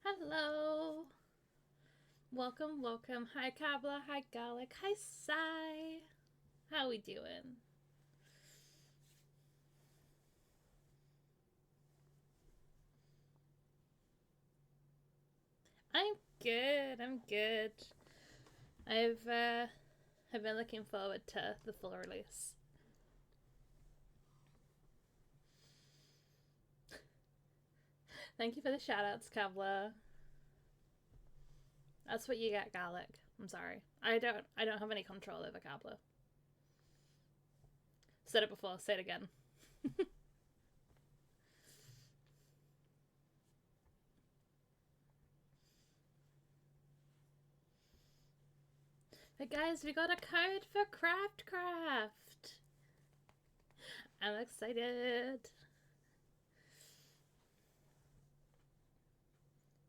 Hello. Welcome, welcome. Hi, Kabla. Hi, Garlic. Hi, Sai. How we doing? I'm good. I'm good. I've been looking forward to the full release. Thank you for the shoutouts, Kabla. That's what you get, Garlic. I'm sorry. I don't have any control over Kabla. Said it before, say it again. But guys, we got a code for Craft. I'm excited.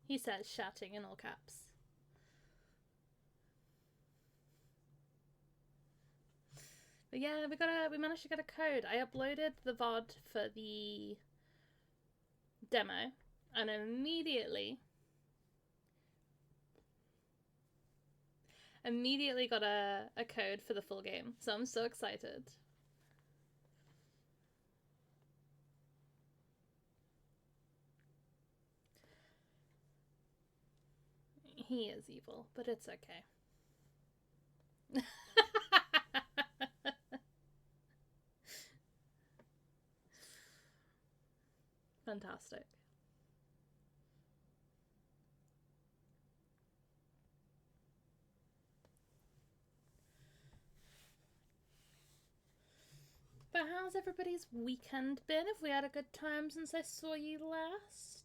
He says, shouting in all caps. But yeah, we managed to get a code. I uploaded the VOD for the demo and immediately got a code for the full game. So I'm so excited. He is evil, but it's okay. Fantastic. But how's everybody's weekend been? Have we had a good time since I saw you last?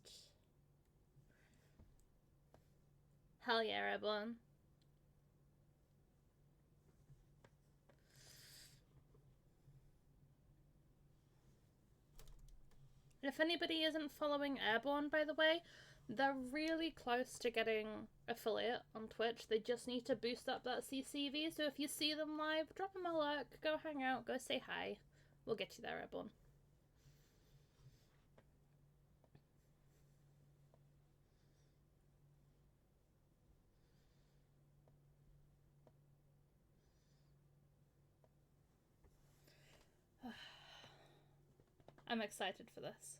Hell yeah, everyone. If anybody isn't following Airborne, by the way, they're really close to getting affiliate on Twitch. They just need to boost up that CCV. So if you see them live, drop them a look, go hang out, go say hi. We'll get you there, Airborne. I'm excited for this.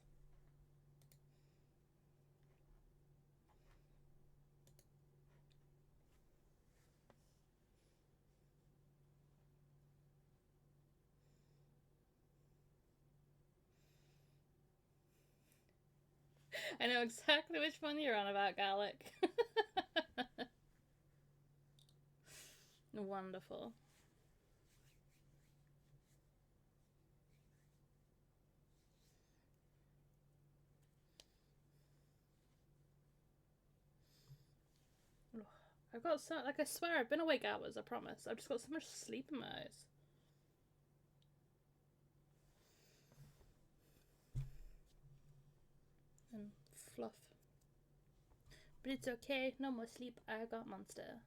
I know exactly which one you're on about, Gallic. Wonderful. I've got so, like, I swear I've been awake hours, I promise. I've just got so much sleep in my eyes. And fluff. But it's okay, no more sleep, I got Monster.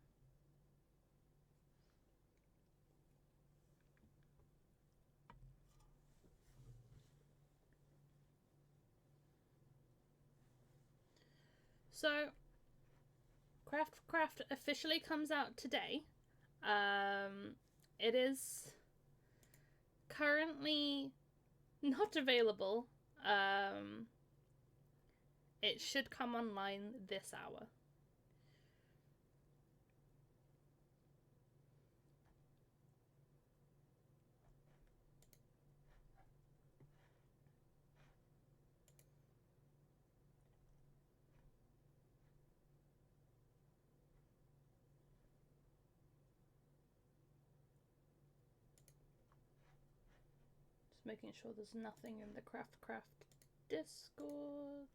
So, Craft officially comes out today. It is currently not available. It should come online this hour. Just making sure there's nothing in the Craft Discord.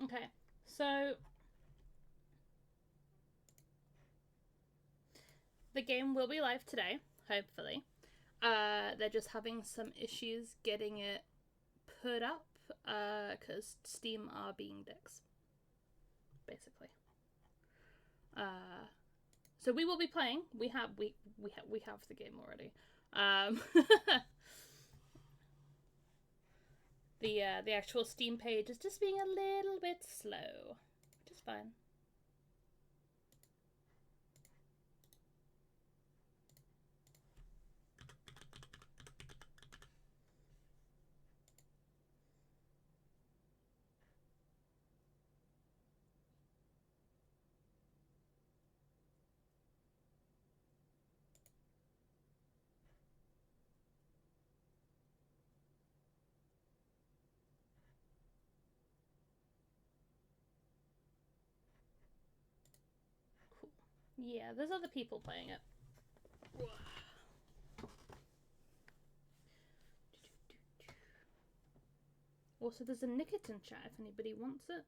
Okay, so the game will be live today, hopefully. They're just having some issues getting it put up because Steam are being dicks, basically. So we will be playing. We have the game already. The actual Steam page is just being a little bit slow, which is fine. Cool. Yeah, there's other people playing it. Also, there's a Nickit chat if anybody wants it.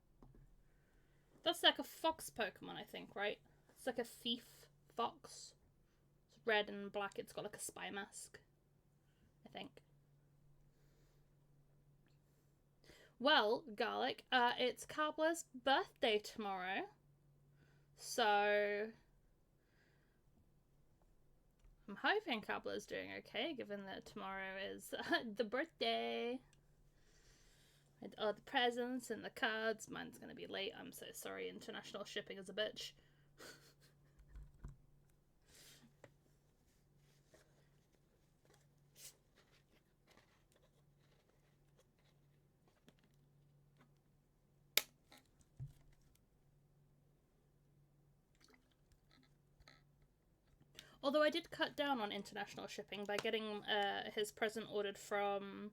That's like a fox Pokemon, I think, right? It's like a thief fox. It's red and black. It's got like a spy mask, I think. Well, Garlic, it's Kabla's birthday tomorrow. So I'm hoping Kabla's doing okay, given that tomorrow is the birthday. And all the presents and the cards. Mine's gonna be late. I'm so sorry. International shipping is a bitch. Although I did cut down on international shipping by getting his present ordered from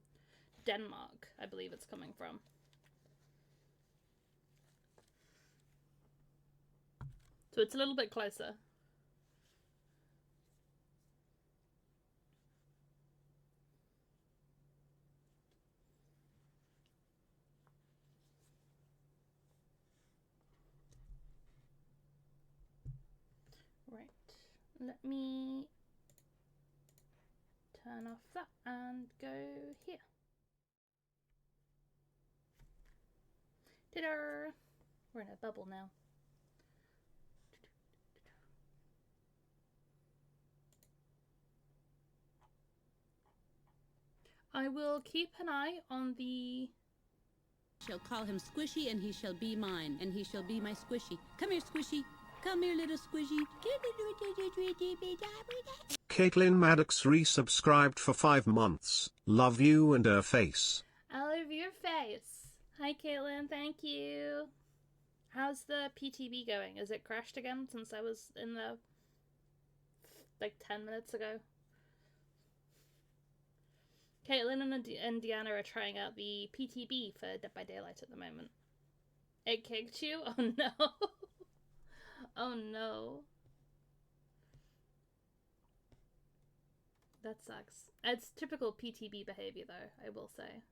Denmark, I believe it's coming from. So it's a little bit closer. Right. Let me turn off that and go here. Ta-da! We're in a bubble now. I will keep an eye on the... Shall call him Squishy, and he shall be mine, and he shall be my Squishy. Come here, Squishy. Come here, little Squishy. Caitlin Maddox resubscribed for 5 months. Love you and her face. I love your face. Hi, Caitlin. Thank you. How's the PTB going? Is it crashed again since I was in there like 10 minutes ago? Caitlin and Deanna are trying out the PTB for Dead by Daylight at the moment. It kicked you? Oh no. Oh no. That sucks. It's typical PTB behavior though, I will say.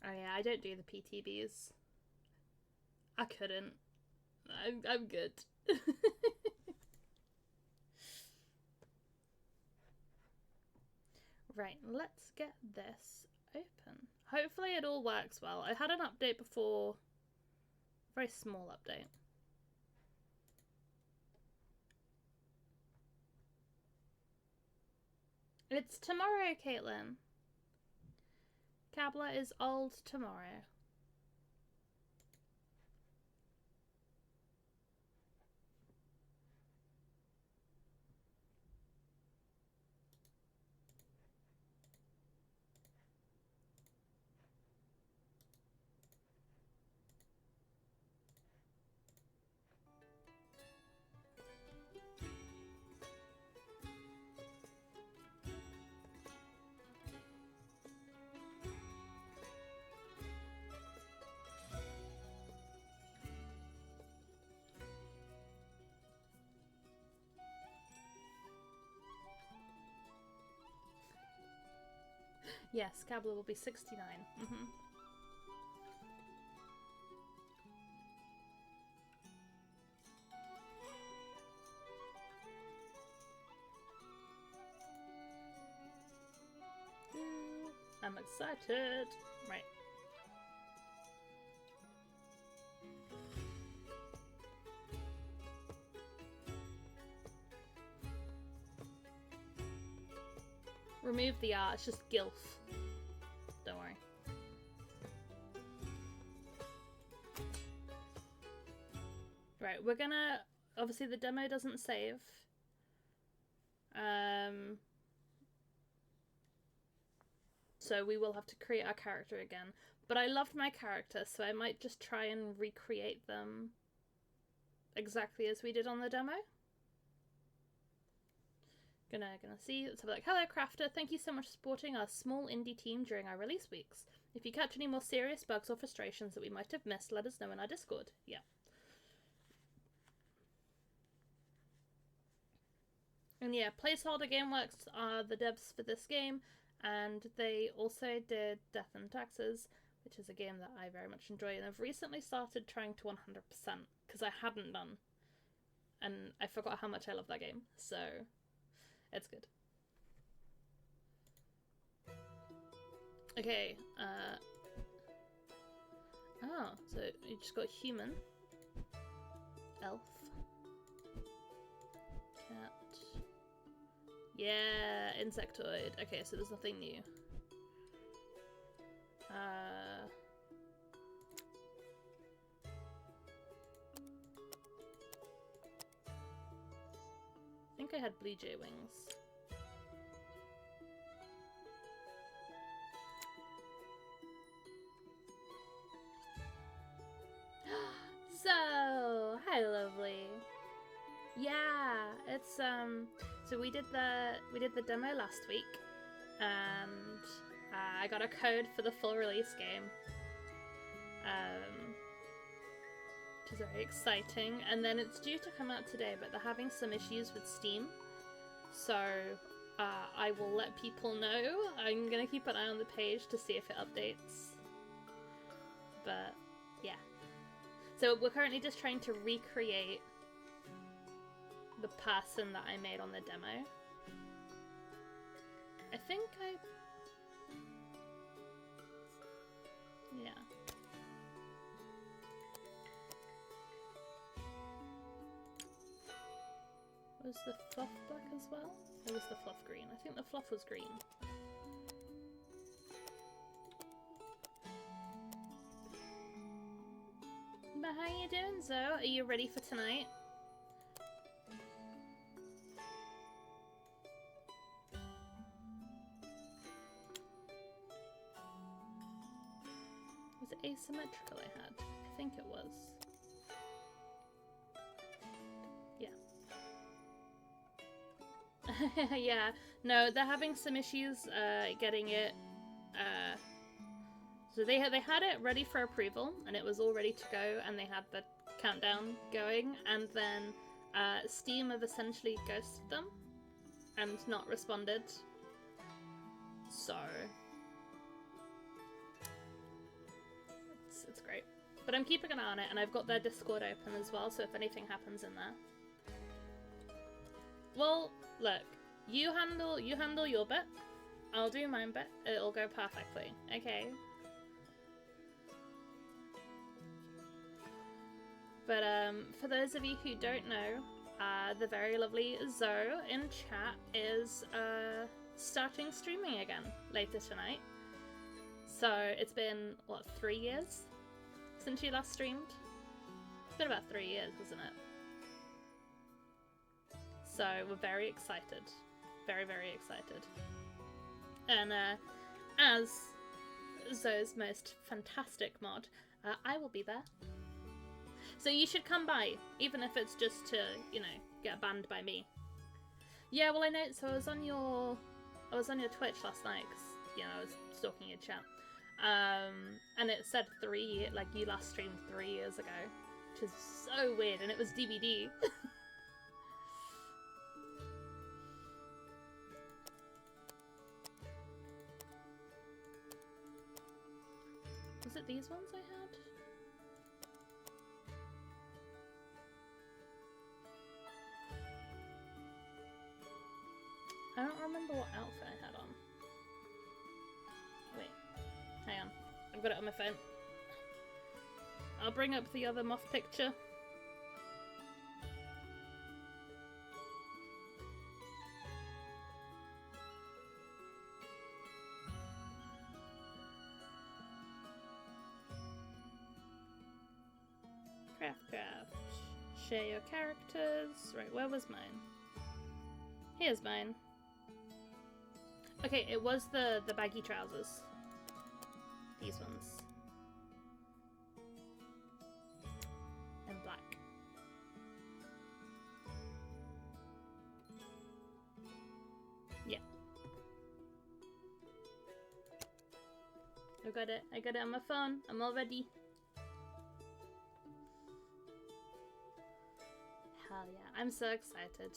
Oh yeah, I don't do the PTBs. I couldn't. I'm good. Right, let's get this open. Hopefully it all works well. I had an update before. Very small update. It's tomorrow, Caitlin. Kabla is old tomorrow. Yes, Gabler will be 69. Mm-hmm. I'm excited. Right. Remove the R, it's just GILF. Don't worry. Right, we're gonna... Obviously the demo doesn't save. So we will have to create our character again. But I loved my character, so I might just try and recreate them exactly as we did on the demo. Gonna see. Let's have a look. Hello, Crafter. Thank you so much for supporting our small indie team during our release weeks. If you catch any more serious bugs or frustrations that we might have missed, let us know in our Discord. Yeah. And yeah, Placeholder Gameworks are the devs for this game, and they also did Death and Taxes, which is a game that I very much enjoy, and I've recently started trying to 100%, because I hadn't done, and I forgot how much I love that game, so it's good. Okay, oh, so you just got human, elf, cat. Yeah, insectoid. Okay, so there's nothing new. I think I had blue jay wings. So, hi lovely. Yeah, it's so we did the demo last week, and I got a code for the full release game, which is very exciting. And then it's due to come out today, but they're having some issues with Steam, so I will let people know. I'm gonna keep an eye on the page to see if it updates. But yeah, so we're currently just trying to recreate the person that I made on the demo. I think yeah. Was the fluff black as well? Or was the fluff green? I think the fluff was green. But how you doing, Zoe? Are you ready for tonight? Was it asymmetrical I had? I think it was. Yeah. Yeah. No, they're having some issues getting it. So they had it ready for approval, and it was all ready to go, and they had the countdown going, and then Steam have essentially ghosted them and not responded. So it's great. But I'm keeping an eye on it, and I've got their Discord open as well, so if anything happens in there. Well, look, you handle your bit. I'll do mine bit. It'll go perfectly. Okay. But for those of you who don't know, the very lovely Zoe in chat is starting streaming again later tonight. So it's been, what, 3 years since you last streamed? It's been about 3 years, hasn't it? So we're very excited. Very, very excited. And as Zoe's most fantastic mod, I will be there. So you should come by, even if it's just to, you know, get banned by me. Yeah, well I know, so I was on your Twitch last night, because, you know, I was stalking your chat. And it said 3 years, like you last streamed 3 years ago, which is so weird, and it was DVD. Was it these ones I had? I don't remember what outfit I had on. Wait, hang on. I've got it on my phone. I'll bring up the other moth picture. Craft. Share your characters. Right, where was mine? Here's mine. Okay, it was the baggy trousers. These ones. And black. Yeah. I got it. I got it on my phone. I'm all ready. Hell yeah. I'm so excited.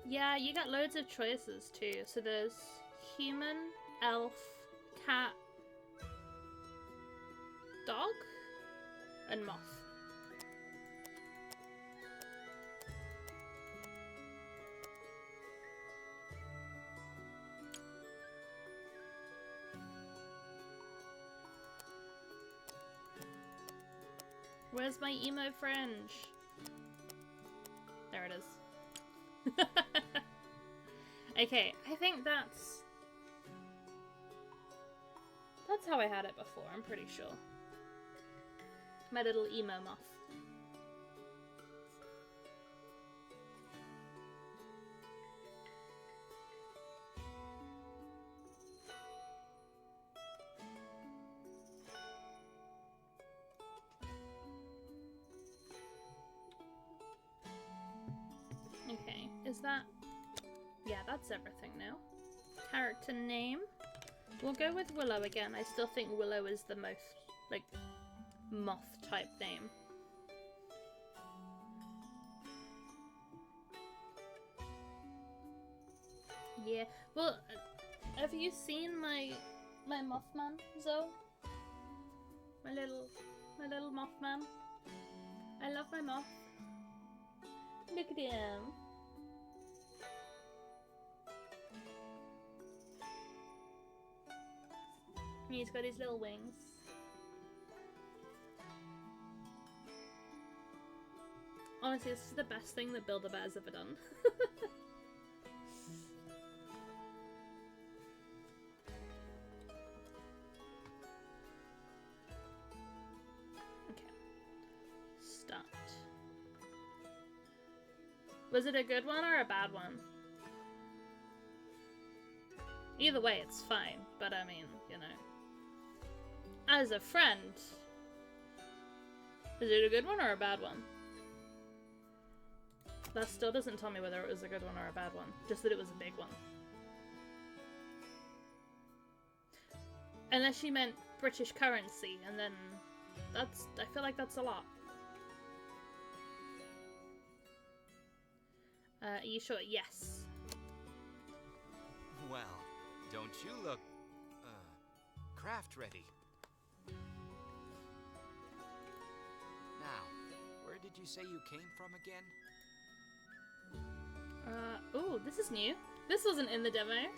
Yeah, you got loads of choices too. So there's human, elf, cat, dog, and moth. Where's my emo fringe? There it is. Okay, I think that's how I had it before, I'm pretty sure. My little emo moth. Okay, is that... Yeah, that's everything now. Character name. We'll go with Willow again. I still think Willow is the most, like, moth-type name. Yeah. Well, have you seen my Mothman, Zoe? My little Mothman. I love my moth. Look at him. He's got his little wings. Honestly, this is the best thing that Build-A-Bear's ever done. Okay. Start. Was it a good one or a bad one? Either way, it's fine, but I mean, you know. As a friend, is it a good one or a bad one? That still doesn't tell me whether it was a good one or a bad one, just that it was a big one. Unless she meant British currency, and then that's, I feel like that's a lot. Are you sure? Yes. Well, don't you look, craft ready? Now, where did you say you came from again? Oh, this is new. This wasn't in the demo.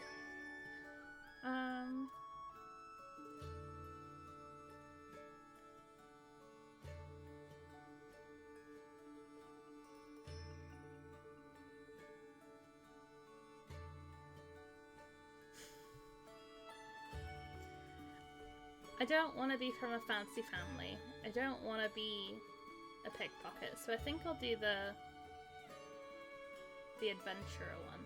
I don't want to be from a fancy family. I don't want to be a pickpocket, so I think I'll do the adventurer one.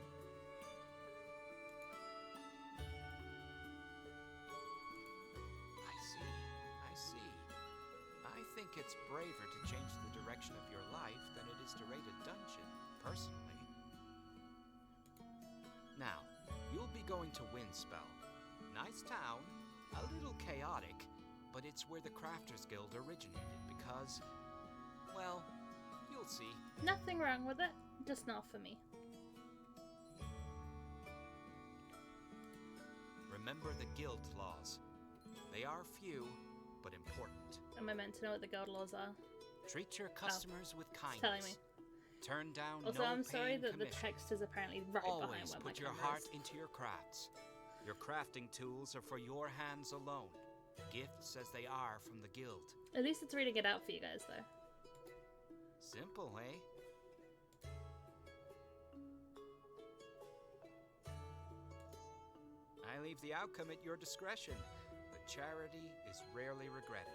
I see. I think it's braver to change the direction of your life than it is to raid a dungeon, personally. Now, you'll be going to Windspell. Nice town, a little chaotic, but it's where the Crafters Guild originated because, well, you'll see. Nothing wrong with it, just not for me. Remember the guild laws. They are few, but important. Am I meant to know what the guild laws are? Treat your customers with kindness. Telling me. Turn down Also, no I'm sorry paying that the commission. text is apparently right behind Always where my put your camera heart is. into your crafts. Your crafting tools are for your hands alone. Gifts as they are from the guild. At least it's reading it out for you guys, though. Simple, eh? I leave the outcome at your discretion, but charity is rarely regretted.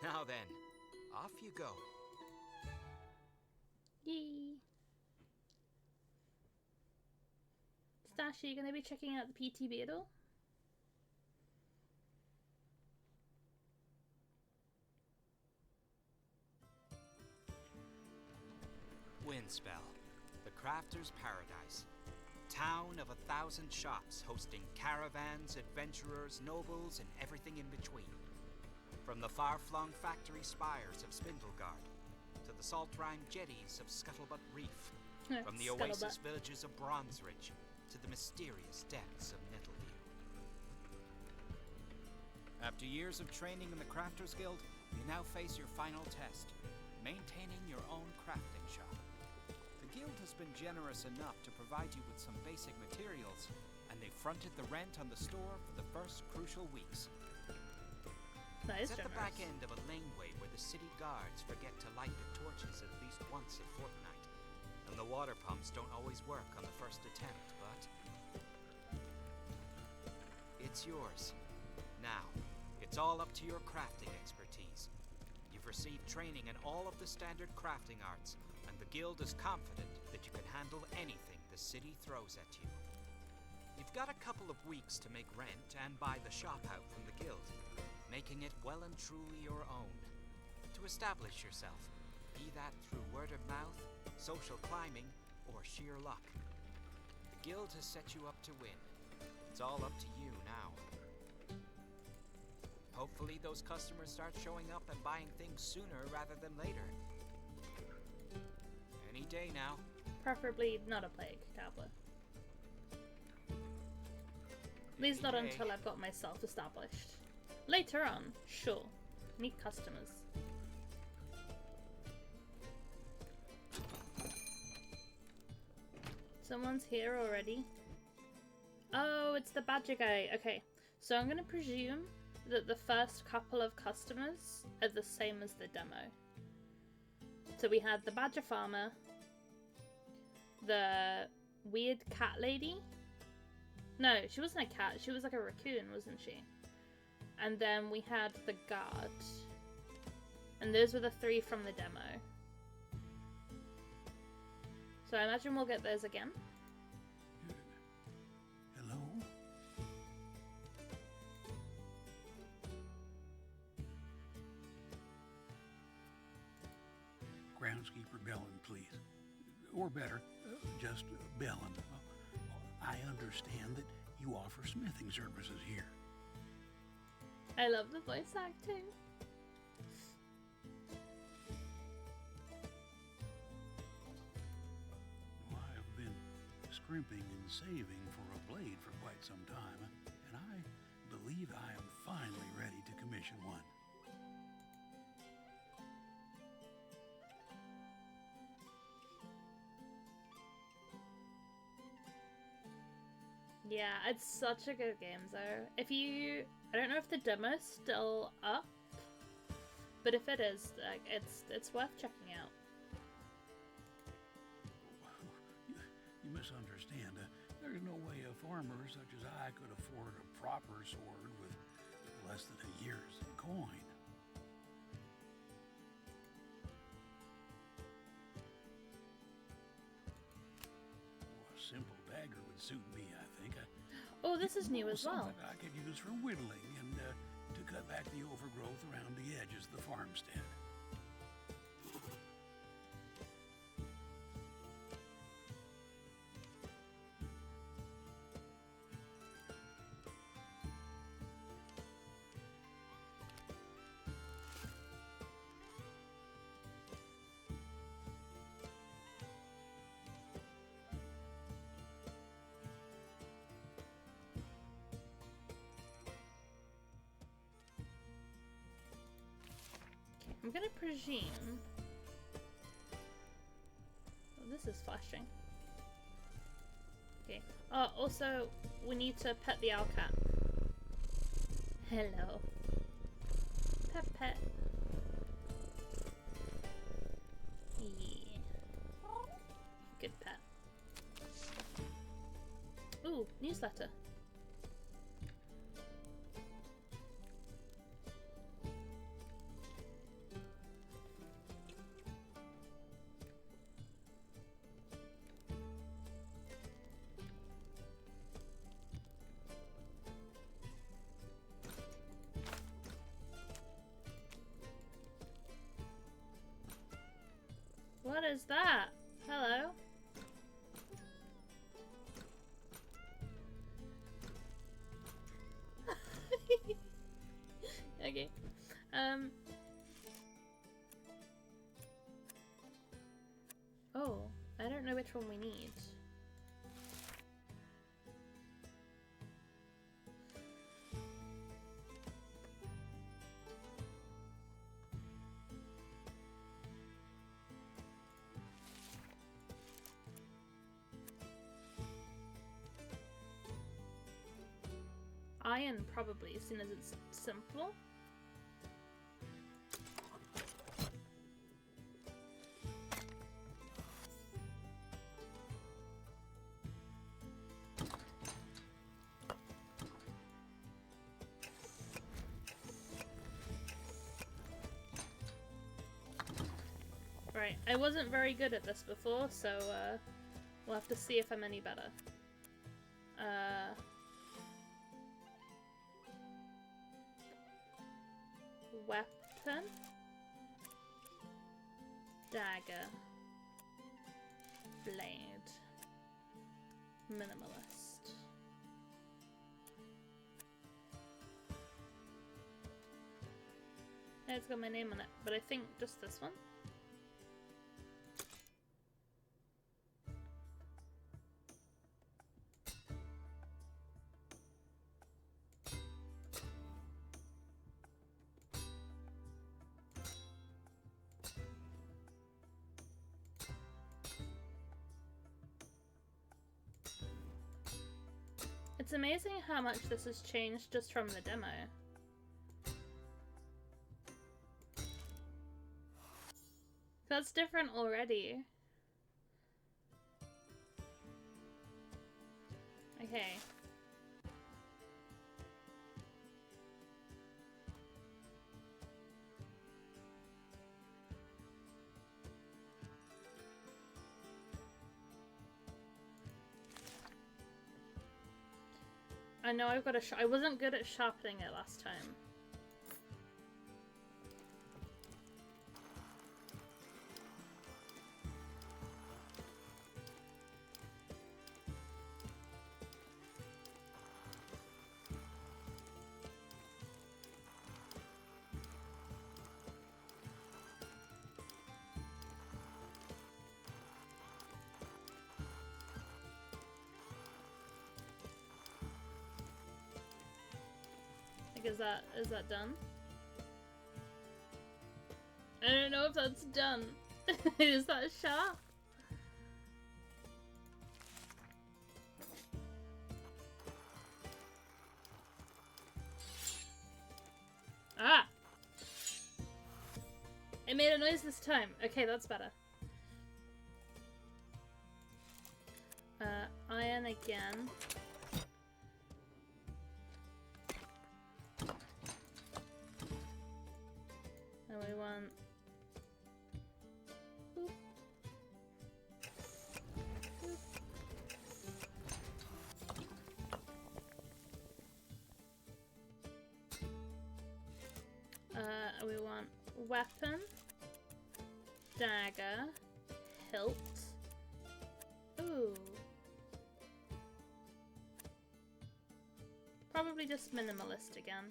Now then, off you go. Yee. Stash, are you going to be checking out the PTB at all? Windspell, the crafter's paradise. Town of 1,000 shops hosting caravans, adventurers, nobles, and everything in between. From the far-flung factory spires of Spindlegard to the salt-rime jetties of Scuttlebutt Reef, from the oasis villages of Bronzeridge to the mysterious depths of Nettleview. After years of training in the Crafters Guild, you now face your final test, maintaining your own crafting shop. The guild has been generous enough to provide you with some basic materials, and they fronted the rent on the store for the first crucial weeks. That is It's at the generous. back end of a laneway where the city guards forget to light the torches at least once a fortnight, and the water pumps don't always work on the first attempt, but it's yours. Now, it's all up to your crafting expertise. You've received training in all of the standard crafting arts, and the guild is confident that you can handle anything the city throws at you. You've got a couple of weeks to make rent and buy the shop out from the guild, making it well and truly your own. To establish yourself, be that through word of mouth, social climbing, or sheer luck. The guild has set you up to win. It's all up to you now. Hopefully those customers start showing up and buying things sooner rather than later. Any day now. Preferably not a plague tablet. At least not Any day. until I've got myself established. Later on, sure. Meet customers. Someone's here already. Oh, it's the badger guy. Okay, so I'm gonna presume that the first couple of customers are the same as the demo. So we had the badger farmer, the weird cat lady. No, she wasn't a cat. She was like a raccoon, wasn't she? And then we had the guard. And those were the three from the demo. So I imagine we'll get those again. Hello? Groundskeeper Bellin, please. Or better, just Bellin. I understand that you offer smithing services here. I love the voice acting. Well, I've been scrimping and saving for a blade for quite some time, and I believe I am finally ready to commission one. Yeah, it's such a good game though. If you, I don't know if the demo's still up, but if it is, like, it's worth checking out. You misunderstand. There's no way a farmer such as I could afford a proper sword with less than a year's coin. A simple dagger would suit me, I think. Oh, this is new as well. Something I could use for whittling and to cut back the overgrowth around the edges of the farmstead. I'm gonna presume... Oh, this is flashing. Okay. Oh, also, we need to pet the owl cat. Hello. Pet pet. Yeah. Good pet. Ooh, newsletter. What is that? Hello? Okay. Oh, I don't know which one we need. Iron, probably, as soon as it's simple. Right, I wasn't very good at this before, so we'll have to see if I'm any better. Weapon, dagger, blade, minimalist. Yeah, it's got my name on it, but I think just this one. It's amazing how much this has changed just from the demo. That's different already. Okay. I know I've got to I wasn't good at sharpening it last time. Like, is that done? I don't know if that's done. Is that sharp? Ah! It made a noise this time. Okay, that's better. Iron again. And we want... Boop. Boop. We want weapon, dagger, hilt. Ooh. Probably just minimalist again.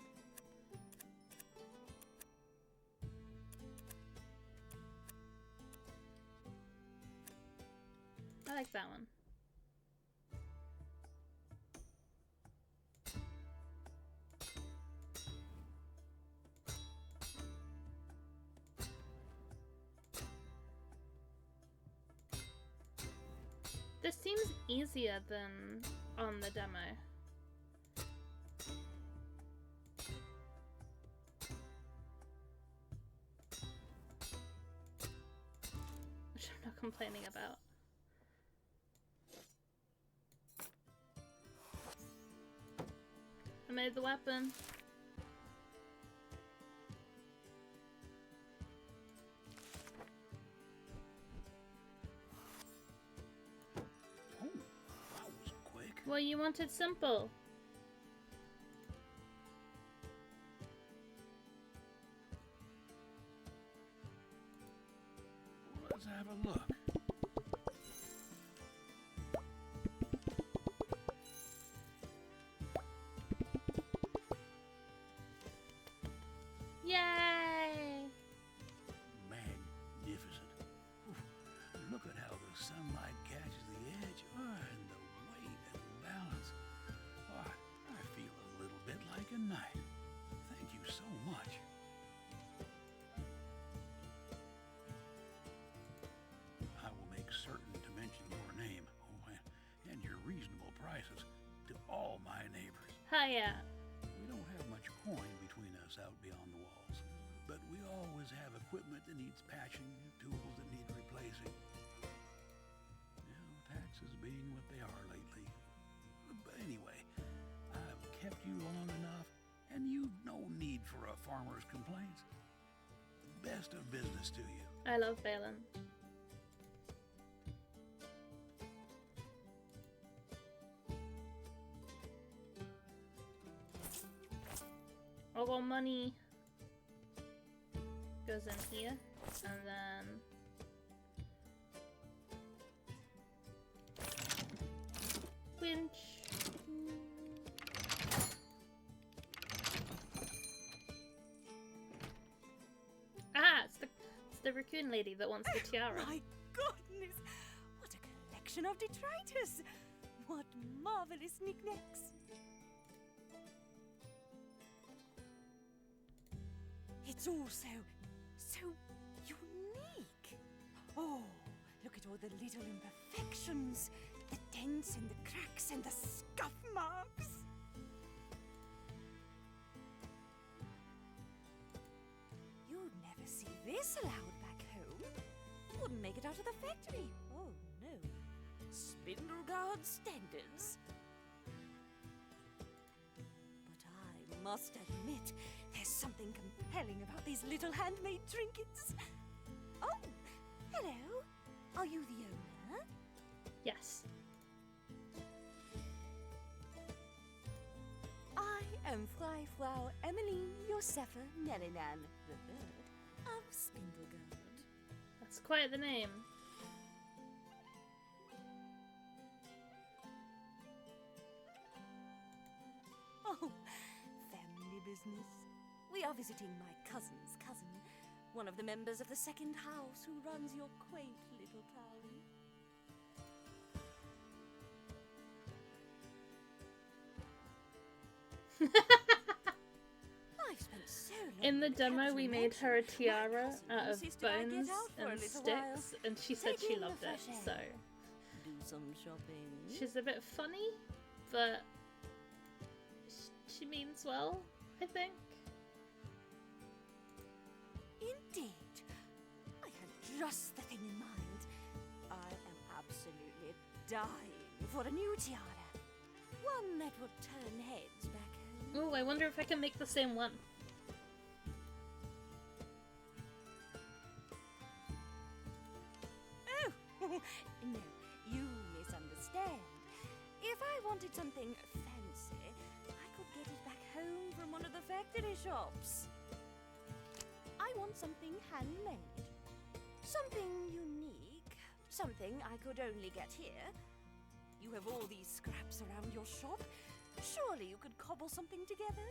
I like that one. easier than on the demo. Which I'm not complaining about. I made the weapon. Oh, that was quick. Well, you wanted simple. Let's have a look. Yay! Magnificent. Oof, look at how the sunlight catches the edge, and the weight and balance. Oh, I feel a little bit like a knight. Thank you so much. I will make certain to mention your name, and your reasonable prices to all my neighbors. Hiya. We don't have much coin between us out beyond the walls, but we always have equipment that needs patching, tools that need replacing. Taxes being what they are lately. But anyway, I've kept you long enough, and you've no need for a farmer's complaints. Best of business to you. I love Balin. All our money goes in here, and then winch. Ah, it's the raccoon lady that wants the tiara. My goodness! What a collection of detritus! What marvelous knickknacks! It's all so unique. Oh, look at all the little imperfections, the dents and the cracks and the scuff marks. You'd never see this allowed back home. Wouldn't make it out of the factory. Oh no. Spindleguard standards. But I must admit, there's something compelling about these little handmade trinkets. Oh, hello. Are you the owner? Yes. I am Frau Emmeline Josefa Nelinan, the third of Spindleguard. That's quite the name. Oh, family business. We are visiting my cousin's cousin, one of the members of the second house who runs your quaint little town. I've spent so long In the with demo, Captain we made her a Mansion. My tiara cousin out of insisted I get bones out for a and little sticks, while. and she said Take she in the loved it, fresh so air. Do some shopping. she's a bit funny, but she means well, I think. Indeed. I had just the thing in mind. I am absolutely dying for a new tiara. One that would turn heads back home. Oh, I wonder if I can make the same one. Oh, no, you misunderstand. If I wanted something fancy, I could get it back home from one of the factory shops. I want something handmade. Something unique. Something I could only get here. You have all these scraps around your shop. Surely you could cobble something together?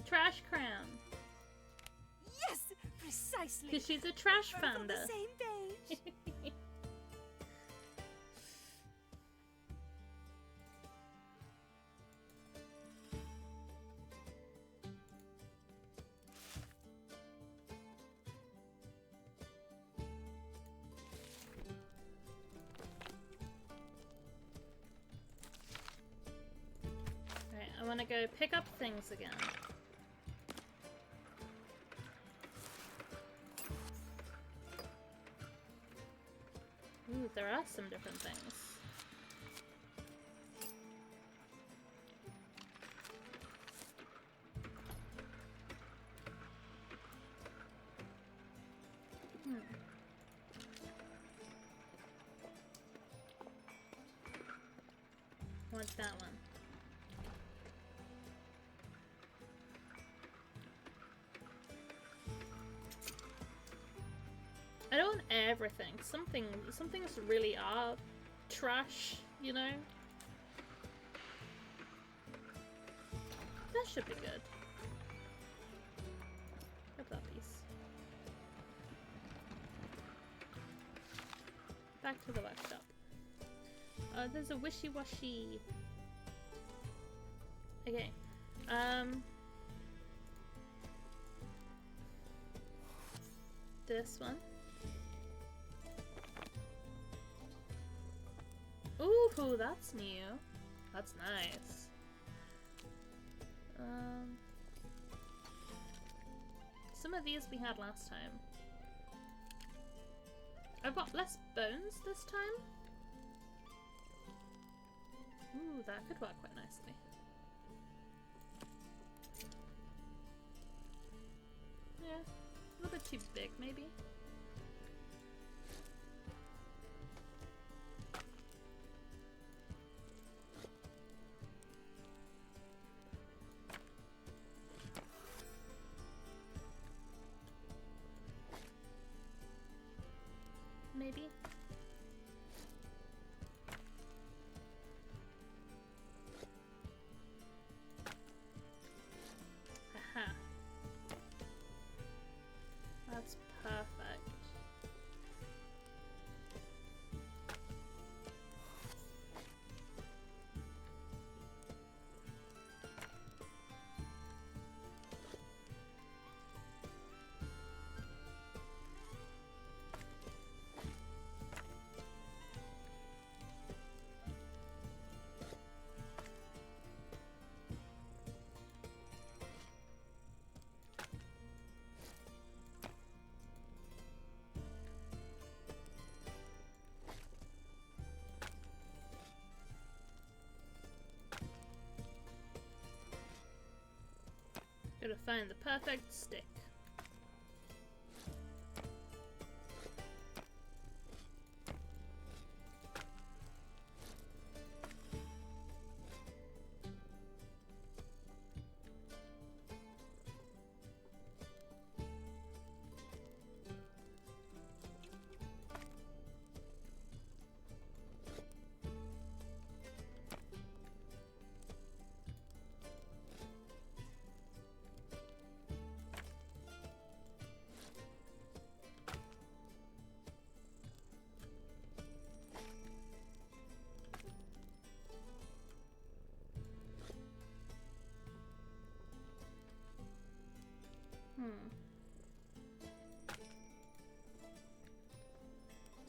Trash crown. Yes, precisely. Because she's a trash We're both on the panda. same page. go pick up things again. Ooh, there are some different things. What's that one? I don't want everything. Some things really are trash, you know? That should be good. Grab that piece. Back to the workshop. There's a wishy-washy. Okay. This one. Ooh, that's new. That's nice. Some of these we had last time. I've got less bones this time. Ooh, that could work quite nicely. Yeah, a little bit too big, maybe. Maybe. Aha. That's perfect. Gotta find the perfect stick.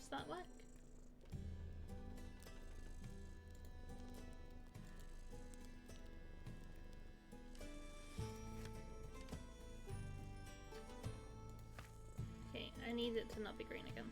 Does that work? Okay, I need it to not be green again.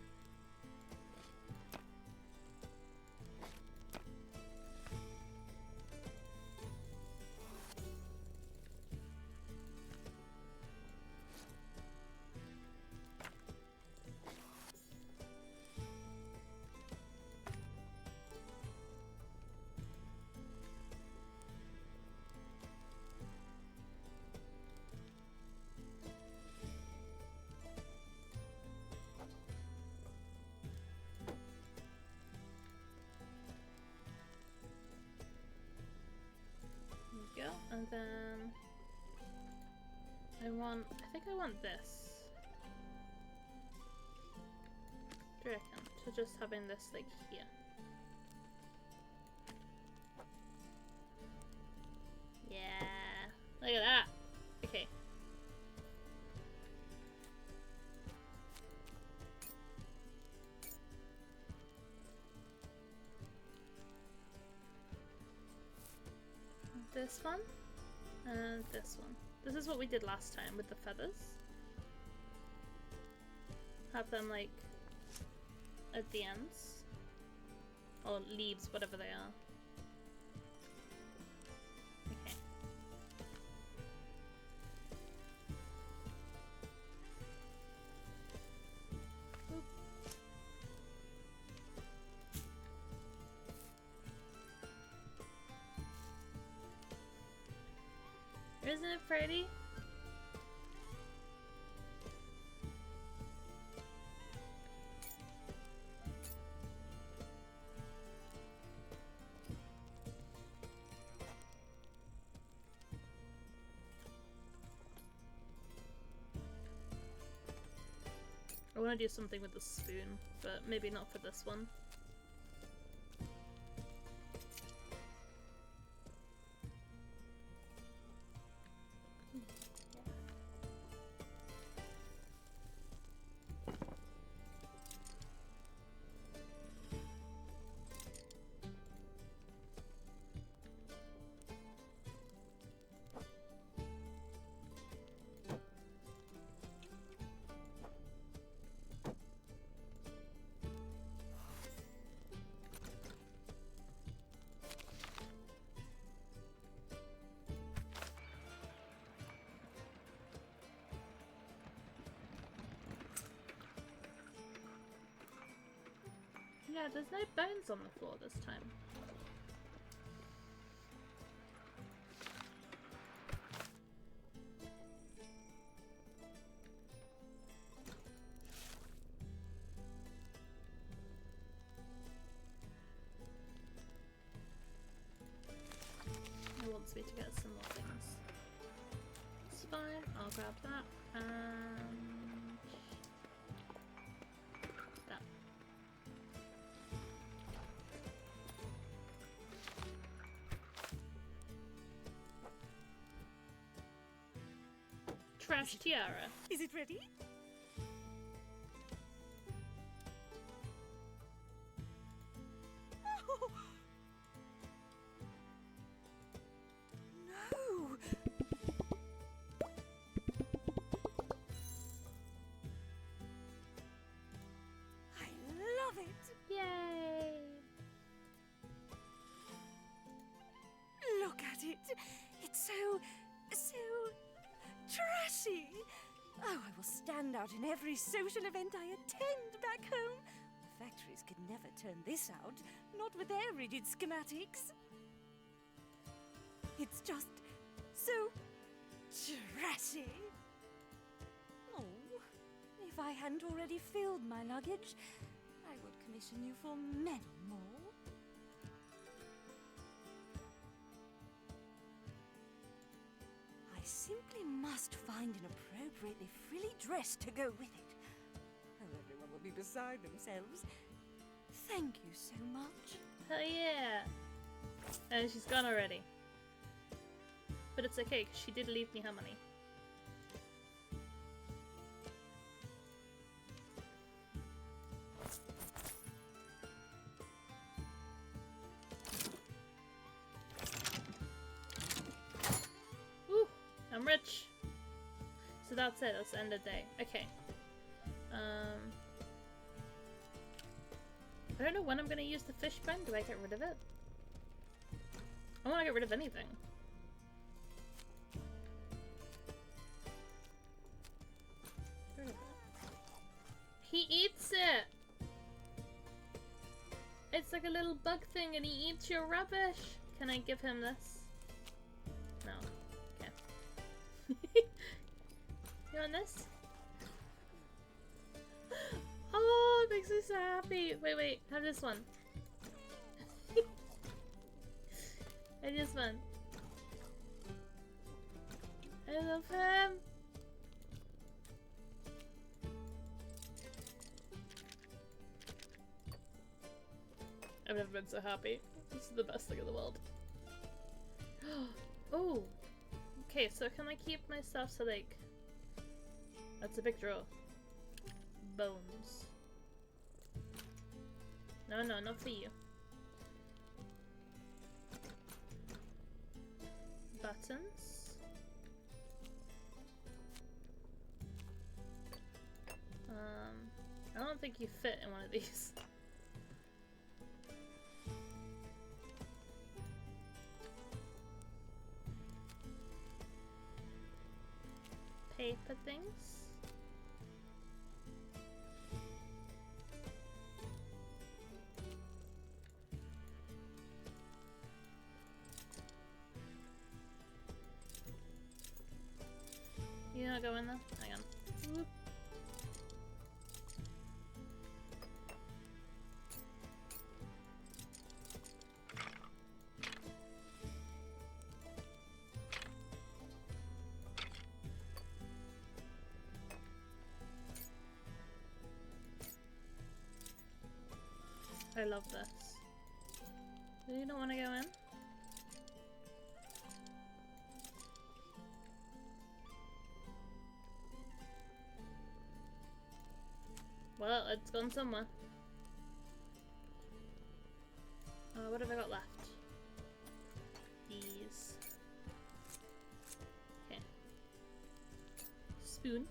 Go, and then I think I want this. Do you reckon? To just having this like here. Yeah, look at that. Okay. This one. And this one. This is what we did last time with the feathers. Have them like at the ends. Or leaves, whatever they are. Okay. Oop. Isn't it pretty? I want to do something with the spoon, but maybe not for this one. Yeah, there's no bones on the floor this time. It wants me to get some more things. It's fine, I'll grab that and that. Trash tiara. Is it ready? Oh. No! I love it! Yay! Look at it! It's so trashy! Oh, I will stand out in every social event I attend back home. The factories could never turn this out, not with their rigid schematics. It's just so trashy. Oh, if I hadn't already filled my luggage, I would commission you for many more. I simply must find an appropriately frilly dress to go with it. Oh, everyone will be beside themselves. Thank you so much. Hell yeah! And she's gone already. But it's okay, 'cause she did leave me her money. Woo! I'm rich! So that's it, that's the end of the day. Okay. I don't know when I'm gonna use the fish bone. Do I get rid of it? I wanna get rid of anything. Get rid of it. He eats it! It's like a little bug thing and he eats your rubbish! Can I give him this? No. Okay. You want this? Oh, it makes me so happy. Wait, have this one. And this one. I love him. I've never been so happy. This is the best thing in the world. Oh! Okay, so can I keep my stuff so like... That's a big drawer. Bones. No, not for you. Buttons. think you fit in one of these. Paper things. You not go in there? Hang on. Whoop. I love this. Do you not want to go in? Well, it's gone somewhere. What have I got left? These. Okay. Spoon.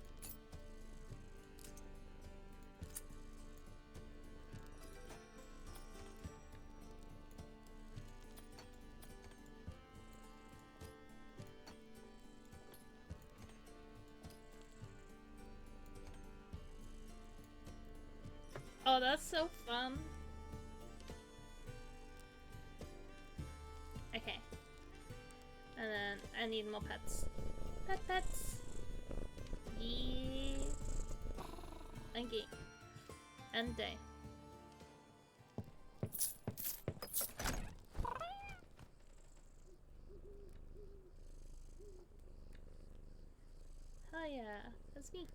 Oh, that's so fun. Okay. And then I need more pets. Pets. Yeah. Okay. And day. Oh yeah, that's me.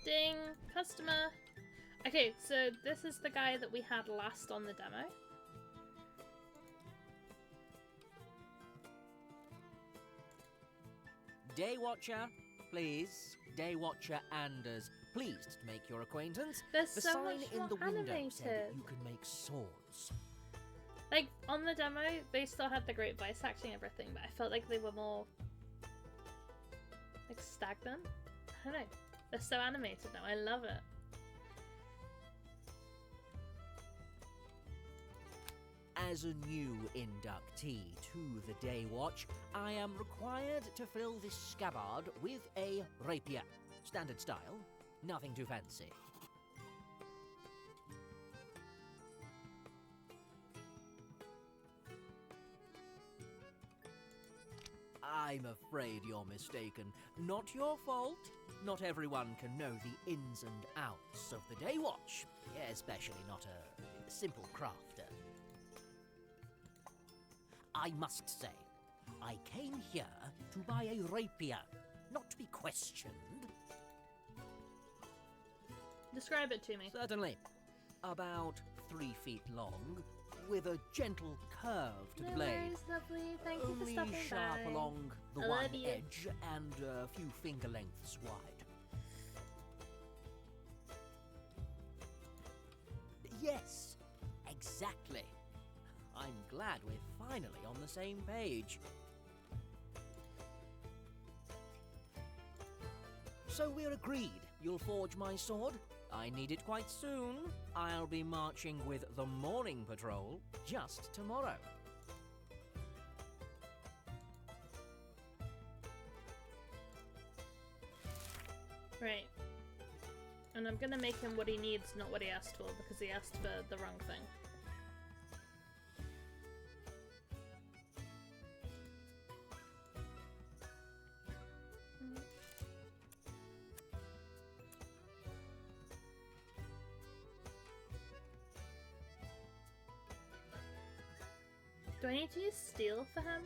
Ding! Customer! Okay, so this is the guy that we had last on the demo. Day Watcher, please. Day Watcher Anders, pleased to make your acquaintance. There's The so sign much in more the window said animated. that you can make swords. Like, on the demo, they still had the great voice acting and everything, but I felt like they were more, like, stagnant. I don't know. They're so animated now. I love it. As a new inductee to the Day Watch, I am required to fill this scabbard with a rapier. Standard style, nothing too fancy. I'm afraid you're mistaken. Not your fault. Not everyone can know the ins and outs of the Day Watch, especially not a simple crafter. I must say, I came here to buy a rapier, not to be questioned. Describe it to me. Certainly. About 3 feet long, with a gentle curve to the No blade. worries, lovely. Thank you for Only stopping sharp by. along the I one love you. edge and a few finger lengths wide. Yes, exactly. I'm glad we're finally on the same page. So we're agreed. You'll forge my sword? I need it quite soon. I'll be marching with the morning patrol just tomorrow. Right. And I'm gonna make him what he needs, not what he asked for, because he asked for the wrong thing. Do I need to use steel for him?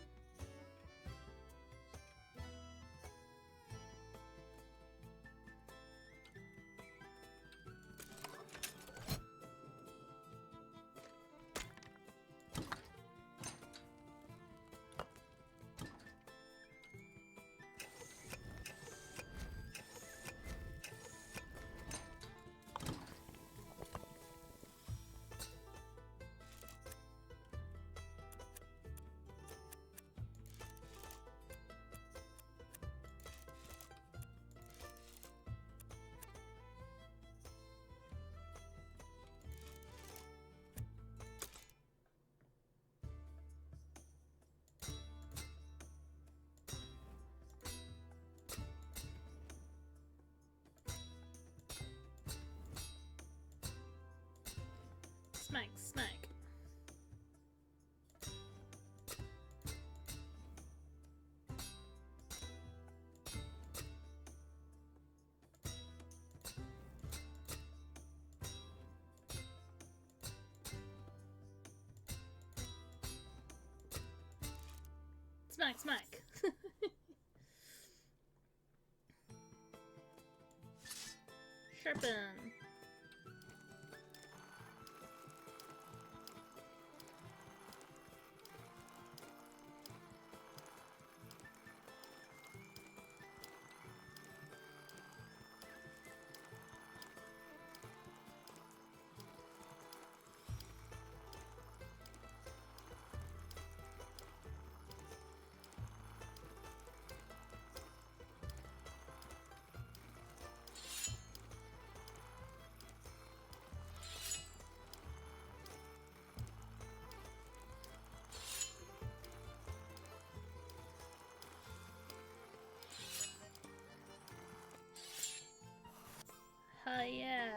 Smack, smack. Smack, smack. Sharpen. Hell yeah.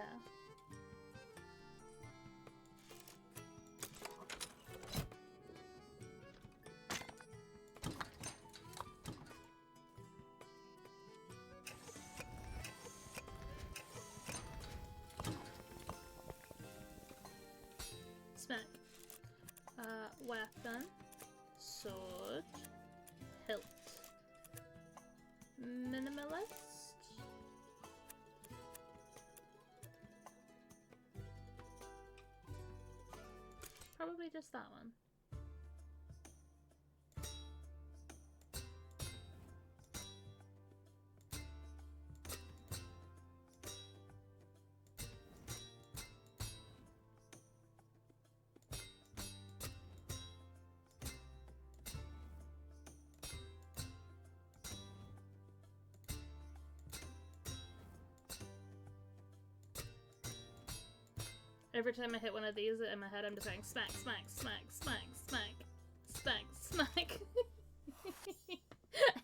Smack. Weapon. Sword. Hilt. Minimalist. Probably just that one. Every time I hit one of these in my head, I'm just going smack, smack, smack, smack, smack, smack, smack.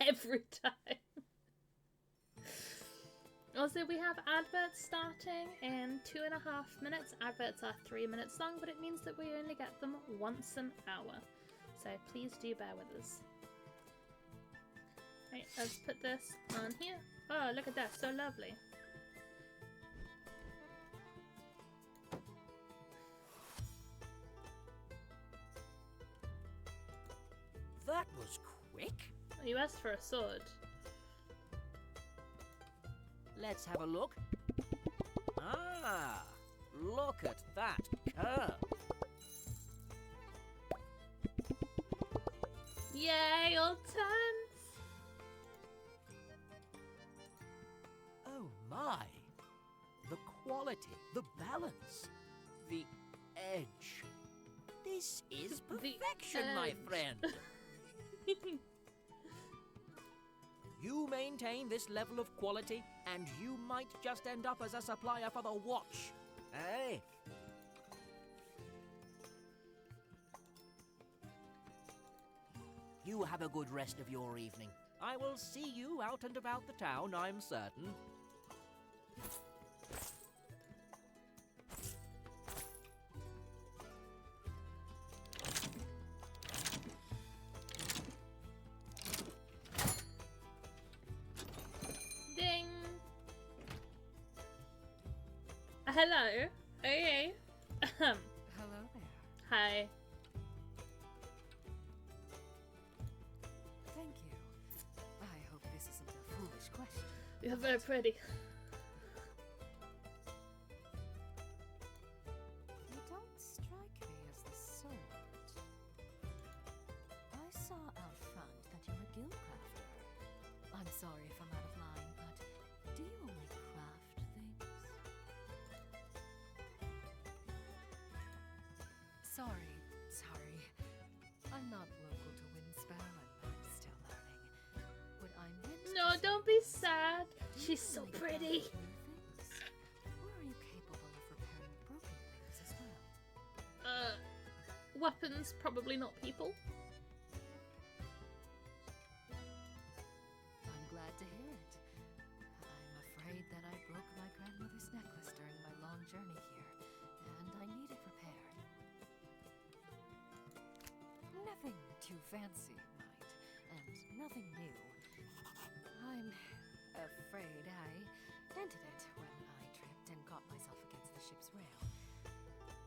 Every time. Also, we have adverts starting in 2.5 minutes. Adverts are 3 minutes long, but it means that we only get them once an hour. So please do bear with us. Right, let's put this on here. Oh, look at that, so lovely. That was quick. You asked for a sword. Let's have a look. Ah, look at that curve. Yay, all turns! Oh my. The quality, the balance, the edge. This is perfection, my edge. friend. You maintain this level of quality, and you might just end up as a supplier for the watch. Hey? You have a good rest of your evening. I will see you out and about the town, I'm certain. Ding! Hello. Okay. Hello there. Hi. Thank you. I hope this isn't a foolish question. You're very pretty. You don't strike me as the sort. I saw out front that you're a guild crafter. I'm sorry if I'm out of line, but do you only craft things? Sorry. I'm not local to Windspell and I'm still learning. What I meant to No, say don't be is, sad. do She's you so only pretty. craft new things? Or are you capable of repairing broken things as well? Weapons, probably not people. I'm glad to hear it. I'm afraid that I broke my grandmother's necklace during my long journey here, and I need it repaired. Nothing too fancy, mind, and nothing new. I'm afraid I dented it when I tripped and caught myself against the ship's rail.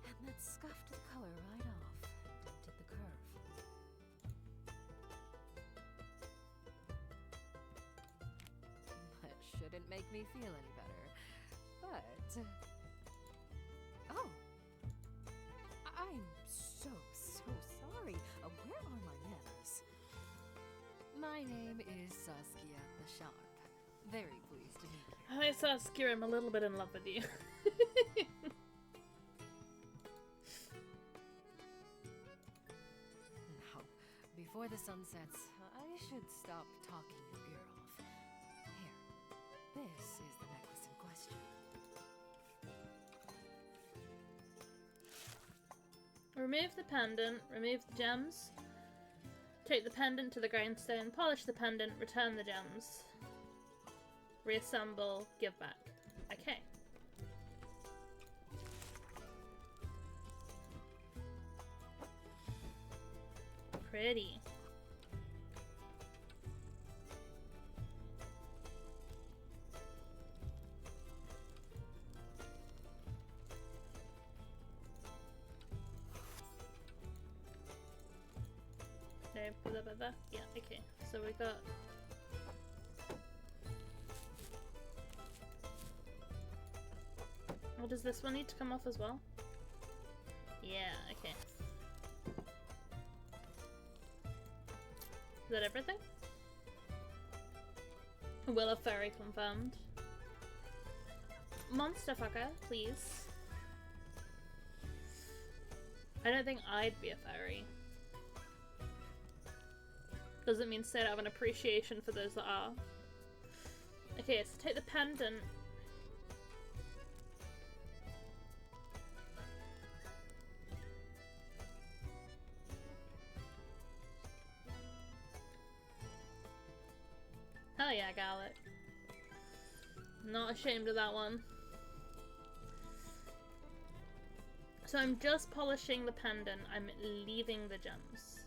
And that scuffed the color right off and dented the curve. That shouldn't make me feel any better. But... Oh! I'm so sorry. Where are my manners? My name is Saskia the Sharp. Very pleased to meet you. Hi Saskia, I'm a little bit in love with you. Now, before the sun sets, I should stop talking your ear off. Here, this is the necklace in question. Remove the pendant, remove the gems. Take the pendant to the grindstone, polish the pendant, return the gems. Reassemble, give back. Okay. Pretty. No, put that by there. Yeah, okay. So we got... Well, does this one need to come off as well? Yeah, okay. Is that everything? Will a fairy confirmed? Monster fucker, please. I don't think I'd be a fairy. Doesn't mean to say I have an appreciation for those that are. Okay, so take the pendant. Hell yeah, Gallic. Not ashamed of that one. So I'm just polishing the pendant. I'm leaving the gems.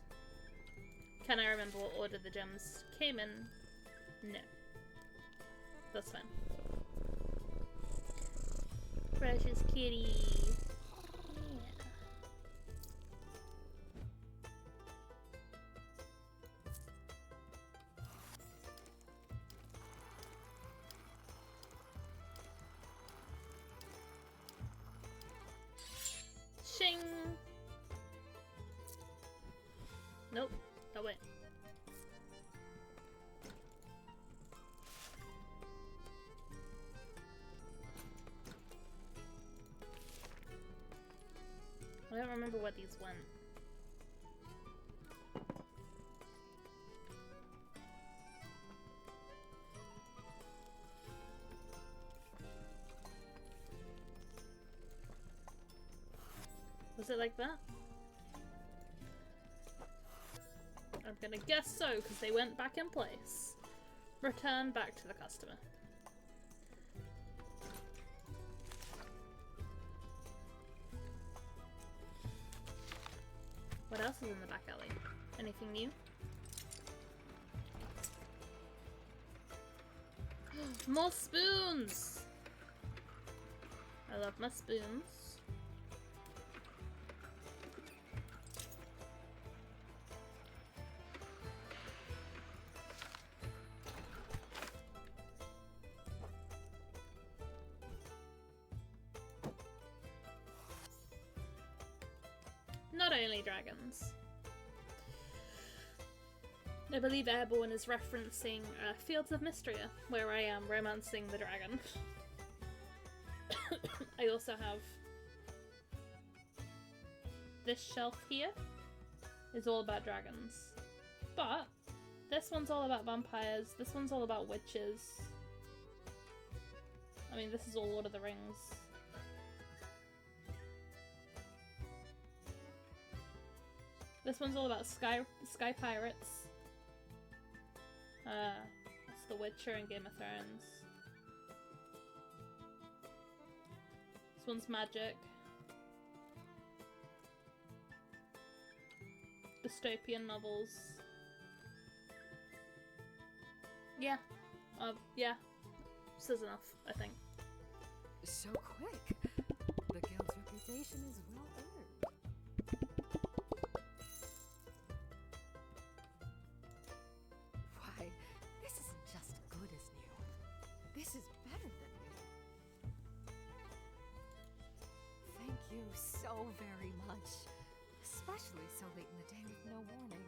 Can I remember what order the gems came in? No. That's fine. Precious kitty. Shing! Nope. Oh wait. I don't remember what these went. Was it like that? I'm gonna guess so, because they went back in place. Return back to the customer. What else is in the back alley? Anything new? More spoons! I love my spoons. Not only dragons. I believe Airborne is referencing Fields of Mystria, where I am romancing the dragon. I also have this shelf here is all about dragons. But this one's all about vampires, this one's all about witches. I mean, this is all Lord of the Rings. This one's all about sky pirates. It's The Witcher and Game of Thrones. This one's magic. dystopian novels. Yeah. Yeah. Says enough, I think. So quick. The guild's reputation is well earned. Why, this isn't just good as new. This is better than new. Thank you so very much. Especially so late in the day with no warning.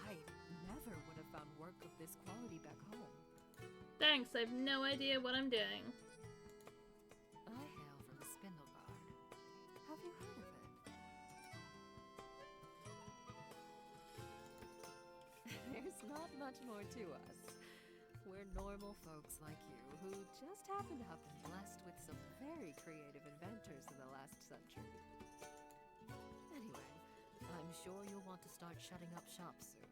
I never would have found work of this quality back home. Thanks, I have no idea what I'm doing. I hail from the Spindle Guard. Have you heard of it? There's not much more to us. We're normal folks like you who just happen to have been blessed with some very creative inventors in the last century. Anyway, I'm sure you'll want to start shutting up shop soon.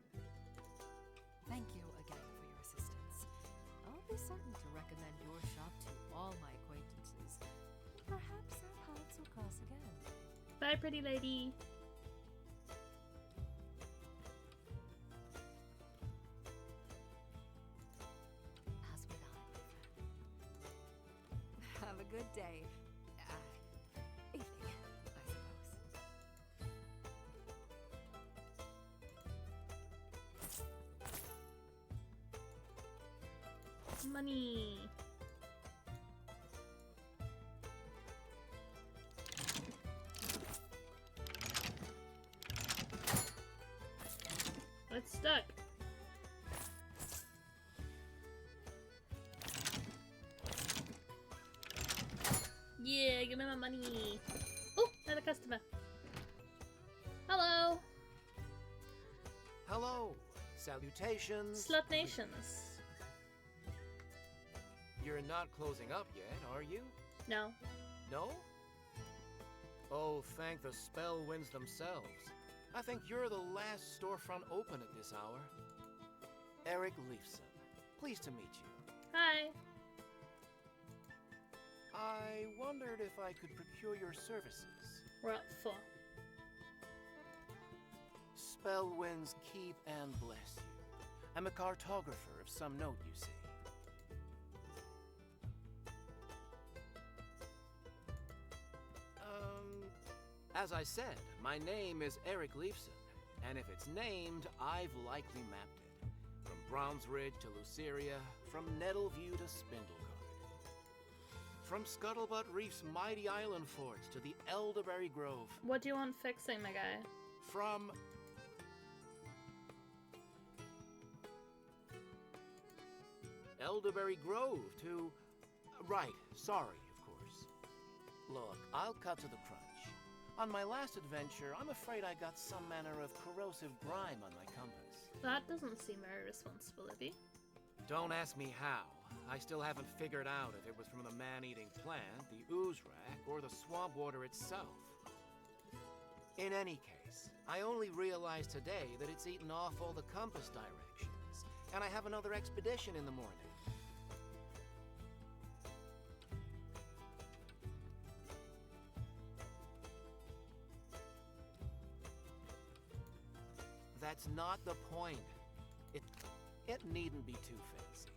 Thank you again for your assistance. I'll be certain to recommend your shop to all my acquaintances. Perhaps our paths will cross again. Bye, pretty lady. As would I, my friend. Have a good day. Evening, I suppose. Money. It's stuck. Yeah, give me my money. Oh, another customer. Hello. Hello. Salutations. Slut Nations. You're not closing up yet, are you? No. No? Oh, thank the spell winds themselves. I think you're the last storefront open at this hour. Eric Leifson. Pleased to meet you. Hi. I wondered if I could procure your services. We're up for. Spell winds keep and bless you. I'm a cartographer of some note, you see. As I said, my name is Eric Leifson, and if it's named, I've likely mapped it. From Bronze Ridge to Luceria, from Nettleview to Spindleguard. From Scuttlebutt Reef's mighty island forts to the Elderberry Grove. What do you want fixing, my guy? From... Elderberry Grove to... Right, sorry, of course. Look, I'll cut to the crunch. On my last adventure, I'm afraid I got some manner of corrosive grime on my compass. That doesn't seem very responsible of you. Don't ask me how. I still haven't figured out if it was from the man-eating plant, the ooze rack, or the swamp water itself. In any case, I only realized today that it's eaten off all the compass directions, and I have another expedition in the morning. That's not the point. It needn't be too fancy.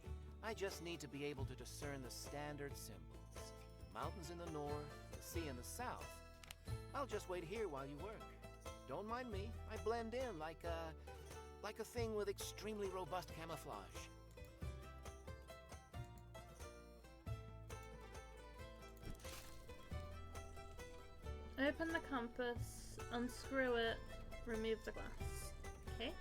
I just need to be able to discern the standard symbols. Mountains in the north, the sea in the south. I'll just wait here while you work. Don't mind me. I blend in like a thing with extremely robust camouflage. Open the compass, unscrew it, remove the glass. Okay.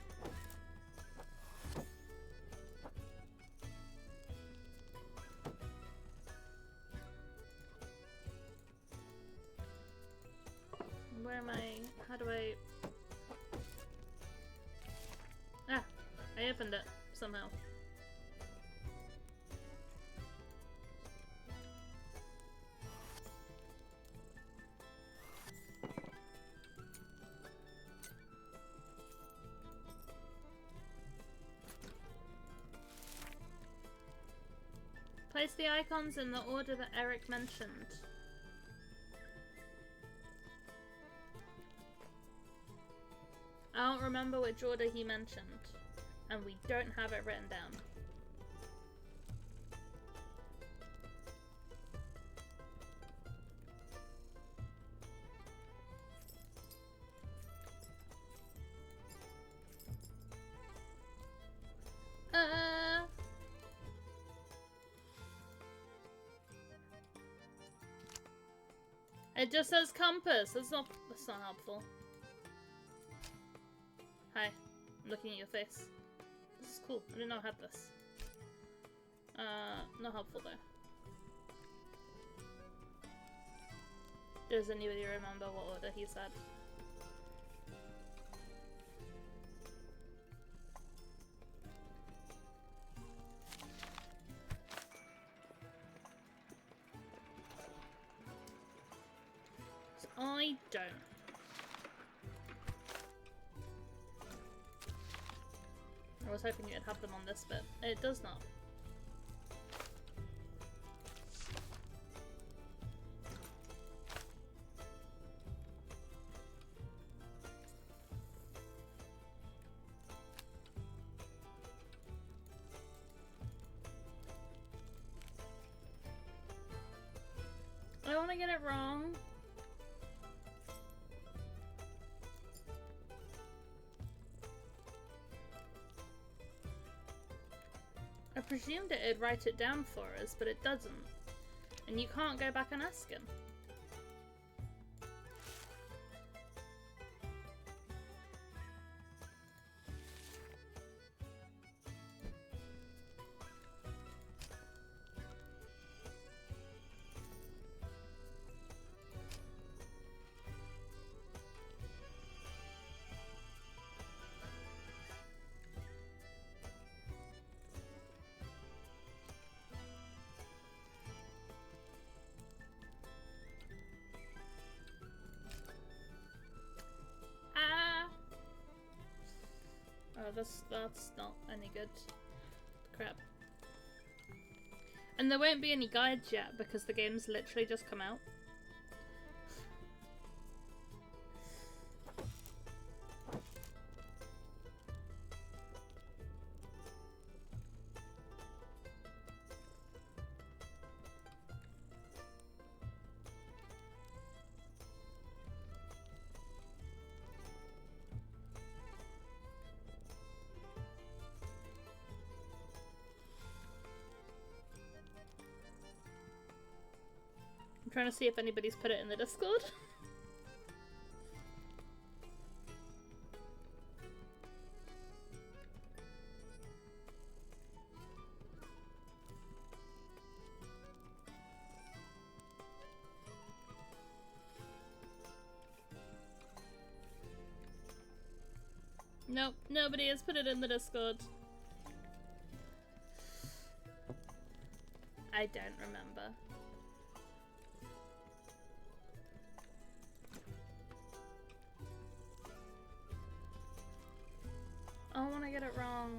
Where am I? How do I... Ah! I opened it, somehow. Place the icons in the order that Eric mentioned. remember which order he mentioned, and we don't have it written down. It just says compass. That's not helpful. Hi, I'm looking at your face. This is cool. I didn't know I had this. Not helpful though. Does anybody remember what order he said? I don't. I was hoping you'd have them on this bit. It does not. I don't want to get it wrong. I presumed it'd write it down for us, but it doesn't. And you can't go back and ask him. Oh, that's not any good. Crap. And there won't be any guides yet because the game's literally just come out. Trying to see if anybody's put it in the Discord. Nope, nobody has put it in the Discord. I don't remember. I don't want to get it wrong.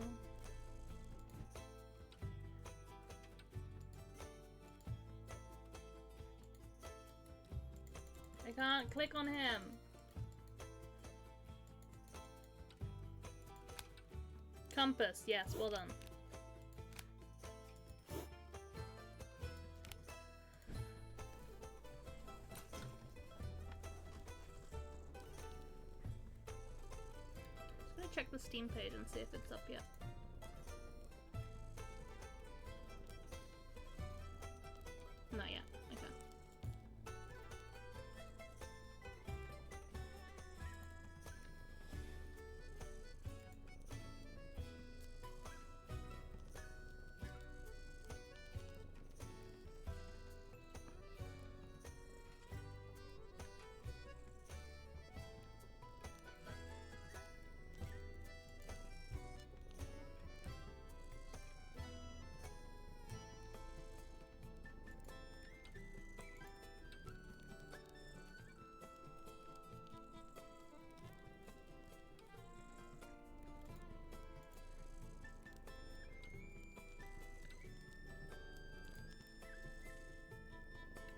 I can't click on him. Compass, yes, well done. Check the Steam page and see if it's up yet. Not yet. Okay.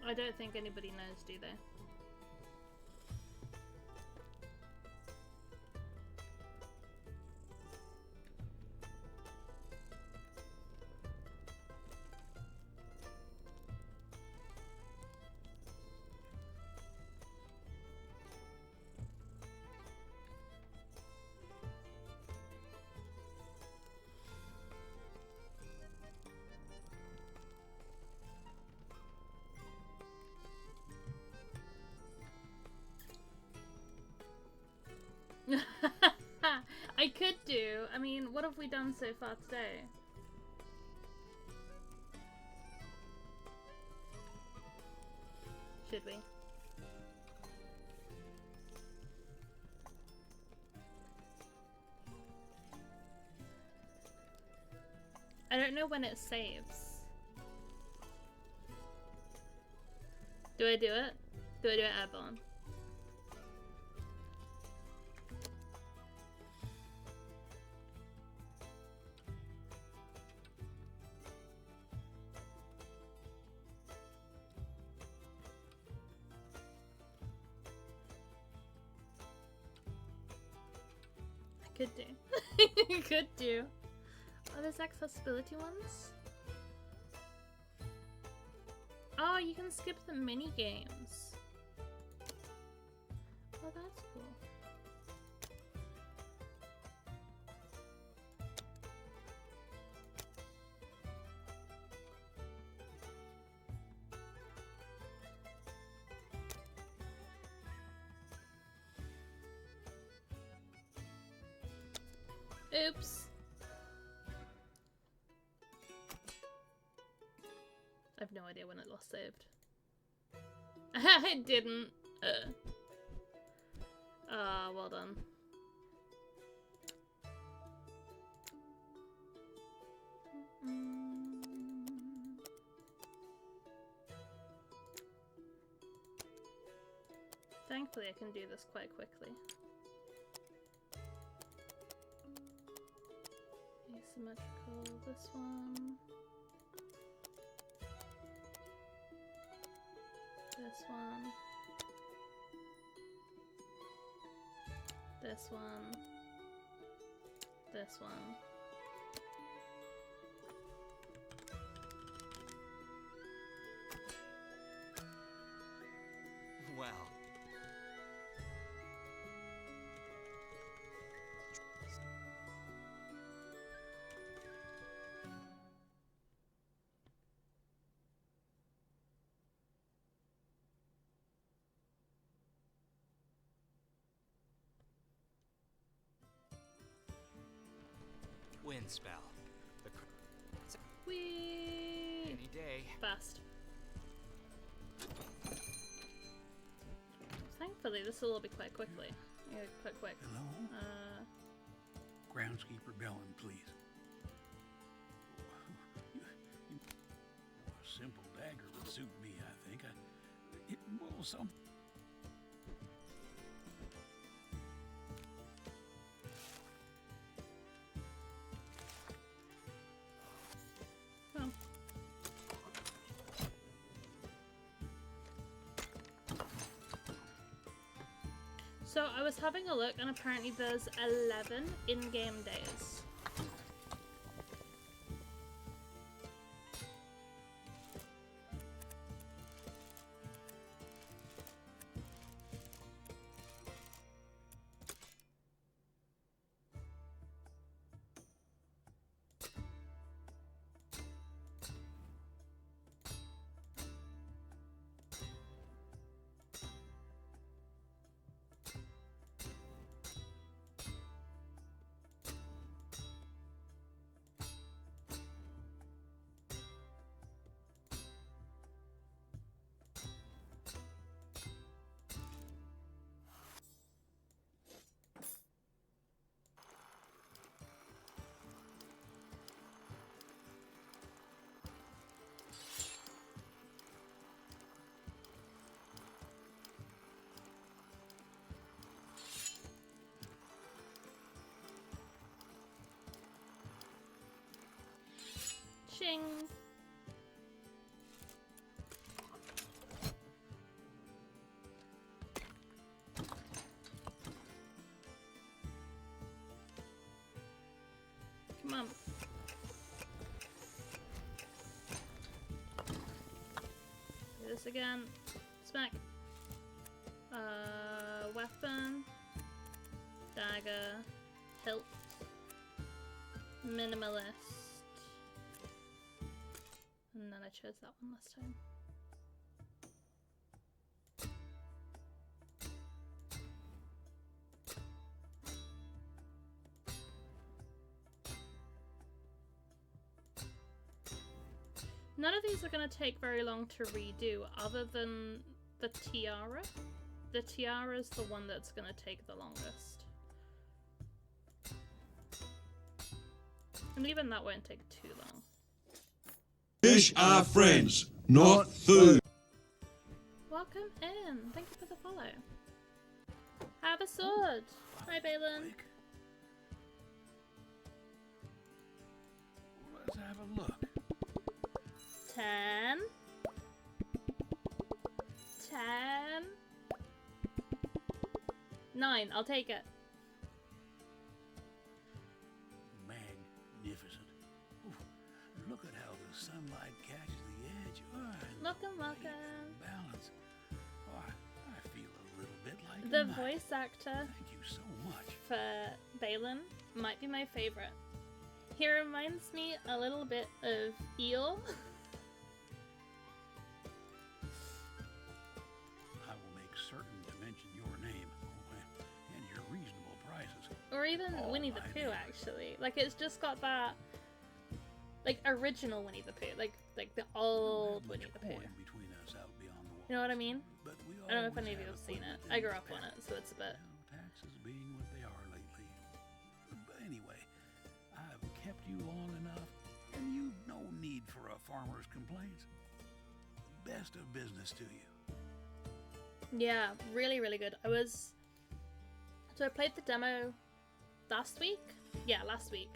I don't think anybody knows, do they? I could do. I mean, what have we done so far today? Should we? I don't know when it saves. Do I do it? Do I do it airborne? I could do. Could do. Oh, there's accessibility ones? Oh, you can skip the mini games. Oh, that's cool. Oops. I have no idea when it last saved. It didn't. Well done. Thankfully, I can do this quite quickly. Asymmetrical, this one. This one. This one. This one. Well. Wind spell. Whee! Any day. Fast. Thankfully, this will all be quite quickly. Yeah, quick. Hello? Groundskeeper Bellin, please. A simple dagger would suit me, I think. Well, some... Oh. So I was having a look, and apparently there's 11 in-game days. Ching! Come on. Do this again. Smack. Weapon. Dagger. Hilt. Minimalist. And then I chose that one last time. None of these are going to take very long to redo, other than the tiara. The tiara is the one that's going to take the longest. And even that won't take too long. Fish are friends, not food. Welcome in. Thank you for the follow. Have a sword. Hi, Balin. Let's have a look. 10. 10. 9. I'll take it. Magnificent. Ooh, look at how the sunlight catches the edge. And Welcome, the weight welcome. and balance. Oh, I feel a little bit like The a knight. voice actor Thank you so much. for Balin might be my favorite. He reminds me a little bit of Eel. I will make certain to mention your name and your reasonable prices. Or even Oh, Winnie the my Pooh, neighbors. actually. Like, it's just got that, like, original Winnie the Pooh. Like the We don't old have Winnie much the Pooh. coin between us out beyond the walls. You know what I mean? But we I don't know if always any of you have have seen it. equipment I in grew up on repair. it, so it's a bit... Well, taxes being what they are lately. But anyway, I've kept you long enough, and you've no need for a farmer's complaints. Best of business to you. Yeah, really, really good. So I played the demo last week? Yeah, last week.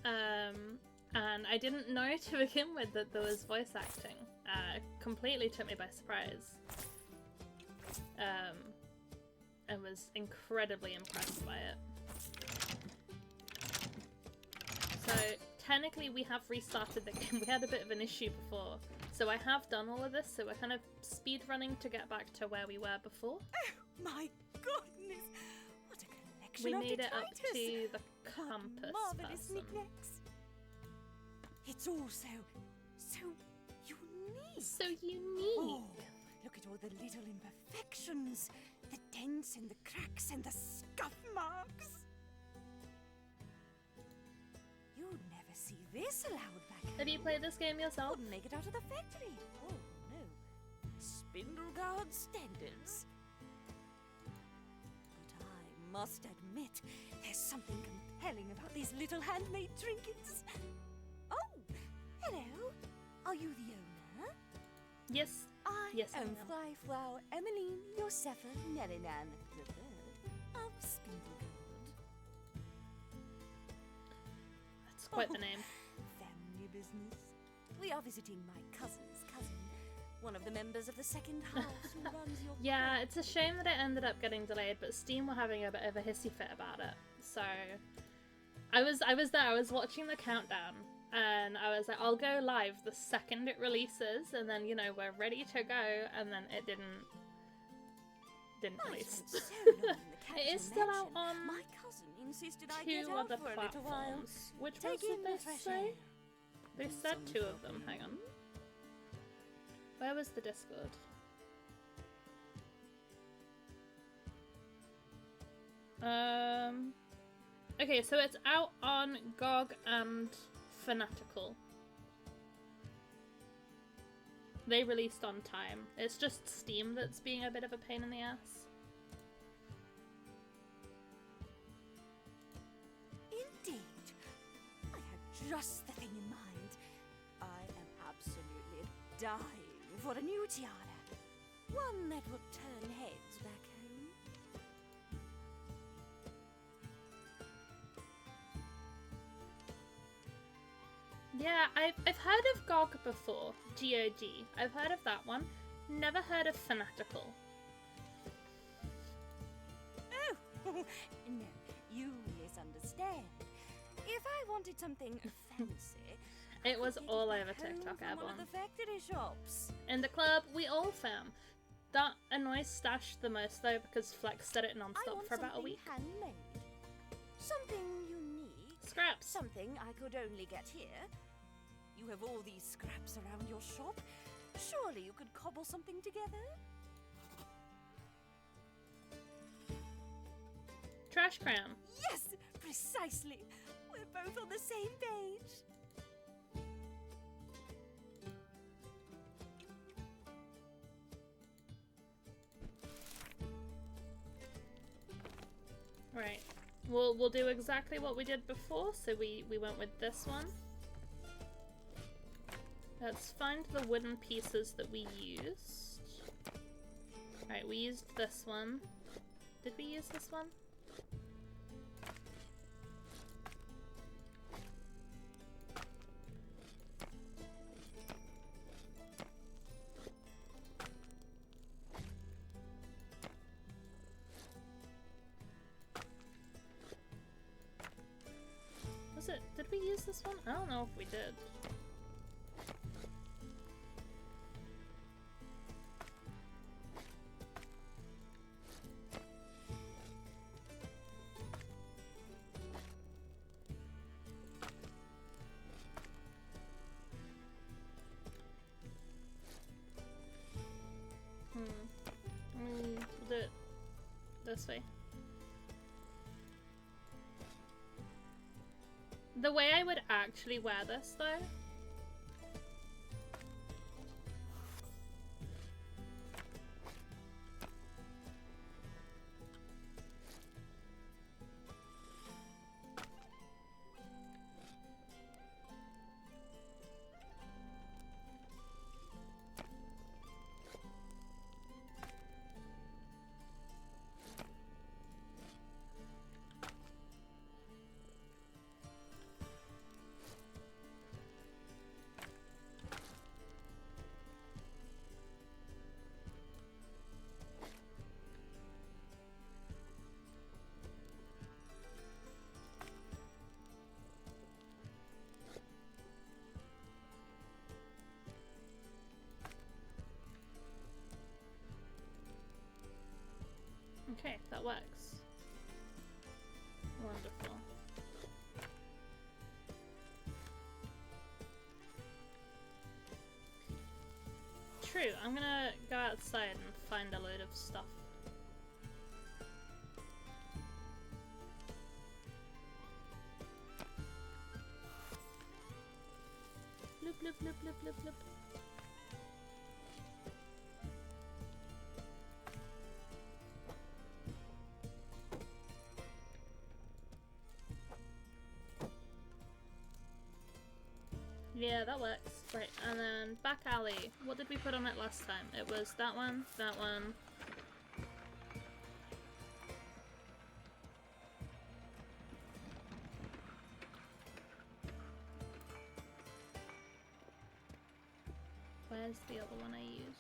And I didn't know to begin with that there was voice acting. Completely took me by surprise. I was incredibly impressed by it. So technically we have restarted the game. We had a bit of an issue before. So I have done all of this, so we're kind of speed running to get back to where we were before. My goodness! What a collection We of made it up detritus. to the What compass marvelous person. knickknacks. It's all so unique. So unique! Oh, look at all the little imperfections, the dents and the cracks and the scuff marks. You'd never see this allowed back home. Have you played this game yourself? Wouldn't make it out of the factory. Oh no, Spindleguard standards. But I must admit, there's something compelling about these little handmade trinkets. Oh, hello. Are you the owner? Yes. I Yes, I am am. Fly Flower Emmeline Josefa Nerinan, the bird of Spindleguard. That's quite the name. Family business. We are visiting my cousin's cousin, one of the members of the second house who runs your Yeah, it's a shame that it ended up getting delayed, but Steam were having a bit of a hissy fit about it. So I was there, I was watching the countdown, and I was like, I'll go live the second it releases, and then, you know, we're ready to go, and then it didn't I release. spent so long in the It is Capitol still out Mansion. on My cousin insisted I get two out other for a little while. platforms. Which ones Take did in they the fresh say? air. They and said some two of them, shopping. hang on. Where was the Discord? Okay, so it's out on GOG and Fanatical. They released on time. It's just Steam that's being a bit of a pain in the ass. Indeed. I had just the thing in mind. I am absolutely dying for a new tiara. One that will turn heads back home. Yeah, I've heard of GOG before. GOG. I've heard of that one. Never heard of Fanatical. Oh, no, you misunderstand. If I wanted something fancy, It was I'd get all back over home TikTok, from one Airborne. of the factory shops. In the club, we all fam. That annoys Stash the most though, because Flex did it I non-stop want for about a something week. handmade. Something unique. Scraps! Something I could only get here. You have all these scraps around your shop. Surely you could cobble something together? Trash cram. Yes, precisely. We're both on the same page. Right. We'll do exactly what we did before, so we went with this one. Let's find the wooden pieces that we used. Right, we used this one. Did we use this one? Was it? Did we use this one? I don't know if we did. We'll do it this way. The way I would actually wear this, though, okay, that works. Wonderful. True, I'm gonna go outside and find a load of stuff. Bloop, bloop, bloop, bloop, bloop, bloop. Yeah, that works. Right, and then back alley. What did we put on it last time? It was that one, that one. Where's the other one I used?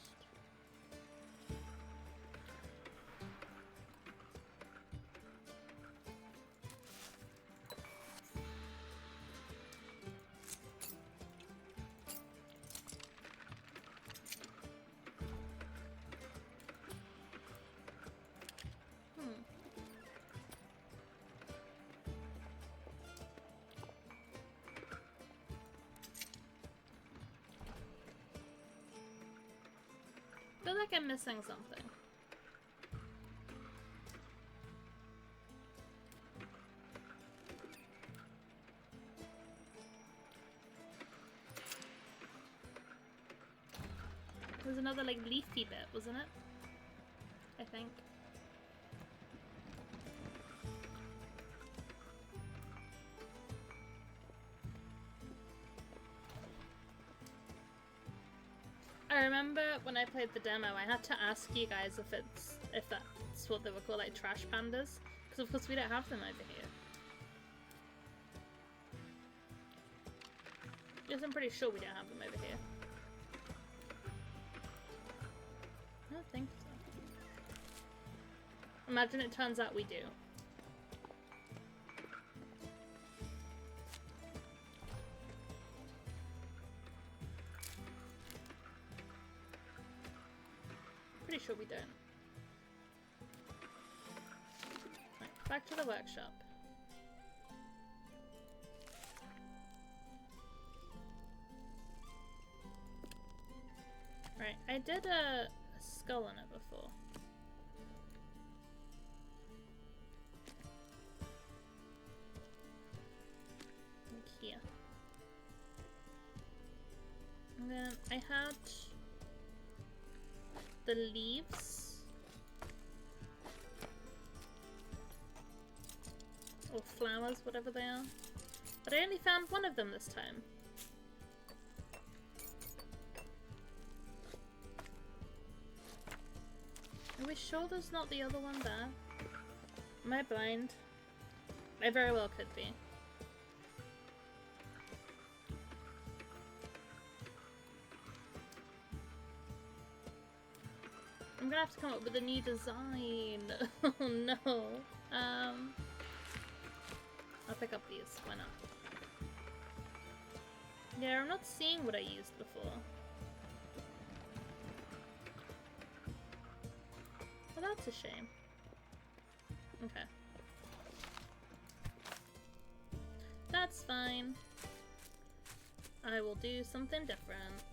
I feel like I'm missing something. There's another like leafy bit, wasn't it? I think. I remember when I played the demo, I had to ask you guys if that's what they were called, like trash pandas, because of course we don't have them over here. Yes, I'm pretty sure we don't have them over here. I don't think so. Imagine it turns out we do. Pretty sure we don't. Right, back to the workshop. Right, I did a skull in it before. Like here. And then I had the leaves. Or flowers, whatever they are. But I only found one of them this time. Are we sure there's not the other one there? Am I blind? I very well could be. I'm gonna have to come up with a new design. Oh no. I'll pick up these. Why not? Yeah, I'm not seeing what I used before. Well, that's a shame. Okay. That's fine. I will do something different.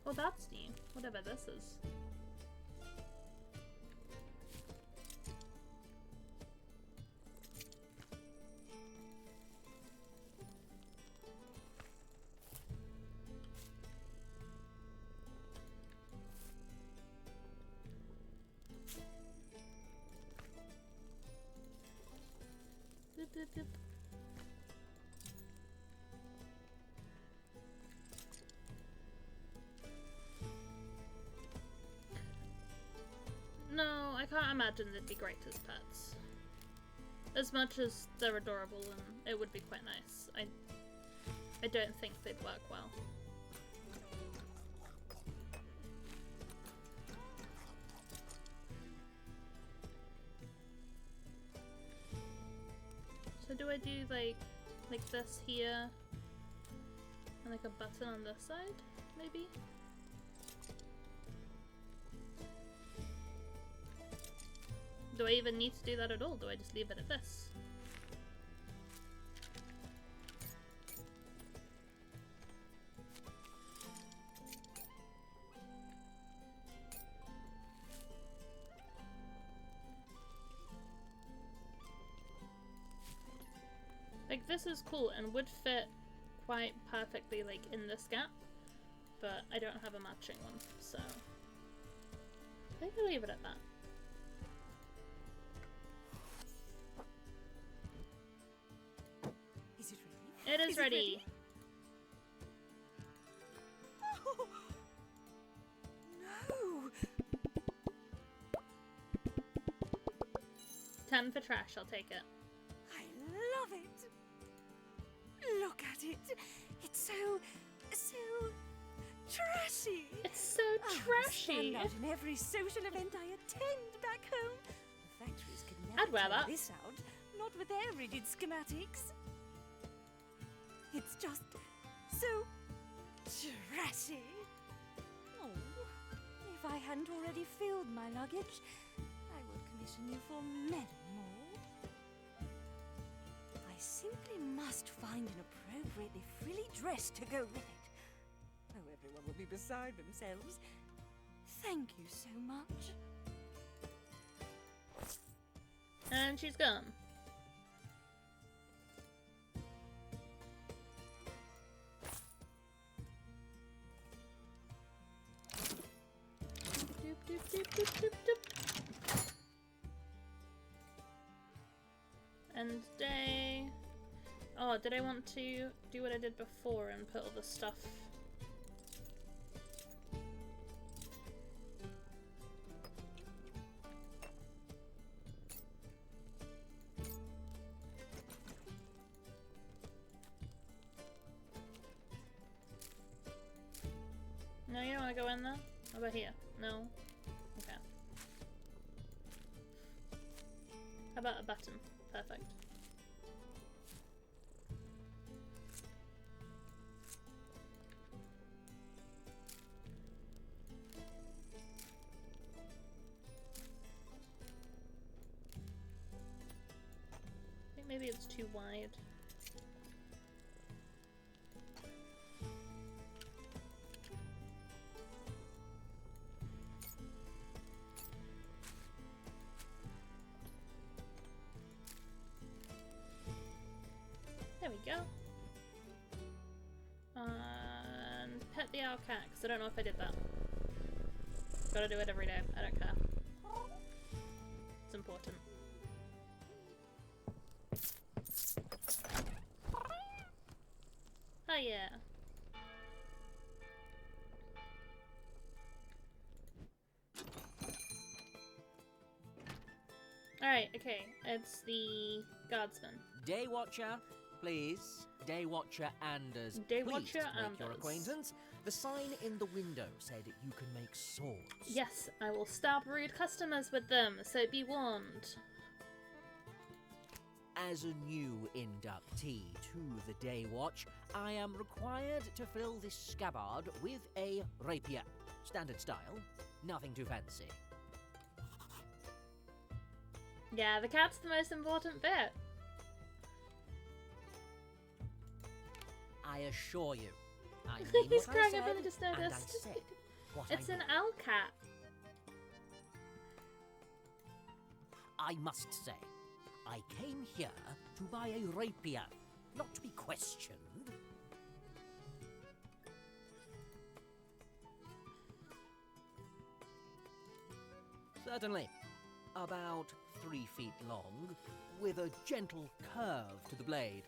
Well, that's new. Whatever this is. Boop, boop, boop. No, I can't imagine they'd be great as pets. As much as they're adorable and it would be quite nice, I don't think they'd work well. So do I do like this here and like a button on this side, maybe? Do I even need to do that at all? Do I just leave it at this? Like, this is cool and would fit quite perfectly, like, in this gap, but I don't have a matching one, so I think I'll leave it at that. Is it ready? It is ready. Oh, no! 10 for trash, I'll take it. I love it! Look at it! It's so trashy! It's so Stand trashy! out in every social event I attend back home. The factories could I'd never wear turn that. this out, not with their rigid schematics. It's just so trashy. Oh, if I hadn't already filled my luggage, I would commission you for many more. I simply must find an appropriately frilly dress to go with it. Oh, everyone will be beside themselves. Thank you so much. And she's gone. Doop, doop, doop, doop, doop, doop. End day. Oh, did I want to do what I did before and put all the stuff? No, you don't want to go in there? How about here? No? Okay. How about a button? Perfect. Maybe it's too wide. There we go. And pet the owl cat, because I don't know if I did that. Gotta do it every day. I don't care. It's important. Oh yeah. Alright, okay. It's the guardsman. Day Watcher, please. Day Watcher Anders. Day Pleased Watcher to make your Anders. acquaintance. The sign in the window said you can make swords. Yes, I will stab rude customers with them, so be warned. As a new inductee to the Day Watch, I am required to fill this scabbard with a rapier. Standard style, nothing too fancy. Yeah, the cat's the most important bit. I assure you, I mean He's what I crying, said, I've only just and I noticed. said what It's I an meant. owl cat. I must say, I came here to buy a rapier, not to be questioned. Certainly. About 3 feet long, with a gentle curve to the blade.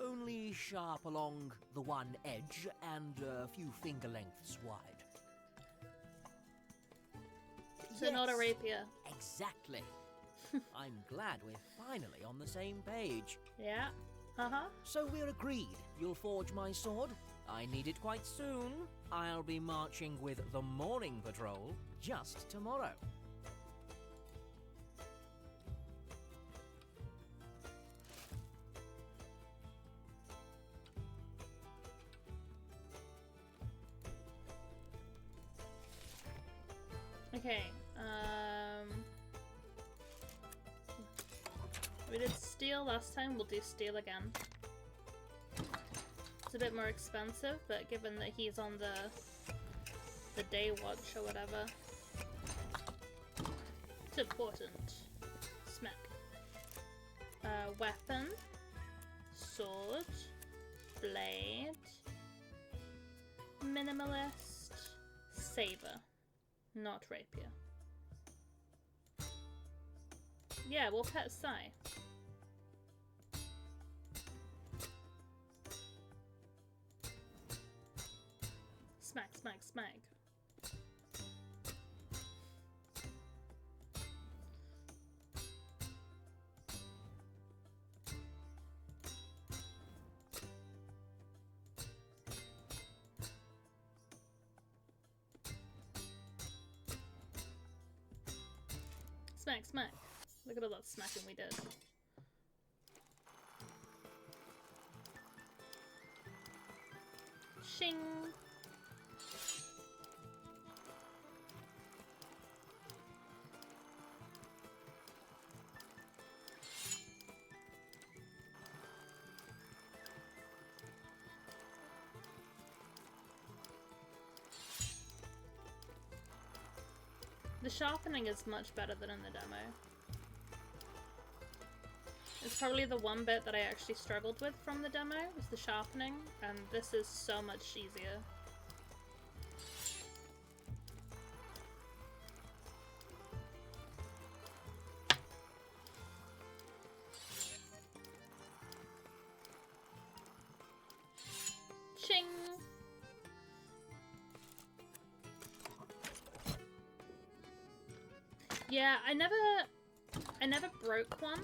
Only sharp along the one edge and a few finger lengths wide. So not a Yes, rapier. Exactly. I'm glad we're finally on the same page. Yeah. Uh-huh. So we're agreed. You'll forge my sword. I need it quite soon. I'll be marching with the morning patrol just tomorrow. Okay, we did steel last time, we'll do steel again. It's a bit more expensive, but given that he's on the day watch or whatever, it's important. Smack. Weapon, sword, blade, minimalist, saber. Not rapier. Yeah, we'll pet Sai. Smack, smack, smack. Smack, smack. Look at all that smacking we did. Shing! The sharpening is much better than in the demo. It's probably the one bit that I actually struggled with from the demo, was the sharpening, and this is so much easier. Ching! Yeah, I never broke one,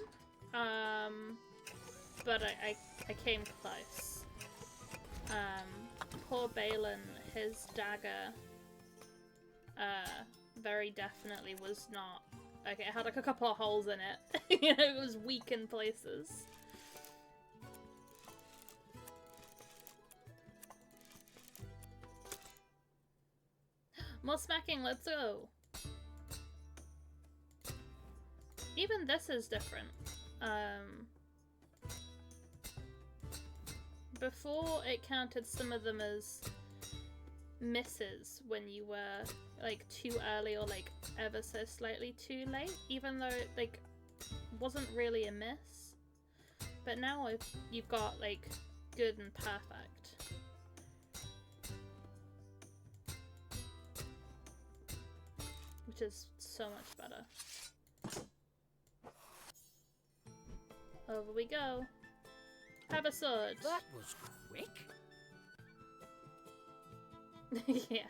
but I came close. Poor Balin, his dagger, very definitely was not, okay, it had like a couple of holes in it, you know, it was weak in places. More smacking, let's go! Even this is different. before it counted some of them as misses when you were like too early or like ever so slightly too late, even though it like wasn't really a miss. But now you've got like good and perfect. Which is so much better. Over we go. Have a sword. That was quick. Yeah.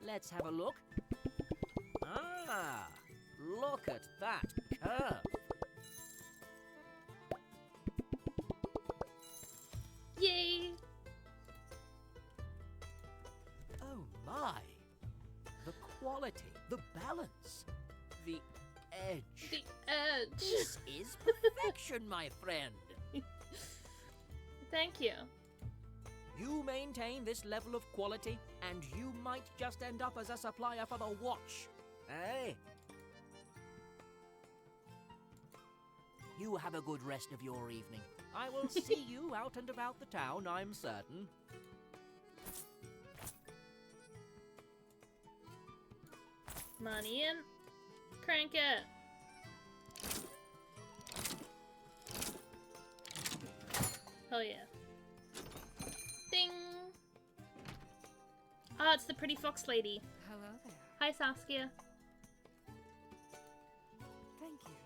Let's have a look. Ah, look at that curve. Yay! Oh my. The quality, the balance, the edge. The edge. This is perfection, my friend. Thank you. You maintain this level of quality, and you might just end up as a supplier for the watch. Eh? You have a good rest of your evening. I will see you out and about the town, I'm certain. Money in. Crank it. Oh yeah. Ding! Ah, it's the pretty fox lady. Hello there. Hi, Saskia. Thank you.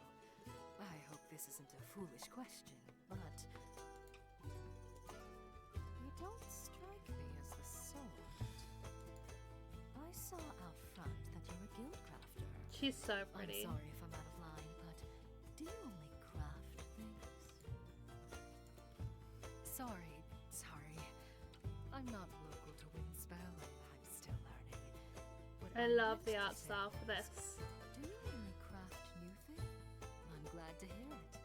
I hope this isn't a foolish question, but you don't strike me as the sort. I saw out front that you're a guild crafter. She's so pretty. I'm sorry if I'm out of line, but do you only craft things? Sorry. I'm not local to Windspell. I'm still learning. What I love the art say style for is, this. do you only craft new things? I'm glad to hear it.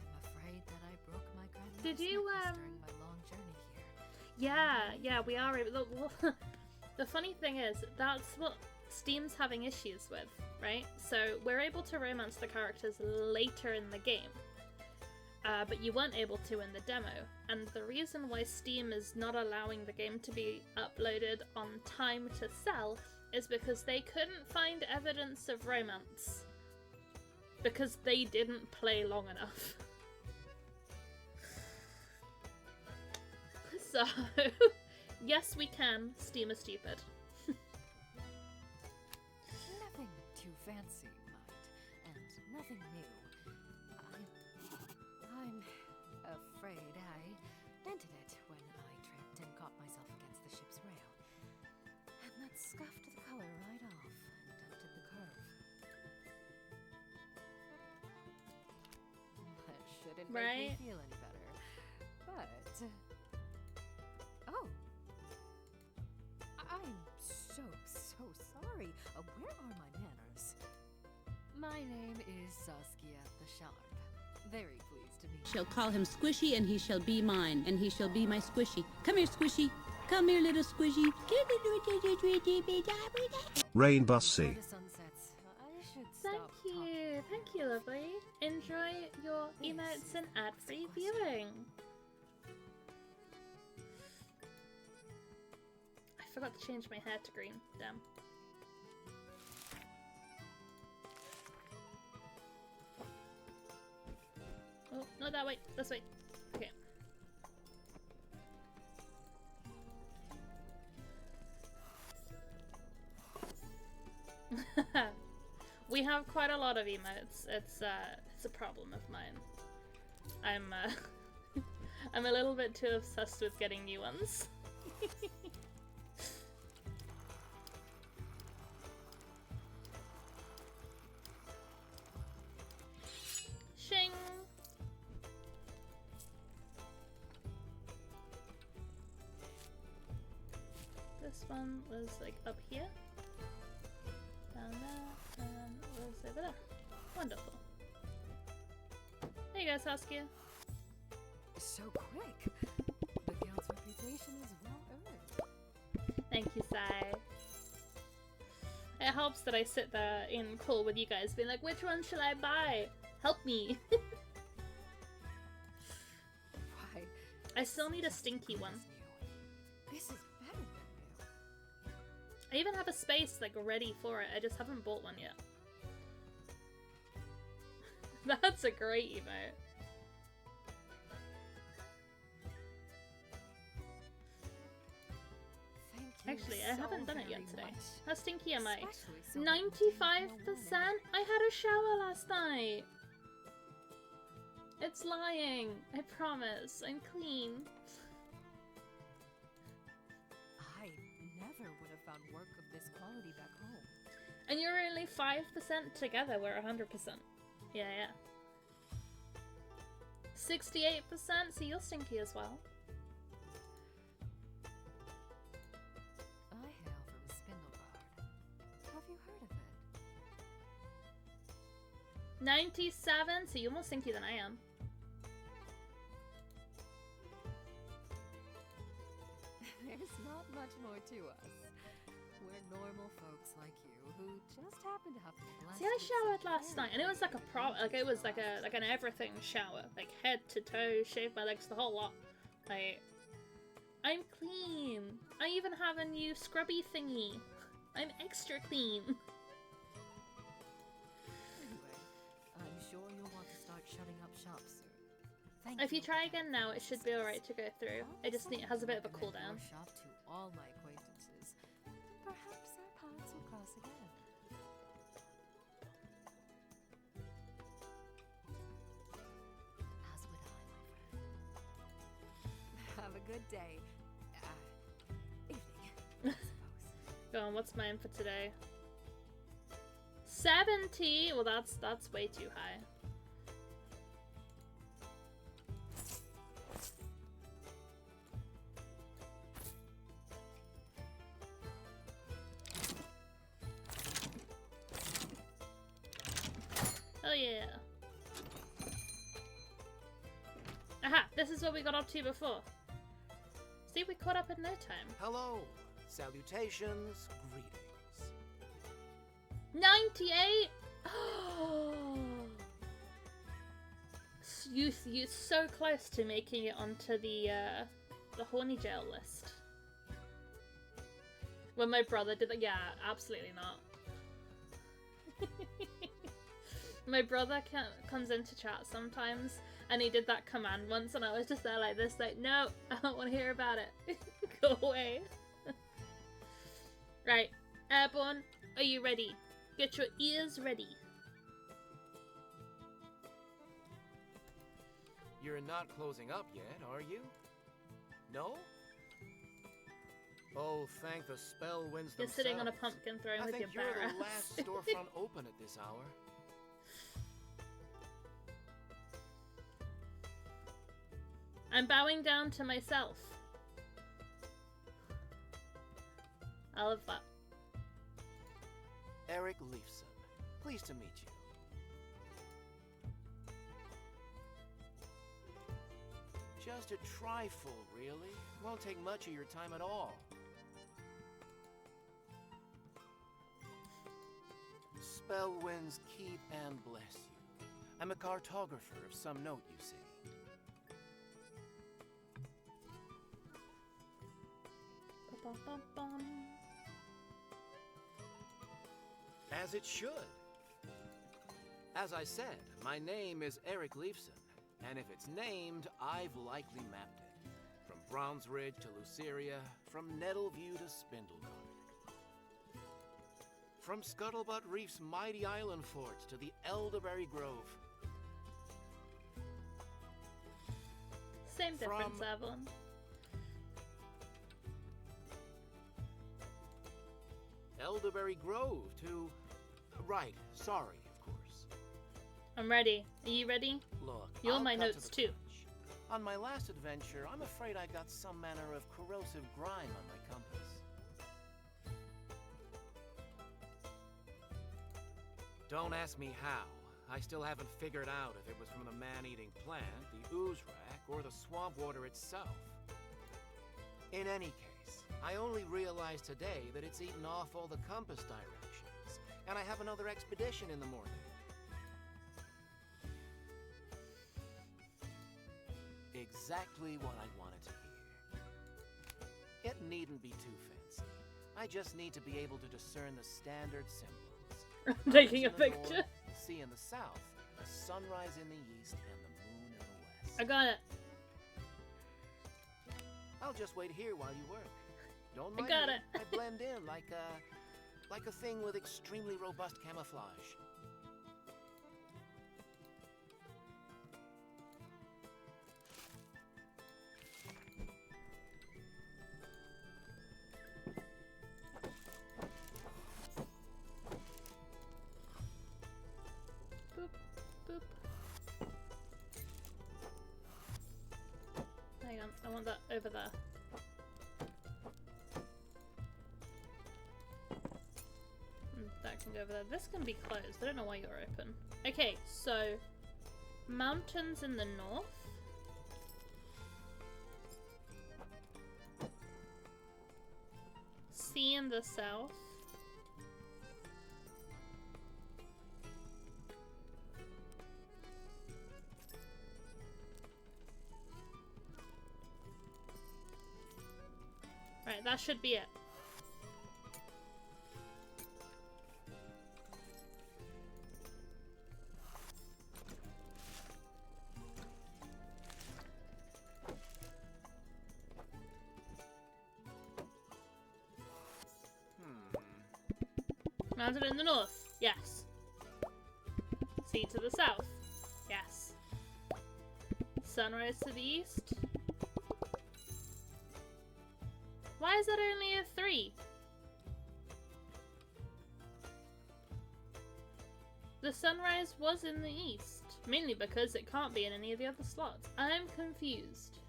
I'm afraid that I broke my grandmother's Did you, necklace during my long journey here. Yeah, we are able. The funny thing is, that's what Steam's having issues with, right? So we're able to romance the characters later in the game. But you weren't able to in the demo, and the reason why Steam is not allowing the game to be uploaded on time to sell is because they couldn't find evidence of romance. Because they didn't play long enough. So, yes we can, Steam is stupid. Nothing too fancy, mind, and nothing new. I'm afraid I dented it when I tripped and caught myself against the ship's rail. And that scuffed the color right off and dented the curve. That shouldn't Right? make me feel any better. But... Oh! I'm so sorry. Where are my manners? My name is Saskia the Sharp. Very pleased to meet you. Shall call him Squishy, and he shall be mine, and he shall be my Squishy. Come here, Squishy. Come here, little Squishy. Rain Bussy. Before the sun sets, I should Thank stop you, thank you, lovely. Enjoy your emotes and ad-free viewing. I forgot to change my hair to green. Damn. Oh, not that way. This way. Okay. We have quite a lot of emotes. It's a problem of mine. I'm a little bit too obsessed with getting new ones. Shing! This one was like up here, down there, and it was over there. Wonderful. There you go, Saskia. So quick. The Guild's reputation is well earned. Thank you, Sai. It helps that I sit there in call with you guys being like, which one shall I buy? Help me! I still need a stinky one. This is better than new. I even have a space like ready for it. I just haven't bought one yet. That's a great emote. Actually, I haven't done it yet today. How stinky am I? 95%? I had a shower last night. It's lying. I promise. I'm clean. I never would have found work of this quality back home. And you're only 5% together. We're 100%. Yeah, yeah. 68%. So you're stinky as well. I hail from Spindlegard. Have you heard of it? 97. So you're more stinky than I am. There's not much more to us. We're normal folks like you who just happen to have the blessed. See, I showered last night, and it was like it was like an everything shower, like head to toe, shaved my legs, the whole lot. Like, I'm clean. I even have a new scrubby thingy. I'm extra clean. Anyway, I'm sure you'll want to start shutting up shop soon. Thank If you try again now, it should be alright to go through. I just think it has a bit of a cooldown. Shop to all my acquaintances. Perhaps our paths will cross again. As would I, my friend. Have a good day. Evening, I suppose. Go on, what's mine for today? 70! Well, that's way too high. Oh yeah. Aha! This is what we got up to before. See, we caught up in no time. Hello. Salutations, greetings. 98! Oh! You're so close to making it onto the horny jail list. When my brother did that, yeah, absolutely not. My brother comes into chat sometimes, and he did that command once, and I was just there like this, like, no, I don't want to hear about it. Go away. Right, Airborne, are you ready? Get your ears ready. You're not closing up yet, are you? No? Oh, thank the spell winds You're themselves. sitting on a pumpkin throne with your I think you're bare the ass. last storefront open at this hour. I'm bowing down to myself. I love that. Eric Leifson. Pleased to meet you. Just a trifle, really. Won't take much of your time at all. Spell winds keep and bless you. I'm a cartographer of some note, you see. Ba-bum-bum-bum. As it should. As I said, my name is Eric Leifson, and if it's named, I've likely mapped it. From Bronze Ridge to Luceria, from Nettleview to Spindlegard. From Scuttlebutt Reef's mighty island forts to the Elderberry Grove. Same difference, Evelyn. Elderberry Grove to... Right, sorry, of course. I'm ready. Are you ready? Look, You're I'll my cut to notes the too. punch. On my last adventure, I'm afraid I got some manner of corrosive grime on my compass. Don't ask me how. I still haven't figured out if it was from the man-eating plant, the ooze rack, or the swamp water itself. In any case, I only realized today that it's eaten off all the compass directions, and I have another expedition in the morning. exactly what I wanted to hear. It needn't be too fancy. I just need to be able to discern the standard symbols. Taking a Mountains in the picture. north, the sea in the south, the sunrise in the east, and the moon in the west. I got it. I'll just wait here while you work. Don't I mind got me. it. I blend in like a thing with extremely robust camouflage. Boop, boop. Hang on, I want that over there. That can go over there. This can be closed. I don't know why you're open. Okay, so mountains in the north. Sea in the south. Right, that should be it. Mountain in the north. Yes. Sea to the south. Yes. Sunrise to the east. Why is that only a 3? The sunrise was in the east. Mainly because it can't be in any of the other slots. I'm confused.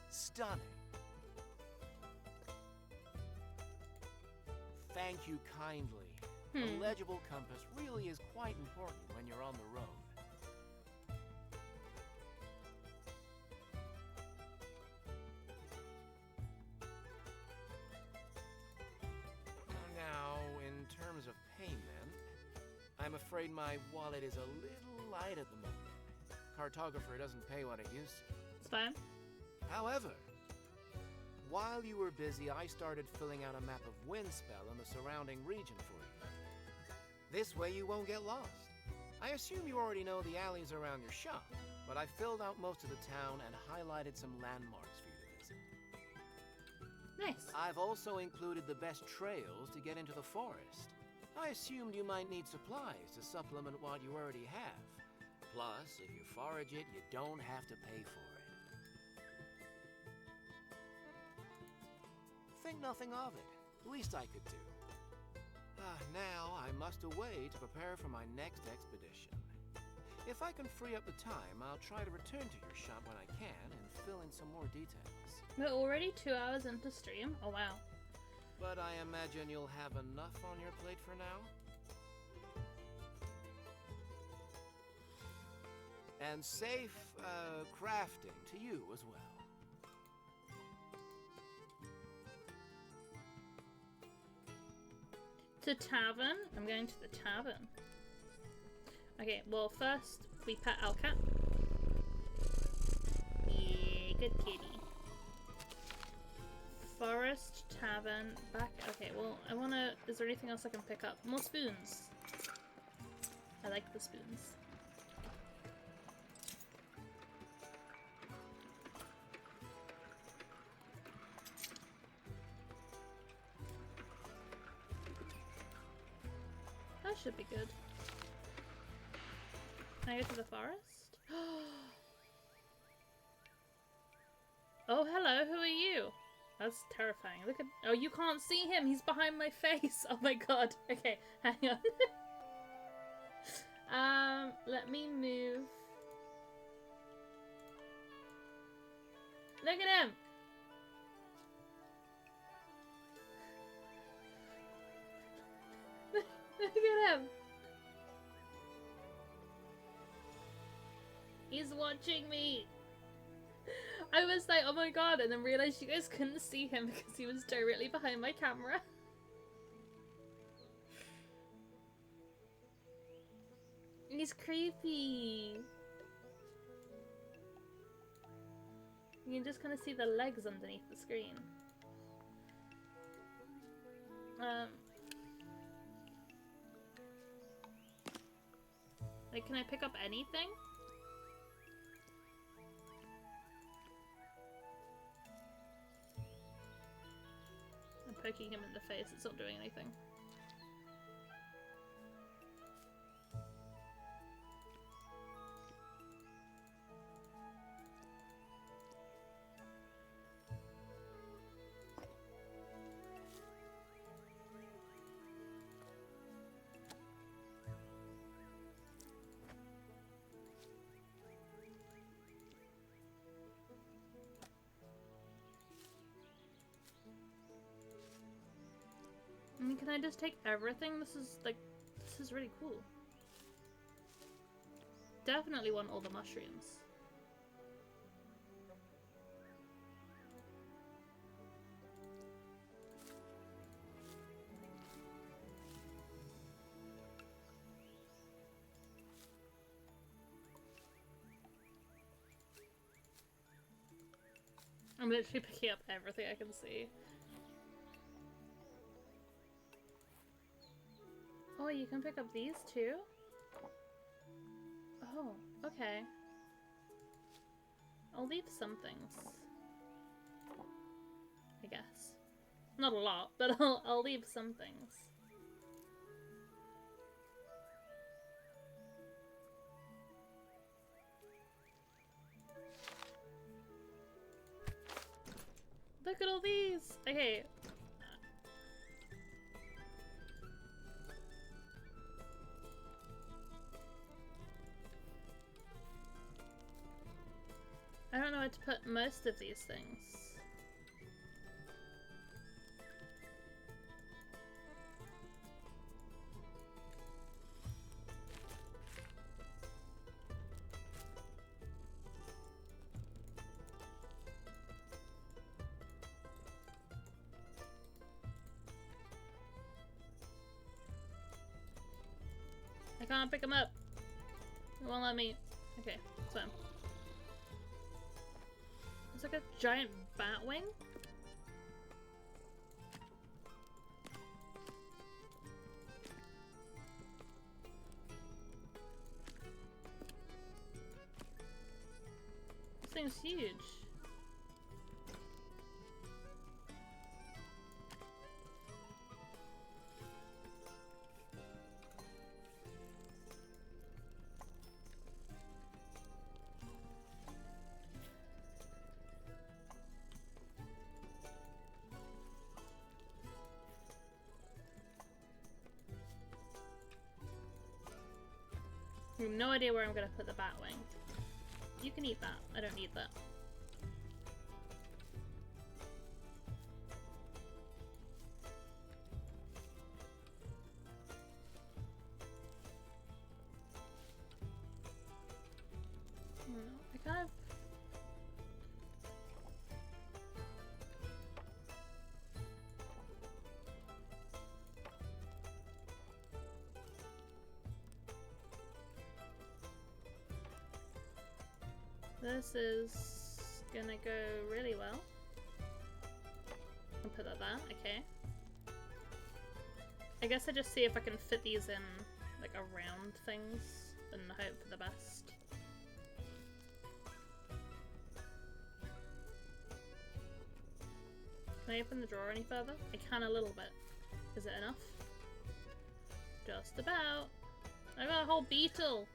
Stunning. Thank you kindly. A legible compass really is quite important when you're on the road. Now, in terms of payment, I'm afraid my wallet is a little light at the moment. Cartographer doesn't pay what it used to. It's fine. However, while you were busy, I started filling out a map of Windspell and the surrounding region for you. This way you won't get lost. I assume you already know the alleys around your shop, but I filled out most of the town and highlighted some landmarks for you to visit. Nice. I've also included the best trails to get into the forest. I assumed you might need supplies to supplement what you already have. Plus, if you forage it, you don't have to pay for it. Think nothing of it. Least I could do. Now I must away to prepare for my next expedition. If I can free up the time, I'll try to return to your shop when I can and fill in some more details. We're already 2 hours into stream. Oh wow. But I imagine you'll have enough on your plate for now? And safe crafting to you as well. To tavern? I'm going to the tavern. Okay, well first we pet our cat. Yeah, good kitty. Forest, tavern, back. Okay, well I wanna. Is there anything else I can pick up? More spoons. I like the spoons. That should be good. Can I go to the forest? Oh, hello, who are you? That's terrifying. Look at— oh, you can't see him! He's behind my face! Oh my god. Okay, hang on. Let me move. Look at him! Look at him! He's watching me! I was like, oh my god, and then realized you guys couldn't see him because he was directly behind my camera. He's creepy. You can just kind of see the legs underneath the screen. Like, can I pick up anything? I'm poking him in the face, it's not doing anything. I mean, can I just take everything? This is really cool. Definitely want all the mushrooms. I'm literally picking up everything I can see. Oh, you can pick up these too? Oh, okay. I'll leave some things. I guess. Not a lot, but I'll leave some things. Look at all these! Okay. I don't know where to put most of these things. I can't pick them up. It won't let me. Okay, so. It's like a giant bat wing. This thing's huge. I have no idea where I'm gonna put the bat wing. You can eat that. I don't need that. I kind of... This is gonna go really well. I'll put that there, okay. I guess I just see if I can fit these in, like, around things and hope for the best. Can I open the drawer any further? I can a little bit. Is it enough? Just about. I got a whole beetle!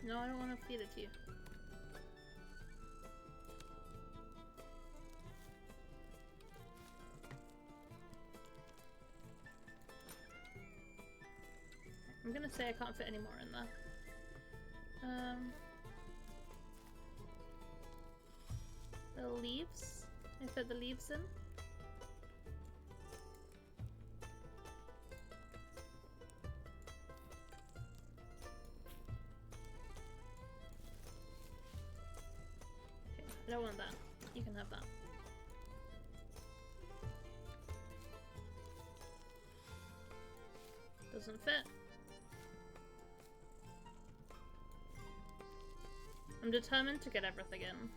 No, I don't want to feed it to you. I'm gonna say I can't fit any more in there. The leaves? I fit the leaves in. I don't want that. You can have that. Doesn't fit. I'm determined to get everything in.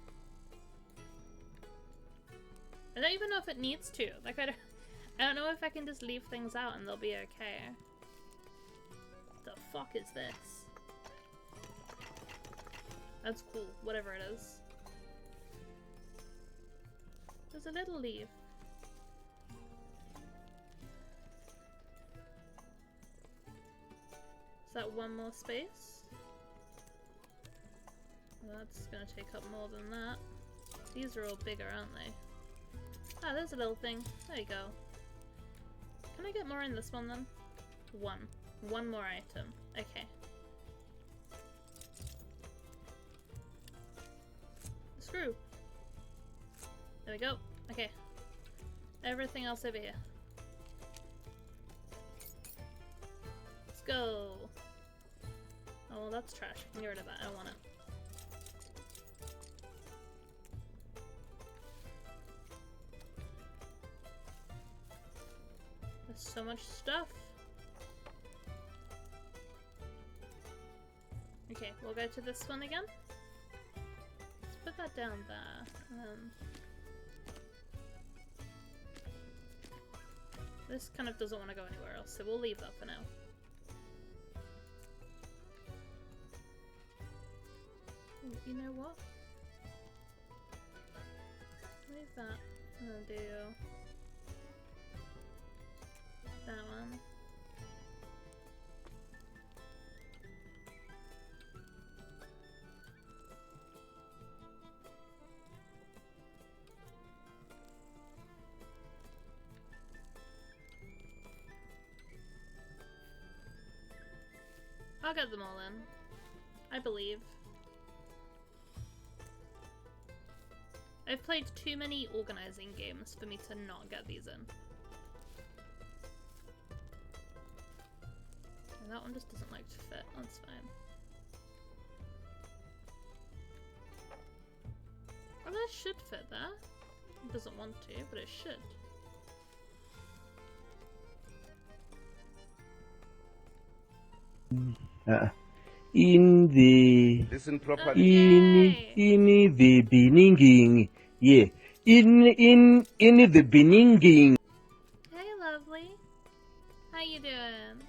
I don't even know if it needs to. Like, I don't know if I can just leave things out and they'll be okay. The fuck is this? That's cool, whatever it is. There's a little leaf. Is that one more space? That's gonna take up more than that. These are all bigger, aren't they? Ah, there's a little thing. There you go. Can I get more in this one then? One. One more item. Okay. Screw. There we go. Okay. Everything else over here. Let's go. Oh, well, that's trash. Get rid of that. I don't want it. There's so much stuff. Okay, we'll go to this one again. Let's put that down there. This kind of doesn't want to go anywhere else, so we'll leave that for now. Ooh, you know what? Leave that. I'll do that one. I'll get them all in. I believe. I've played too many organizing games for me to not get these in. And that one just doesn't like to fit, that's fine. Oh, that should fit there. It doesn't want to, but it should. In the Listen properly. in the beginning, yeah, in the beginning. Hey, lovely. How you doing?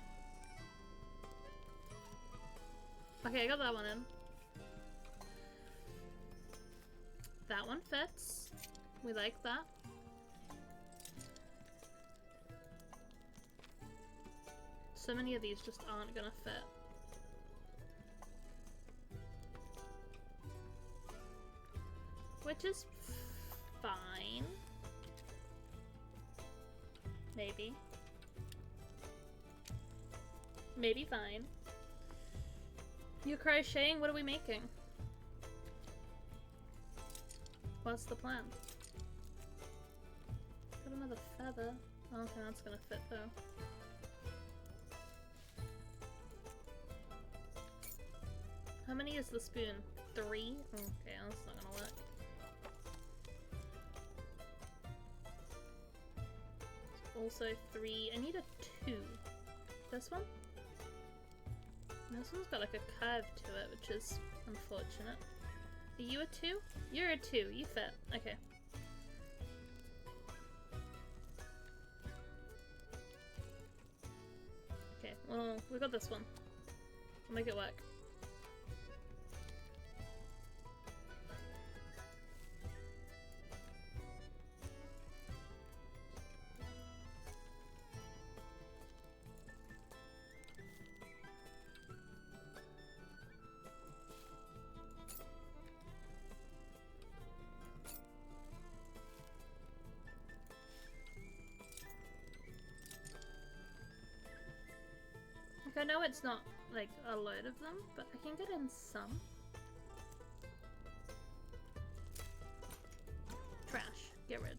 Okay, I got that one in. That one fits. We like that. So many of these just aren't gonna fit. Which is fine. Maybe. Maybe fine. You're crocheting? What are we making? What's the plan? Got another feather. Oh, okay, that's gonna fit though. How many is the spoon? 3? Okay, that's not gonna work. Also 3. I need a 2. This one? This one's got like a curve to it, which is unfortunate. Are you a 2? You're a 2. You fit. Okay. Okay, well, we got this one. We'll make it work. I know it's not like a load of them, but I can get in some. Trash. Get rid.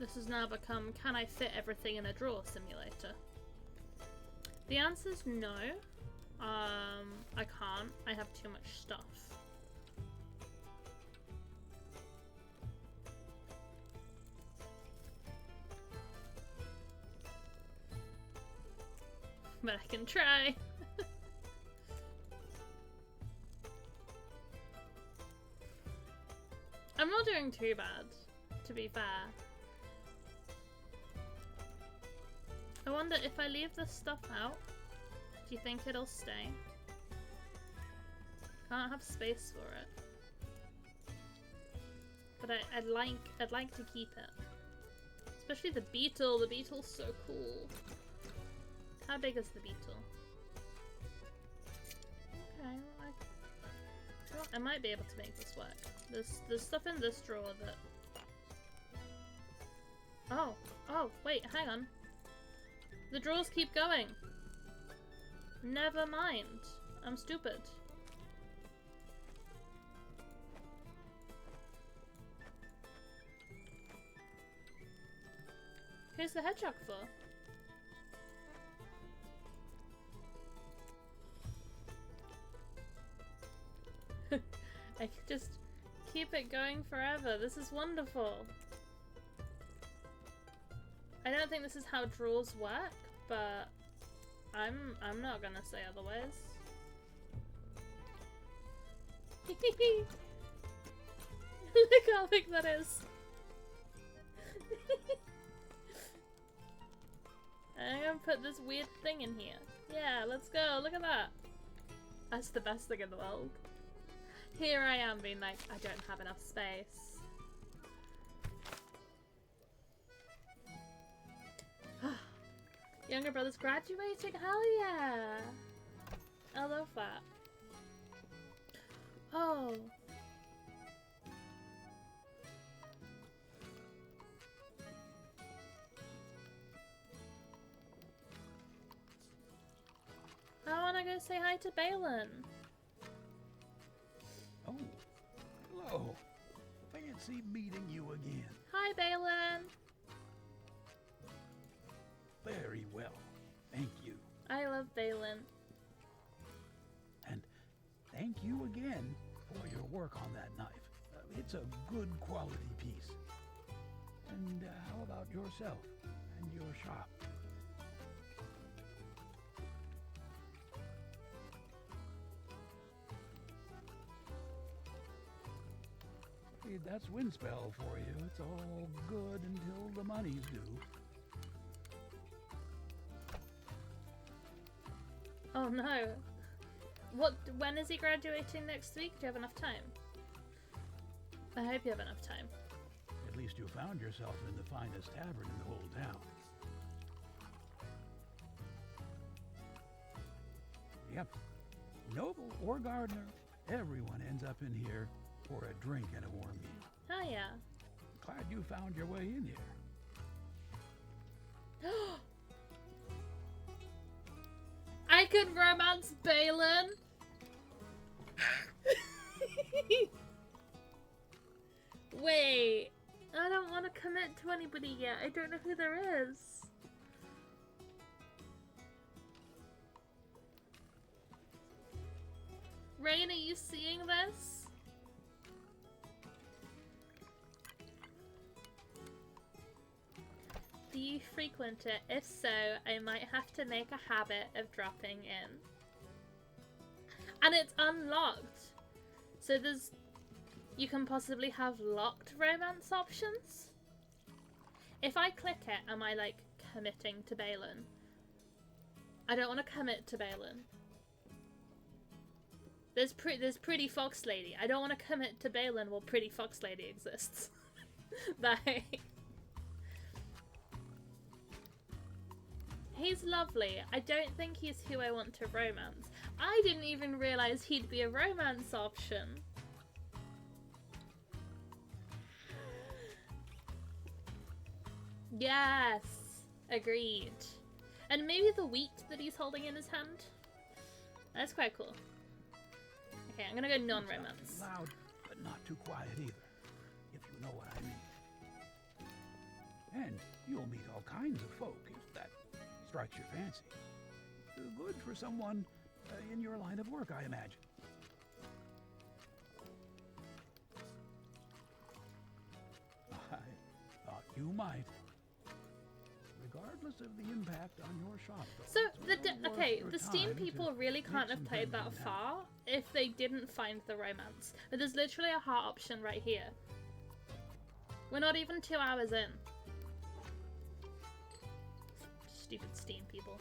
This has now become, can I fit everything in a drawer simulator? The answer is no. I can't. I have too much stuff. But I can try. I'm not doing too bad, to be fair. I wonder if I leave this stuff out, do you think it'll stay? Can't have space for it. But I'd like to keep it. Especially the beetle. The beetle's so cool. How big is the beetle? Okay, well, I might be able to make this work. There's stuff in this drawer that... Oh, wait, hang on. The drawers keep going. Never mind. I'm stupid. Who's the hedgehog for? I could just keep it going forever. This is wonderful. I don't think this is how drawers work, but I'm not gonna say otherwise. Look how big that is. I'm gonna put this weird thing in here. Yeah, let's go. Look at that. That's the best thing in the world. Here I am being like, I don't have enough space. Younger brother's graduating? Hell yeah! I love that. Oh. I wanna go say hi to Balin. Oh, hello. Fancy meeting you again. Hi, Balin. Very well, thank you. I love Balin. And thank you again for your work on that knife. It's a good quality piece. And how about yourself and your shop? Hey, that's Windspell for you. It's all good until the money's due. Oh no. When is he graduating next week? Do you have enough time? I hope you have enough time. At least you found yourself in the finest tavern in the whole town. Yep. Noble or gardener, everyone ends up in here for a drink and a warm meal. Oh yeah. Glad you found your way in here. I could romance Balin. Wait, I don't want to commit to anybody yet. I don't know who there is. Rain, are you seeing this? Do you frequent it? If so, I might have to make a habit of dropping in. And it's unlocked. So you can possibly have locked romance options. If I click it, am I like committing to Balin? I don't want to commit to Balin. There's Pretty Fox Lady. I don't want to commit to Balin while Pretty Fox Lady exists. Like... He's lovely. I don't think he's who I want to romance. I didn't even realize he'd be a romance option. Yes, agreed. And maybe the wheat that he's holding in his hand. That's quite cool. Okay, I'm gonna go non-romance. Loud, but not too quiet either, if you know what I mean. And you'll meet all kinds of folk if that strikes your fancy. Good for someone in your line of work, I imagine. I thought you might. Regardless of the impact on your shop, though. So it's the worth Steam your time people to really make can't have some played friends that in town. far if they didn't find the romance. But there's literally a heart option right here. We're not even 2 hours in. Stupid Steam people.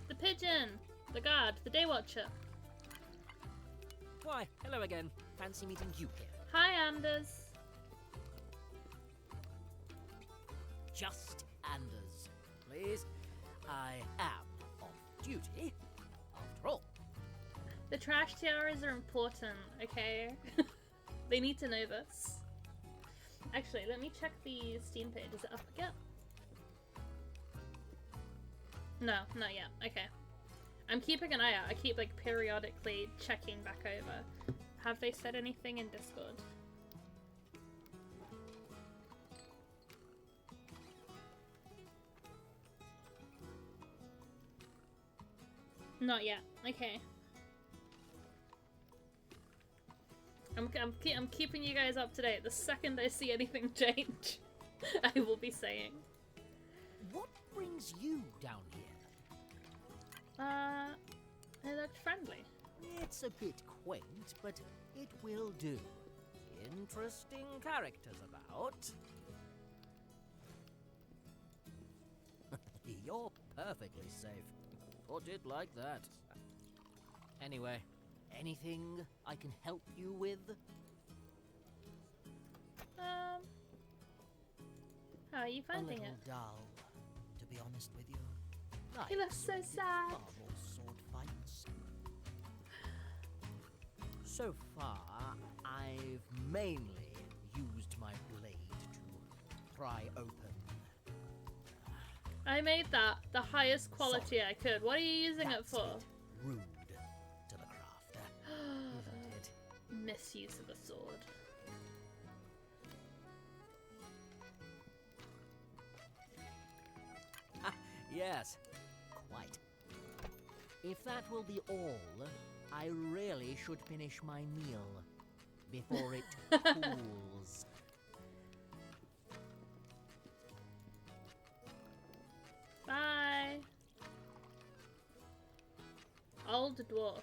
The pigeon! The guard, the day watcher. Why, hello again. Fancy meeting you here. Hi, Anders. Just Anders, please. I am off duty, after all. The trash tiaras are important, okay? They need to know this. Actually, let me check the Steam page. Is it up yet? No, not yet. Okay. I'm keeping an eye out. I keep, like, periodically checking back over. Have they said anything in Discord? Not yet. Okay. I'm keeping you guys up to date. The second I see anything change, I will be saying. What brings you down here? It looked friendly. It's a bit quaint, but it will do. Interesting characters about. You're perfectly safe. Put it like that. Anyway, anything I can help you with? How are you finding a little it? dull, to be honest with you. He looks so Did sad. far more sword fights. So far, I've mainly used my blade to pry open. I made that the highest quality I could. What are you using it for? Rude to the crafter, isn't it? Misuse of a sword. Yes, quite. If that will be all, I really should finish my meal before it cools. Bye. Old dwarf.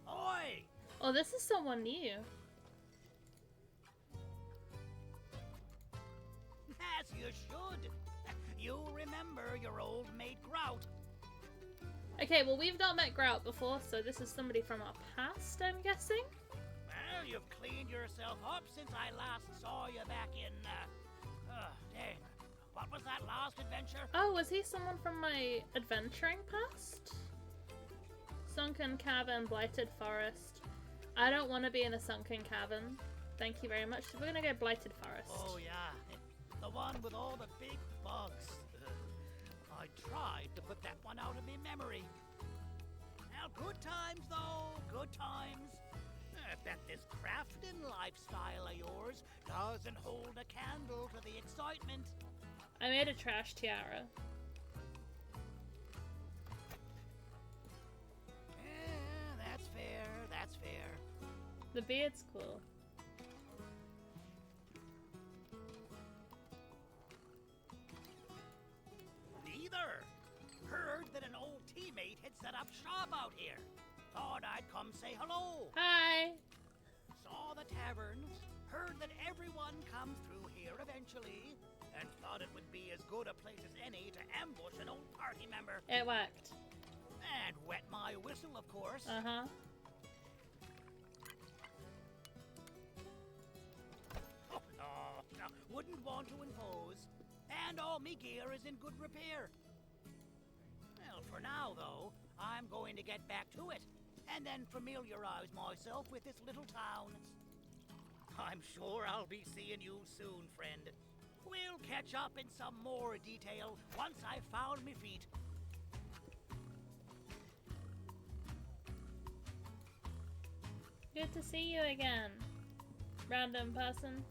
Oi! Oh, this is someone new. As you should. You remember your old mate Grout. Okay, well, we've not met Grout before, so this is somebody from our past, I'm guessing? Well, you've cleaned yourself up since I last saw you back in, dang. What was that last adventure? Oh, was he someone from my adventuring past? Sunken Cavern, Blighted Forest. I don't want to be in a sunken cavern. Thank you very much. So we're gonna go Blighted Forest. Oh, yeah. The one with all the big bugs. I tried to put that one out of my memory. Now, good times, though. Good times. I bet this crafting lifestyle of yours doesn't hold a candle to the excitement. I made a trash tiara. That's fair. That's fair. The beard's cool. Neither. Heard that an old teammate had set up shop out here. Thought I'd come say hello. Hi. Saw the taverns. Heard that everyone comes through here eventually. And thought it would be as good a place as any to ambush an old party member. It worked. And wet my whistle, of course. Uh-huh. Oh, no, wouldn't want to impose. And all me gear is in good repair. Well, for now, though, I'm going to get back to it. And then familiarize myself with this little town. I'm sure I'll be seeing you soon, friend. We'll catch up in some more detail once I've found me feet. Good to see you again, random person.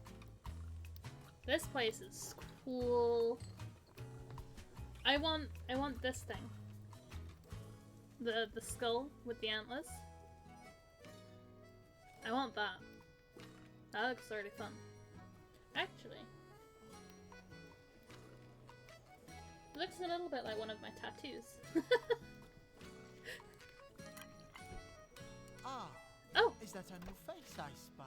This place is cool. I want this thing. The skull with the antlers. I want that. That looks really fun. Actually, it looks a little bit like one of my tattoos. Ah. Oh! Is that a new face I spy?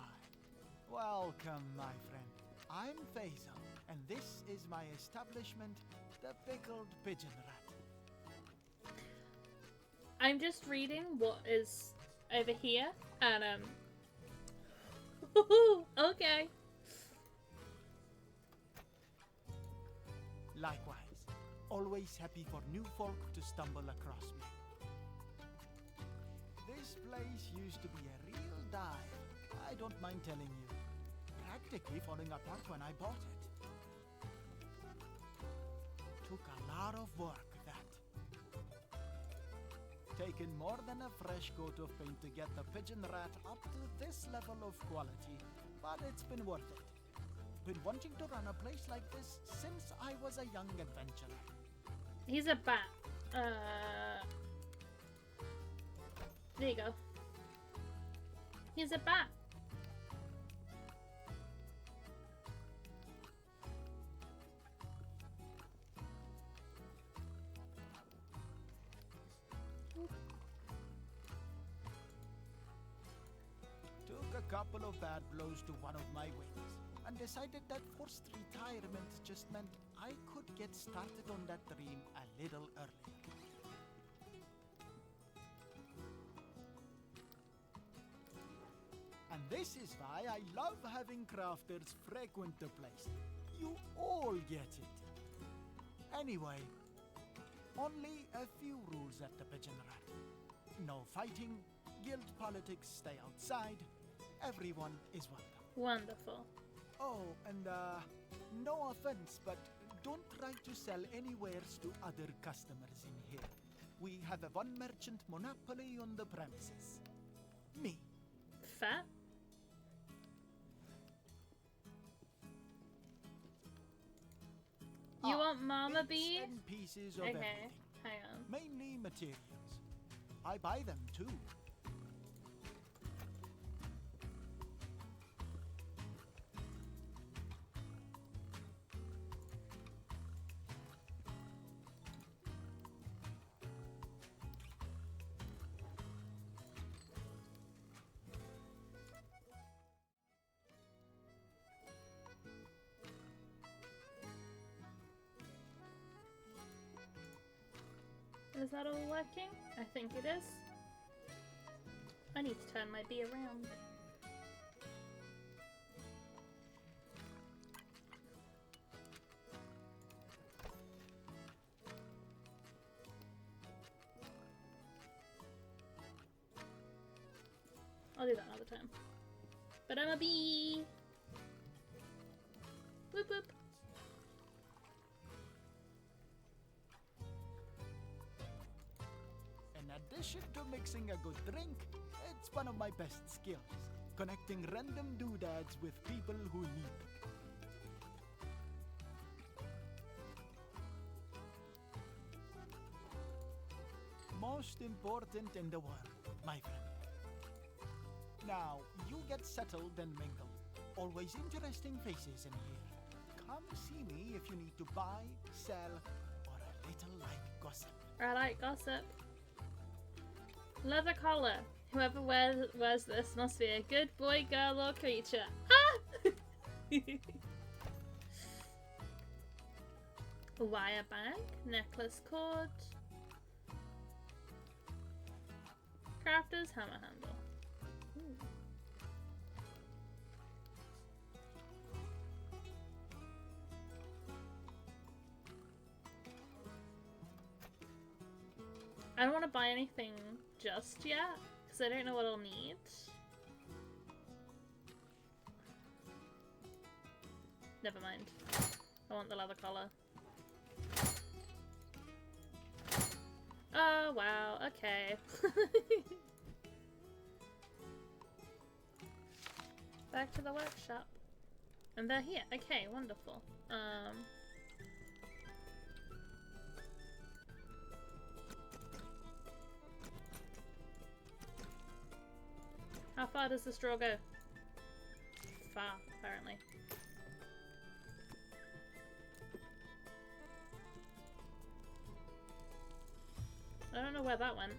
Welcome, my friend. I'm Faisal, and this is my establishment, the Pickled Pigeon Rat. I'm just reading what is over here, and okay. Likewise, always happy for new folk to stumble across me. This place used to be a real dive. I don't mind telling you. Practically falling apart when I bought it. Took a lot of work, that. Taken more than a fresh coat of paint to get the pigeon rat up to this level of quality, but it's been worth it. Been wanting to run a place like this since I was a young adventurer. He's a bat. There you go. He's a bat. Took a couple of bad blows to one of my wings and decided that forced retirement just meant I could get started on that dream a little earlier. And this is why I love having crafters frequent the place. You all get it. Anyway, only a few rules at the Pigeon Rat. No fighting, guild politics stay outside, everyone is welcome. Wonderful. Oh, and no offense, but don't try to sell any wares to other customers in here. We have a one merchant monopoly on the premises. Me. Fat? You want mama bees? And pieces of okay, everything. hang on. Mainly materials. I buy them too. Is that all working? I think it is. I need to turn my bee around. I'll do that another time. But I'm a bee! Whoop whoop! In addition to mixing a good drink, it's one of my best skills. Connecting random doodads with people who need them. Most important in the world, my friend. Now, you get settled and mingle. Always interesting faces in here. Come see me if you need to buy, sell, or a little light gossip. I like gossip. Leather collar. Whoever wears this must be a good boy, girl, or creature. Ah! Wire bag, necklace cord, crafter's hammer handle. Ooh. I don't want to buy anything just yet, because I don't know what I'll need. Never mind. I want the leather collar. Oh, wow. Okay. Back to the workshop. And they're here. Okay, wonderful. How far does the straw go? Far, apparently. I don't know where that went.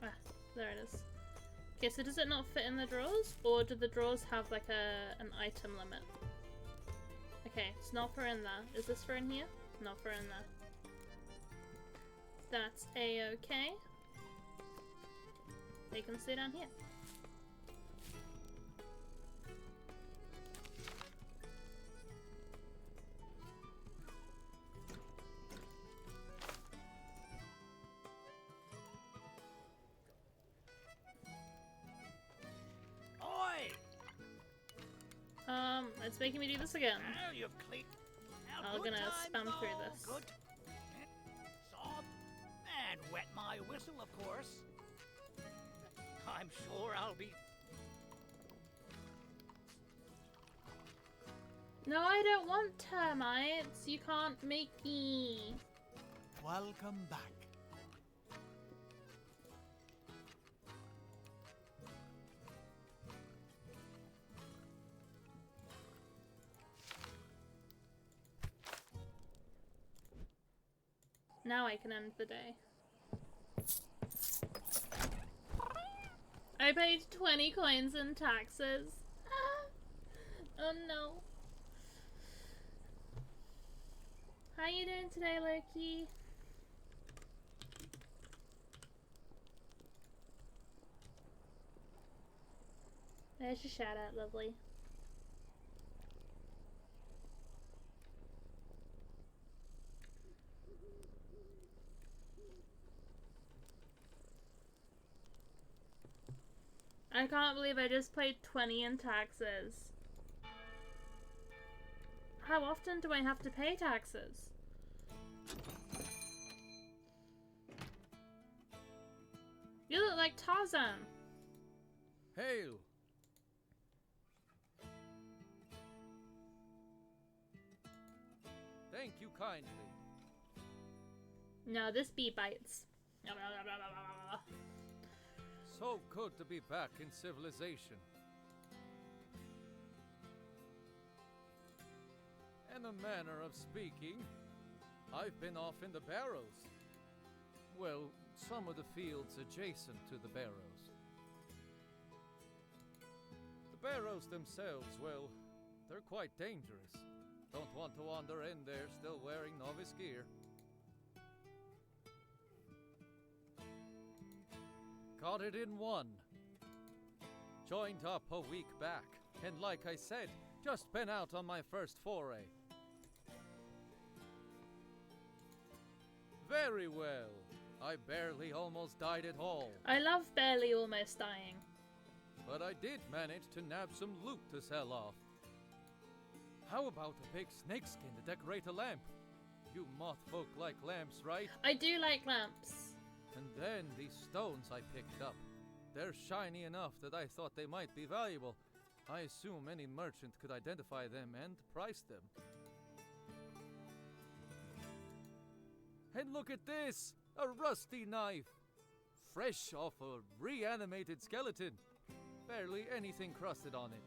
Ah, there it is. Okay, so does it not fit in the drawers? Or do the drawers have like an item limit? Okay, it's not for in there. Is this for in here? Not for in there. That's a-okay. They can stay down here. Oi! It's making me do this again. Now you've cleaned. I'm gonna spam through this. Good. Sob and wet my whistle, of course. I'm sure I'll be. No, I don't want termites. You can't make me. Welcome back. Now I can end the day. I paid 20 coins in taxes. Oh no. How you doing today, Loki? There's your shout out, lovely. I can't believe I just paid 20 in taxes. How often do I have to pay taxes? You look like Tarzan. Hail! Thank you kindly. No, this bee bites. So good to be back in civilization. In a manner of speaking, I've been off in the barrows. Well, some of the fields adjacent to the barrows. The barrows themselves, well, they're quite dangerous. Don't want to wander in there still wearing novice gear. Got it in one. Joined up a week back, and like I said, just been out on my first foray. Very well. I barely almost died at all. I love barely almost dying. But I did manage to nab some loot to sell off. How about a big snakeskin to decorate a lamp? You moth folk like lamps, right? I do like lamps. And then these stones I picked up. They're shiny enough that I thought they might be valuable. I assume any merchant could identify them and price them. And look at this! A rusty knife! Fresh off a reanimated skeleton. Barely anything crusted on it.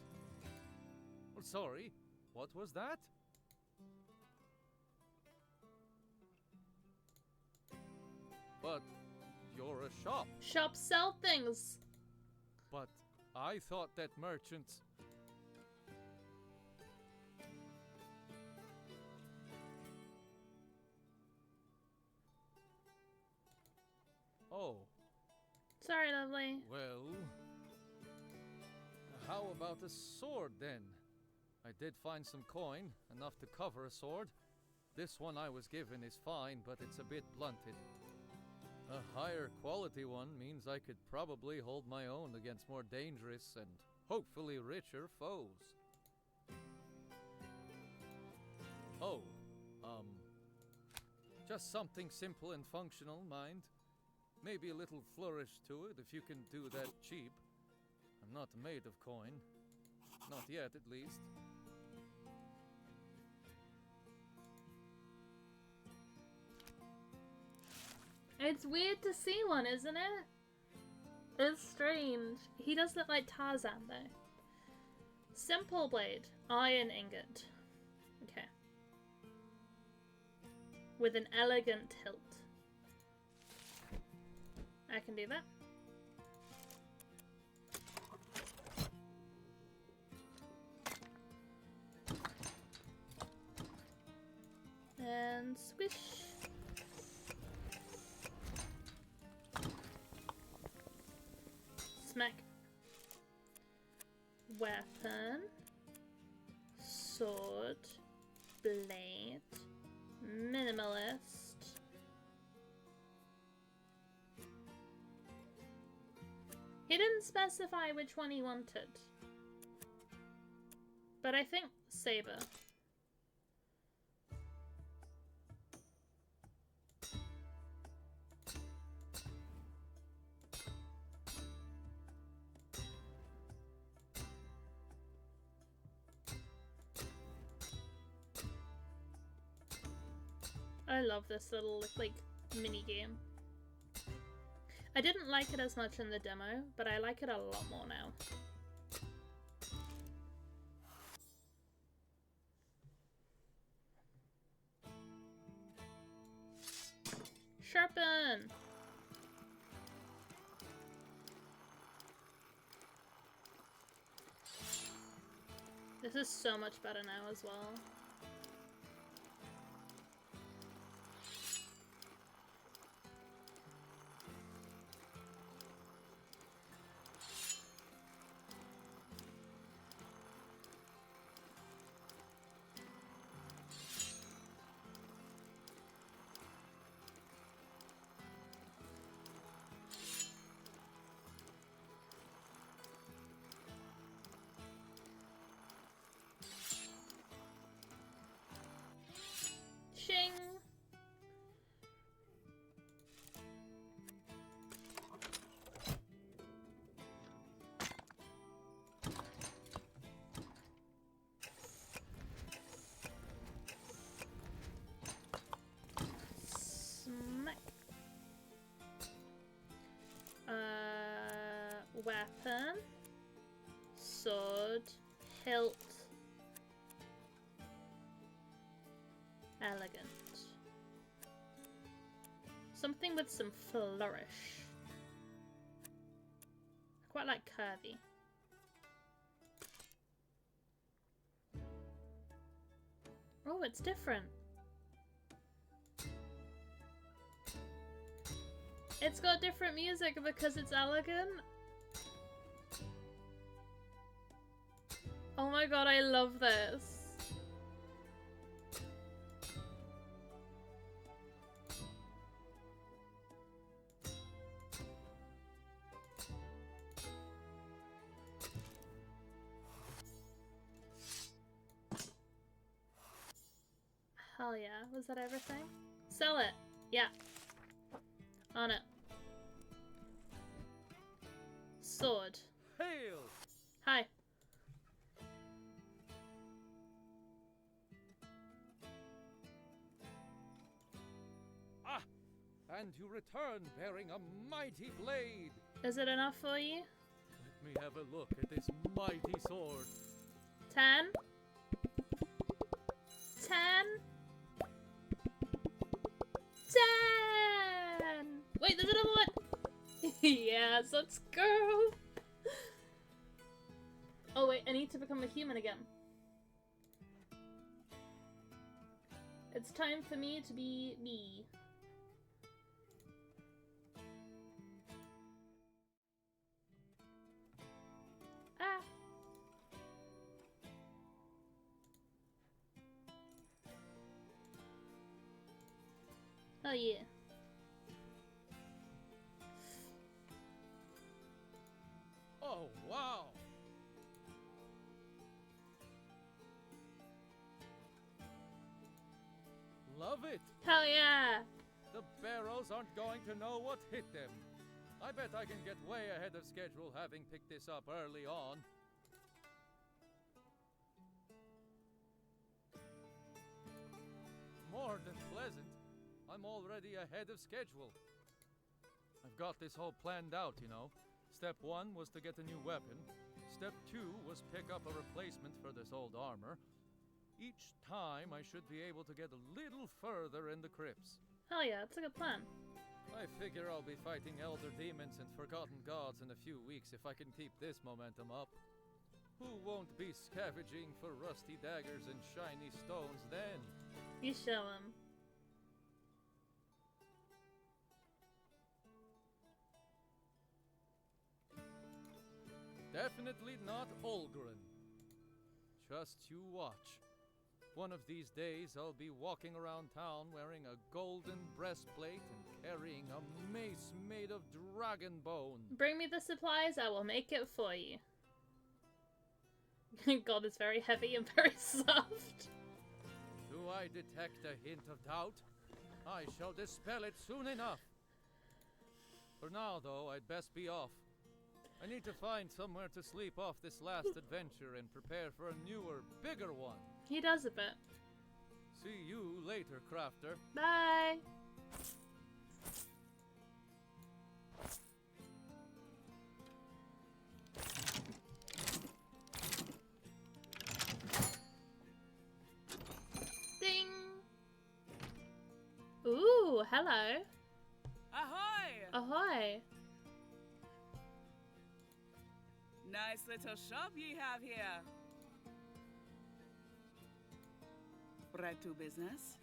Well, sorry, what was that? But you're a shop. Shops sell things. But I thought that merchants... Oh. Sorry, lovely. Well, how about a sword then? I did find some coin, enough to cover a sword. This one I was given is fine, but it's a bit blunted. A higher quality one means I could probably hold my own against more dangerous and hopefully richer foes. Oh, just something simple and functional, mind. Maybe a little flourish to it if you can do that cheap. I'm not made of coin. Not yet, at least. It's weird to see one, isn't it? It's strange. He does look like Tarzan, though. Simple blade. Iron ingot. Okay. With an elegant hilt. I can do that. And swish. Smack. Weapon. Sword. Blade. Minimalist. He didn't specify which one he wanted. But I think saber. I love this little, like, mini game. I didn't like it as much in the demo, but I like it a lot more now. Sharpen! This is so much better now as well. Shing! Smack. Weapon. Sword. Hilt. Elegant. Something with some flourish. I quite like curvy. Oh, it's different. It's got different music because it's elegant. Oh my god, I love this. Hell yeah. Was that everything? Sell it. Yeah. On it. Sword. Hail! Hi. Ah! And you return bearing a mighty blade. Is it enough for you? Let me have a look at this mighty sword. 10. 10. 10! Wait, there's another one! Yes, let's go! Oh wait, I need to become a human again. It's time for me to be me. Ah! Hell yeah. Oh, wow! Love it! Hell yeah! The barrels aren't going to know what hit them. I bet I can get way ahead of schedule having picked this up early on. More than pleasant. I'm already ahead of schedule. I've got this whole planned out, you know. Step 1 was to get a new weapon. Step 2 was pick up a replacement for this old armor. Each time I should be able to get a little further in the crypts. Hell yeah, that's a good plan. I figure I'll be fighting elder demons and forgotten gods in a few weeks if I can keep this momentum up. Who won't be scavenging for rusty daggers and shiny stones then? You show him. Definitely not Olgren. Just you watch. One of these days I'll be walking around town wearing a golden breastplate and carrying a mace made of dragon bone. Bring me the supplies, I will make it for you. God is very heavy and very soft. Do I detect a hint of doubt? I shall dispel it soon enough. For now, though, I'd best be off. I need to find somewhere to sleep off this last adventure and prepare for a newer, bigger one. He does a bit. See you later, Crafter. Bye! Ding! Ooh, hello. Ahoy! Ahoy! Nice little shop ye have here. Right to business.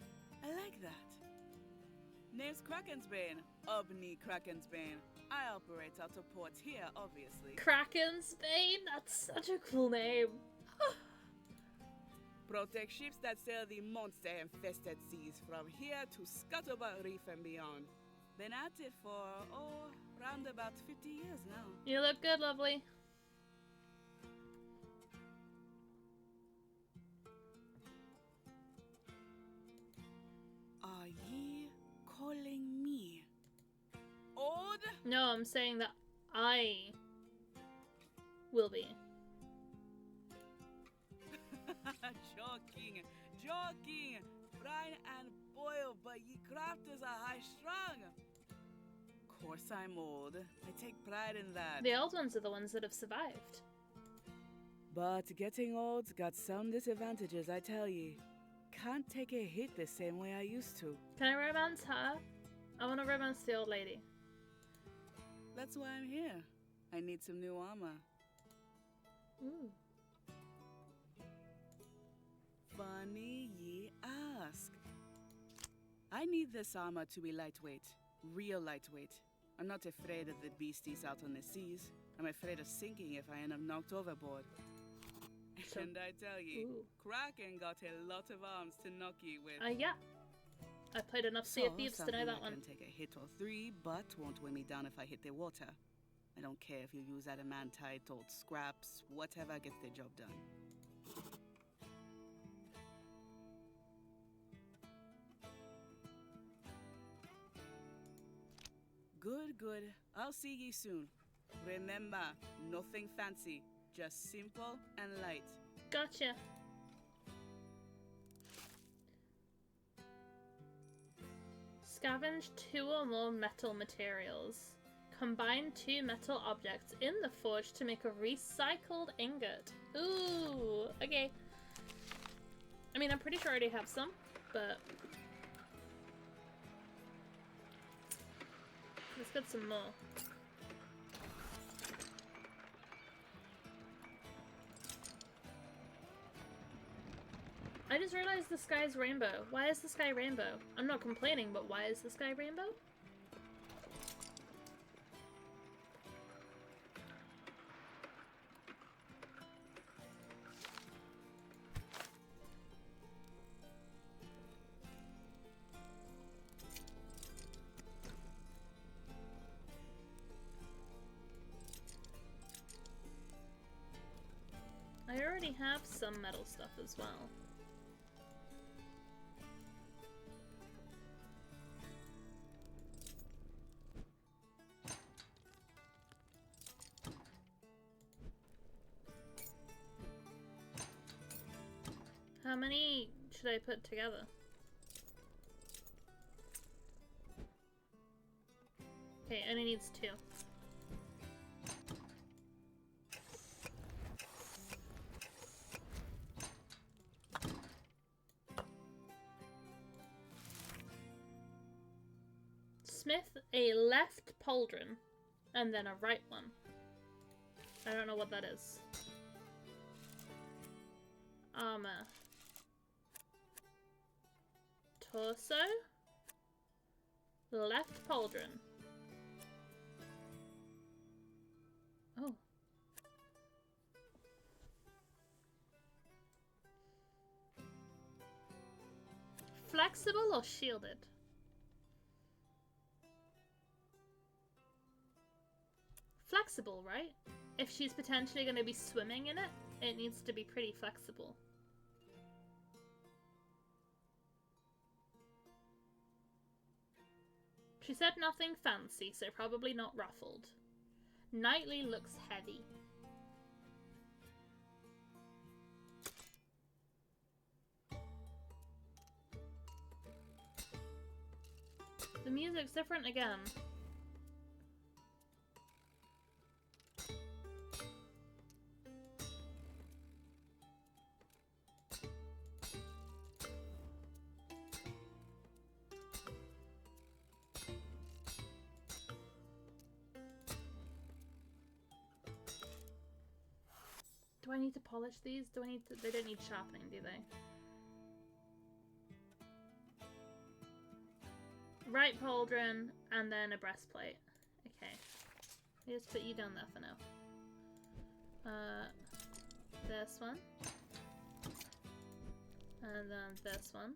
I like that. Name's Krakensbane. Obney Krakensbane. I operate out of port here, obviously. Krakensbane? That's such a cool name. Protect ships that sail the monster-infested seas from here to Scuttlebutt Reef and beyond. Been at it for, round about 50 years now. You look good, lovely. Are ye calling me old? No, I'm saying that I will be. Joking. Brine and boil, but ye crafters are high strung. Course I'm old. I take pride in that. The old ones are the ones that have survived. But getting old's got some disadvantages, I tell ye. Can't take a hit the same way I used to. Can I romance her? I want to romance the old lady. That's why I'm here. I need some new armor. Ooh. Funny ye ask. I need this armor to be lightweight. Real lightweight. I'm not afraid of the beasties out on the seas. I'm afraid of sinking if I end up knocked overboard. And I tell ye, Kraken got a lot of arms to knock ye with. Yeah. I played enough Sea of Thieves to know that one. I can take a hit or three, but won't weigh me down if I hit the water. I don't care if you use adamantite, old scraps, whatever gets the job done. Good. I'll see ye soon. Remember, nothing fancy, just simple and light. Gotcha. Scavenge 2 or more metal materials. Combine 2 metal objects in the forge to make a recycled ingot. Ooh, okay. I mean, I'm pretty sure I already have some, but let's get some more. I just realized the sky's rainbow. Why is the sky rainbow? I'm not complaining, but why is the sky rainbow? already have some metal stuff as well. How many should I put together? Okay, only needs 2. Smith a left pauldron and then a right one. I don't know what that is. Armor. Torso. Left pauldron. Oh. Flexible or shielded? Flexible, right? If she's potentially going to be swimming in it, it needs to be pretty flexible. She said nothing fancy, so probably not ruffled. Nightly looks heavy. The music's different again. Do I need to polish these? Do I need to? They don't need sharpening, do they? Right pauldron, and then a breastplate. Okay. I'll just put you down there for now. This one. And then this one.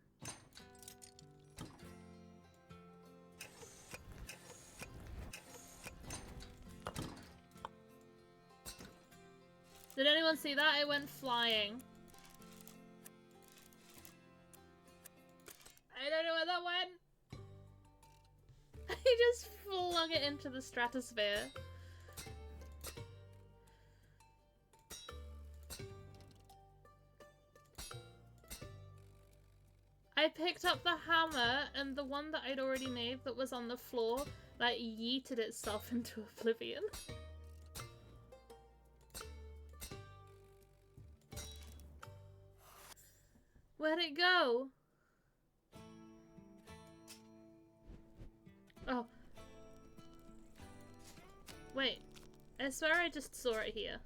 Did anyone see that? It went flying. I don't know where that went. He just flung it into the stratosphere. I picked up the hammer, and the one that I'd already made that was on the floor, like, yeeted itself into oblivion. Where'd it go? Oh. Wait. I swear I just saw it here.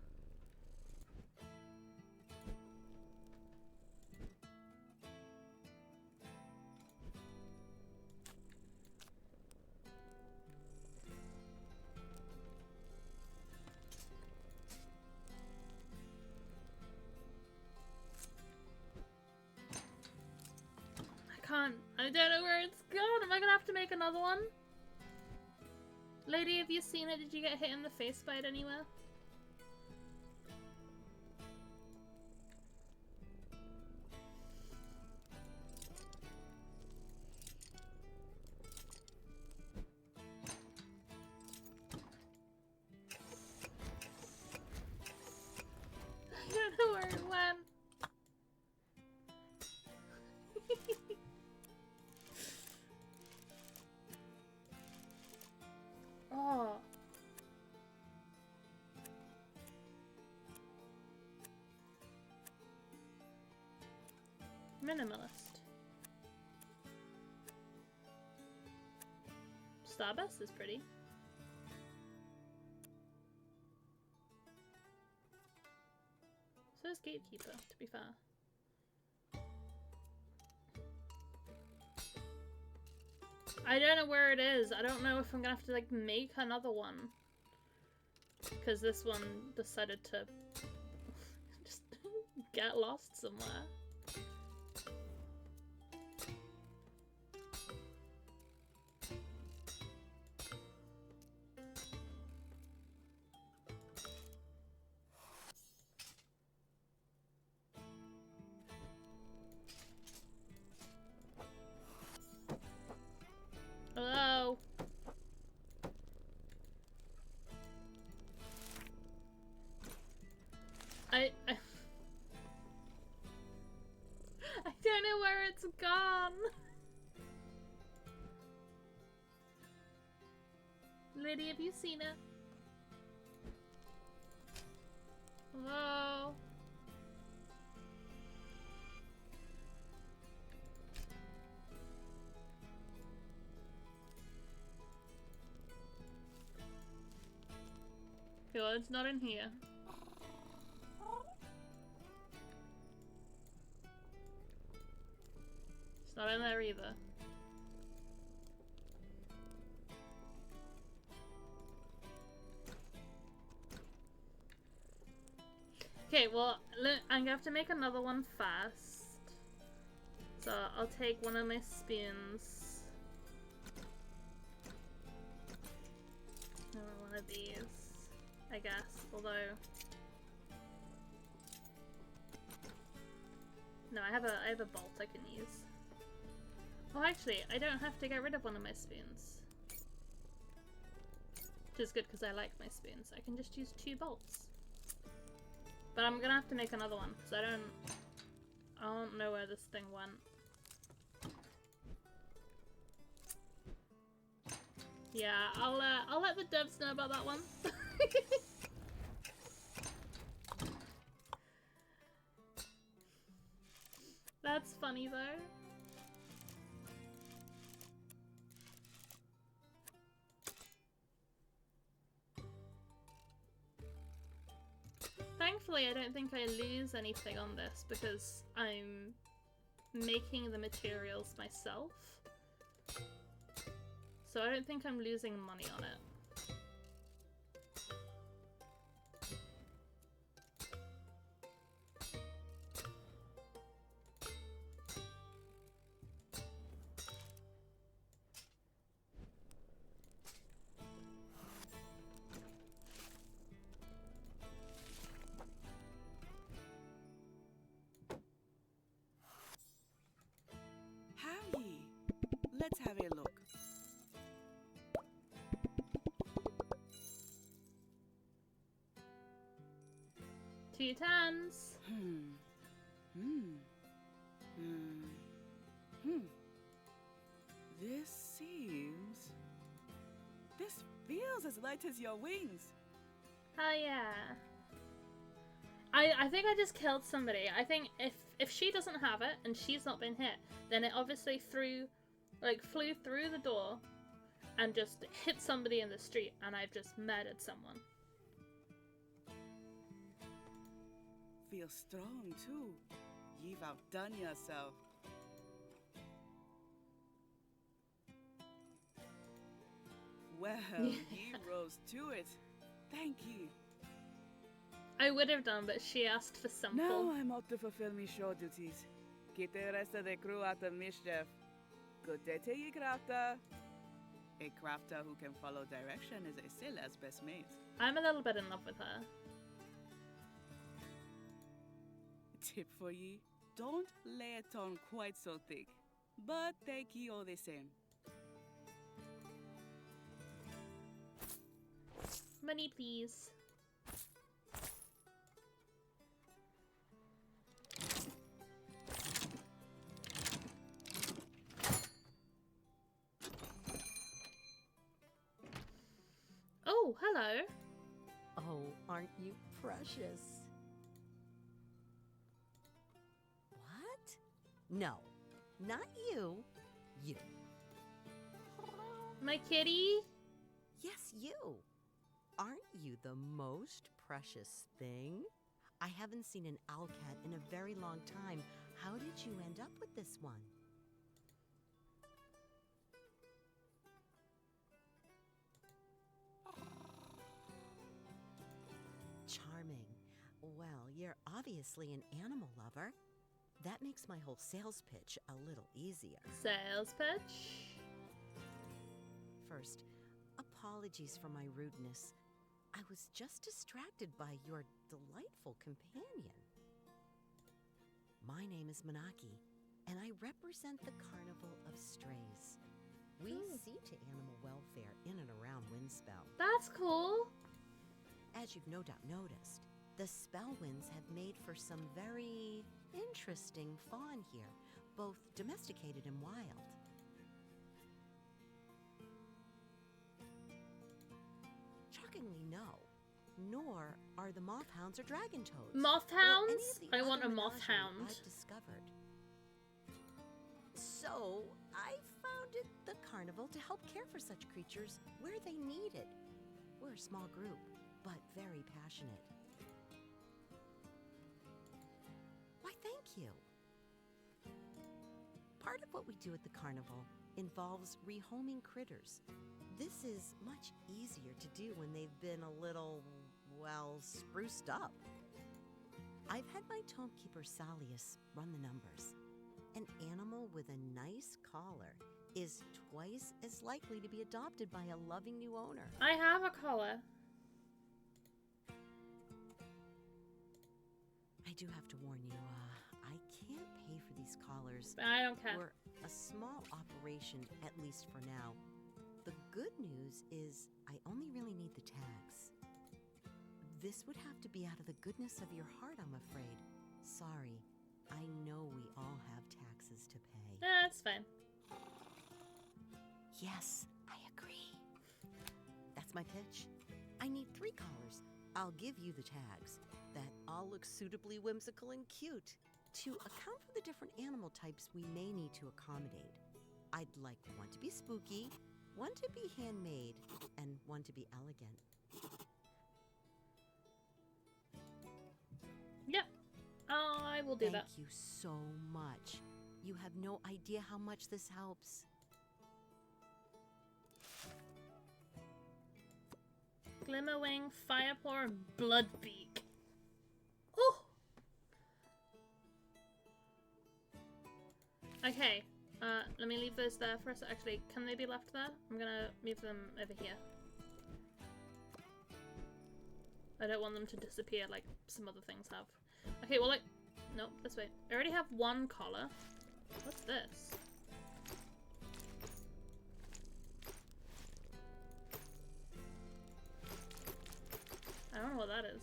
I don't know where it's gone. Am I gonna have to make another one? Lady, have you seen it? Did you get hit in the face by it anywhere? I don't know where it went. Oh. Minimalist. Starbust is pretty. So is Gatekeeper, to be fair. I don't know where it is. I don't know if I'm gonna have to, like, make another one. Because this one decided to just get lost somewhere. where it's gone. Lady, have you seen it? Hello? Cool, it's not in here. It's not in there either. Okay, well, I'm gonna have to make another one fast. So I'll take one of my spoons. One of these, I guess, although... No, I have a bolt I can use. Oh, actually, I don't have to get rid of one of my spoons. Which is good because I like my spoons. I can just use 2 bolts. But I'm gonna have to make another one because I don't know where this thing went. Yeah, I'll let the devs know about that one. That's funny though. Thankfully, I don't think I lose anything on this because I'm making the materials myself. So I don't think I'm losing money on it. Howdy. Let's have a look. Two tens. This feels as light as your wings. Oh yeah. I think I just killed somebody. I think if she doesn't have it and she's not been hit, then it obviously flew through the door and just hit somebody in the street, and I've just murdered someone. Feel strong too. You've outdone yourself. Well, you rose to it. Thank you. I would have done, but she asked for simple. Now I'm out to fulfill my show duties. Get the rest of the crew out of mischief. Good day to you, crafter. A crafter who can follow direction is a sailor's best mate. I'm a little bit in love with her. Tip for ye, don't lay it on quite so thick, but thank ye all the same. Money, please. Oh, hello. Oh, aren't you precious? What? No, not you. You. My kitty? Yes, you. Aren't you the most precious thing? I haven't seen an owl cat in a very long time. How did you end up with this one? Charming. Well, you're obviously an animal lover. That makes my whole sales pitch a little easier. Sales pitch? First, apologies for my rudeness. I was just distracted by your delightful companion. My name is Manaki, and I represent the Carnival of Strays. We see to animal welfare in and around Windspell. That's cool. As you've no doubt noticed, the Spellwinds have made for some very interesting fawn here, both domesticated and wild. Shockingly, no. Nor are the moth hounds or dragon toads. Moth or any hounds? of the I want other a moth menagerie hound. I've discovered. So, I founded the carnival to help care for such creatures where they need it. We're a small group, but very passionate. Why, thank you. Part of what we do at the carnival involves rehoming critters. This is much easier to do when they've been a little, well, spruced up. I've had my tomekeeper Salius run the numbers. An animal with a nice collar is twice as likely to be adopted by a loving new owner. I have a collar. I do have to warn you, I can't pay for these collars. But I don't care. We're a small operation, at least for now. The good news is I only really need the tags. This would have to be out of the goodness of your heart, I'm afraid. Sorry. I know we all have taxes to pay. That's fine. Yes, I agree. That's my pitch. I need 3 collars. I'll give you the tags. That all look suitably whimsical and cute. To account for the different animal types we may need to accommodate, I'd like one to be spooky, one to be handmade, and one to be elegant. Yep. I will do that. Thank you so much. You have no idea how much this helps. Glimmerwing, Firepaw, and Bloodbeak. Oh! Okay. Let me leave those there for us. Actually, can they be left there? I'm gonna move them over here. I don't want them to disappear like some other things have. Okay, well, nope, this way. I already have 1 collar. What's this? I don't know what that is.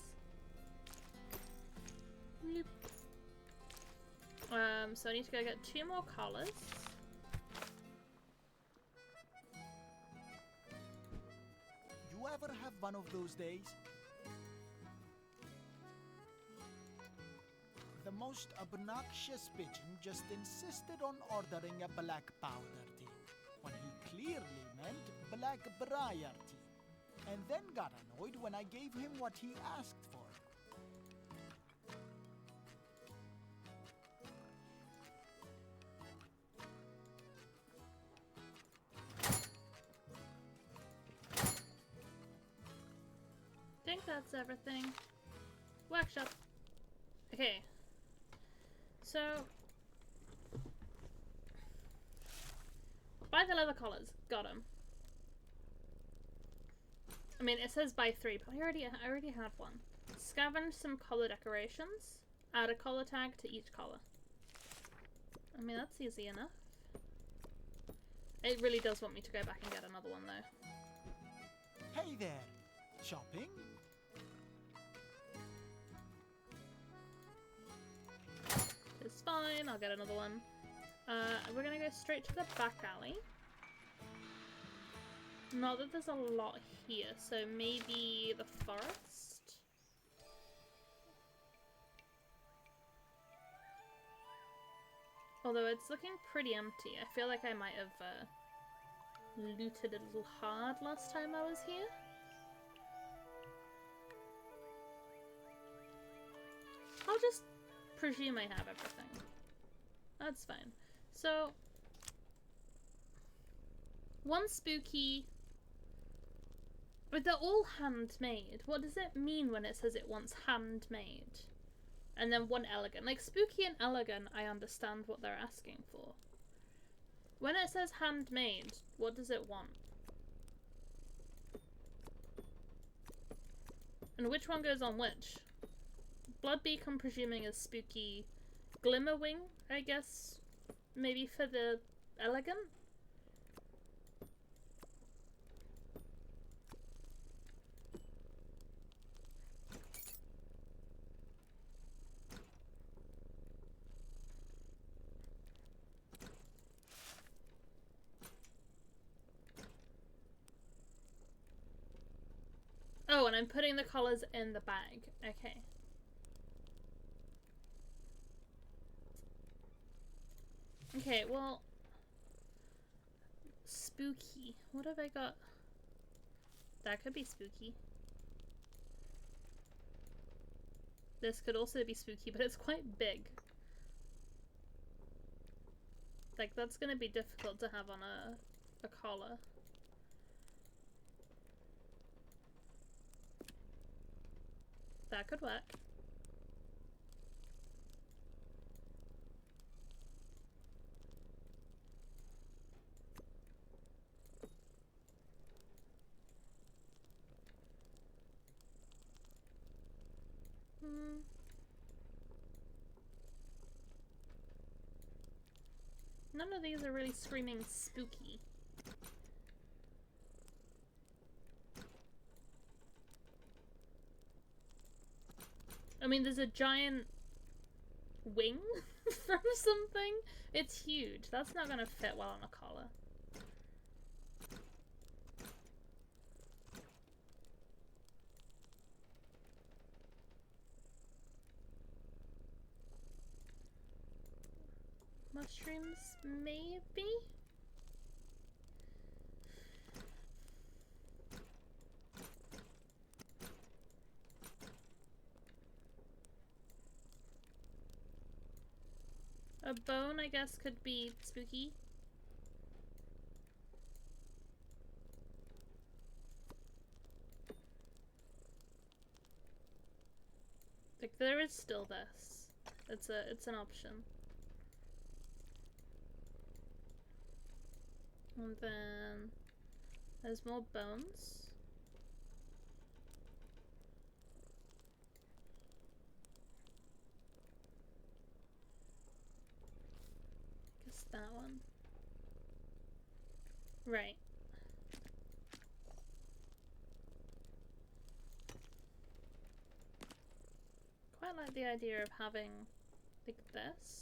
Yep. So I need to go get 2 more collars. You ever have one of those days? The most obnoxious pigeon just insisted on ordering a black powder tea, when he clearly meant black briar tea, and then got annoyed when I gave him what he asked for. I think that's everything. Workshop. Okay. So, buy the leather collars. Got 'em. I mean, it says buy 3, but I already had one. Scavenge some collar decorations. Add a collar tag to each collar. I mean, that's easy enough. It really does want me to go back and get another one, though. Hey there! Shopping? It's fine, I'll get another one. We're gonna go straight to the back alley. Not that there's a lot here, so maybe the forest? Although it's looking pretty empty. I feel like I might have looted a little hard last time I was here. I'll just presume I have everything. That's fine. So, one spooky, but they're all handmade. What does it mean when it says it wants handmade? And then one elegant. Like, spooky and elegant, I understand what they're asking for. When it says handmade, what does it want? And which one goes on which? Bloodbeak, I'm presuming, is spooky. Glimmerwing, I guess, maybe for the elegant? and I'm putting the collars in the bag. Okay. Okay, well... Spooky. What have I got? That could be spooky. This could also be spooky, but it's quite big. Like, that's gonna be difficult to have on a collar. That could work. None of these are really screaming spooky. I mean, there's a giant wing from something. It's huge. That's not gonna fit well on a collar. Mushrooms, maybe? A bone, I guess, could be spooky. Like, there is still this. It's an option. And then there's more bones. Guess that one. Right. Quite like the idea of having like this.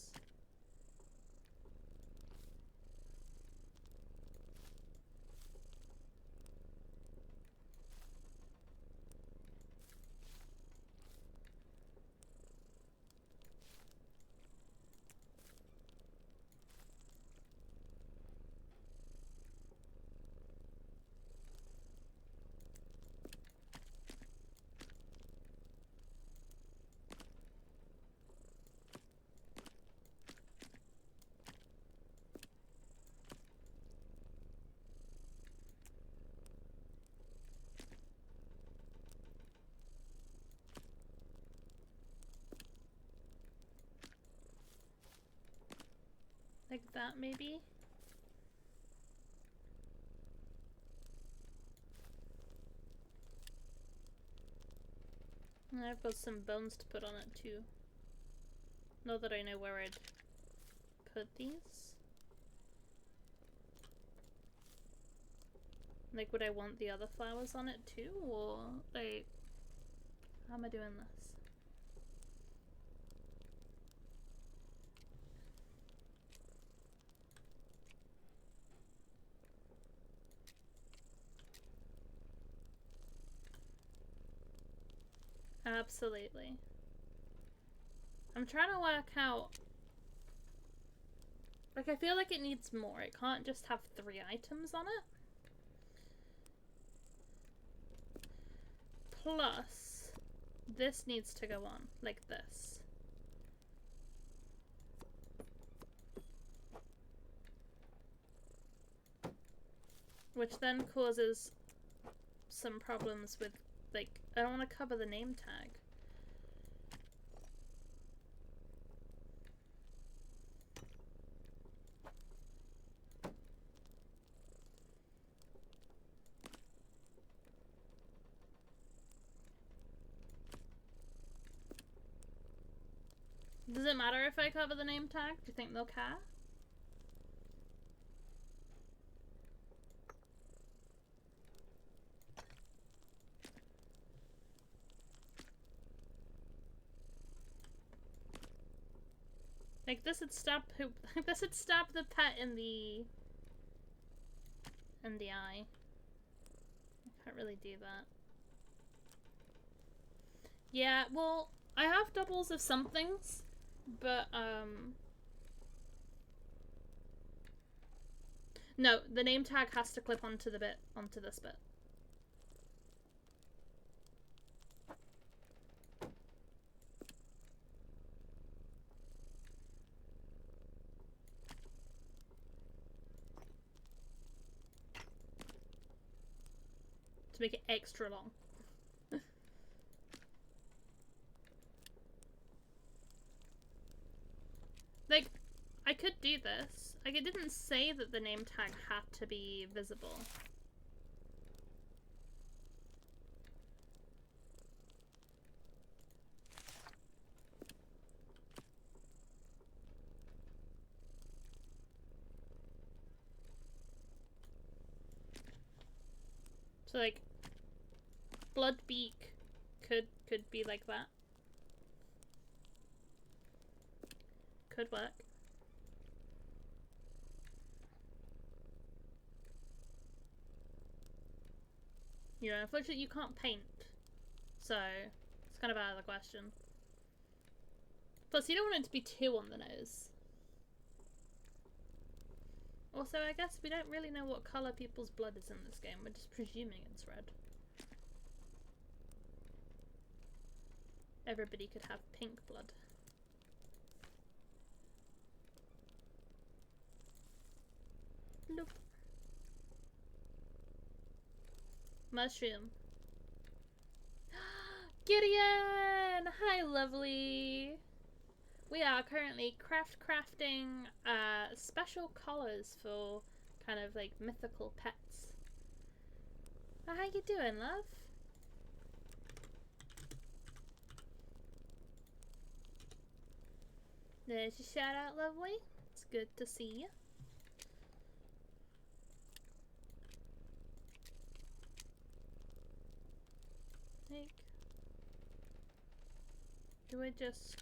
Like that, maybe? And I've got some bones to put on it too. Not that I know where I'd put these. Like, would I want the other flowers on it too, or like, how am I doing this? Absolutely. I'm trying to work out... Like, I feel like it needs more. It can't just have 3 items on it. Plus, this needs to go on, like this. Which then causes some problems with, like, I don't want to cover the name tag. Does it matter if I cover the name tag? Do you think they'll care? Like, this would stab who? This would stab the pet in the eye. I can't really do that. Yeah, well, I have doubles of some things, but, no, the name tag has to clip onto this bit. To make it extra long. Like, I could do this. Like, it didn't say that the name tag had to be visible. So, like, Bloodbeak could be like that. Could work. You know, unfortunately you can't paint, so it's kind of out of the question. Plus, you don't want it to be too on the nose. Also, I guess we don't really know what colour people's blood is in this game. We're just presuming it's red. Everybody could have pink blood. Nope. Mushroom. Gideon! Hi, lovely! We are currently crafting special collars for kind of like mythical pets. How you doing, love? There's your shout out, lovely. It's good to see you. Like, do I just...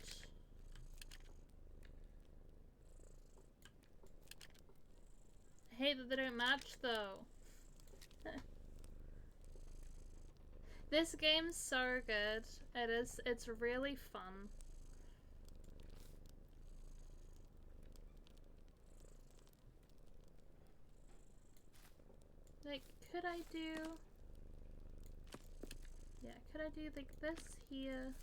I hate that they don't match though. This game's so good. It's really fun. Like, could I do... Yeah, could I do like this here?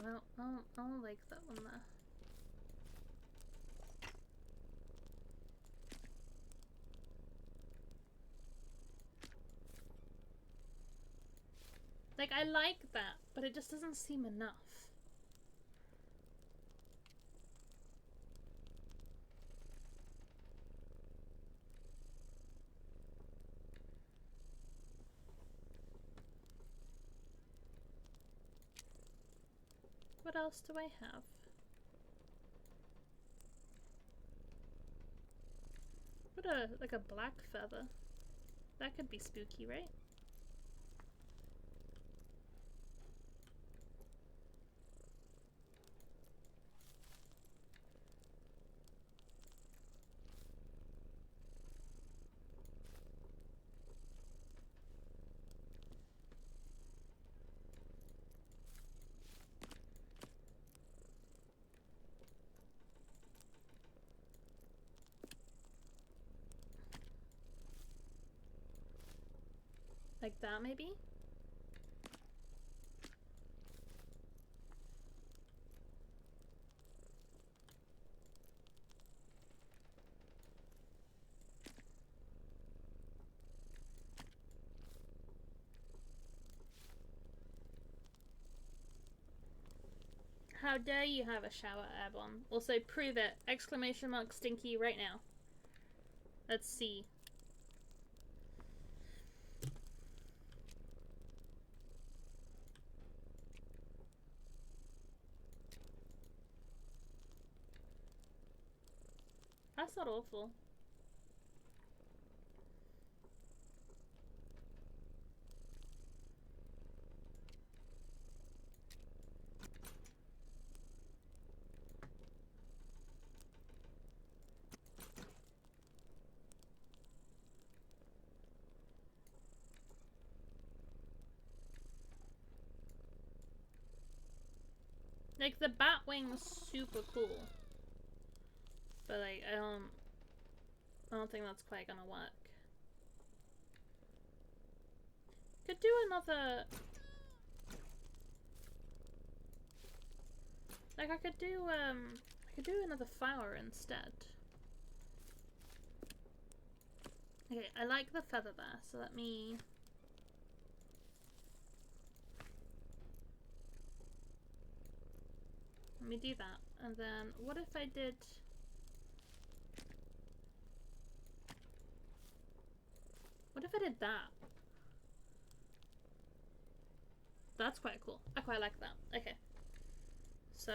Well, I'll like that one there. Like, I like that, but it just doesn't seem enough. What else do I have? What like a black feather. That could be spooky, right? Like that, maybe? How dare you have a shower airborne? Also, prove it! Exclamation mark stinky right now. Let's see. That's not awful. Like, the bat wing's super cool. But, like, I don't think that's quite gonna work. Could do another... Like, I could do another flower instead. Okay, I like the feather there, so let me... Let me do that. And then, what if I did... What if I did that? That's quite cool. I quite like that. Okay. So,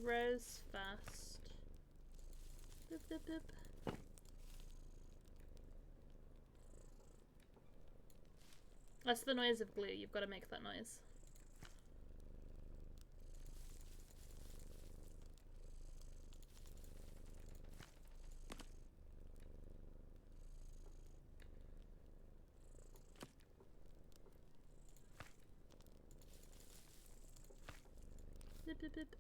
rose first. Boop, boop, boop. That's the noise of glue. You've got to make that noise. Boop, boop, boop.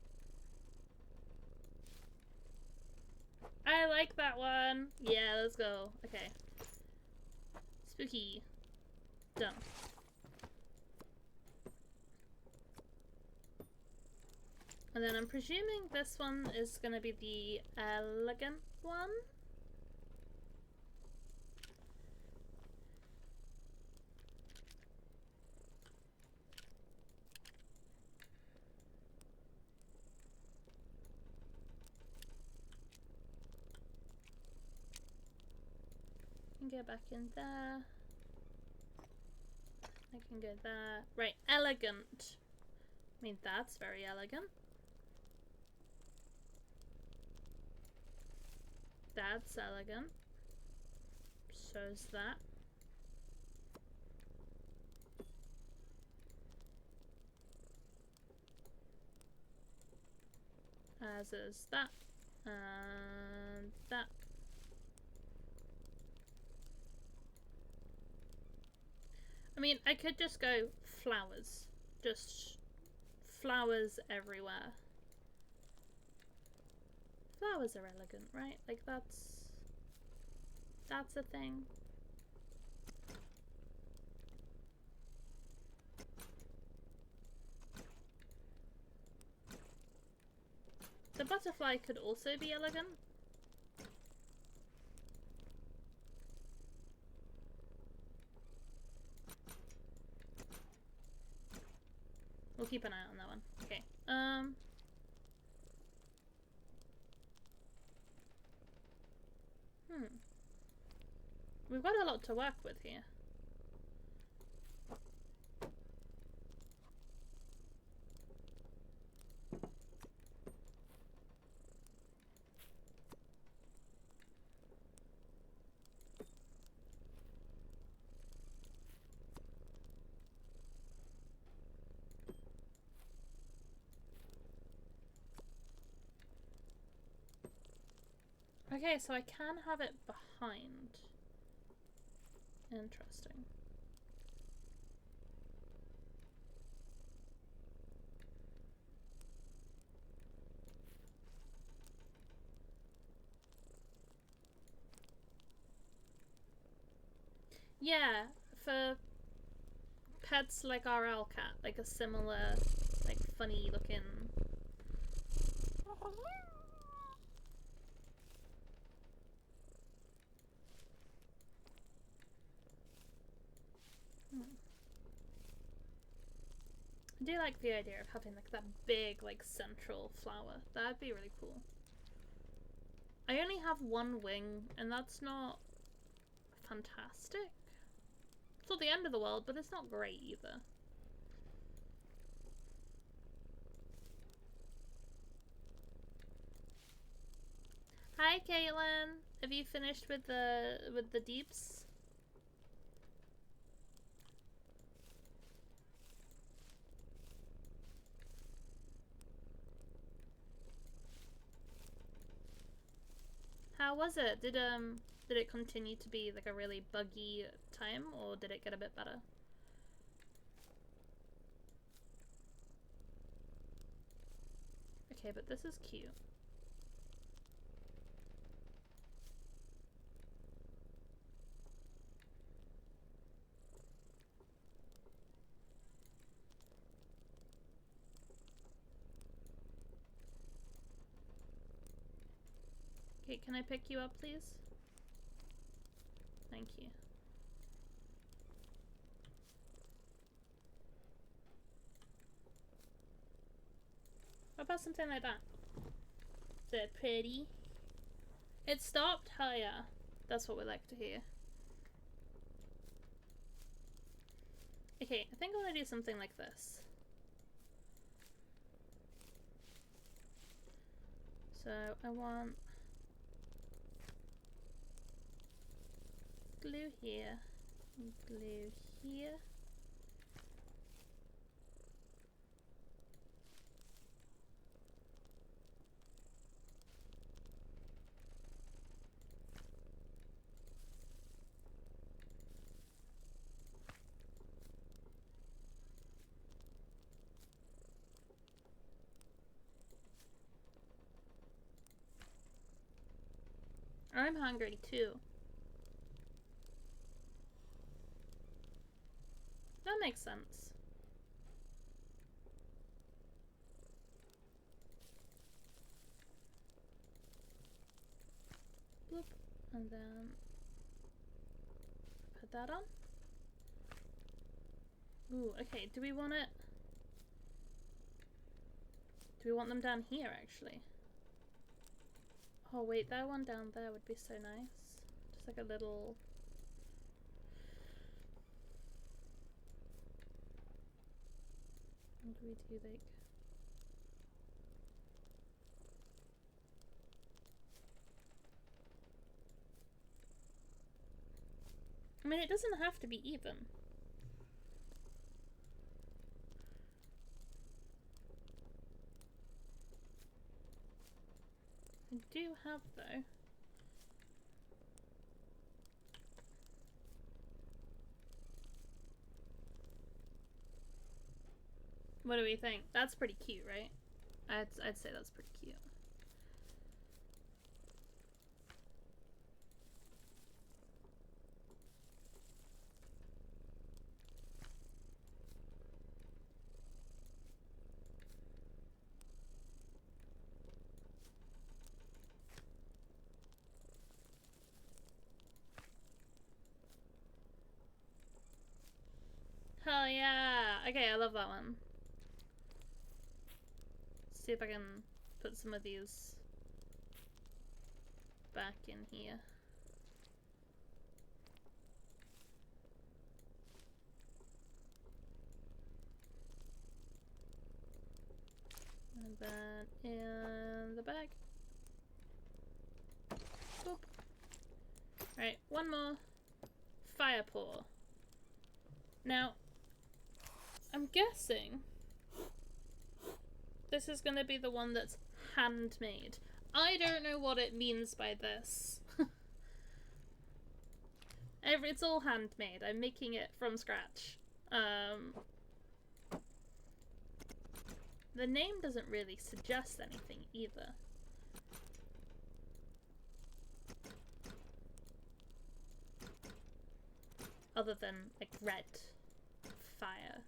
I like that one. Yeah, let's go. Okay. Spooky. Done. And then I'm presuming this one is gonna be the elegant one. I can go back in there. I can go there. Right, elegant. I mean, that's very elegant. That's elegant. So's that. As is that. And that. I mean, I could just go flowers. Just flowers everywhere. Flowers are elegant, right? Like, that's a thing. The butterfly could also be elegant. We'll keep an eye on that one. Okay. We've got a lot to work with here. Okay, so I can have it behind. Interesting. Yeah, for pets like our owl cat, like a similar, like funny looking. I do like the idea of having like that big like central flower. That'd be really cool. I only have one wing and that's not fantastic. It's not the end of the world, but it's not great either. Hi Caitlin! Have you finished with the deeps? How was it? Did it continue to be like a really buggy time, or did it get a bit better? Okay, but this is cute. Okay, can I pick you up, please? Thank you. What about something like that? Is it pretty? It stopped? Hell yeah. That's what we like to hear. Okay, I think I want to do something like this. So I want glue here, and glue here. I'm hungry too. That makes sense. Bloop. And then put that on. Ooh, okay, do we want it? Do we want them down here actually? Oh wait, that one down there would be so nice. Just like a little... What do we do, like... I mean, it doesn't have to be even. I do have, though. What do we think? That's pretty cute, right? I'd say that's pretty cute. Hell yeah! Okay, I love that one. Let's see if I can put some of these back in here. And then in the bag. Boop. Right, one more. Fire pour. Now, I'm guessing this is gonna be the one that's handmade. I don't know what it means by this. It's all handmade. I'm making it from scratch. The name doesn't really suggest anything either. Other than, like, red fire.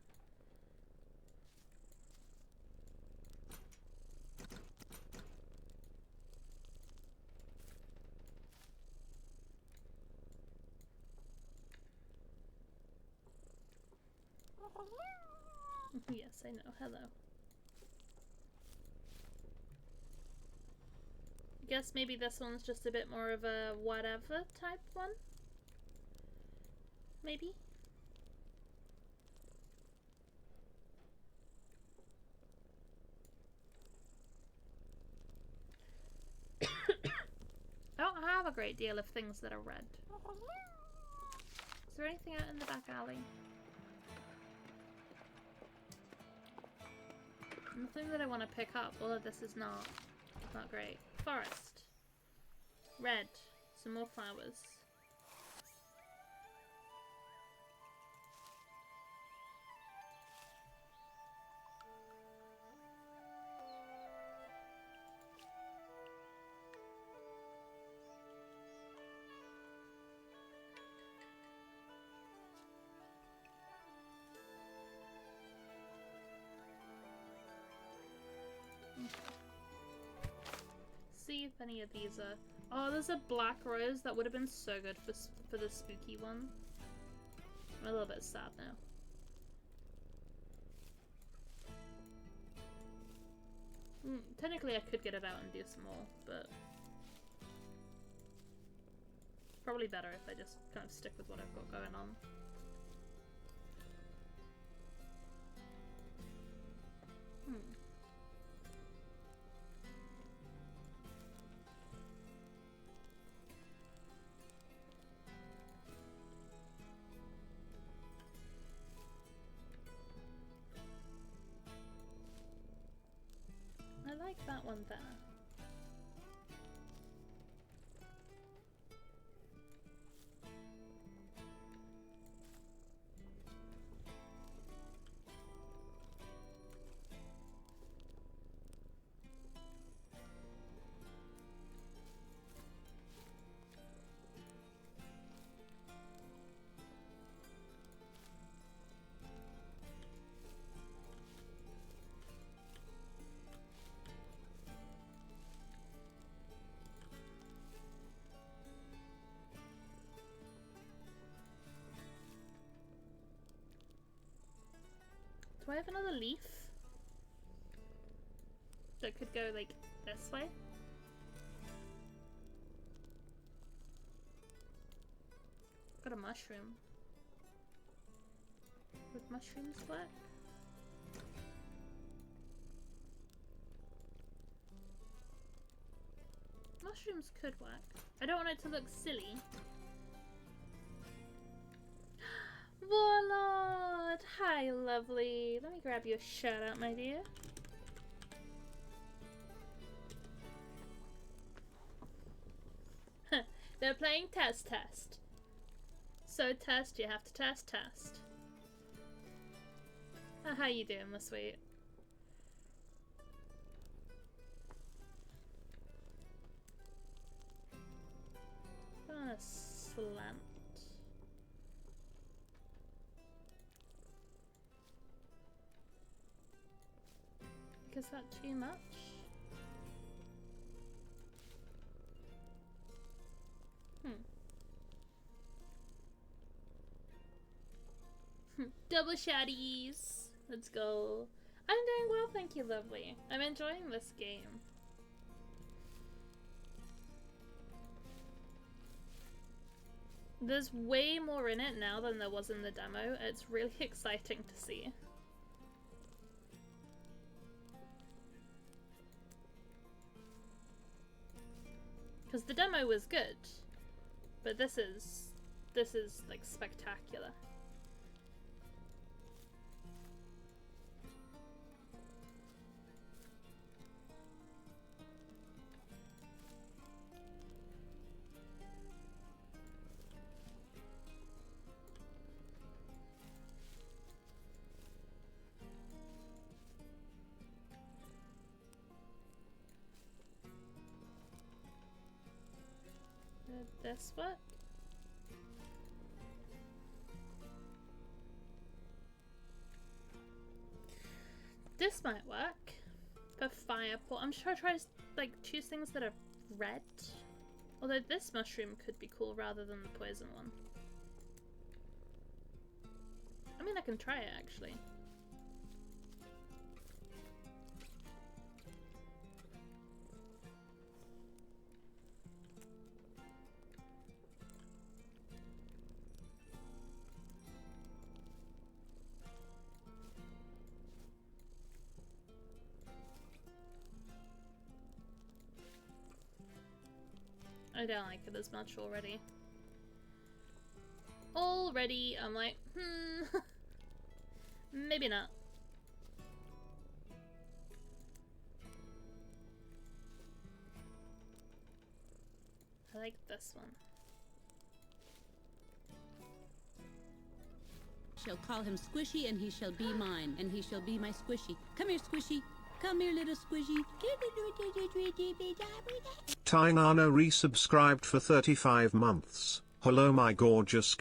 Yes, I know. Hello. Guess maybe this one's just a bit more of a whatever type one? Maybe? I don't have a great deal of things that are red. Is there anything out in the back alley? Nothing that I want to pick up, although this is not great. Forest. Red. Some more flowers. see if any of these are... Oh, there's a black rose that would have been so good for the spooky one. I'm a little bit sad now. Technically I could get it out and do some more, but... Probably better if I just kind of stick with what I've got going on. I like that one better. Do I have another leaf that could go like this way? Got a mushroom. Would mushrooms work? Mushrooms could work. I don't want it to look silly. Warlord! Hi, lovely. Let me grab your shirt out, my dear. They're playing test. So test, you have to test. How you doing, my sweet? On a slant. Is that too much? Double shaddies! Let's go. I'm doing well, thank you, lovely. I'm enjoying this game. There's way more in it now than there was in the demo. It's really exciting to see. Because the demo was good, but this is like spectacular. This what? This might work for fireport. I'm sure I try to like choose things that are red. Although this mushroom could be cool rather than the poison one. I mean, I can try it actually. I don't like it as much already. Already, I'm like, maybe not. I like this one. Shall call him Squishy, and he shall be mine, and he shall be my Squishy. Come here, Squishy. Come here, little Squishy. Tainana resubscribed for 35 months. Hello my gorgeous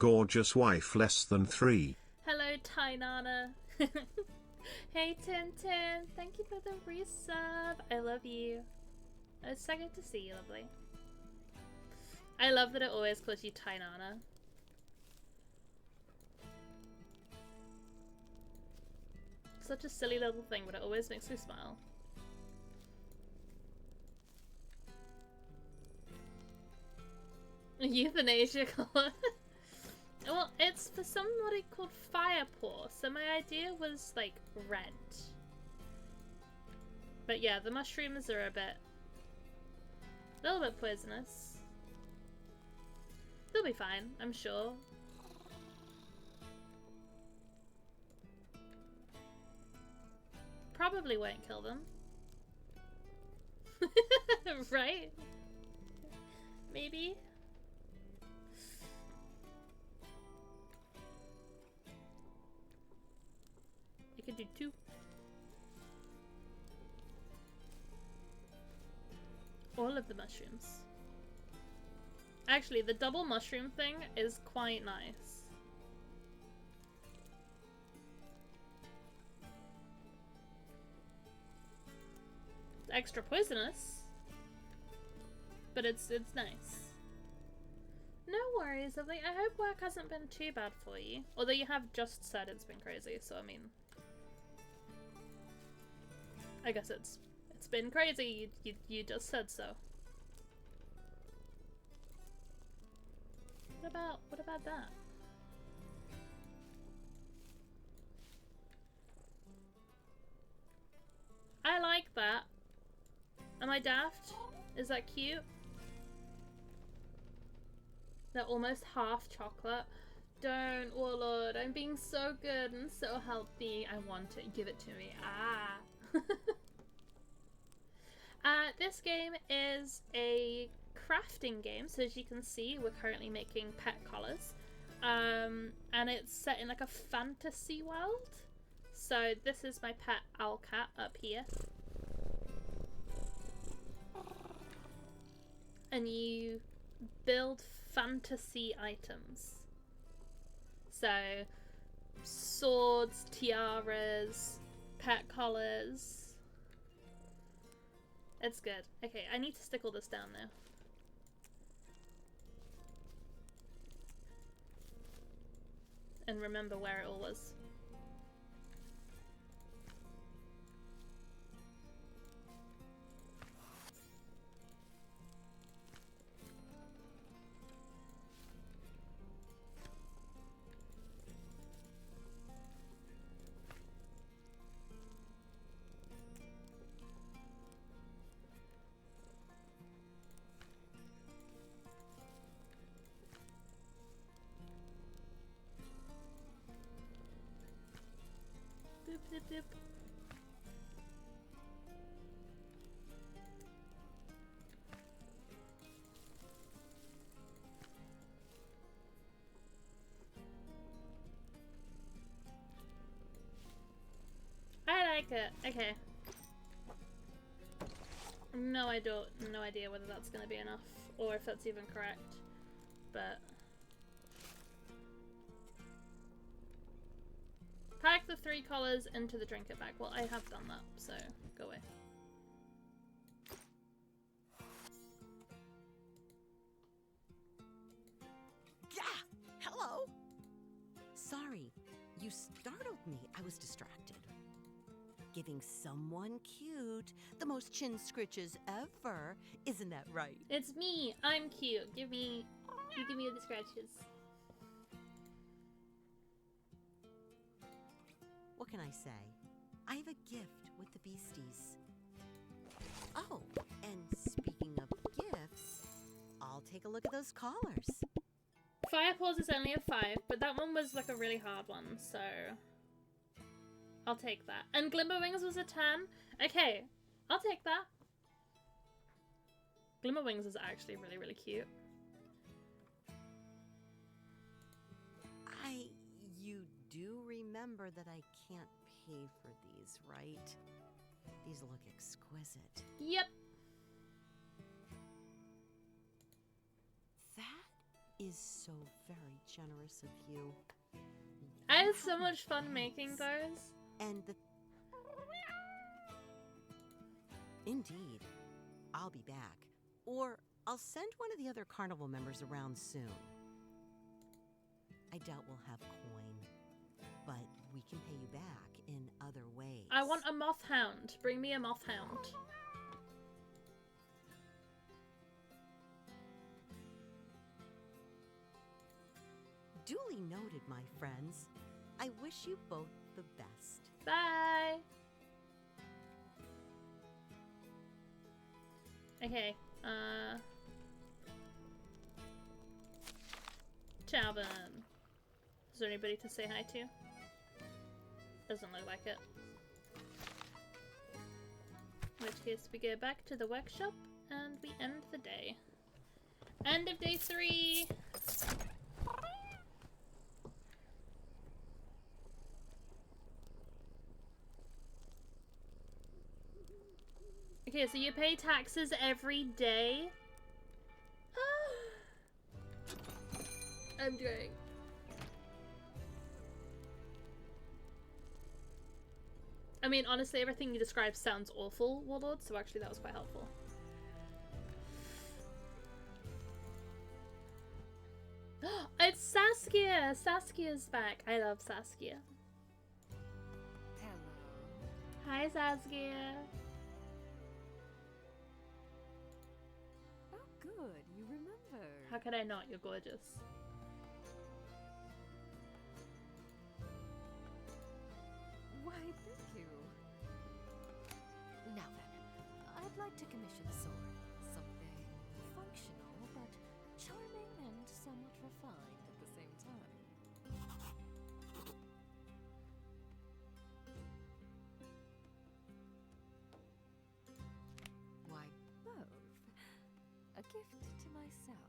wife less than 3. Hello Tainana. Hey Tintin, thank you for the resub. I love you. It's so good to see you, lovely. I love that it always calls you Tainana. Such a silly little thing, but it always makes me smile. Euthanasia color. Well, it's for somebody called Firepaw, so my idea was like red. But yeah, the mushrooms are a little bit poisonous. They'll be fine, I'm sure. Probably won't kill them. Right? Maybe? You could do 2. All of the mushrooms. Actually, the double mushroom thing is quite nice. It's extra poisonous, but it's nice. No worries, lovely. I hope work hasn't been too bad for you. Although you have just said it's been crazy, so I mean, I guess it's been crazy. You just said so. What about that? I like that. Am I daft? Is that cute? They're almost half chocolate. Don't, Warlord. I'm being so good and so healthy. I want it. Give it to me. Ah. This game is a crafting game, so as you can see, we're currently making pet collars. And it's set in like a fantasy world. So this is my pet owl cat up here. And you build fantasy items. So swords, tiaras, pet collars. It's good. Okay, I need to stick all this down now. And remember where it all was. Doop, doop, doop. I like it. Okay. No idea whether that's gonna be enough or if that's even correct, but pack the 3 collars into the trinket bag. Well, I have done that, so go away. Yeah! Hello! Sorry, you startled me. I was distracted. Giving someone cute the most chin scritches ever. Isn't that right? It's me. I'm cute. You give me the scratches. What can I say? I have a gift with the beasties. Oh, and speaking of gifts, I'll take a look at those collars. Firepaws is only a 5, but that one was like a really hard one, so I'll take that. And Glimmerwings was a 10. Okay, I'll take that. Glimmerwings is actually really, really cute. You do remember that I can't pay for these, right? These look exquisite. Yep. That is so very generous of you. I had so much fun making those. And the... Indeed. I'll be back. Or I'll send one of the other carnival members around soon. I doubt we'll have coin, but we can pay you back in other ways. I want a moth hound. Bring me a moth hound. Duly noted, my friends. I wish you both the best. Bye! Okay, Chavin. Is there anybody to say hi to? Doesn't look like it. In which case we go back to the workshop and we end the day. End of day 3! Okay, so you pay taxes every day? I'm doing. I mean, honestly, everything you described sounds awful, Warlord, so actually that was quite helpful. It's Saskia! Saskia's back. I love Saskia. Hello. Hi, Saskia. Oh, good. You remember. How could I not? You're gorgeous. Why, thank you. Now then, I'd like to commission a sword. Something functional, but charming and somewhat refined at the same time. Why, both. A gift to myself.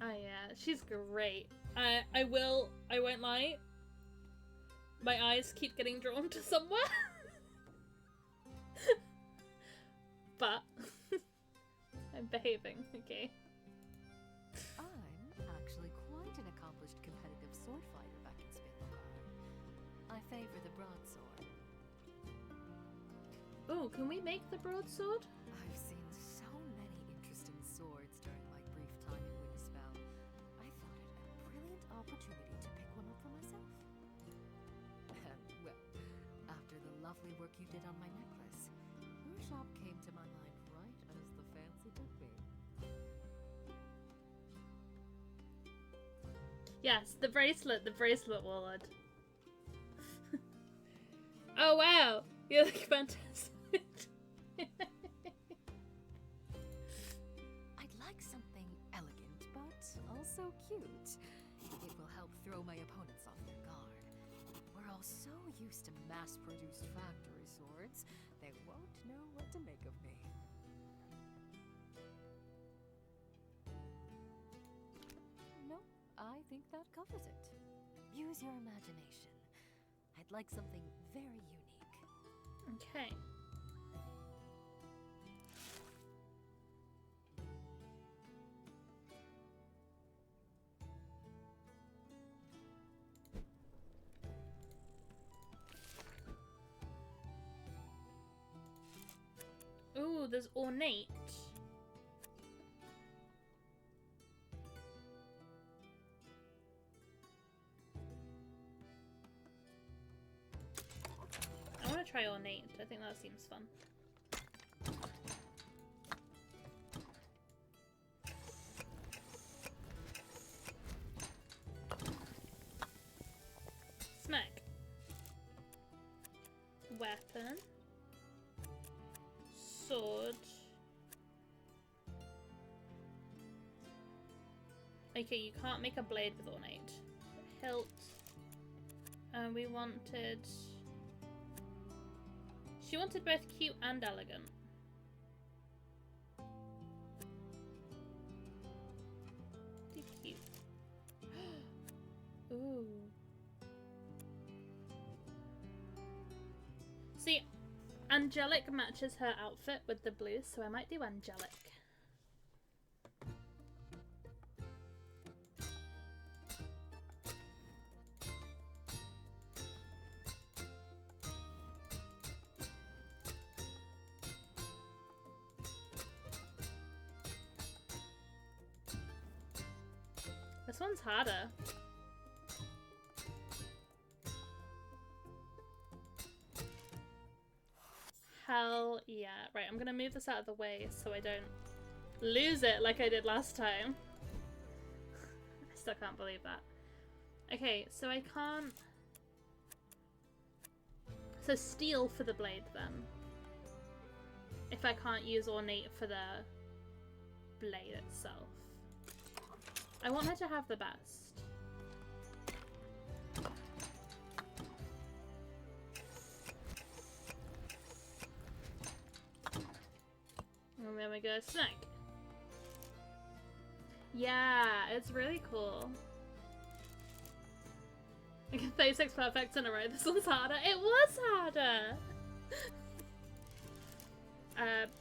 Oh yeah, she's great. I won't lie. My eyes keep getting drawn to somewhere. But I'm behaving, okay? I'm actually quite an accomplished competitive sword fighter back in Spitfire. I favor the broadsword. Oh, can we make the broadsword? I've seen so many interesting swords during my brief time in Windspell. I thought it a brilliant opportunity to pick one up for myself. Well, after the lovely work you did on my necklace, your shop came to my mind right as the fancy took me. Yes, the bracelet Warlord. Oh wow, you look fantastic. I'd like something elegant, but also cute. It will help throw my opponents off their guard. We're all so used to mass-produced factory swords, they won't know what to make of me. No, I think that covers it. Use your imagination. I'd like something very unique. Okay. Ooh, there's ornate. I want to try ornate. I think that seems fun. Smack. Weapon. Sword. Okay, you can't make a blade with ornate. Hilt. And we wanted... She wanted both cute and elegant. Too cute. Ooh. See, angelic matches her outfit with the blue, so I might do angelic. one's harder. Hell yeah. Right, I'm gonna move this out of the way so I don't lose it like I did last time. I still can't believe that. Okay, so I can't... So steel for the blade then. If I can't use ornate for the blade itself. I want her to have the best. And then we go snake. Yeah, it's really cool. 36 perfects in a row. This one's harder. It was harder!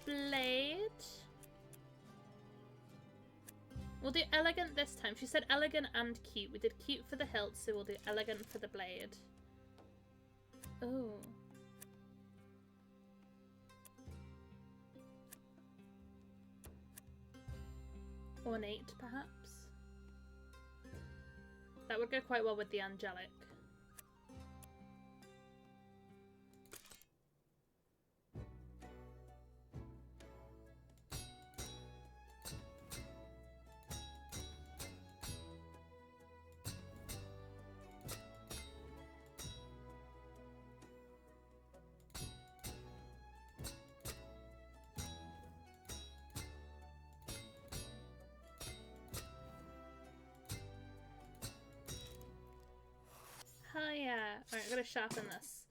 Blade. We'll do elegant this time. She said elegant and cute. We did cute for the hilt, so we'll do elegant for the blade. Oh. Ornate, perhaps? That would go quite well with the angelic. Oh yeah. Alright, I'm gonna sharpen this.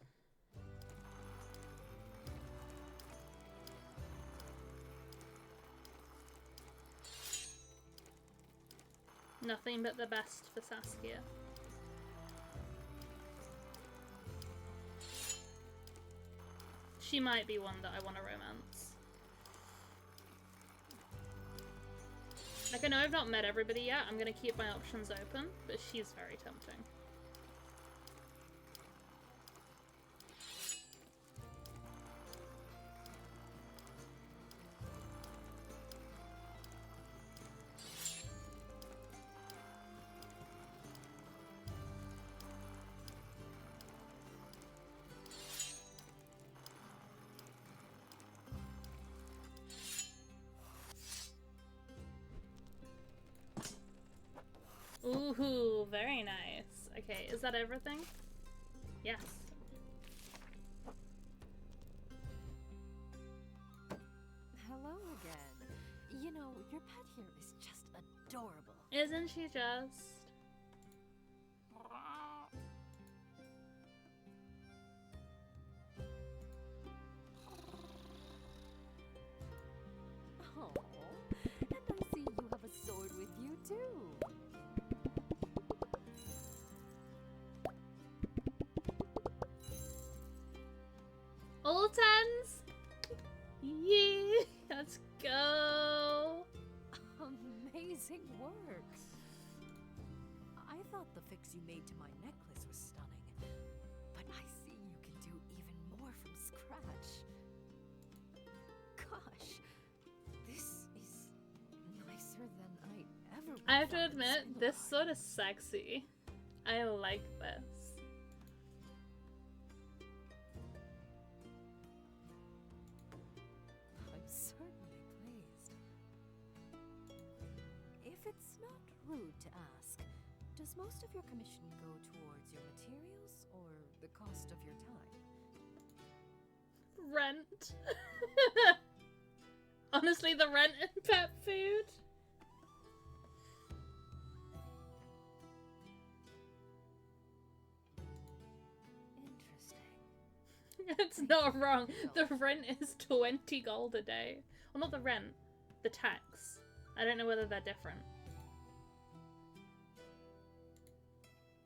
Nothing but the best for Saskia. She might be one that I want to romance. Like, I know I've not met everybody yet. I'm gonna keep my options open, but she's very tempting. Ooh, very nice. Okay, is that everything? Yes. Hello again. You know, your pet here is just adorable. Isn't she just? Oh, and I see you have a sword with you too. All tens? Yeah, let's go. Amazing work. I thought the fix you made to my necklace was stunning, but I see you can do even more from scratch. Gosh, this is nicer than I ever would I have to thought in admit, school. this sort of sexy. I like this. I'm certainly pleased. If it's not rude to ask, does most of your commission go towards your materials or the cost of your time? Rent. Honestly, the rent and pet food. It's not wrong. The rent is 20 gold a day. Well, not the rent, the tax. I don't know whether they're different.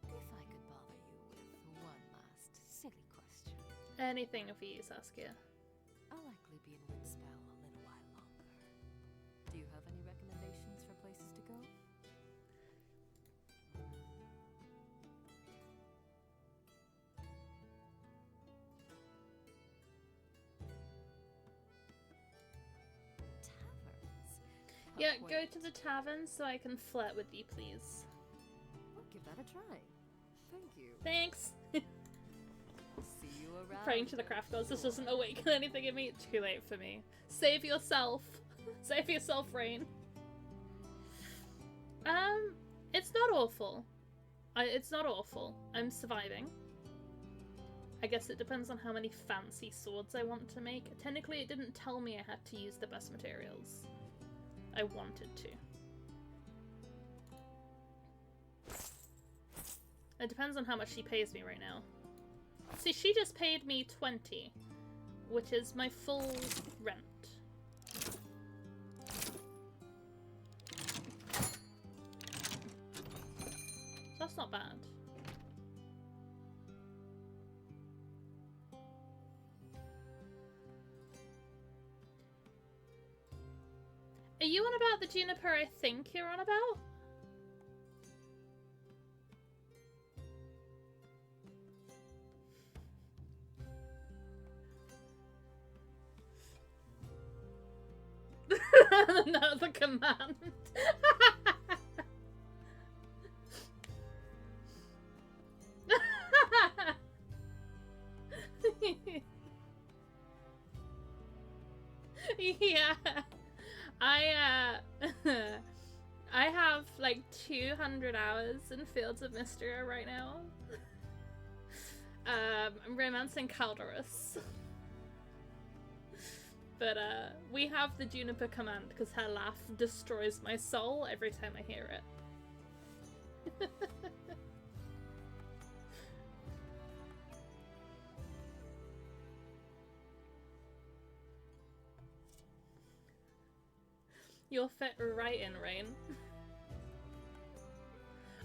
If I could bother you with one last silly question. Anything for you, Saskia. I'll likely be in Windspell a little while longer. Do you have any recommendations for places to go? Yeah, go to the tavern so I can flirt with you, please. gotta try. Thank you. Thanks. See you around. Praying to the craft gods. This doesn't awaken anything in me. Too late for me. Save yourself. Save yourself, Rain. It's not awful. It's not awful. I'm surviving. I guess it depends on how many fancy swords I want to make. Technically, it didn't tell me I had to use the best materials. I wanted to. It depends on how much she pays me right now. See, she just paid me 20, which is my full rent. So that's not bad. Are you on about the juniper I think you're on about? No, the command. Yeah. I have like 200 hours in Fields of Mysteria right now. I'm romancing Calderus. But we have the Juniper command because her laugh destroys my soul every time I hear it. You'll fit right in, Rain.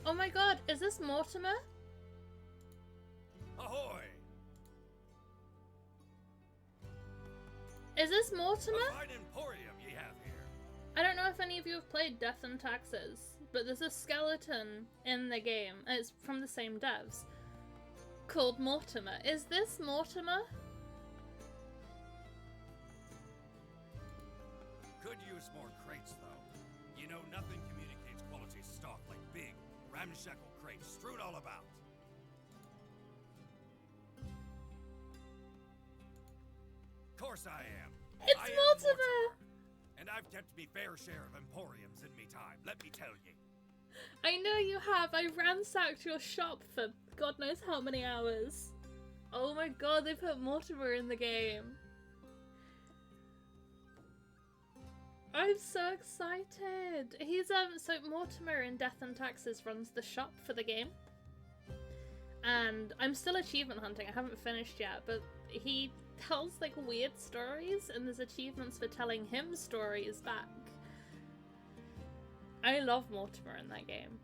Oh my god, is this Mortimer? Ahoy! Is this Mortimer? A fine emporium ye have here. I don't know if any of you have played Death and Taxes, but there's a skeleton in the game, and it's from the same devs, called Mortimer. Is this Mortimer? Could use more crates, though. You know, nothing communicates quality stock like big, ramshackle crates strewn all about. Course I am. It's I am Mortimer! And I've kept me fair share of emporiums in me time, let me tell ye. I know you have. I ransacked your shop for God knows how many hours. Oh my god, they put Mortimer in the game. I'm so excited. He's so Mortimer in Death and Taxes runs the shop for the game. And I'm still achievement hunting. I haven't finished yet, but he tells like weird stories and there's achievements for telling him stories back. I love Mortimer in that game.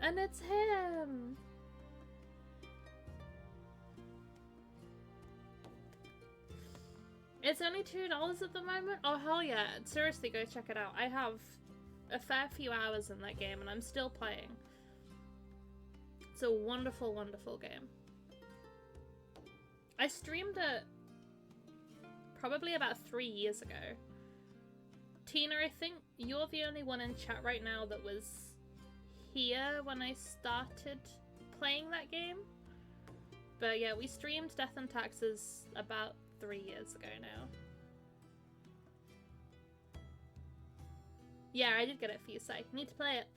And it's him! It's only $2 at the moment? Oh hell yeah, seriously go check it out. I have a fair few hours in that game and I'm still playing. It's a wonderful, wonderful game. I streamed it probably about 3 years ago. Tina, I think you're the only one in chat right now that was here when I started playing that game. But yeah, we streamed Death and Taxes about 3 years ago now. Yeah, I did get it for you, so need to play it.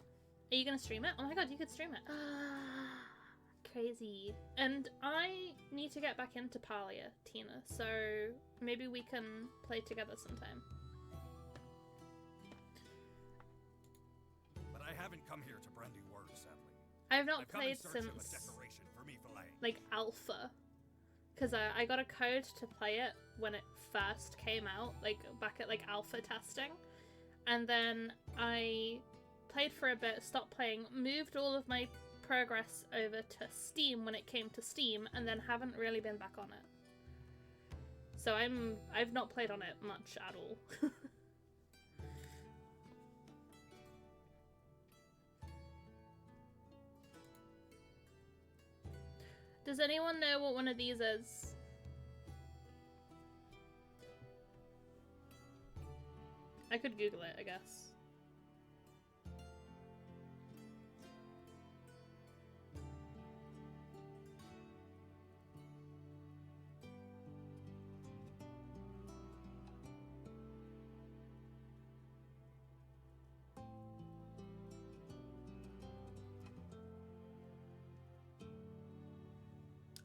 Are you gonna stream it? Oh my god, you could stream it. Crazy. And I need to get back into Palia, Tina, so maybe we can play together sometime. But I haven't come here to brandy words, sadly. I have not I've come played in search of a since decoration for me fillet. like alpha, because I got a code to play it when it first came out, like back at like alpha testing, and then I played for a bit, stopped playing, moved all of my progress over to Steam when it came to Steam, and then haven't really been back on it. So I've not played on it much at all. Does anyone know what one of these is? I could Google it, I guess.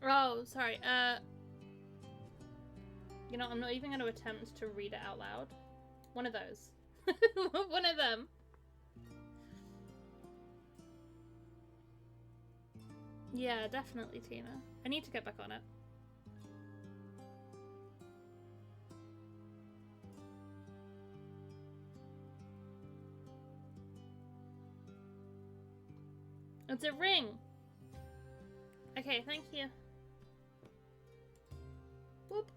Oh, sorry. You know, I'm not even going to attempt to read it out loud. One of those. One of them. Yeah, definitely, Tina. I need to get back on it. It's a ring! Okay, thank you. Whoop.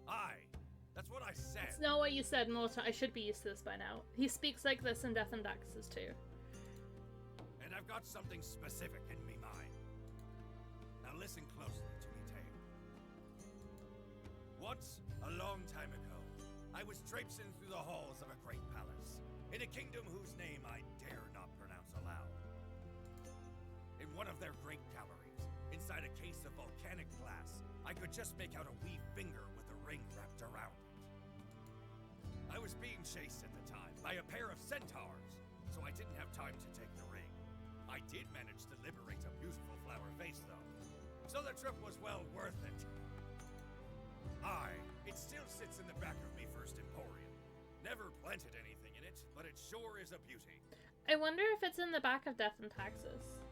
Aye, that's what I said. It's not what you said, Morton. I should be used to this by now. He speaks like this in Death and Taxes too. And I've got something specific in me mind. Now listen closely to me tale. Once, a long time ago, I was traipsing through the halls of a great palace, in a kingdom whose name I dare not pronounce aloud. In one of their great galleries, inside a case of volcanic glass, I could just make out a wee finger with a ring wrapped around it. I was being chased at the time by a pair of centaurs, so I didn't have time to take the ring. I did manage to liberate a beautiful flower face, though, so the trip was well worth it. Aye, it still sits in the back of me first emporium. Never planted anything in it, but it sure is a beauty. I wonder if it's in the back of Death and Taxes.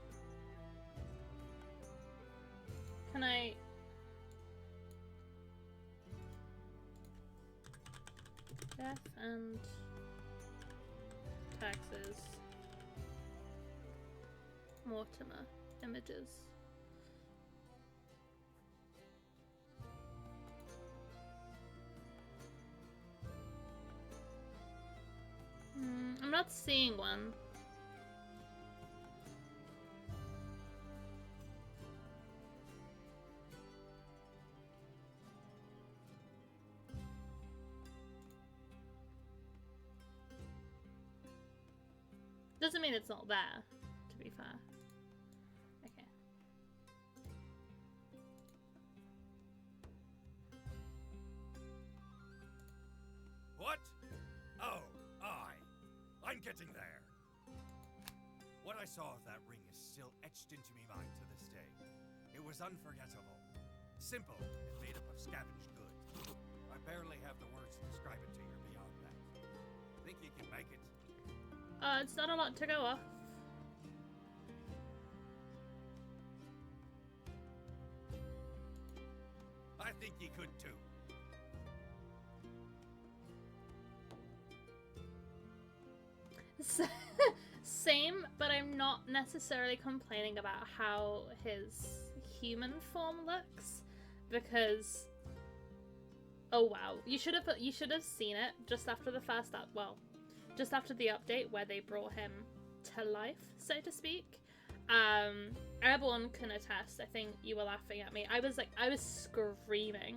Can I... Death and Taxes. Mortimer images. I'm not seeing one. Doesn't mean it's not there, to be fair. Okay. What? Oh, aye. I'm getting there. What I saw of that ring is still etched into me mind to this day. It was unforgettable. Simple and made up of scavenged goods. I barely have the words to describe it to you beyond that. Think you can make it? It's not a lot to go off. I think you could too. Same, but I'm not necessarily complaining about how his human form looks, because oh wow, you should have seen it just after the first just after the update where they brought him to life, so to speak. Airborne can attest. I think you were laughing at me. I was screaming.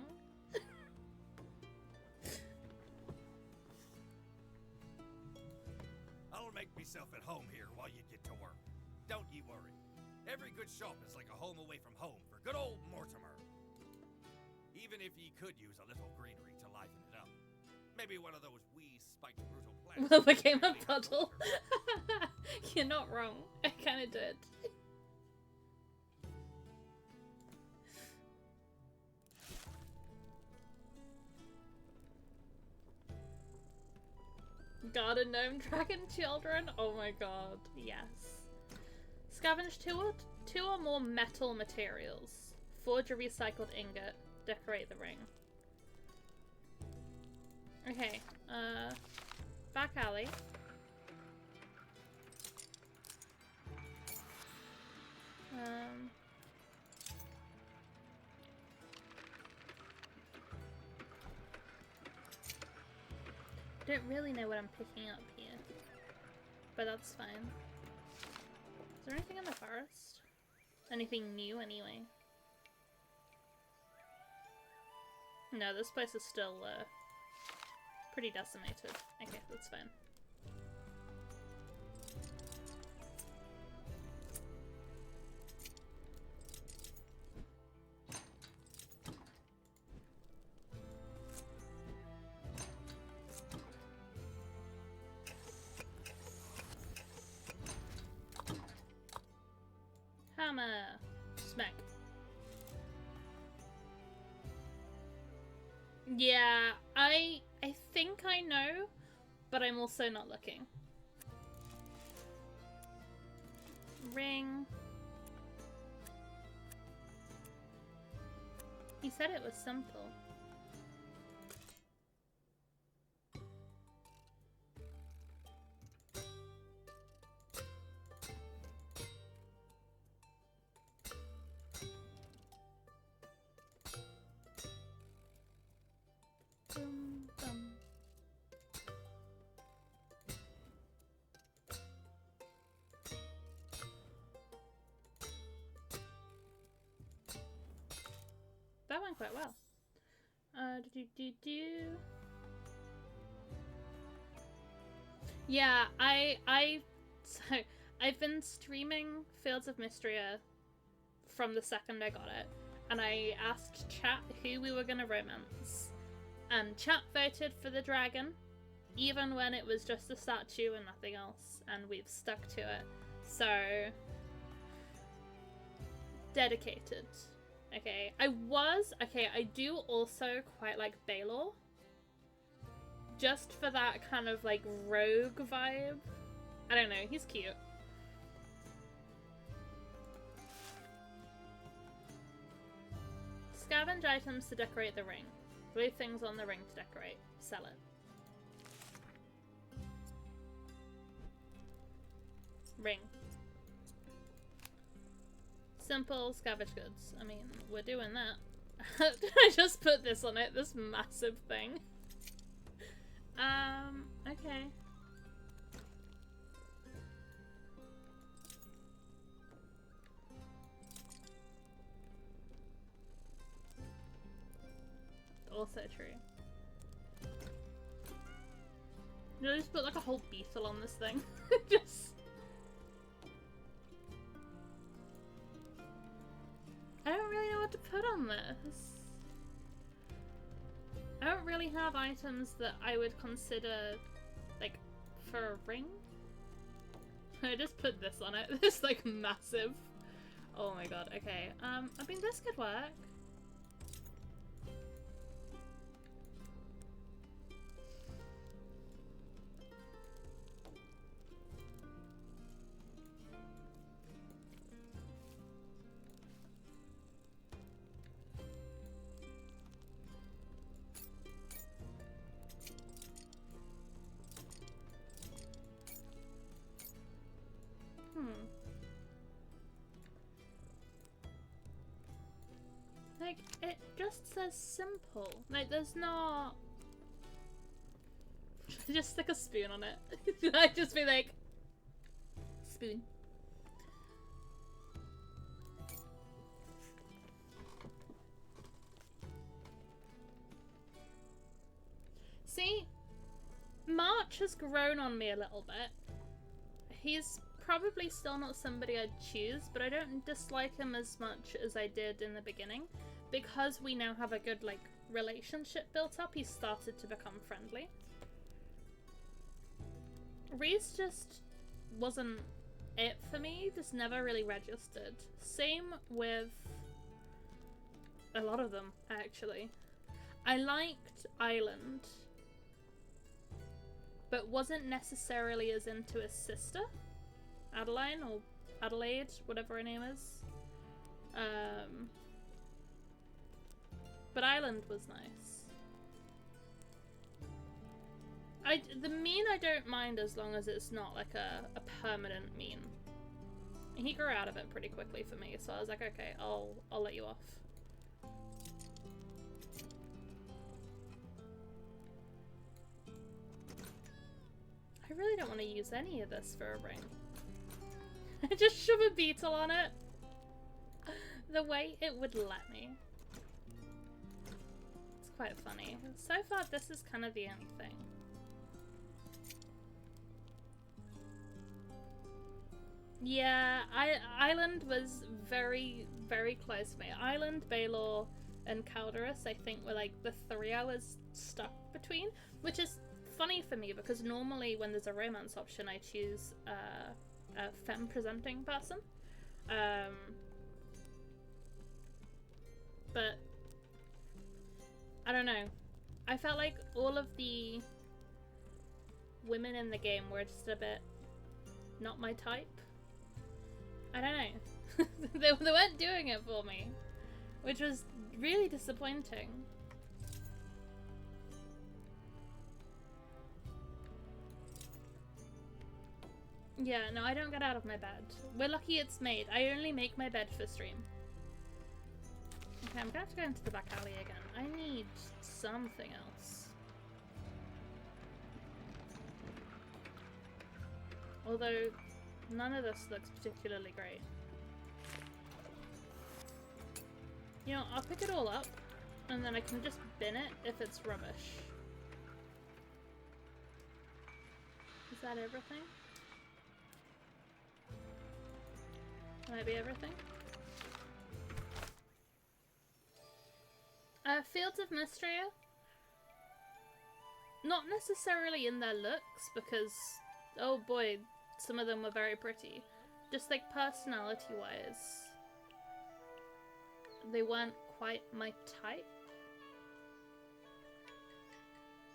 I'll make myself at home here while you get to work. Don't ye worry. Every good shop is like a home away from home for good old Mortimer. Even if ye could use a little greenery to liven it up. Maybe one of those wee spiked brutal plants. Well, became a puddle. You're not wrong. I kind of did. Garden gnome dragon children. Oh my god, yes. Scavenge two or more metal materials. Forge a recycled ingot. Decorate the ring. Okay, back alley. I don't really know what I'm picking up here, but that's fine. Is there anything in the forest? Anything new, anyway? No, this place is still, pretty decimated. Okay, that's fine. Hammer. Smack. Yeah, I think I know, but I'm also not looking. Ring. He said it was simple. Bum, bum. That went quite well. Yeah, so I've been streaming Fields of Mystria from the second I got it, and I asked chat who we were gonna romance, and chat voted for the dragon, even when it was just a statue and nothing else, and we've stuck to it. So dedicated. Okay, I do also quite like Baylor. Just for that kind of like rogue vibe. I don't know, he's cute. Scavenge items to decorate the ring. Glue things on the ring to decorate. Sell it. Ring. Simple scavenge goods. I mean, we're doing that. Did I just put this on it? This massive thing. Okay. Also true. You know, just put like a whole beetle on this thing. Just... I don't really know what to put on this. I don't really have items that I would consider, like, for a ring. I just put this on it. This, like, massive. Oh my god, okay. I mean, this could work. Like, it just says simple. Like, there's not... Just stick a spoon on it. I'd just be like... Spoon. See? March has grown on me a little bit. He's probably still not somebody I'd choose, but I don't dislike him as much as I did in the beginning. Because we now have a good, like, relationship built up, he's started to become friendly. Reese just wasn't it for me, just never really registered. Same with a lot of them, actually. I liked Island, but wasn't necessarily as into his sister, Adeline, or Adelaide, whatever her name is. But Island was nice. The mean I don't mind as long as it's not like a permanent mean. He grew out of it pretty quickly for me, so I was like, okay, I'll let you off. I really don't want to use any of this for a ring. I just shove a beetle on it. The way it would let me. It's quite funny. So far, this is kind of the only thing. Yeah, Island was very, very close to me. Island, Baylor, and Calderus, I think, were like the three I was stuck between, which is funny for me because normally when there's a romance option, I choose a femme presenting person. But I don't know. I felt like all of the women in the game were just a bit not my type. I don't know. they weren't doing it for me, which was really disappointing. Yeah, no, I don't get out of my bed. We're lucky it's made. I only make my bed for stream. Okay, I'm gonna have to go into the back alley again. I need something else. Although, none of this looks particularly great. You know, I'll pick it all up, and then I can just bin it if it's rubbish. Is that everything? Might be everything. Fields of Mystria. Not necessarily in their looks, because, oh boy, some of them were very pretty. Just like personality-wise, they weren't quite my type.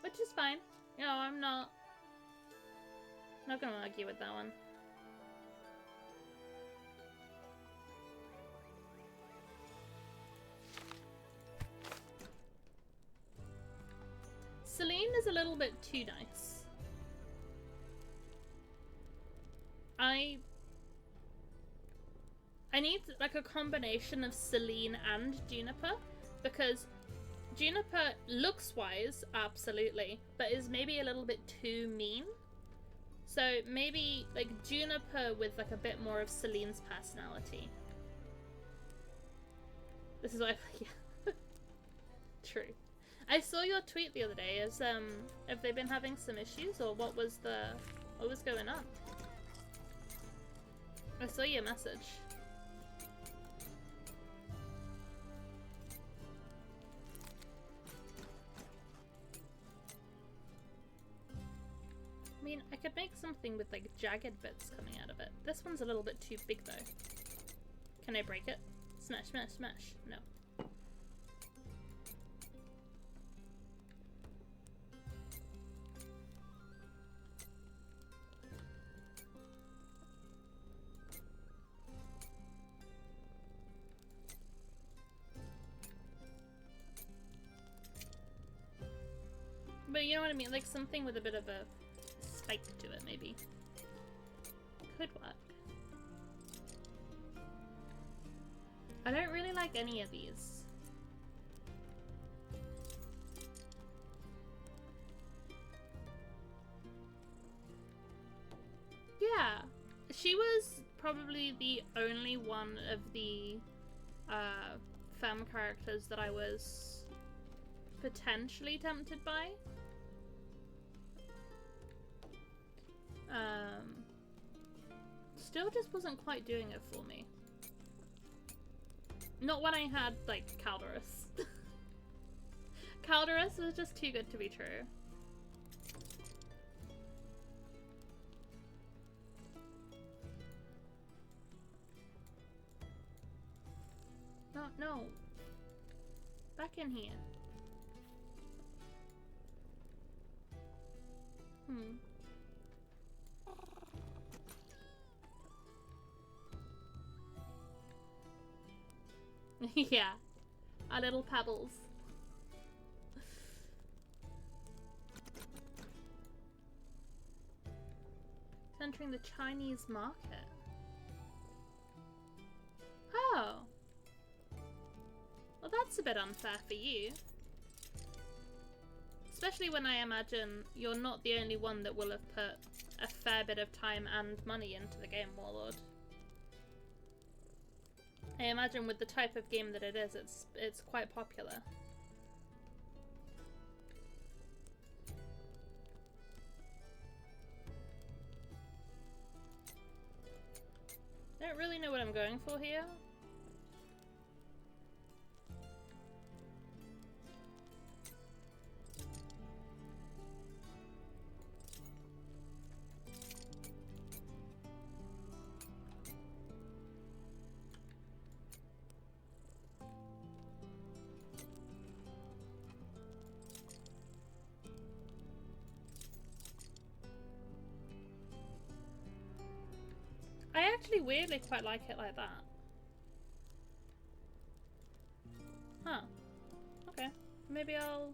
Which is fine. You know, I'm not gonna argue with that one. Celine is a little bit too nice. I need like a combination of Celine and Juniper, because Juniper looks-wise, absolutely, but is maybe a little bit too mean. So maybe like Juniper with like a bit more of Celine's personality. This is why, yeah. True. I saw your tweet the other day. Have they been having some issues, or what was going on? I saw your message. I mean, I could make something with like jagged bits coming out of it. This one's a little bit too big though. Can I break it? Smash, smash, smash. No. But you know what I mean? Like something with a bit of a spike to it, maybe. Could work. I don't really like any of these. Yeah. She was probably the only one of the femme characters that I was potentially tempted by. Still just wasn't quite doing it for me. Not when I had, like, Calderus. Calderus was just too good to be true. No, no. Back in here. Yeah, our little pebbles. It's entering the Chinese market. Oh. Well, that's a bit unfair for you. Especially when I imagine you're not the only one that will have put a fair bit of time and money into the game, Warlord. I imagine with the type of game that it is, it's quite popular. I don't really know what I'm going for here. actually weirdly quite like it like that. Huh. Okay. Maybe I'll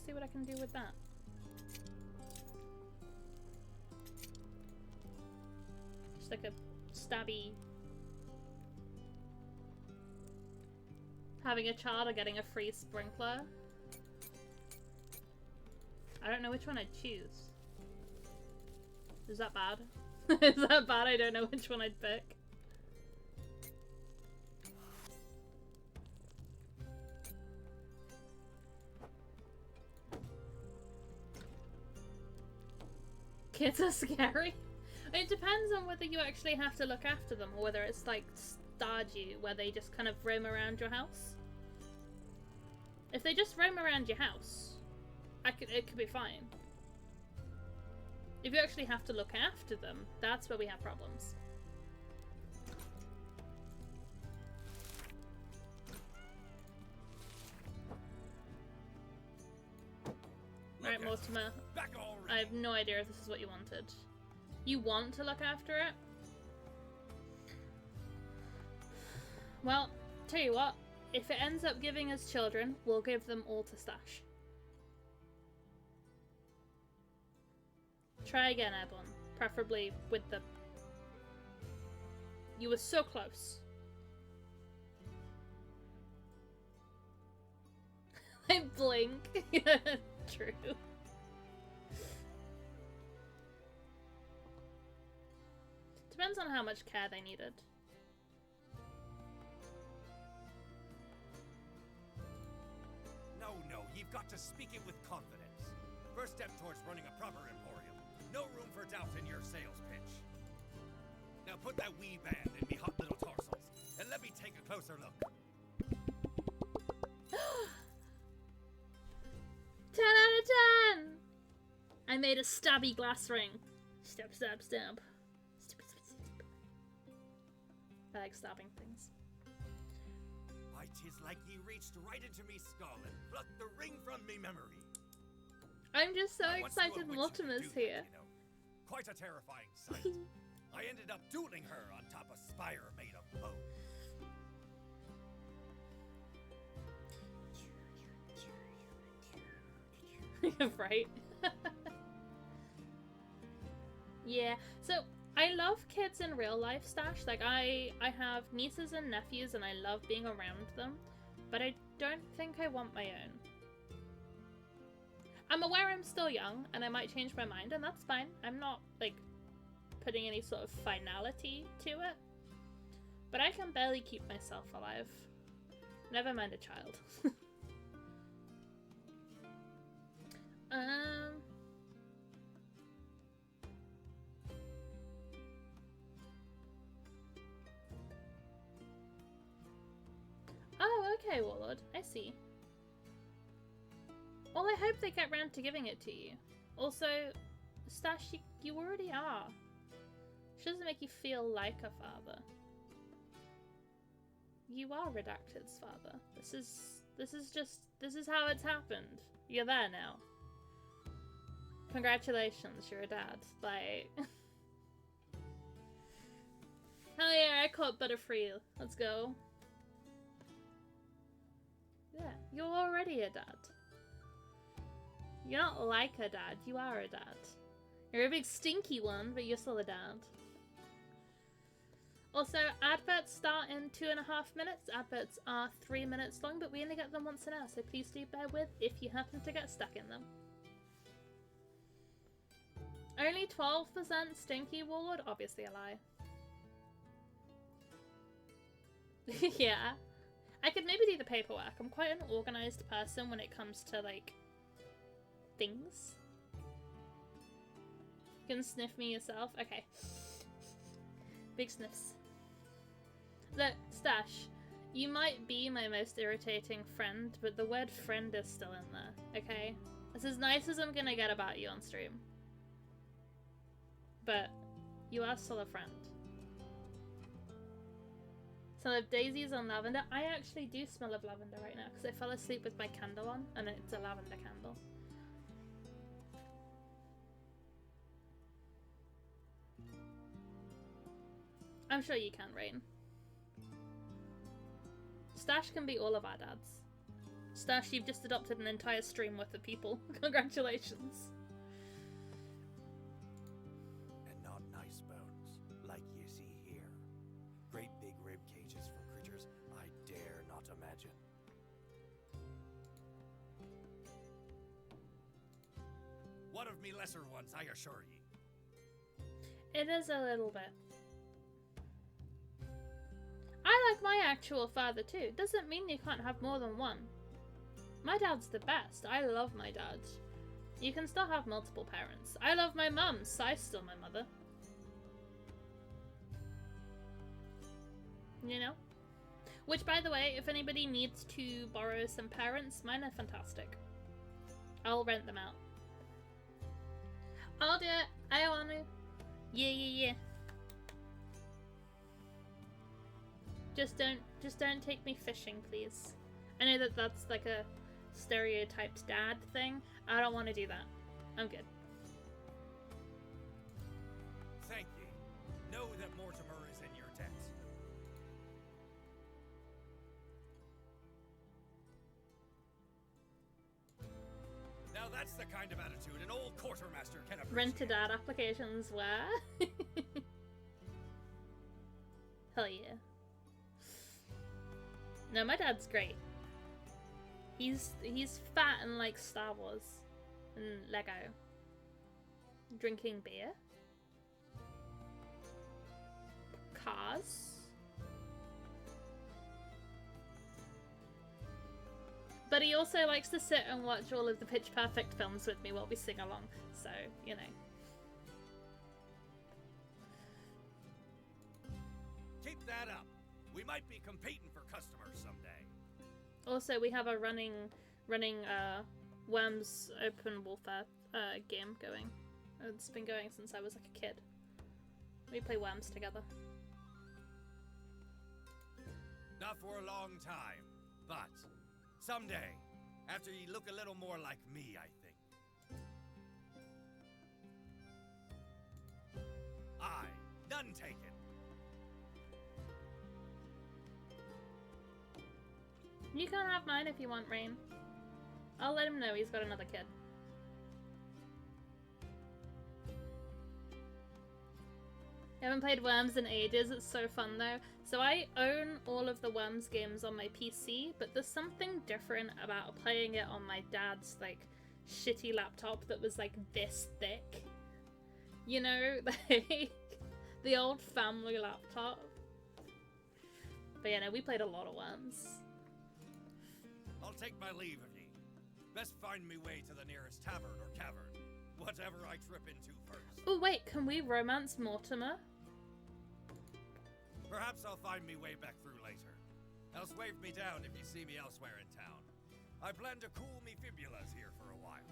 see what I can do with that. Just like a stabby. Having a child or getting a free sprinkler. I don't know which one I'd choose. Is that bad? Is that bad? I don't know which one I'd pick. Kids are scary. It depends on whether you actually have to look after them or whether it's like Stardew where they just kind of roam around your house. If they just roam around your house, it could be fine. If you actually have to look after them, that's where we have problems. Alright, Mortimer. I have no idea if this is what you wanted. You want to look after it? Well, tell you what. If it ends up giving us children, we'll give them all to Stash. Try again, Airborne. Preferably with the... You were so close. I blink. True. Depends on how much care they needed. No, you've got to speak it with confidence. First step towards running a proper emporium. No room for doubt in your sales pitch. Now put that wee band in me hot little torsos, and let me take a closer look. 10 out of 10! I made a stabby glass ring. Stab, stab, stab. Stab, stab, stab. I like stabbing things. Why, 'tis like ye reached right into me skull and plucked the ring from me memory. I'm just so I once knew a excited witch Mortimer's who could do here. that, you know. Quite a terrifying sight. I ended up dueling her on top a spire made of bone. Right? Yeah, so I love kids in real life, Stash. Like, I have nieces and nephews and I love being around them, but I don't think I want my own. I'm aware I'm still young and I might change my mind, and that's fine. I'm not, like, putting any sort of finality to it, but I can barely keep myself alive. Never mind a child. Oh, okay, Warlord. I see. Well, I hope they get round to giving it to you. Also, Stash, you already are. She doesn't make you feel like a father. You are Redacted's father. This is how it's happened. You're there now. Congratulations, you're a dad. Like... Hell yeah, I caught Butterfree. Let's go. Yeah, you're already a dad. You're not like a dad, you are a dad. You're a big stinky one, but you're still a dad. Also, adverts start in 2.5 minutes. Adverts are 3 minutes long, but we only get them once an hour, so please do bear with if you happen to get stuck in them. Only 12% stinky, Warlord? Obviously a lie. Yeah. I could maybe do the paperwork. I'm quite an organised person when it comes to, like, things. You can sniff me yourself? Okay. Big sniffs. Look, Stash, you might be my most irritating friend, but the word friend is still in there, okay? It's as nice as I'm gonna get about you on stream. But you are still a friend. Smell of daisies and lavender. I actually do smell of lavender right now because I fell asleep with my candle on and it's a lavender candle. I'm sure you can, Rain. Stash can be all of our dads. Stash, you've just adopted an entire stream worth of people. Congratulations. And not nice bones, like you see here. Great big rib cages for creatures I dare not imagine. One of me lesser ones, I assure ye. It is a little bit. I like my actual father too. Doesn't mean you can't have more than one. My dad's the best. I love my dad. You can still have multiple parents. I love my mum. Sai's still my mother. You know? Which, by the way, if anybody needs to borrow some parents, mine are fantastic. I'll rent them out. I'll do it. I want to. Yeah. Just don't take me fishing, please. I know that that's like a stereotyped dad thing. I don't want to do that. I'm good. Thank ye. Know that Mortimer is in your debt. Now that's the kind of attitude an old quartermaster can appreciate. Rent-a-dad applications where? Hell yeah. No, my dad's great. He's fat and likes Star Wars and Lego. Drinking beer. Cars. But he also likes to sit and watch all of the Pitch Perfect films with me while we sing along. So, you know. Keep that up. We might be competing for customers someday. Also, we have a running Worms Open Warfare game going. It's been going since I was like a kid. We play Worms together. Not for a long time, but someday, after you look a little more like me, I think. None taken. You can have mine if you want, Rain. I'll let him know he's got another kid. I haven't played Worms in ages, it's so fun though. So I own all of the Worms games on my PC, but there's something different about playing it on my dad's like shitty laptop that was like this thick. You know, like the old family laptop. But yeah, no, we played a lot of Worms. I'll take my leave of ye. Best find me way to the nearest tavern or cavern. Whatever I trip into first. Oh wait, can we romance Mortimer? Perhaps I'll find me way back through later. Else wave me down if you see me elsewhere in town. I plan to cool me fibulas here for a while.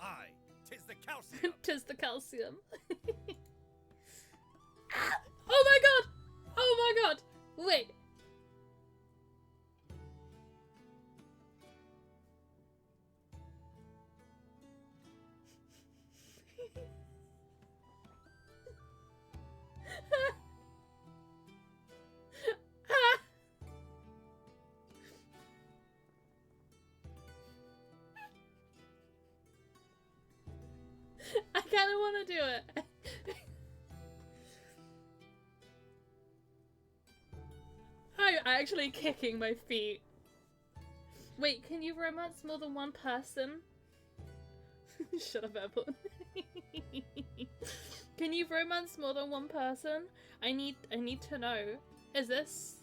Aye, 'tis the calcium. 'Tis the calcium. Oh my god! Oh my god! Wait. I kind of want to do it. I'm actually kicking my feet. Wait, can you romance more than one person? Shut up, Airport. Can you romance more than one person? I need to know. Is this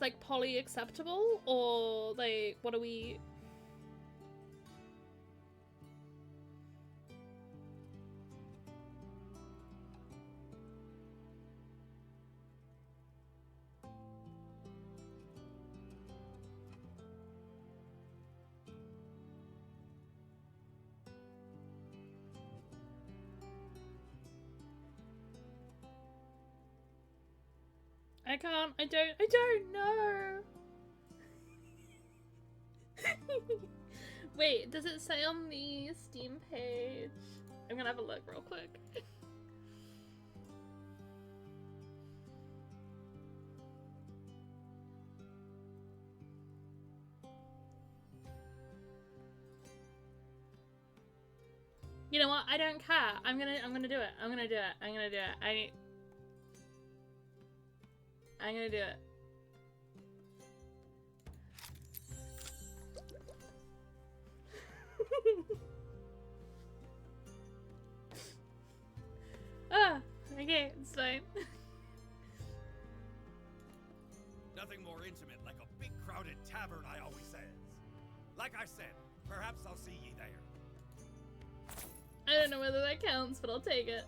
like poly acceptable, or like what are we? I can't. I don't know. Wait, does it say on the Steam page? I'm gonna have a look real quick. You know what? I don't care. I'm gonna do it. I'm gonna do it. I'm gonna do it. I'm gonna do it. Ah, okay, it's fine. Nothing more intimate like a big crowded tavern, I always says. Like I said, perhaps I'll see ye there. I don't know whether that counts, but I'll take it.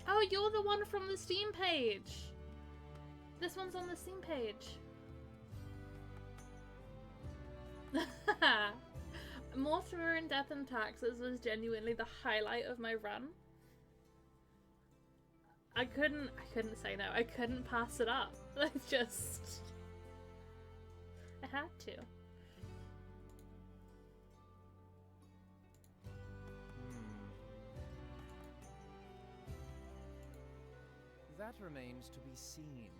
Oh, you're the one from the Steam page. This one's on the Steam page. Mortimer in Death and Taxes was genuinely the highlight of my run. I couldn't say no. I couldn't pass it up. I had to. That remains to be seen.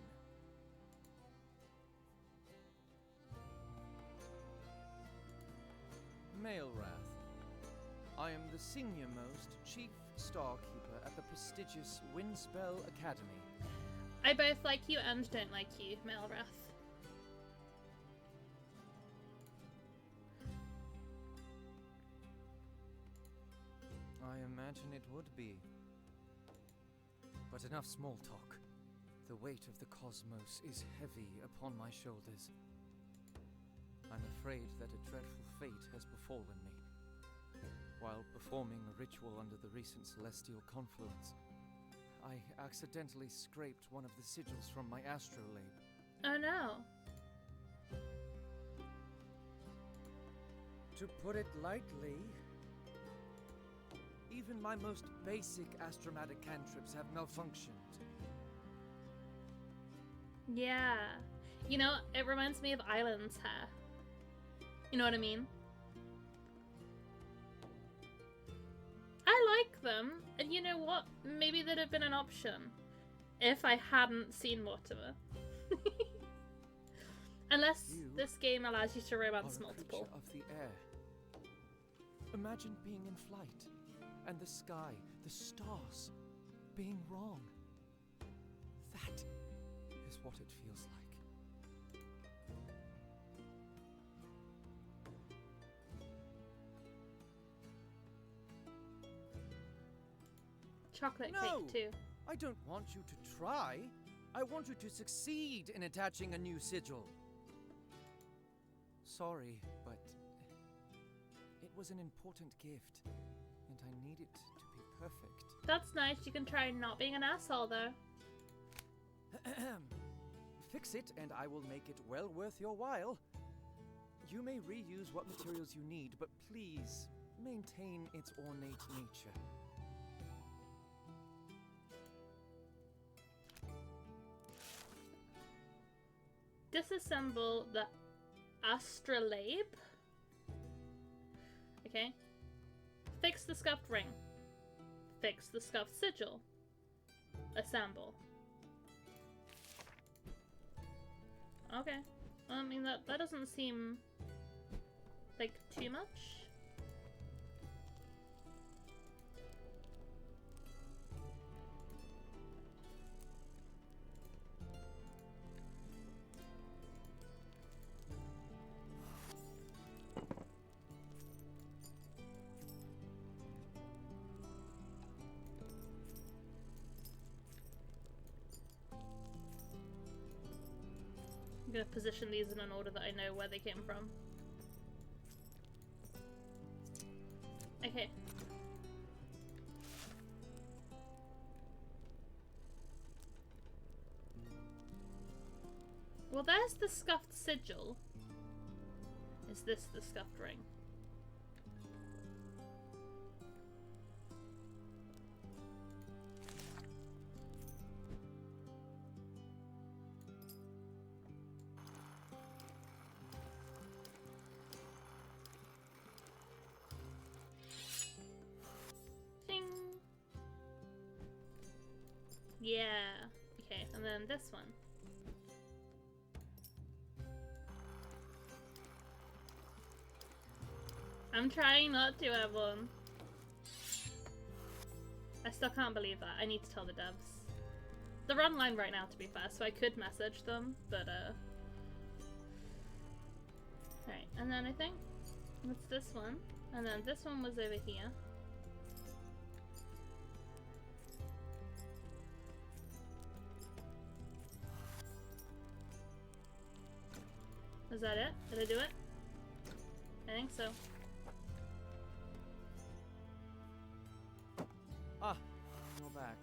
Mailwrath. I am the senior-most chief starkeeper at the prestigious Windspell Academy. I both like you and don't like you, Mailwrath. I imagine it would be. But enough small talk. The weight of the cosmos is heavy upon my shoulders. I'm afraid that a dreadful fate has befallen me. While performing a ritual under the recent celestial confluence, I accidentally scraped one of the sigils from my astrolabe. Oh no. To put it lightly, even my most basic astromatic cantrips have malfunctioned. Yeah. You know, it reminds me of Island's hair. You know what I mean? I like them, and you know what? Maybe they'd have been an option if I hadn't seen Mortimer. Unless this game allows you to romance multiple. Of the air. Imagine being in flight, and the sky, the stars, being wrong. That is what it feels like. Chocolate No! cake too. I don't want you to try. I want you to succeed in attaching a new sigil. Sorry, but it was an important gift, and I need it to be perfect. That's nice. You can try not being an asshole though. Fix it, and I will make it well worth your while. You may reuse what materials you need, but please maintain its ornate nature. Disassemble the astrolabe. Okay. Fix the scuffed ring. Fix the scuffed sigil. Assemble. Okay. I mean, that doesn't seem like too much. I'm gonna position these in an order that I know where they came from. Okay. Well, there's the scuffed sigil. Is this the scuffed ring? Yeah. Okay, and then this one. I'm trying not to, everyone. I still can't believe that. I need to tell the devs. They're online right now, to be fair, so I could message them, but, Alright, and then I think it's this one. And then this one was over here. Is that it? Did I do it? I think so. Ah, you're back.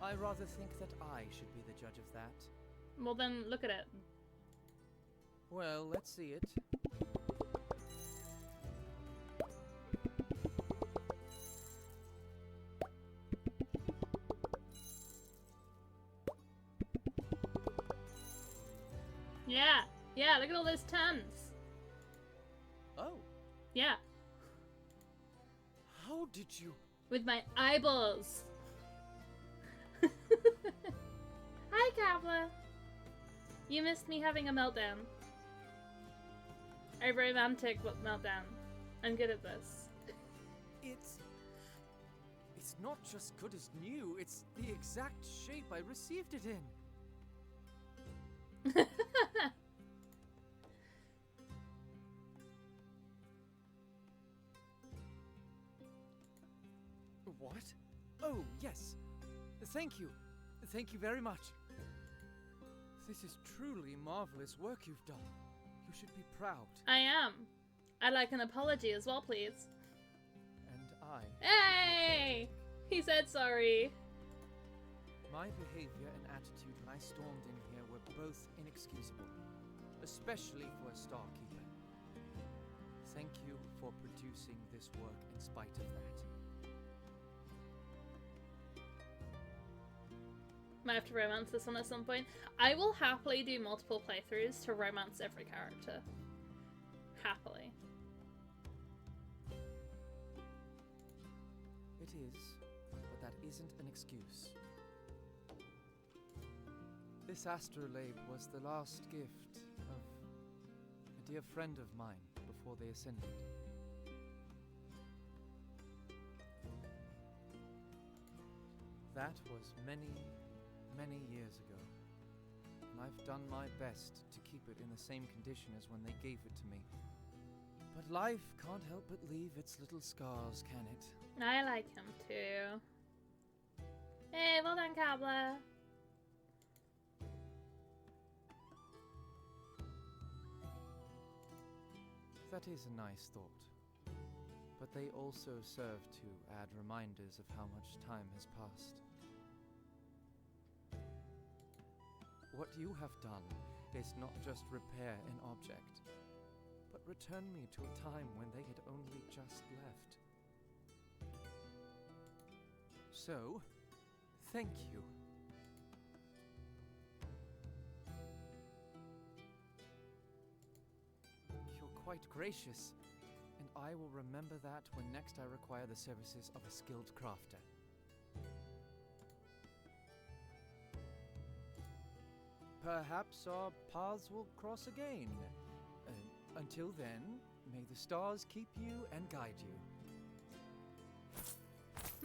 I rather think that I should be the judge of that. Well then, look at it. Well, let's see it. Yeah! Yeah, look at all those tons! Oh. Yeah. How did you... With my eyeballs! Hi, Kavla! You missed me having a meltdown. A romantic meltdown. I'm good at this. It's not just good as new, it's the exact shape I received it in. What? Oh, yes. Thank you. Thank you very much. This is truly marvelous work you've done. You should be proud. I am. I'd like an apology as well, please. And I... Hey! He said sorry. My behavior and attitude when I stormed in here were both inexcusable, especially for a Star Keeper. Thank you for producing this work in spite of that. Might have to romance this one at some point. I will happily do multiple playthroughs to romance every character. Happily. It is, but that isn't an excuse. This astrolabe was the last gift of a dear friend of mine before they ascended. That was many years ago, and I've done my best to keep it in the same condition as when they gave it to me. But life can't help but leave its little scars, can it? I like him too. Hey, well done, Kabla. That is a nice thought, but they also serve to add reminders of how much time has passed. What you have done is not just repair an object, but return me to a time when they had only just left. So, thank you. You're quite gracious, and I will remember that when next I require the services of a skilled crafter. Perhaps our paths will cross again. Until then, may the stars keep you and guide you.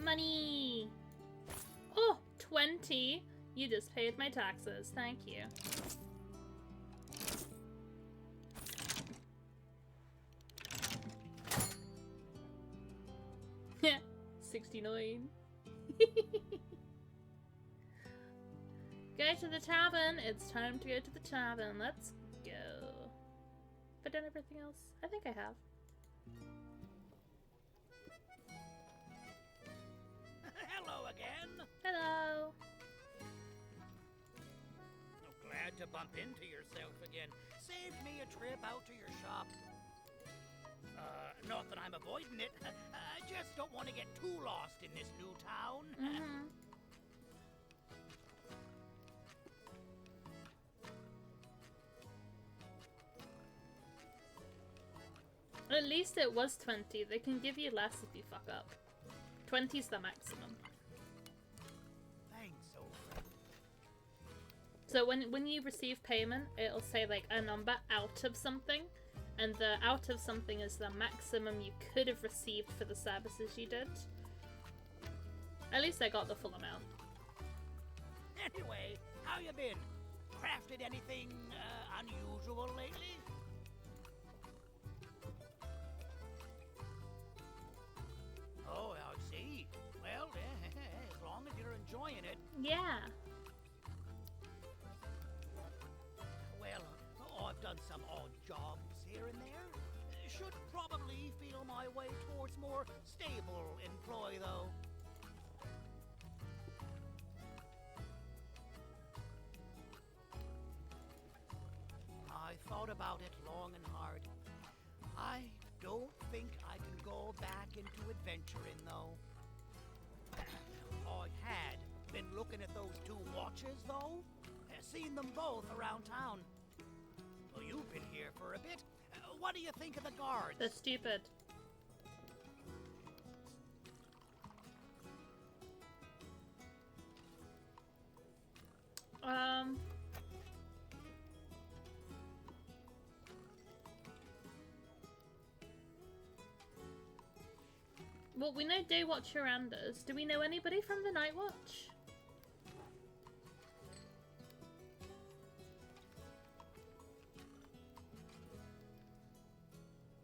Money! Oh, 20! You just paid my taxes. Thank you. Heh, 69. Go to the tavern. It's time to go to the tavern. Let's go. Have I done everything else? I think I have. Hello again. Hello. Oh, glad to bump into yourself again. Saved me a trip out to your shop. Not that I'm avoiding it. I just don't want to get too lost in this new town. Mm-hmm. At least it was 20. They can give you less if you fuck up. 20's the maximum. Thanks, old friend. So when you receive payment, it'll say like a number out of something, and the out of something is the maximum you could have received for the services you did. At least I got the full amount. Anyway, how you been? Crafted anything unusual lately? Oh, I see. Well, as long as you're enjoying it. Yeah. Well, I've done some odd jobs here and there. Should probably feel my way towards more stable employ, though. I thought about it long and hard. I don't think I can go back into adventuring, though. I had been looking at those two watches, though. Seen them both around town. Well, you've been here for a bit. What do you think of the guards? They're stupid. Well, we know Day Watch Miranda's. Do we know anybody from the Night Watch?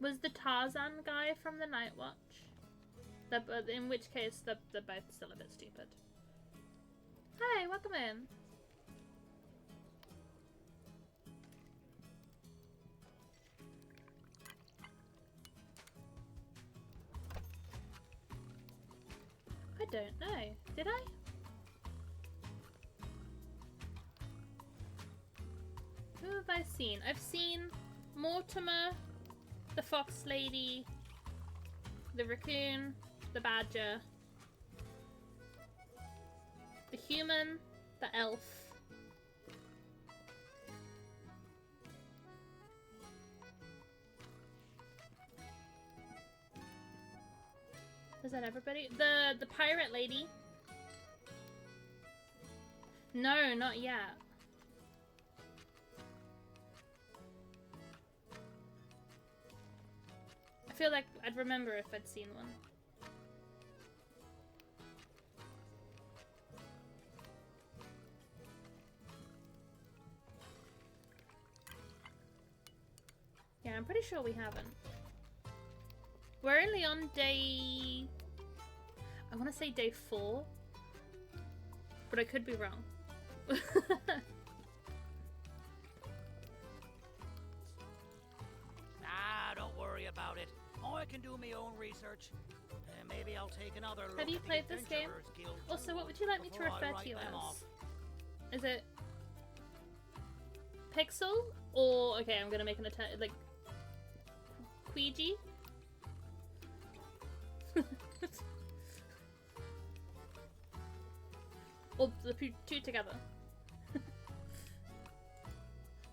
Was the Tarzan guy from the Night Watch? In which case, they're both still a bit stupid. Hi, welcome in. I don't know. Did I? Who have I seen? I've seen Mortimer, the fox lady, the raccoon, the badger, the human, the elf. Is that everybody? The pirate lady. No, not yet. I feel like I'd remember if I'd seen one. Yeah, I'm pretty sure we haven't. We're only on day... I want to say day 4. But I could be wrong. Nah, don't worry about it. I can do my own research. Maybe I'll take another look. Have you at the played this game? Adventurers Guild Also, what would you like me to before I refer write to you them as? off. Is it Pixel? Or, okay, I'm gonna make an attempt, like, Queegee? Or the two together.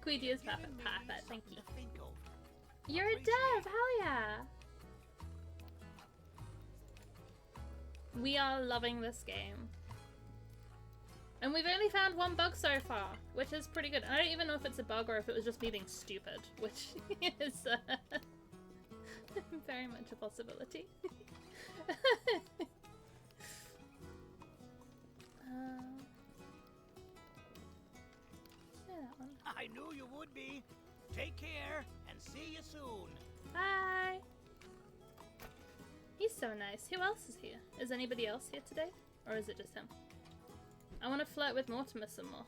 Queegee is perfect. Perfect, thank you. You're a dev, hell yeah! We are loving this game. And we've only found one bug so far, which is pretty good. I don't even know if it's a bug or if it was just me being stupid, which is very much a possibility. Yeah, that one. I knew you would be. Take care and see you soon. Bye! He's so nice. Who else is here? Is anybody else here today? Or is it just him? I want to flirt with Mortimer some more.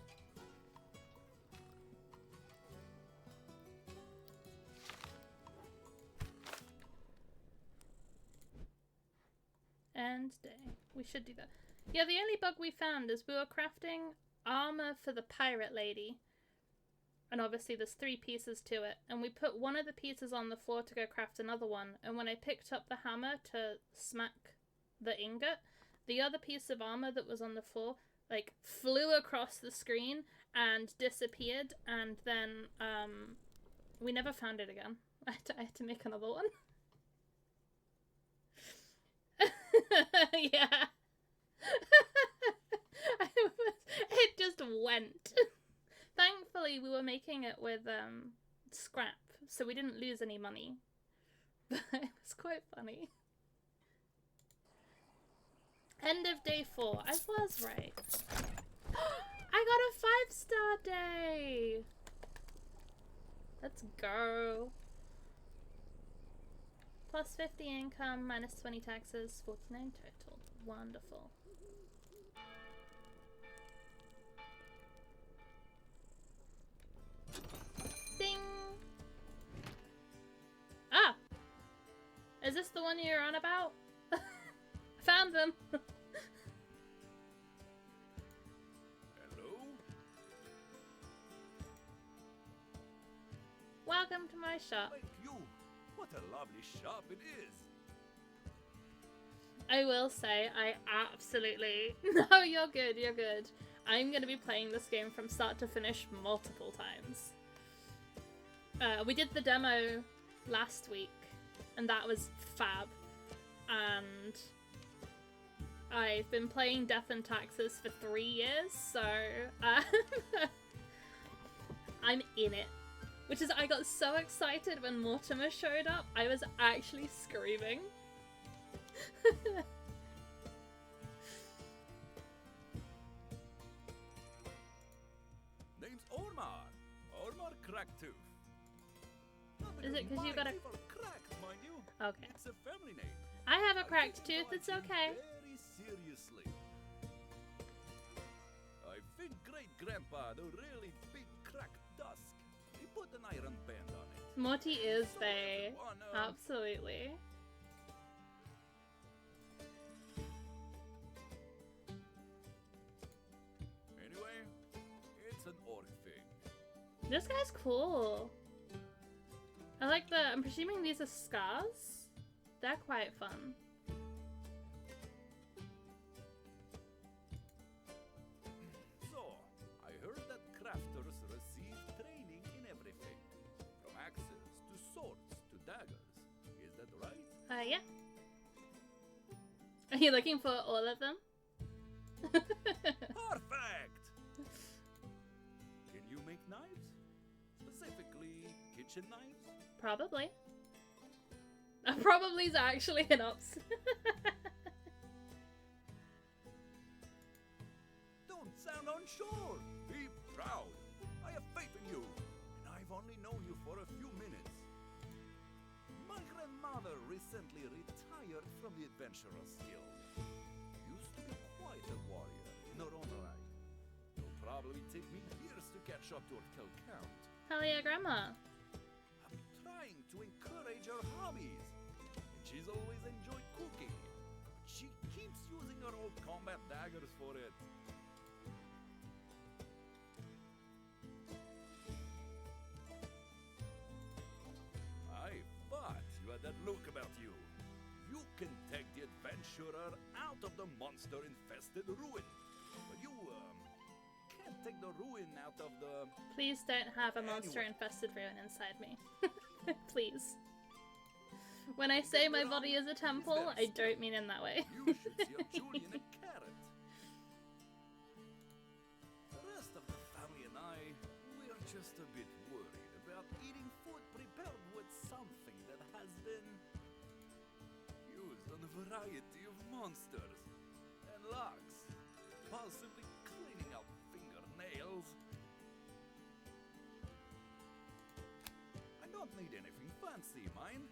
End day. We should do that. Yeah, the only bug we found is we were crafting armor for the pirate lady. And obviously there's 3 pieces to it. And we put one of the pieces on the floor to go craft another one. And when I picked up the hammer to smack the ingot, the other piece of armor that was on the floor, like, flew across the screen and disappeared. And then, we never found it again. I had to make another one. Yeah. It just went. Thankfully, we were making it with scrap, so we didn't lose any money. But it was quite funny. End of day 4. I was right. I got a 5-star day! Let's go. Plus 50 income, minus 20 taxes, 49 total. Wonderful. Ding! Ah! Is this the one you're on about? I found them! Hello? Welcome to my shop. Thank you. What a lovely shop it is. I will say, I absolutely... No, you're good, you're good. I'm going to be playing this game from start to finish multiple times. We did the demo last week, and that was fab. And I've been playing Death and Taxes for 3 years, so I'm in it. Which is, I got so excited when Mortimer showed up, I was actually screaming. Name's Ormar. Ormar Cracktooth. Is it because you got a... Cracked, mind you. Okay. It's a family name. I have a cracked tooth, it's okay. Very seriously. I think Great-Grandpa had a really big cracked dusk. He put an iron band on it. Morty is they. Absolutely. Anyway, it's an odd thing. This guy's cool. I like the... I'm presuming these are scars? They're quite fun. So, I heard that crafters receive training in everything. From axes to swords to daggers. Is that right? Yeah. Are you looking for all of them? Perfect! Can you make knives? Specifically, kitchen knives? Probably. Probably's actually an ups. Don't sound unsure. Be proud. I have faith in you, and I've only known you for a few minutes. My grandmother recently retired from the adventurer's guild. Used to be quite a warrior in her own right. It'll probably take me years to catch up to her kill count. Hell yeah, Grandma. I'm trying to encourage her hobbies. And she's always enjoyed cooking. But she keeps using her old combat daggers for it. I thought you had that look about you. You can take the adventurer out of the monster-infested ruin. But you, can't take the ruin out of the... Please don't have a monster-infested ruin inside me. Please. When I say my body is a temple, I don't mean in that way. You should see a Julian a carrot. The rest of the family and I, we're just a bit worried about eating food prepared with something that has been used on a variety of monsters and larks, possibly cleaning out fingernails. I don't need anything fancy, mind.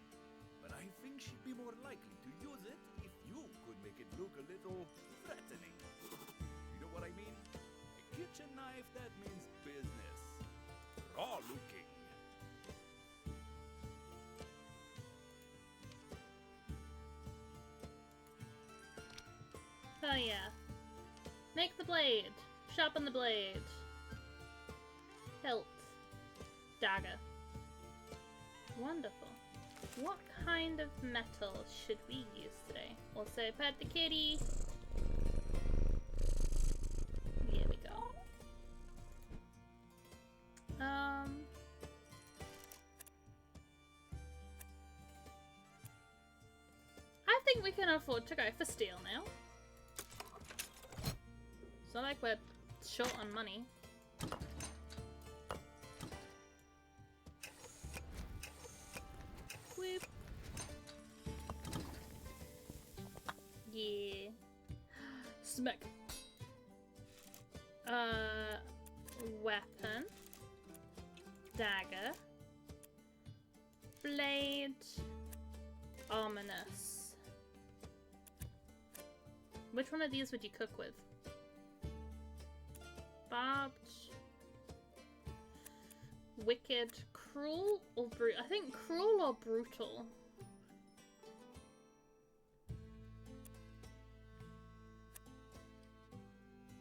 But I think she'd be more likely to use it if you could make it look a little threatening. You know what I mean? A kitchen knife that means business. Raw looking. Hell yeah. Make the blade. Sharpen the blade. Hilt. Dagger. Wonderful. What kind of metal should we use today? Also, pet the kitty. Here we go. we can afford to go for steel now. It's not like we're short on money. Whoop. Yeah. Smack. Weapon. Dagger. Blade. Ominous. Which one of these would you cook with? Barbed. Wicked. Cruel or brutal? I think cruel or brutal.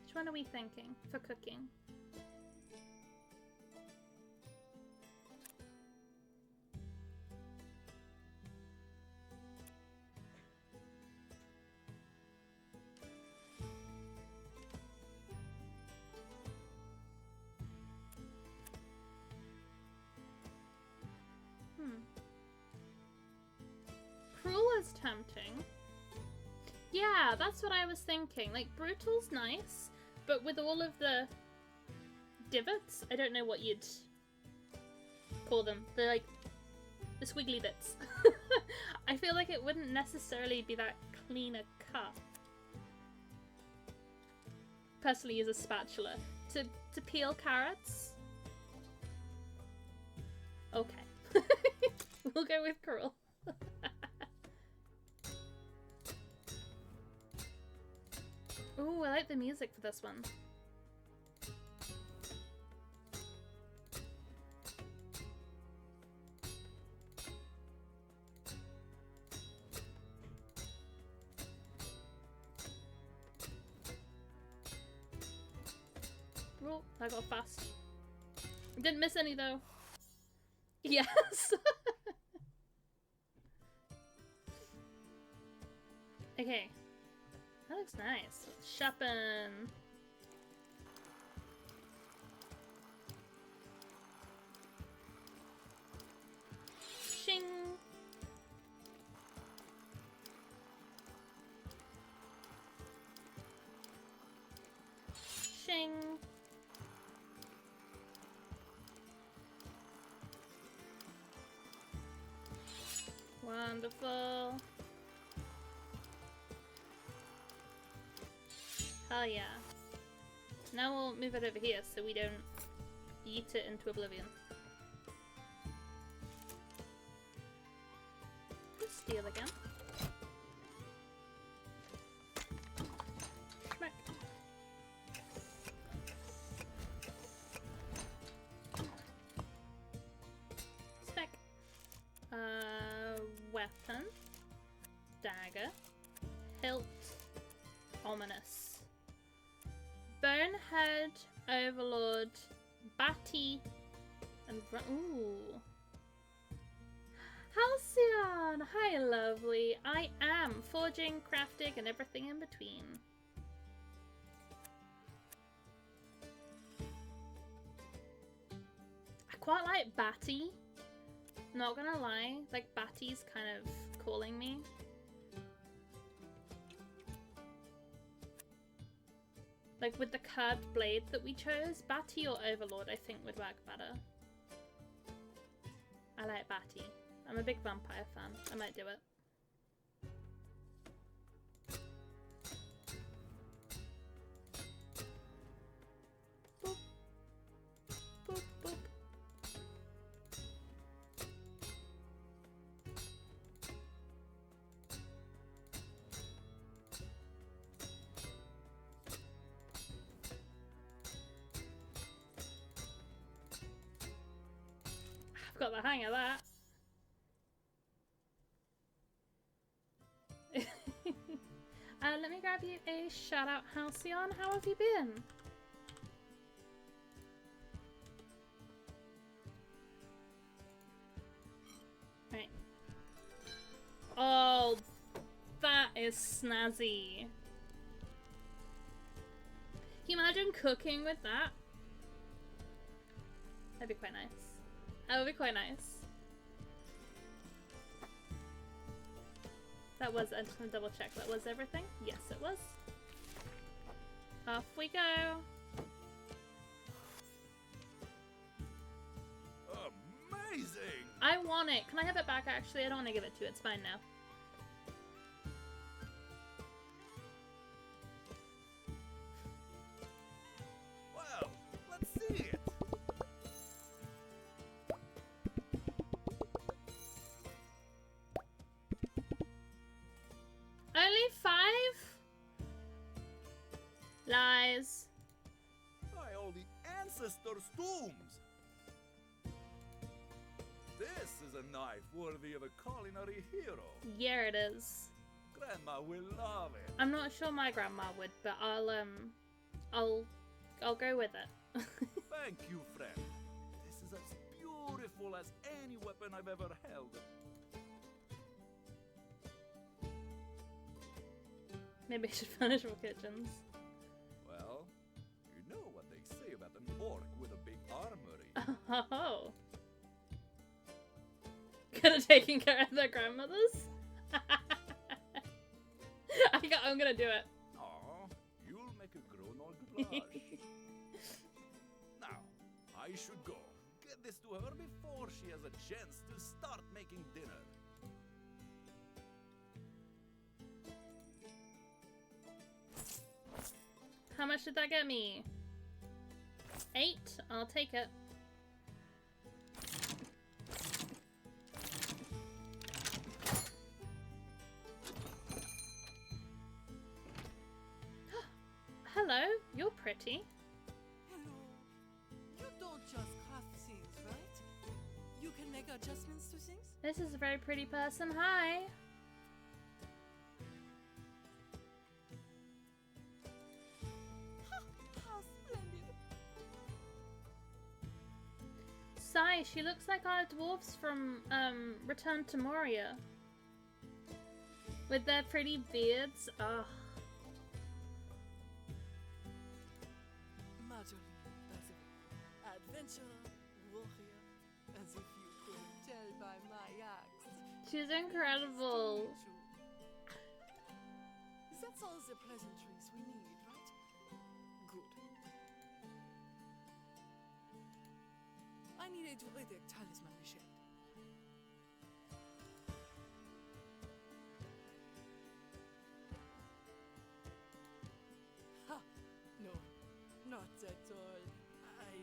Which one are we thinking for cooking? Cruel is tempting. Yeah, that's what I was thinking. Like, brutal's nice, but with all of the divots, I don't know what you'd call them. They're like the squiggly bits. I feel like it wouldn't necessarily be that clean a cut. Personally, use a spatula to peel carrots. Okay. We'll go with cruel. Ooh, I like the music for this one. Oh, I got fast. Didn't miss any though. Yes. Okay. That looks nice. Shopping. Shing. Shing. Wonderful. Hell yeah. Now we'll move it over here so we don't eat it into oblivion. Steal again. Schmack. Spec. Weapon. Dagger. Hilt. Ominous. Bonehead, Overlord, Batty, and ooh. Halcyon! Hi, lovely. I am forging, crafting, and everything in between. I quite like Batty. Not gonna lie, like Batty's kind of calling me. Like with the curved blade that we chose, Batty or Overlord I think would work better. I like Batty. I'm a big vampire fan. I might do it. Boop. Boop, boop. I've got the hang of that. Let me grab you a shout out, Halcyon. How have you been? Right. Oh, that is snazzy. Can you imagine cooking with that? That'd be quite nice. That would be quite nice. That was, I'm just gonna double check, that was everything? Yes, it was. Off we go. Amazing! I want it. Can I have it back actually? I don't want to give it to you. It's fine now. Well, let's see it. Only 5? Lies. By all the ancestors' tombs. This is a knife worthy of a culinary hero. Yeah, it is. Grandma will love it. I'm not sure my grandma would, but I'll go with it. Thank you, friend. This is as beautiful as any weapon I've ever held. Maybe I should furnish more kitchens. Well, you know what they say about an orc with a big armory. Oh. Good at taking care of their grandmothers? I'm gonna do it. Aw, you'll make a grown-old blush. Now, I should go. Get this to her before she has a chance to start making dinner. How much did that get me? 8? I'll take it. Hello, you're pretty. Hello. You don't just craft things, right? You can make adjustments to things? This is a very pretty person. Hi. How splendid. Sai, she looks like our dwarfs from Return to Moria. With their pretty beards. Ugh. Adventurer, warrior, as if you could tell by my accent. She's incredible. That's all the pleasantries we need, right? Good. I need a druidic talisman, Michelle. Ha! No, not at all. I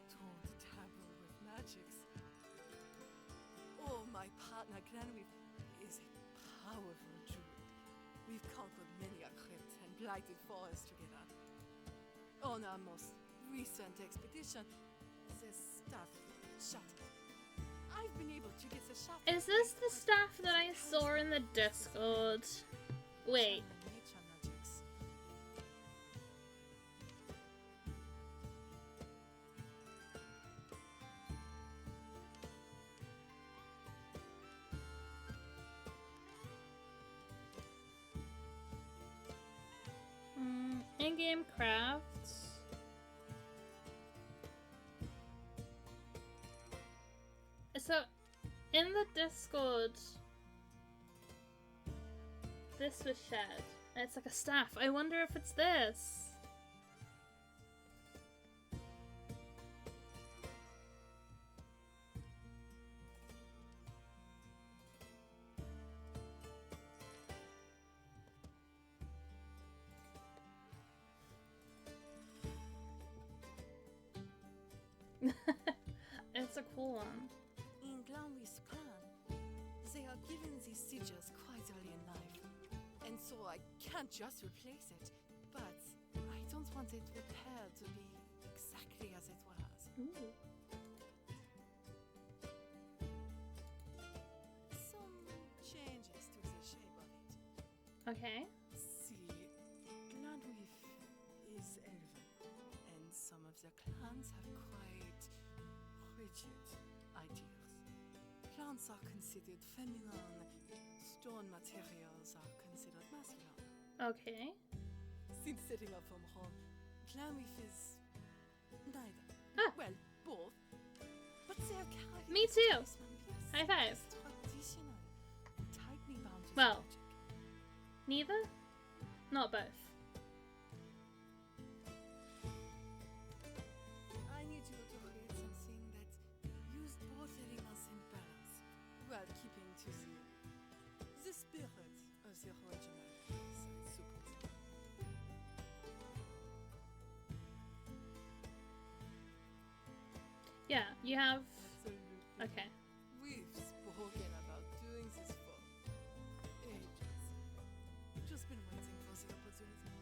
don't dabble with magics. Oh, my partner Glenwith is a powerful druid. We've conquered many a crypt and blighted forest together. On our most recent expedition, the staff shattered. I've been able to get the shaft. Is this the staff that I saw in the Discord? Wait. Nature magics. In-game crafts. So, in the Discord, this was shared. It's like a staff. I wonder if it's this. It's a cool one. In Glanwith's clan, they are given these sigils quite early in life, and so I can't just replace it, but I don't want it repaired to be exactly as it was. Ooh. Some changes to the shape of it. Okay. See, Glanwith is elven, and some of the clans have quite rigid ideas. Plants are considered feminine, stone materials are considered masculine. Okay. Since setting up from home, Glanwith is neither. Well, both. But they are carried. Me too. High five. Traditional, tightly bound to Well, magic. Neither? Not both. I need you to create something that used both elements in balance, while keeping to the spirit of the original piece, I suppose. Yeah, you have... Okay. We've spoken about doing this for ages. Just been waiting for the opportunity.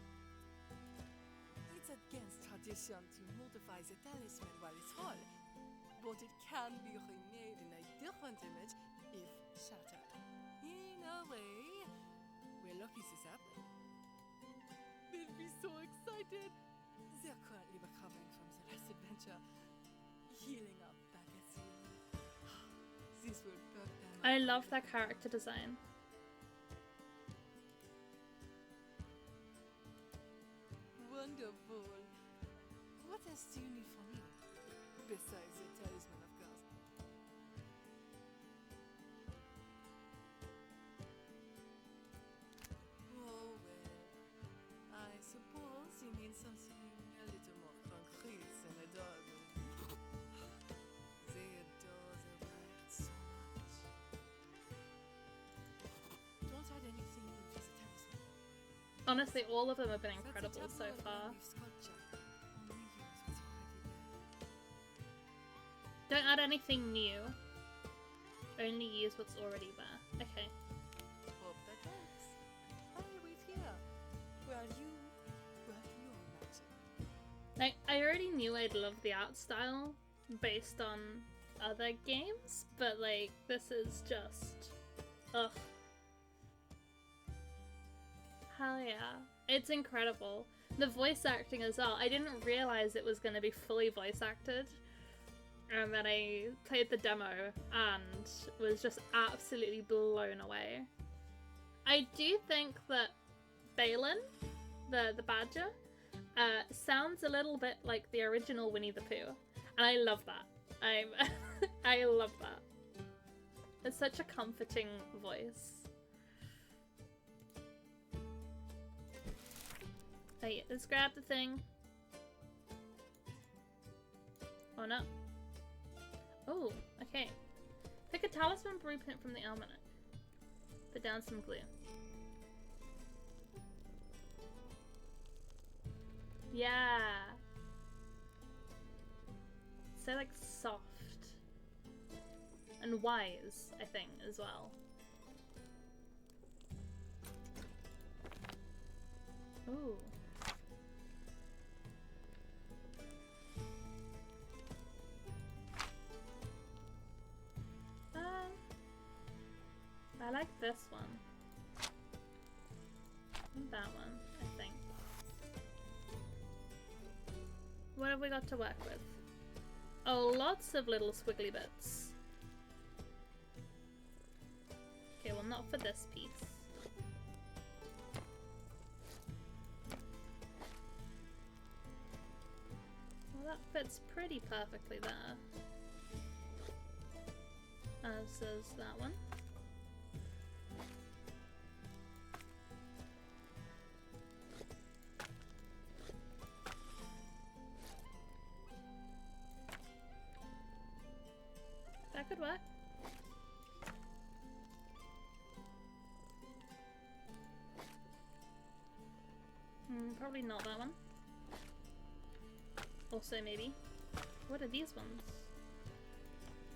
It's against tradition to modify the talisman while it's whole, but it can be remade in a different image if shattered. In a way, we're lucky this happened. They'll be so excited. They're currently recovering from the last adventure, healing up back at sea. This will perk them up. I love that character design. Wonderful. What else do you need from me? Besides the talisman, of course. Oh, well. I suppose you need something a little more concrete than adorable. They adore the ride so much. Don't add anything to the talisman. Honestly, all of them have been incredible so far. Don't add anything new. Only use what's already there. Okay. Hope that helps. I wait here, while you work your magic. Like, I already knew I'd love the art style based on other games, but like, this is just... ugh. Hell yeah. It's incredible. The voice acting as well. I didn't realize it was going to be fully voice acted. And then I played the demo and was just absolutely blown away. I do think that Balin, the badger, sounds a little bit like the original Winnie the Pooh. And I love that. I love that. It's such a comforting voice. Hey, let's grab the thing. Oh no. Oh, okay. Pick a talisman blueprint from the almanac. Put down some glue. Yeah. So like soft. And wise, I think, as well. Ooh. I like this one. And that one, I think. What have we got to work with? Oh, lots of little squiggly bits. Okay, well not for this piece. Well, that fits pretty perfectly there. As does that one. That could work. Probably not that one. Also maybe. What are these ones?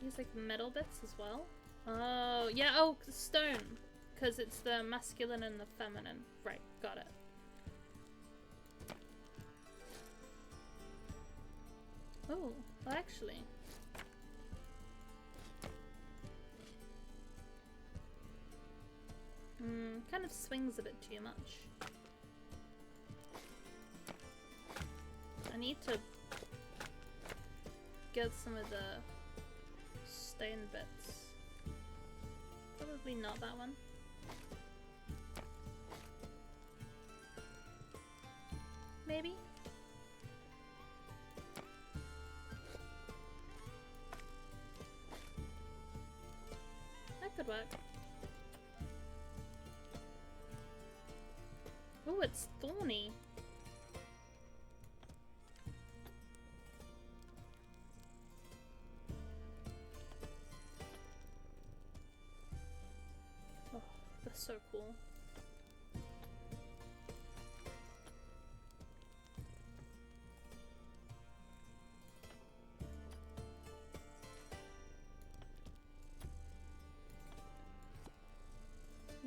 These like metal bits as well? Oh, yeah, oh, stone. Because it's the masculine and the feminine. Right, got it. Oh, well actually. Kind of swings a bit too much. I need to get some of the stone bits. Probably not that one. Maybe? That could work. it's thorny. Oh, that's so cool.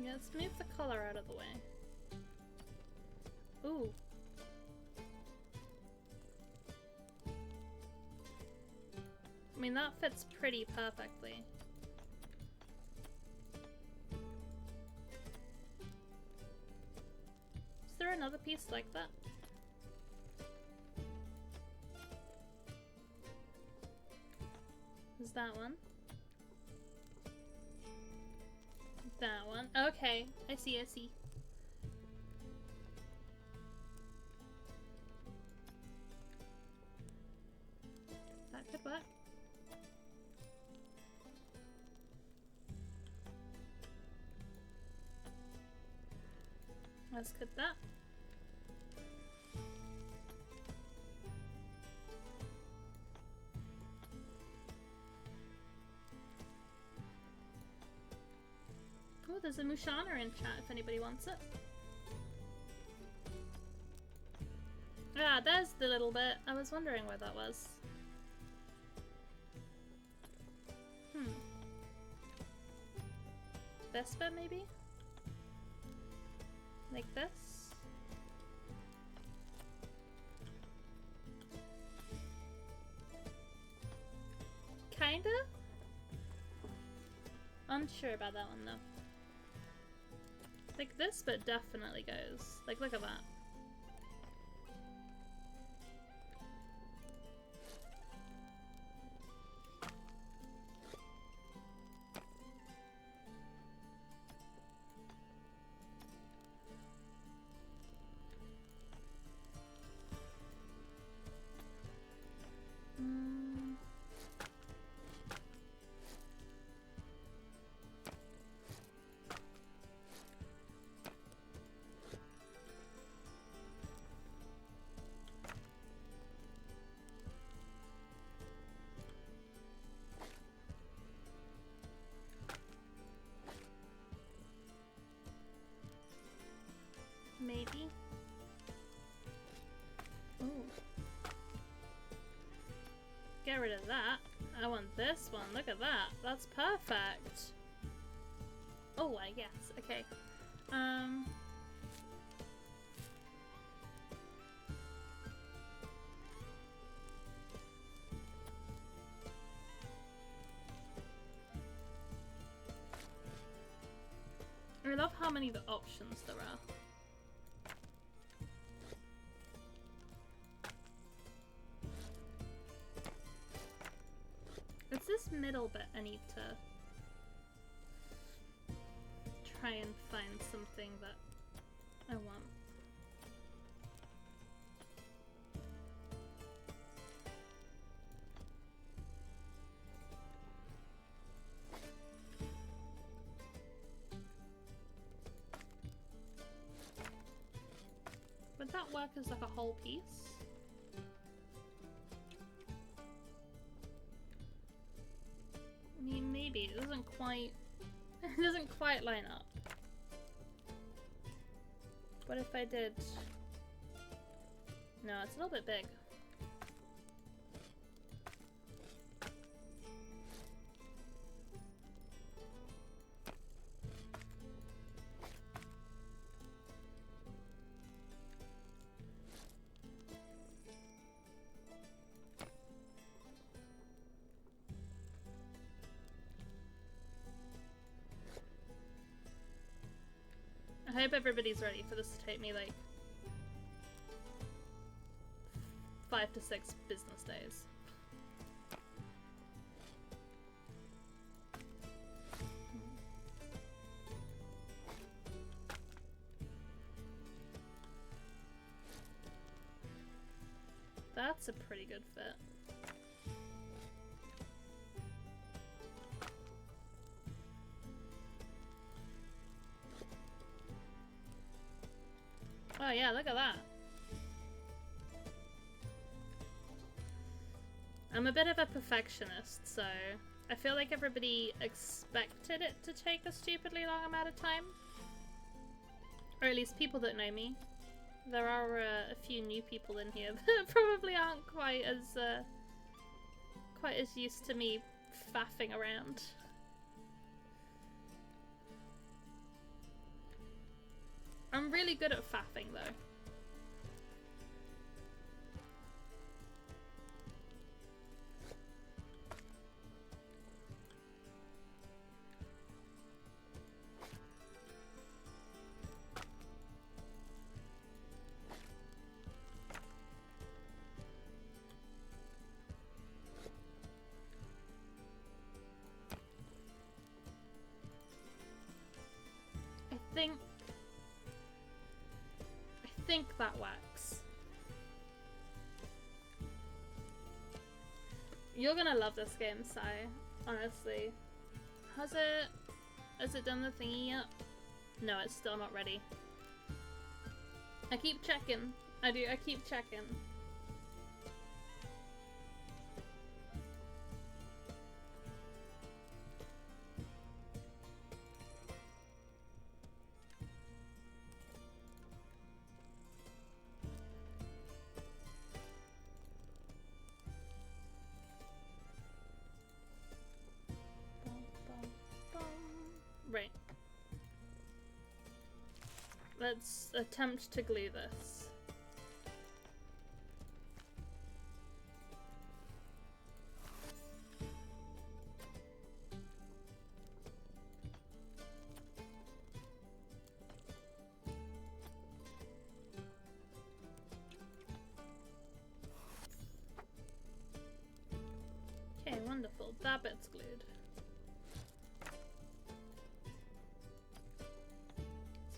Yeah, let's move the color out of the way. Ooh. I mean, that fits pretty perfectly. Is there another piece like that? Is that one? That one. Okay, I see, I see. That could work. Let's cut that. Oh, there's a Mushana in chat if anybody wants it. Ah, there's the little bit. I was wondering where that was. This bit, maybe? Like this? Kinda? Unsure about that one, though. Like this bit definitely goes. Like, look at that. Maybe. Ooh. Get rid of that. I want this one. Look at that. That's perfect. Oh, I guess. Okay. I love how many options there are. It's this middle bit I need to try and find something that I want. Would that work as like a whole piece? I mean, maybe. It doesn't quite... it doesn't quite line up. What if I did... No, it's a little bit big. I hope everybody's ready for this to take me like 5 to 6 business days. That's a pretty good fit. Oh yeah, look at that. I'm a bit of a perfectionist, so I feel like everybody expected it to take a stupidly long amount of time. Or at least people that know me. There are a few new people in here that probably aren't quite as used to me faffing around. I'm really good at faffing though. I think that works. You're gonna love this game, Sai. Honestly. Has it done the thingy yet? No, it's still not ready. I keep checking. I keep checking. Right. Let's attempt to glue this. Okay, wonderful. That bit's glued.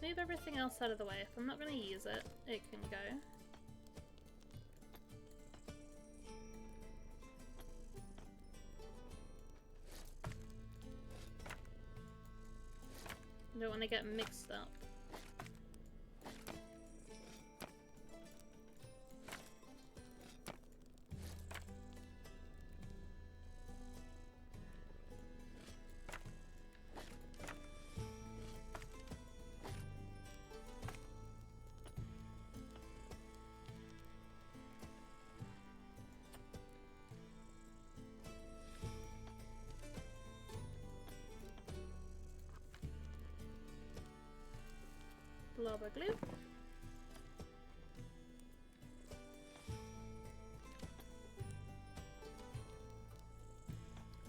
Move everything else out of the way. If I'm not going to use it, it can go. Don't want to get mixed up. Blubber glue.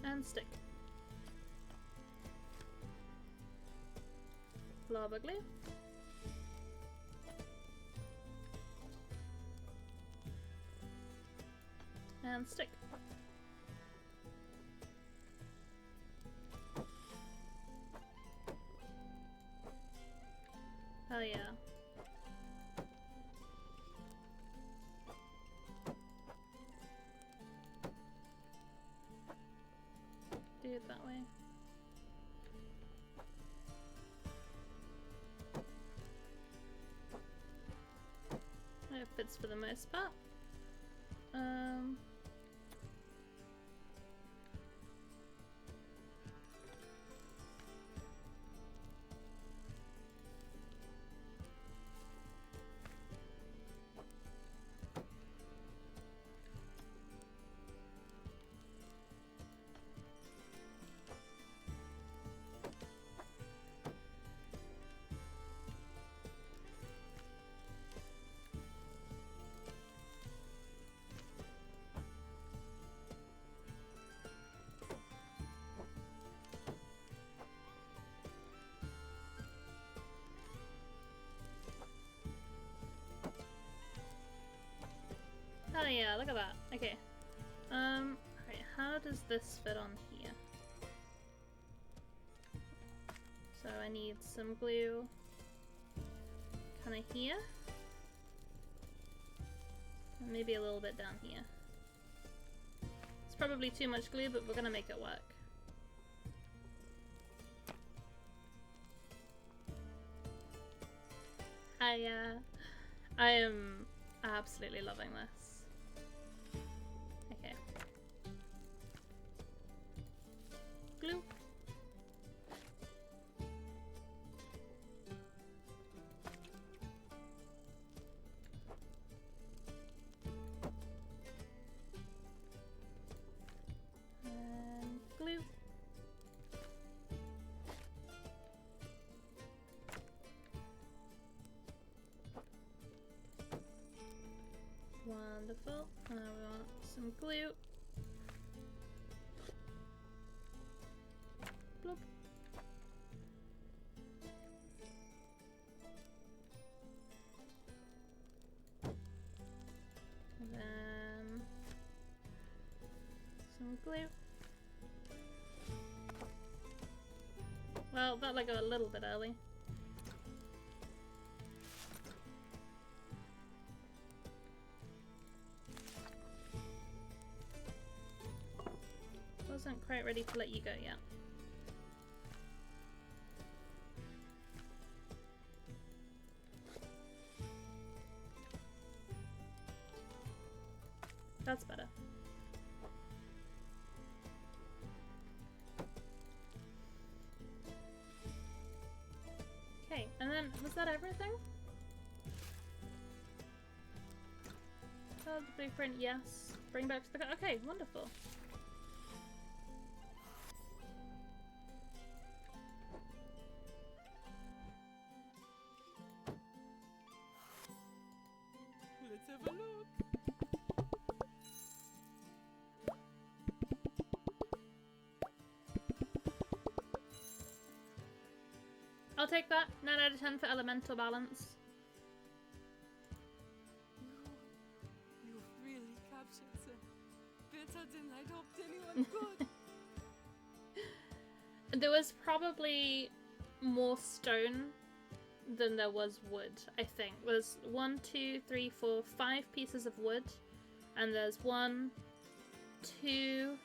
And stick. Blubber glue. And stick. Oh yeah. Do it that way. It fits for the most part. Oh yeah, look at that. Okay. Alright, how does this fit on here? So I need some glue kinda here. And maybe a little bit down here. It's probably too much glue, but we're gonna make it work. Hiya. I am absolutely loving this. Okay. Glue. And glue. Wonderful. Now we want some glue. Bloop. And then some glue. Well, that let go a little bit early. Wasn't quite ready to let you go yet. That's better. Okay, and then was that everything? Oh, the blueprint, yes. Bring back to the okay, wonderful. Let's have a look. I'll take that. 9 out of 10 for elemental balance. You've really captured them. Better than I'd hoped anyone could. There was probably more stone than there was wood, I think. There's 1, 2, 3, 4, 5 pieces of wood. And there's 1, 2,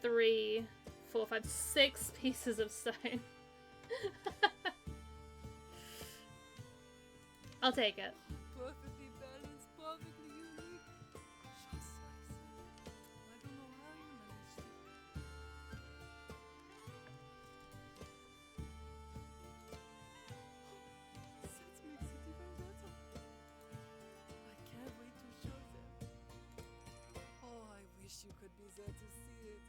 3, 4, 5, 6 pieces of stone. I'll take it. Perfectly balanced, perfectly unique. Just like so. I don't know how you managed it. That makes it even better. I can't wait to show them. Oh, I wish you could be there to see it.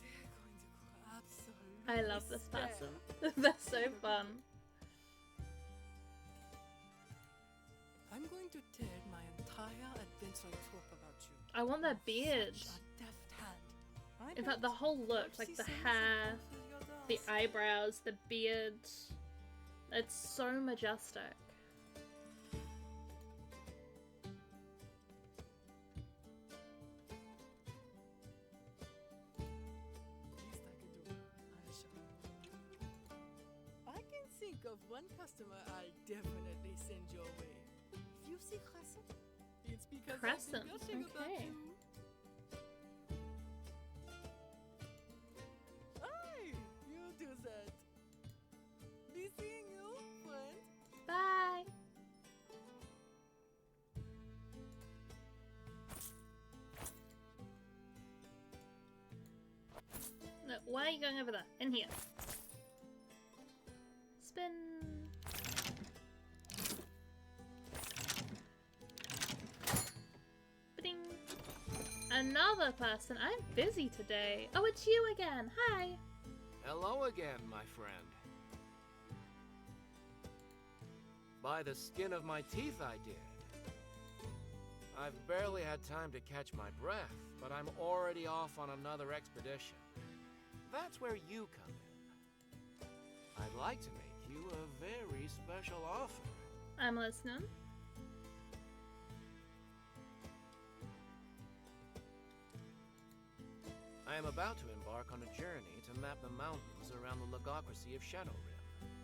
They're going to go absolutely I love this stare. person. They're so fun. I'm going to tell my entire adventuring troupe about you. I want their beard. Such a deft hand. I In fact, bet the whole look, like the Percy hair, Samuelson fulfills your the task. eyebrows, the beard. It's so majestic. Least I can do, I'm sure. I can think of one customer I'll definitely send your way. If you see Crescent, it's because Crescent, I've been gushing about okay. you. Aye, you do that. Be seeing you, friend. Bye. No, why are you going over there? In here. Spin. Ba-ding. Another person. I'm busy today. Oh, it's you again. Hi. Hello again, my friend. By the skin of my teeth, I did. I've barely had time to catch my breath, but I'm already off on another expedition. That's where you come in. I'd like to make you a very special offer. I'm listening. I am about to embark on a journey to map the mountains around the logocracy of Shadow Rim.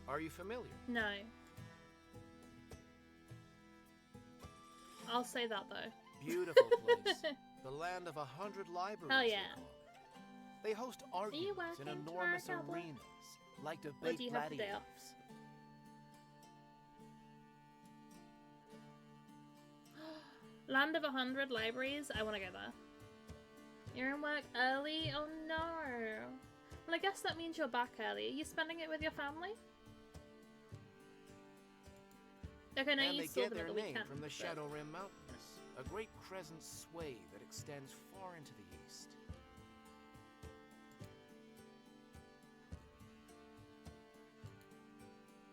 Are you familiar? No. I'll say that though. Beautiful place. The land of 100 libraries. Hell they yeah. call it. They host arguments in welcome to enormous our cowboy? arenas, like Or debate do you have the day gladiators. offs? Land of 100 libraries. I want to go there. You're in work early? Oh no. Well, I guess that means you're back early. Are you spending it with your family? Okay, no, And you they saw get them their at the name weekend. from the but- Shadow Rim Mountains, a great crescent sway that extends far into the east.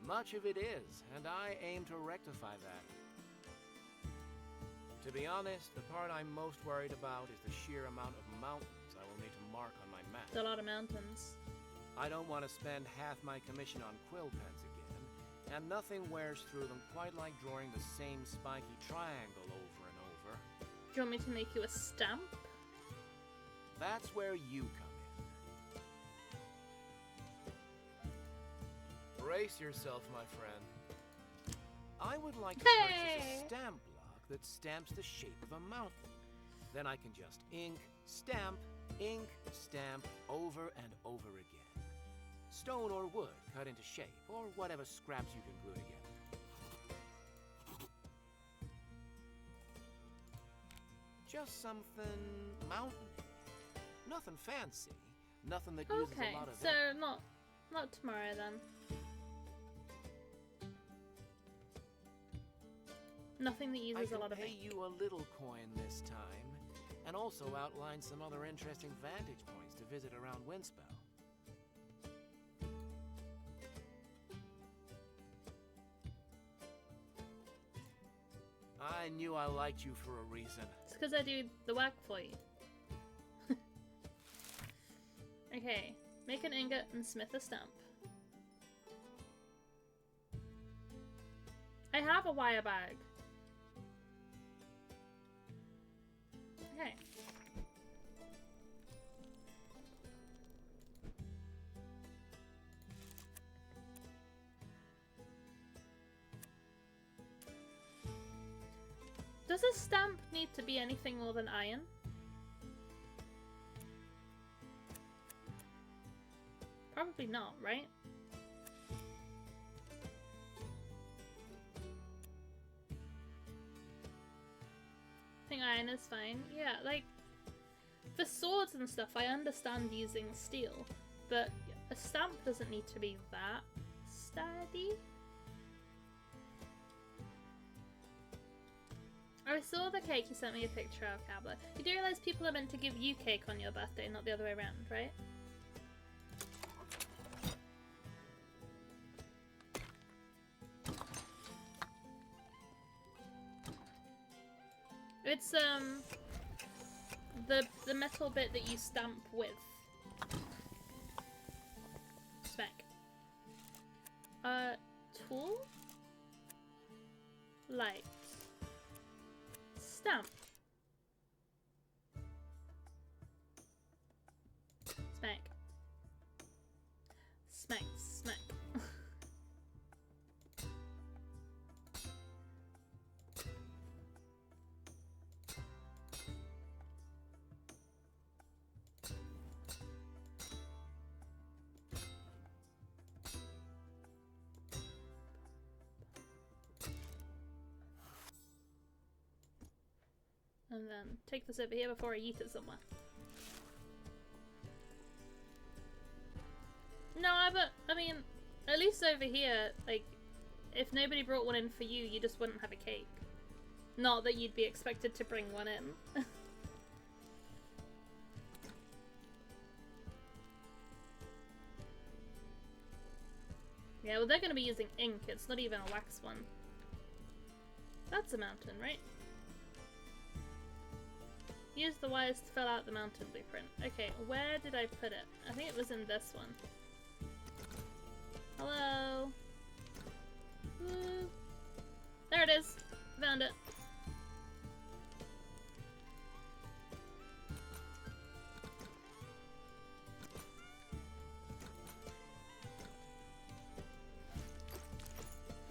Much of it is, and I aim to rectify that. To be honest, the part I'm most worried about is the sheer amount of mountains I will need to mark on my map. There's a lot of mountains. I don't want to spend half my commission on quill pens again, and nothing wears through them quite like drawing the same spiky triangle over and over. Do you want me to make you a stamp? That's where you come in. Brace yourself, my friend. I would like to purchase a stamp block that stamps the shape of a mountain. Then I can just ink, stamp, over and over again. Stone or wood cut into shape, or whatever scraps you can glue together. Just something mountainy. Nothing fancy. Nothing that uses Okay, a lot of so not tomorrow then. Nothing that uses a lot of I can ink. pay you a little coin this time, and also outline some other interesting vantage points to visit around Windspell. I knew I liked you for a reason. It's because I do the work for you. Okay, make an ingot and smith a stamp. I have a wire bag. Okay. Does a stamp need to be anything more than iron? Probably not, right? I think iron is fine. Yeah, like, for swords and stuff, I understand using steel, but a stamp doesn't need to be that sturdy. I saw the cake you sent me a picture of, Cabla. You do realise people are meant to give you cake on your birthday, not the other way around, right? It's the metal bit that you stamp with. Smack. Tool? Light. Stamp. Smack. Smack, smack. And then take this over here before I eat it somewhere. No, but I mean, at least over here, like, if nobody brought one in for you, you just wouldn't have a cake. Not that you'd be expected to bring one in. Yeah, well, they're going to be using ink. It's not even a wax one. That's a mountain, right? Use the wires to fill out the mountain blueprint. Okay, where did I put it? I think it was in this one. Hello? Woo. There it is! Found it.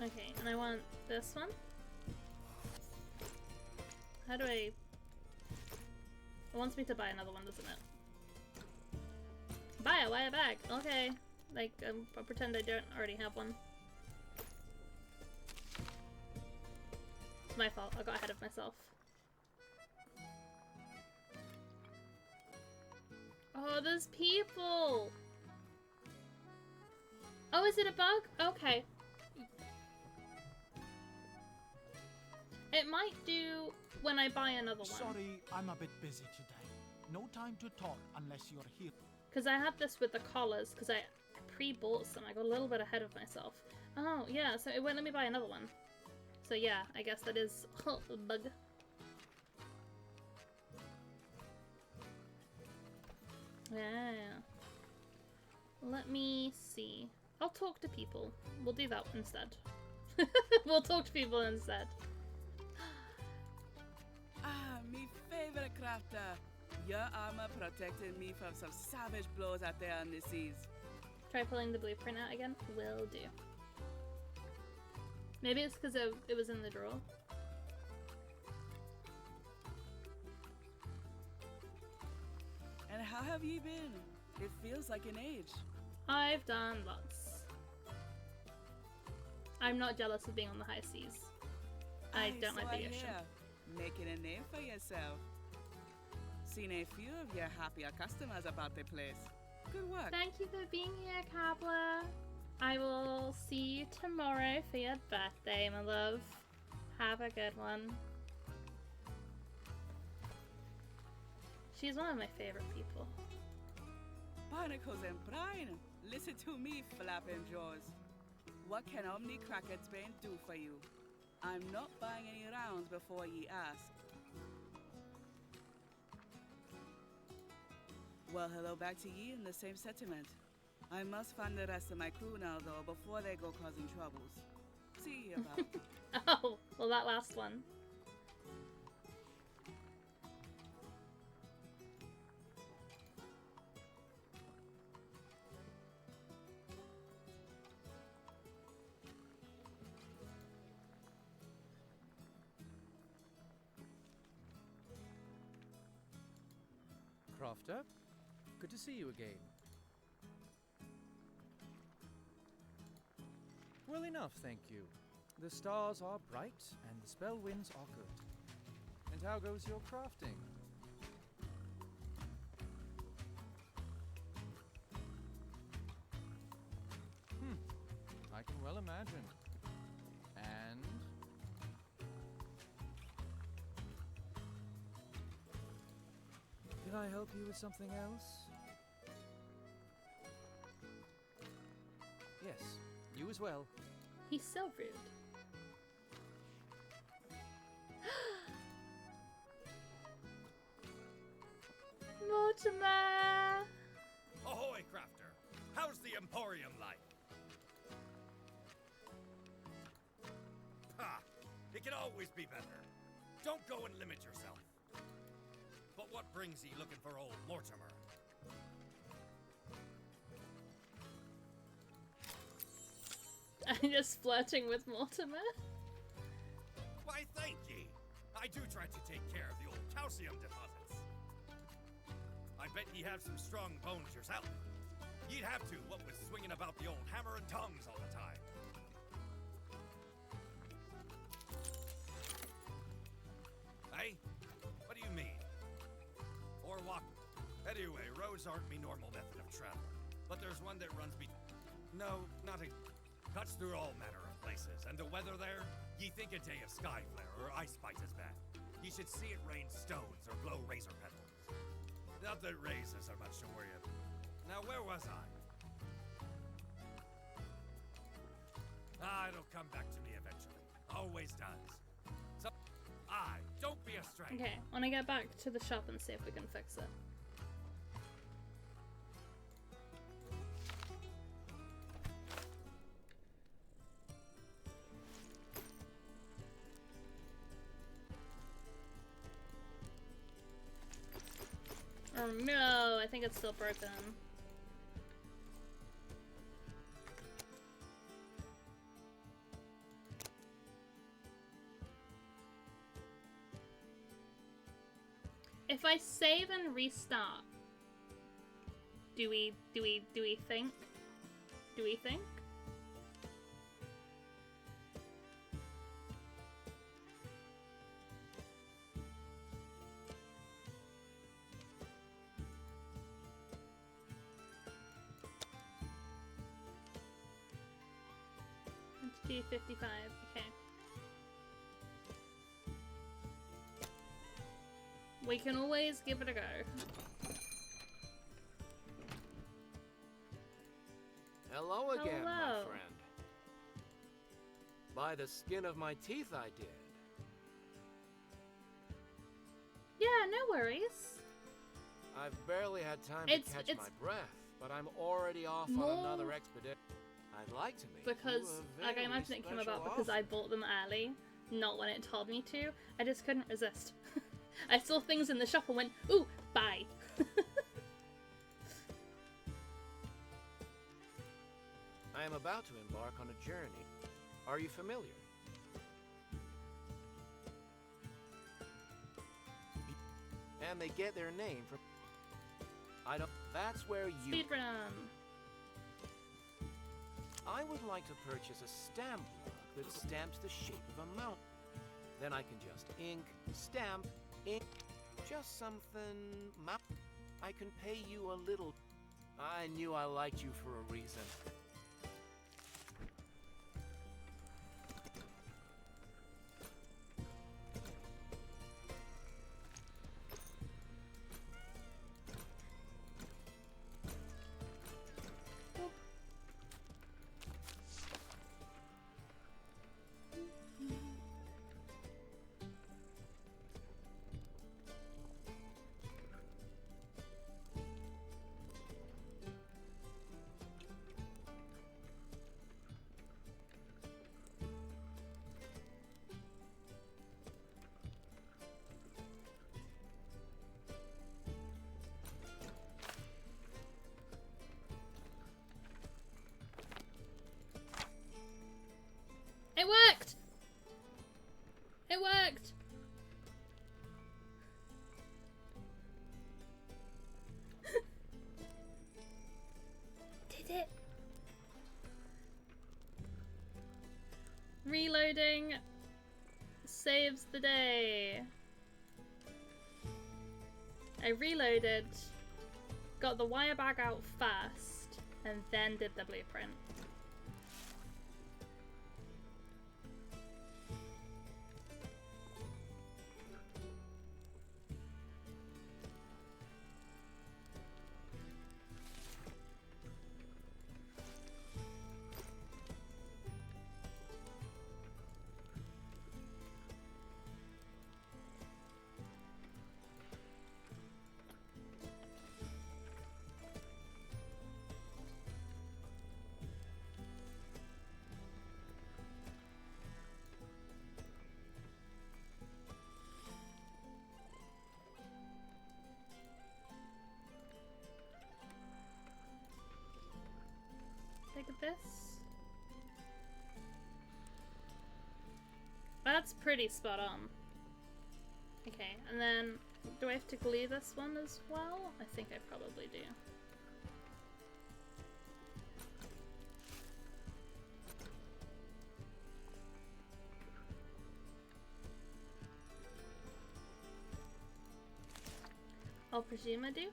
Okay, and I want this one. How do I... It wants me to buy another one, doesn't it? Buy a wire bag! Okay. Like, I'll pretend I don't already have one. It's my fault, I got ahead of myself. Oh, there's people! Oh, is it a bug? Okay. It might do when I buy another one. Sorry, I'm a bit busy today. No time to talk unless you're here. Because I had this with the collars, because I pre-bought some. I got a little bit ahead of myself. Oh, yeah, so it won't let me buy another one. So yeah, I guess that is a bug. Yeah. Let me see. I'll talk to people. We'll do that instead. We'll talk to people instead. Ah, me favorite crafter. Your armor protected me from some savage blows out there on the seas. Try pulling the blueprint out again? Will do. Maybe it's because it was in the drawer. And how have you been? It feels like an age. I've done lots. I'm not jealous of being on the high seas. I don't like the ocean. Making a name for yourself. Seen a few of your happier customers about the place. Good work. Thank you for being here, Cobbler. I will see you tomorrow for your birthday, my love. Have a good one. She's one of my favorite people. Barnacles and brine. Listen to me, flapping jaws. What can Omni Cracker's Bane do for you? I'm not buying any rounds before ye ask. Well, hello back to ye in the same sentiment. I must find the rest of my crew now, though, before they go causing troubles. See you about. Oh, well, that last one. Crafter, good to see you again. Well enough, thank you. The stars are bright and the spell winds are good. And how goes your crafting? I can well imagine. And can I help you with something else? Yes, you as well. He's so rude. Mortimer! Ahoy, Crafter! How's the Emporium like? Ha! It can always be better. Don't go and limit yourself. But what brings ye looking for old Mortimer? I'm just flirting with Mortimer. Why, thank ye. I do try to take care of the old calcium deposits. I bet ye have some strong bones yourself. Ye'd have to, what with swinging about the old hammer and tongs all the time. Hey? What do you mean? Or walk? Anyway, roads aren't me normal method of travel. But there's one that runs me... No, not a... Cuts through all manner of places, and the weather there, ye think a day of sky flare or ice spite is bad. Ye should see it rain stones or blow razor petals. Not that razors are much to worry about. Now, where was I? It'll come back to me eventually. Always does. So, don't be a stranger. Okay, when I get back to the shop and see if we can fix it. Oh no, I think it's still broken. If I save and restart, do we think? Do we think? 50, 55. Okay. We can always give it a go. Hello again, my Hello. friend. By the skin of my teeth, I did. Yeah, no worries. I've barely had time It's- to catch it's my breath, but I'm already off more- on another expedition. I'd like to make Because, you a like, I very imagine it came special about because I bought them early, not when it told me to. I just couldn't resist. I saw things in the shop and went, ooh, buy. I am about to embark on a journey. Are you familiar? And they get their name from... I don't... That's where you... Speedrun. I would like to purchase a stamp block that stamps the shape of a mountain. Then I can just ink, stamp, ink, just something... I can pay you a little... I knew I liked you for a reason. It worked! It worked! Did it? Reloading saves the day. I reloaded, got the wire bag out first, and then did the blueprint. Look at this. That's pretty spot on. Okay, and then do I have to glue this one as well? I think I probably do. I'll presume I do.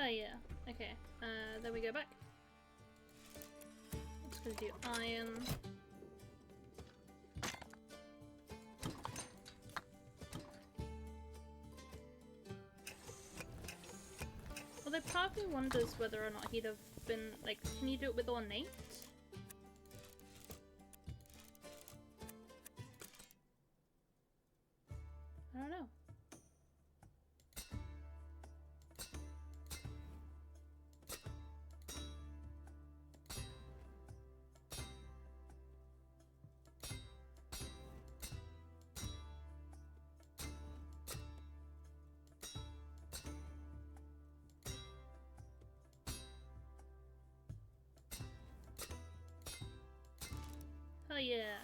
Oh yeah, okay. Then we go back. Just gonna do iron. Although part of me wonders whether or not he'd have been, like, can you do it with ornate? yeah.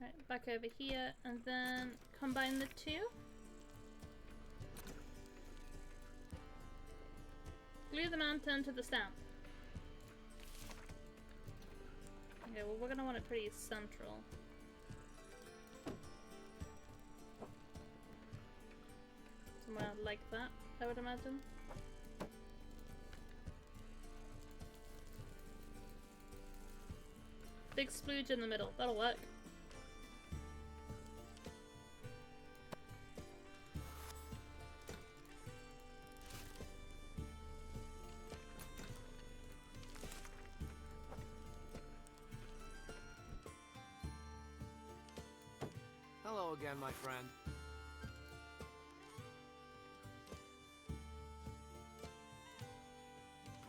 Right, back over here, and then combine the two. Glue the mountain to the stamp. Okay, well we're gonna want it pretty central. Somewhere like that, I would imagine. Big splooge in the middle, that'll work. Hello again, my friend.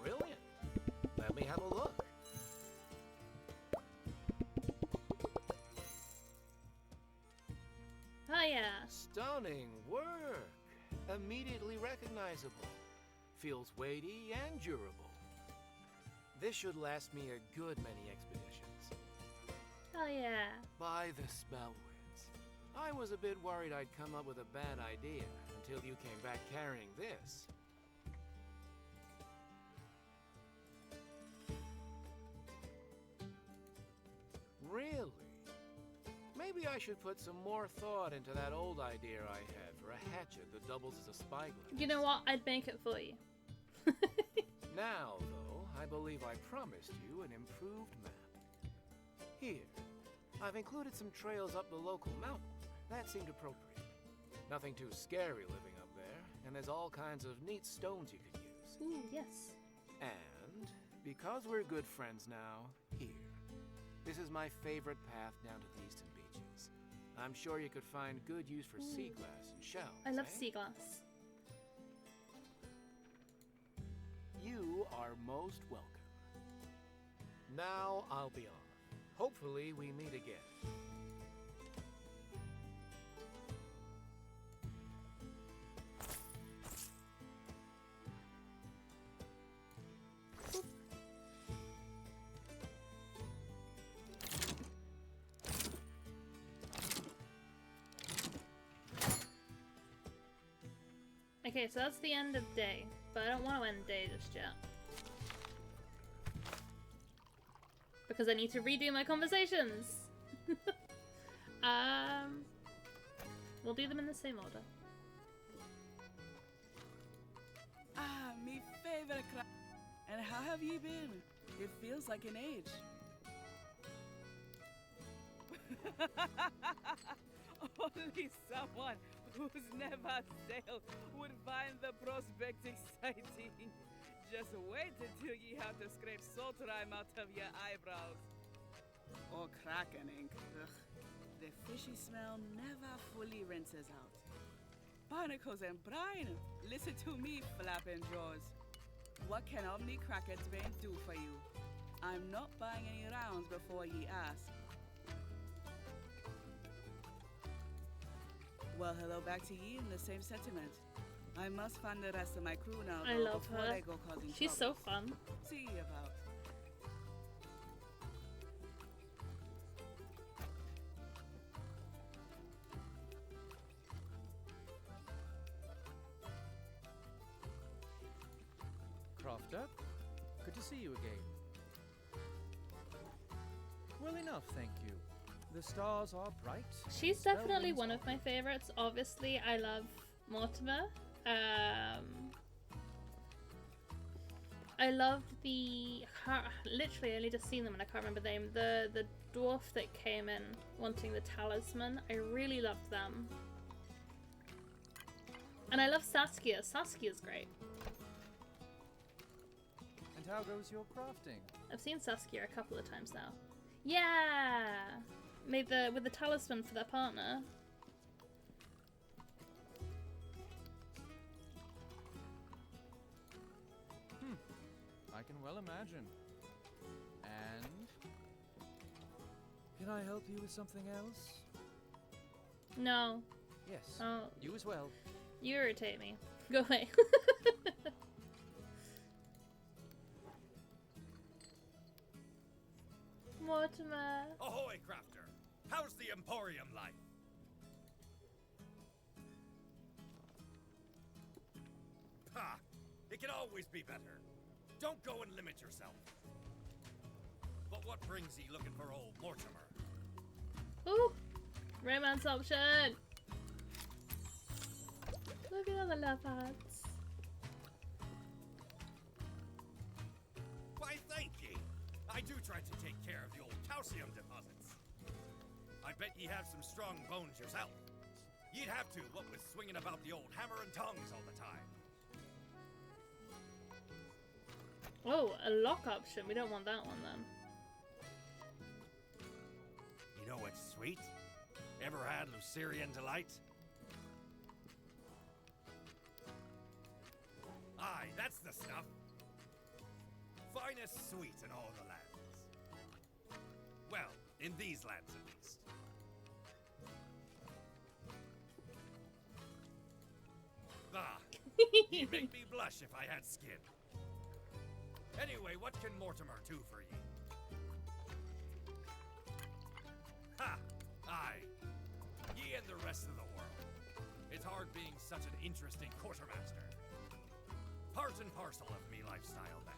Brilliant. Let me have a look. Oh yeah. Stunning work. Immediately recognizable. Feels weighty and durable. This should last me a good many expeditions. Oh yeah. By the Spellwinds. I was a bit worried I'd come up with a bad idea until you came back carrying this. Really? Maybe I should put some more thought into that old idea I had for a hatchet that doubles as a spyglass. You know what? I'd make it for you. Now, though, I believe I promised you an improved map. Here, I've included some trails up the local mountain. That seemed appropriate. Nothing too scary living up there, and there's all kinds of neat stones you could use. Ooh, yes. And because we're good friends now, here. This is my favorite path down to the eastern beaches. I'm sure you could find good use for sea glass and shells. I love eh? sea glass. You are most welcome. Now I'll be on. Hopefully we meet again. Okay, so that's the end of day, but I don't want to end day just yet. Because I need to redo my conversations! We'll do them in the same order. Ah, me favorite And how have you been? It feels like an age. Only someone who's never sailed would find the prospect exciting. Just wait until you have to scrape salt rime out of your eyebrows. Or kraken ink. Ugh. The fishy smell never fully rinses out. Barnacles and brine. Listen to me, flapping jaws. What can Omni Cracker's Bane do for you? I'm not buying any rounds before ye ask. Well, hello back to ye in the same sentiment. I must find the rest of my crew now, I though, love before her. they go causing She's so troubles. fun. See ye about. Crofter, good to see you again. Well enough, thank you. The stars are bright. She's definitely one of my favorites. Obviously, I love Mortimer. I loved literally I only just seen them and I can't remember the name. The dwarf that came in wanting the talisman. I really loved them. And I love Saskia. Saskia's great. And how goes your crafting? I've seen Saskia a couple of times now. Yeah! With the talisman for their partner. I can well imagine. And can I help you with something else? No. Yes. Oh. You as well. You irritate me. Go away. Mortimer. Ahoy, crafter! How's the Emporium life? Ha! It can always be better. Don't go and limit yourself. But what brings ye looking for old Mortimer? Ooh! Romance option! Look at all the love hearts. Why, thank ye. I do try to take care of the old calcium deposits. I bet ye have some strong bones yourself. You'd have to, what with swinging about the old hammer and tongs all the time. Oh, a lock option. We don't want that one then. You know what's sweet? Ever had Lucerian Delight? Aye, that's the stuff. Finest sweet in all the lands. Well, in these lands at least. Ah, you'd make me blush if I had skin. Anyway, what can Mortimer do for ye? Ha! Aye. Ye and the rest of the world. It's hard being such an interesting quartermaster. Part and parcel of me lifestyle, that.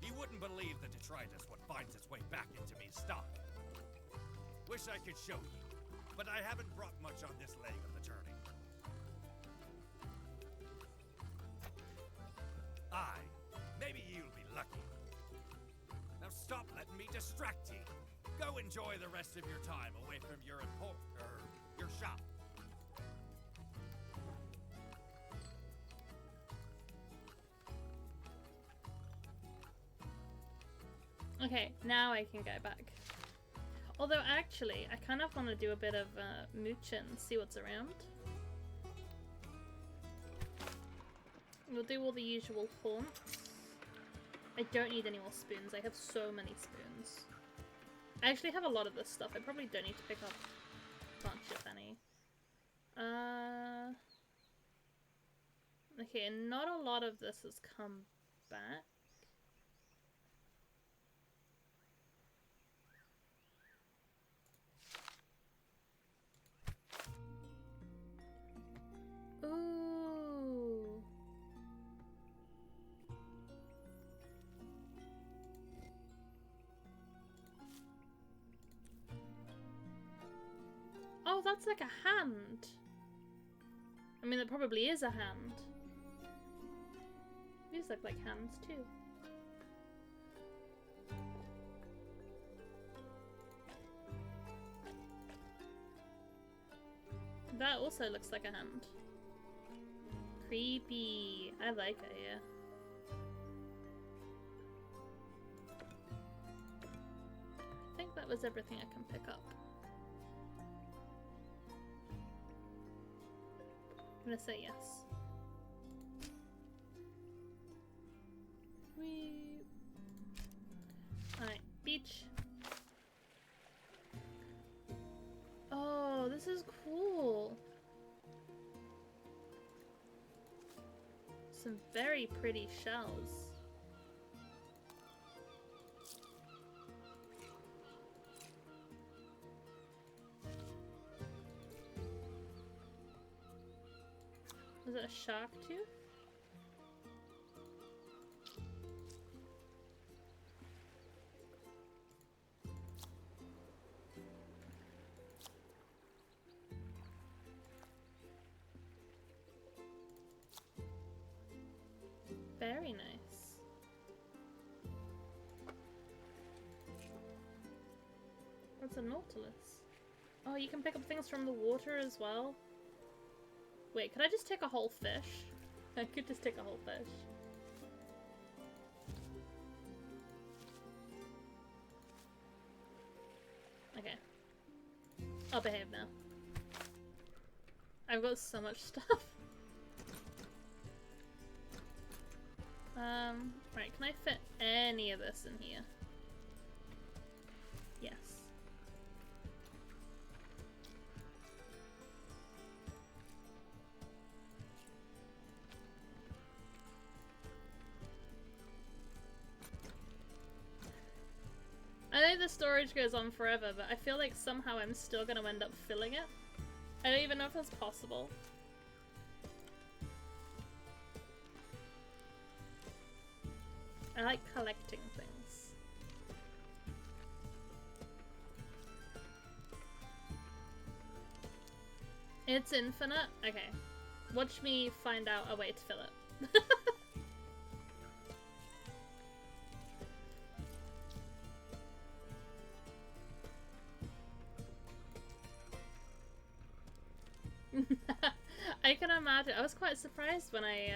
Ye wouldn't believe the detritus what finds its way back into me stock. Wish I could show ye, but I haven't brought much on this leg of the journey. Aye, maybe you'll be lucky. Now stop letting me distract ye. Go enjoy the rest of your time away from your your shop. Okay, now I can go back. Although actually, I kind of want to do a bit of mooching, see what's around. We'll do all the usual haunts. I don't need any more spoons. I have so many spoons. I actually have a lot of this stuff. I probably don't need to pick up much, if any. Okay, not a lot of this has come back. Ooh. Oh, that's like a hand. I mean, it probably is a hand. These look like hands too. That also looks like a hand. Creepy. I like it, yeah. I think that was everything I can pick up. I'm gonna say yes. Alright, beach. Oh, this is cool. Some very pretty shells. Is it a shark tooth? Very nice. What's a nautilus? Oh, you can pick up things from the water as well. Wait, could I just take a whole fish? I could just take a whole fish. Okay. I'll behave now. I've got so much stuff. Right, can I fit any of this in here? Yes. I don't know the storage goes on forever, but I feel like somehow I'm still gonna end up filling it. I don't even know if that's possible. I like collecting things. It's infinite? Okay. Watch me find out a way to fill it. I can imagine. I was quite surprised when I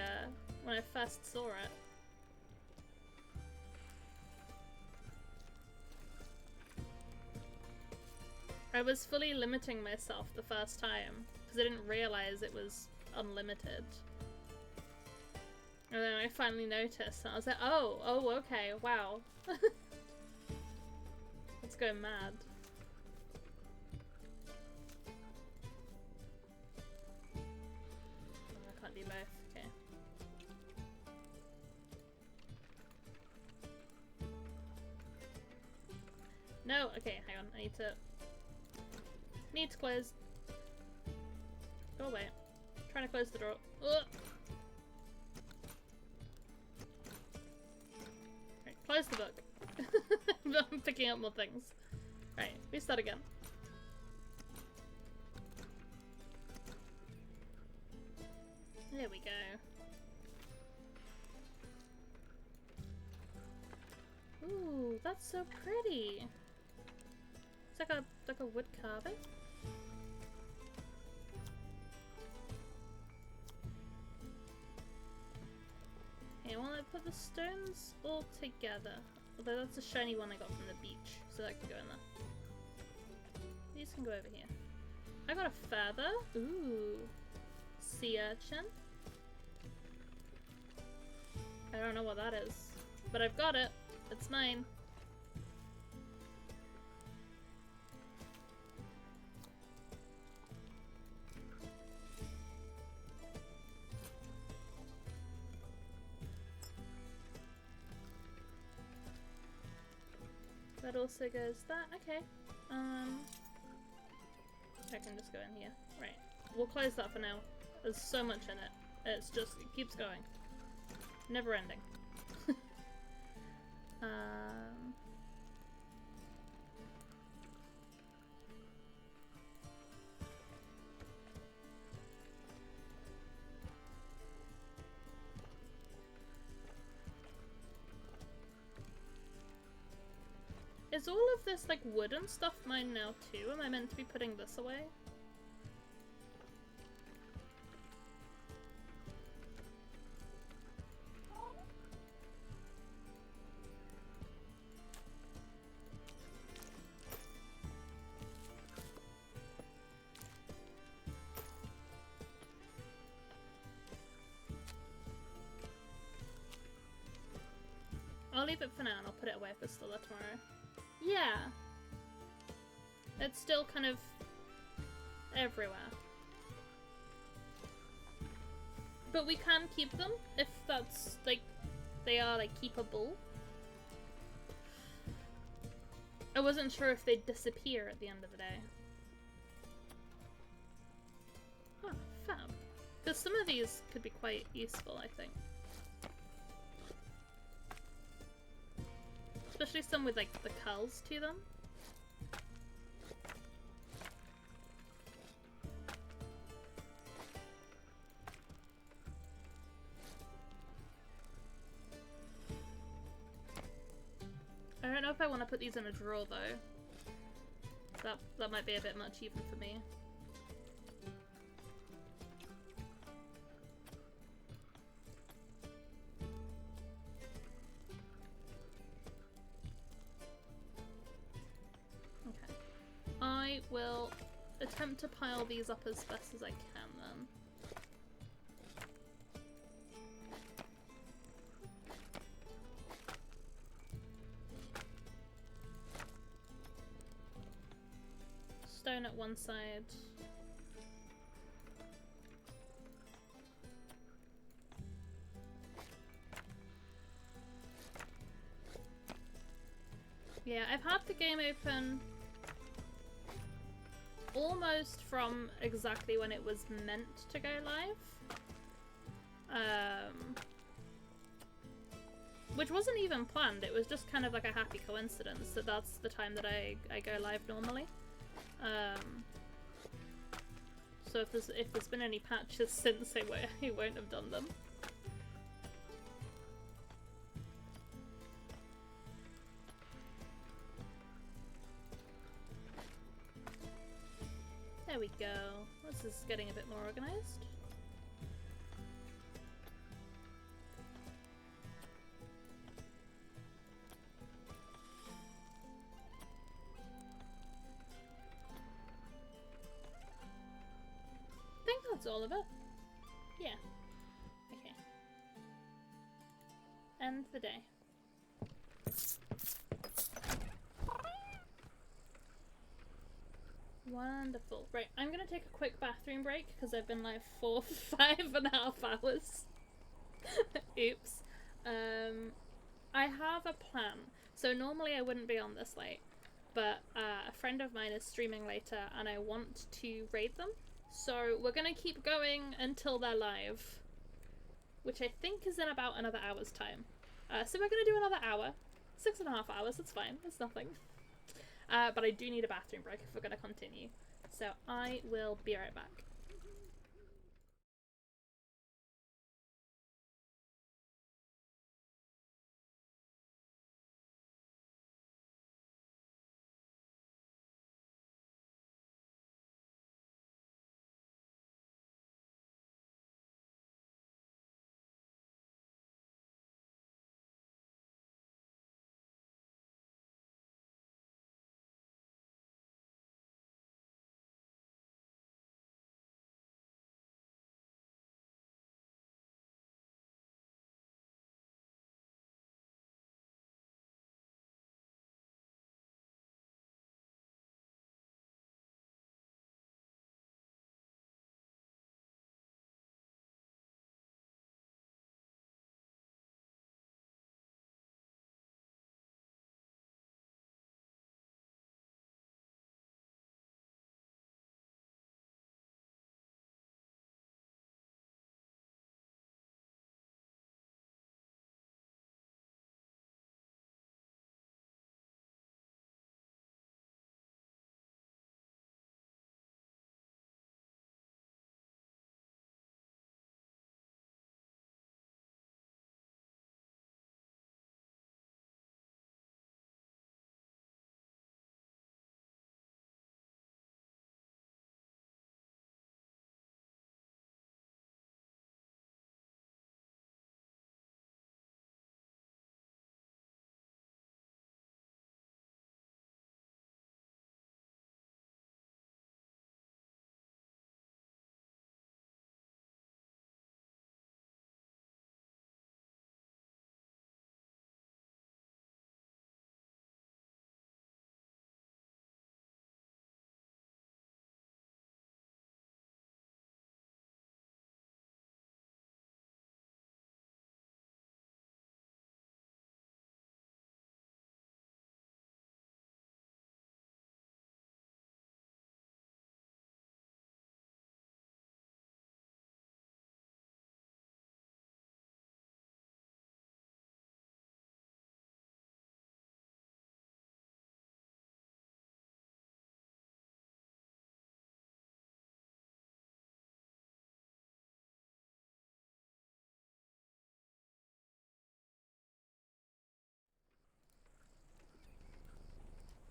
first saw it. I was fully limiting myself the first time because I didn't realize it was unlimited. And then I finally noticed and I was like, oh, okay, wow. Let's go mad. Oh, I can't do both, okay. No, okay, hang on, I need to close. Go away. I'm trying to close the door. Ugh. Right, close the book. I'm picking up more things. Right, restart again. There we go. Ooh, that's so pretty. It's like a wood carving. Okay, well I put the stones all together. Although that's a shiny one I got from the beach, so that can go in there. These can go over here. I got a feather. Ooh. Sea urchin. I don't know what that is, but I've got it. It's mine. That also goes that. Okay. I can just go in here. Right. We'll close that for now. There's so much in it. It's just, it keeps going. Never ending. Is all of this like wooden stuff mine now too? Am I meant to be putting this away? I'll leave it for now and I'll put it away if it's still there tomorrow. Yeah. It's still kind of everywhere. But we can keep them if that's like, they are like keepable. I wasn't sure if they'd disappear at the end of the day. Oh, fab. Because some of these could be quite useful, I think. Especially some with like the curls to them. I don't know if I want to put these in a drawer though. That might be a bit much even for me. Okay. I will attempt to pile these up as best as I can then. Stone at one side. Yeah, I've had the game open almost from exactly when it was meant to go live. Which wasn't even planned, it was just kind of like a happy coincidence that that's the time that I go live normally. So if there's been any patches since, I won't have done them. There we go. This is getting a bit more organized. I think that's all of it. Yeah. Okay. End the day. Wonderful. Right, I'm gonna take a quick bathroom break because I've been like 5.5 hours. Oops. I have a plan. So normally I wouldn't be on this late, but a friend of mine is streaming later and I want to raid them. So we're gonna keep going until they're live, which I think is in about another hour's time. So we're gonna do another hour. 6.5 hours, that's fine, that's nothing. But I do need a bathroom break if we're gonna continue. So I will be right back.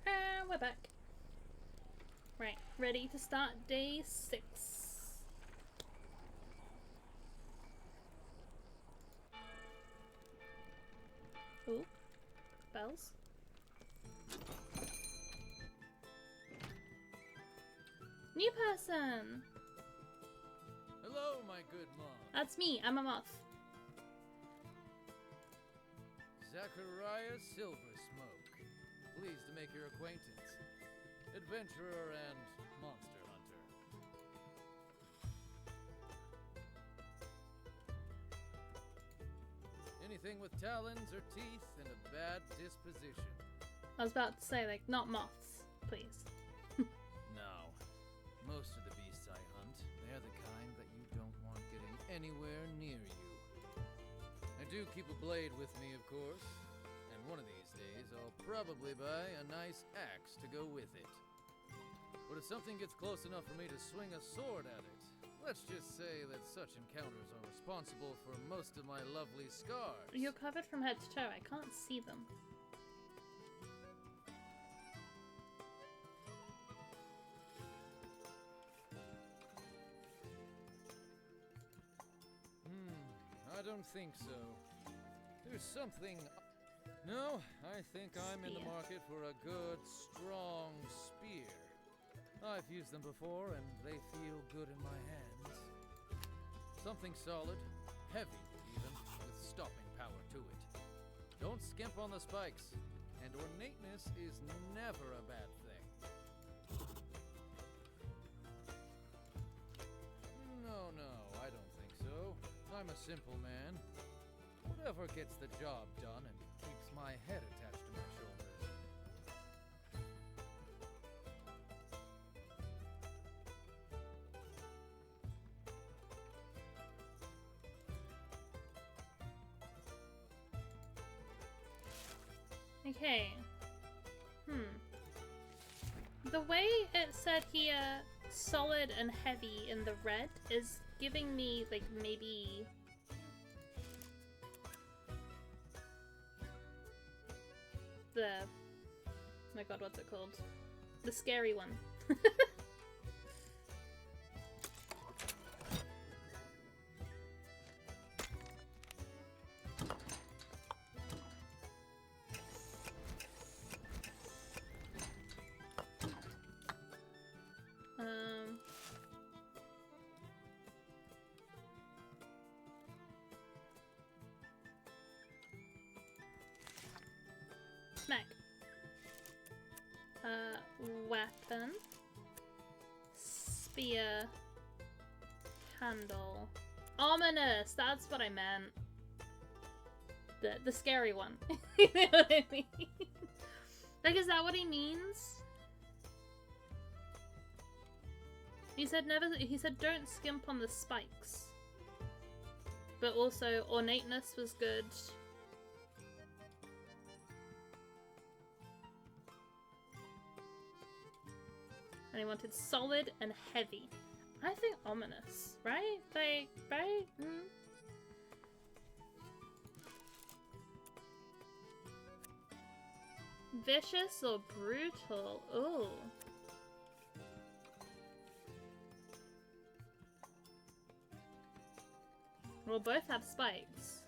And we're back. Right, ready to start day 6. Ooh, bells. New person! Hello, my good mom. That's me, I'm a moth. Zachariah Silversmoke. Pleased to make your acquaintance. Adventurer and monster hunter. Anything with talons or teeth and a bad disposition. I was about to say, like, not moths, please. No. Most of the beasts I hunt, they're the kind that you don't want getting anywhere near you. I do keep a blade with me, of course, and one of these days I'll probably buy a nice axe to go with it. But if something gets close enough for me to swing a sword at it, let's just say that such encounters are responsible for most of my lovely scars. You're covered from head to toe. I can't see them. I don't think so. There's something... No, I think I'm in the market for a good, strong spear. I've used them before, and they feel good in my hands. Something solid, heavy even, with stopping power to it. Don't skimp on the spikes, and ornateness is never a bad thing. No, I don't think so. I'm a simple man. Whatever gets the job done and keeps my head attached to my shoulders. Okay. The way it said here, solid and heavy in the red, is giving me, like, maybe... the... oh my god, what's it called? The scary one. Smack. Weapon. Spear. Handle. Ominous! That's what I meant. The scary one. You know what I mean? Like, is that what he means? He said don't skimp on the spikes. But also ornateness was good. And he wanted solid and heavy. I think ominous, right? Like, right? Vicious or brutal? Ooh. We'll both have spikes.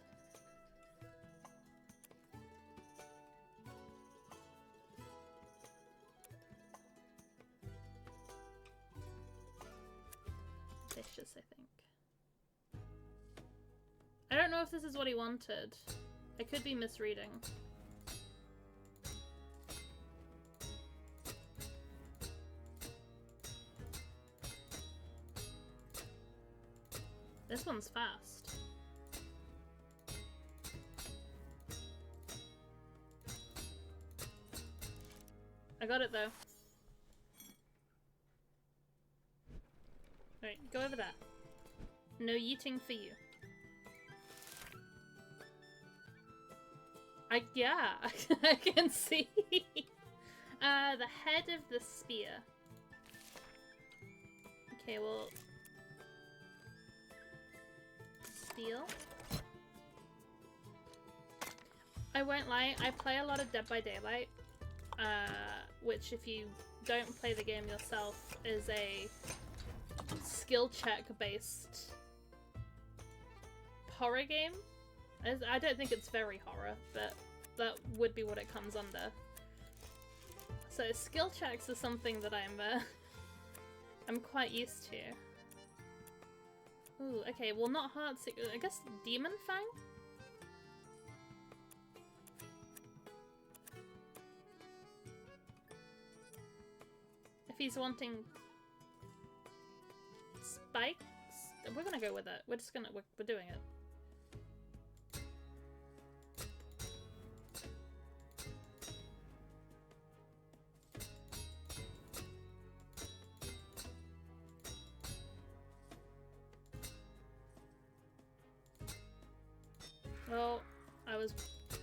Vicious, I think. I don't know if this is what he wanted. I could be misreading. This one's fast. I got it though. Alright, go over that. No yeeting for you. Yeah, I can see. The head of the spear. Okay, well... steel. I won't lie, I play a lot of Dead by Daylight, which if you don't play the game yourself is a skill check based horror game. I don't think it's very horror, but that would be what it comes under. So skill checks are something that I'm quite used to. Ooh, okay, well not hard. I guess Demon Fang? If he's wanting spikes, we're gonna go with it. We're just gonna, we're doing it. Oh, I was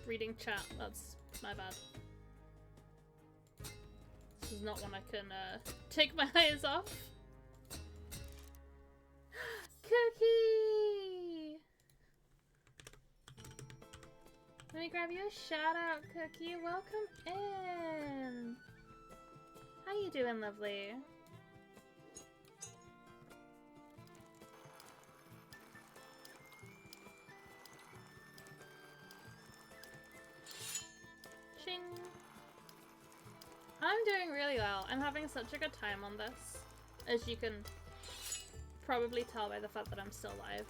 reading chat. That's my bad. This is not one I can take my eyes off. Cookie! Let me grab you a shout out, Cookie. Welcome in. How you doing, lovely? Shing. I'm doing really well. I'm having such a good time on this, as you can probably tell by the fact that I'm still live.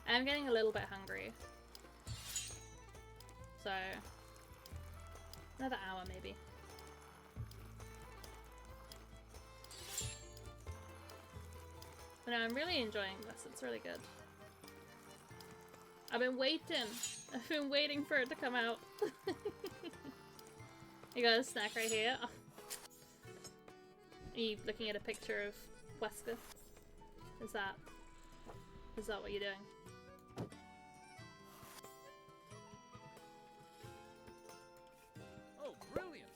I'm getting a little bit hungry. So, another hour maybe. But no, I'm really enjoying this. It's really good. I've been waiting for it to come out. You got a snack right here. Oh. Are you looking at a picture of Wesker? Is that what you're doing? Oh, brilliant!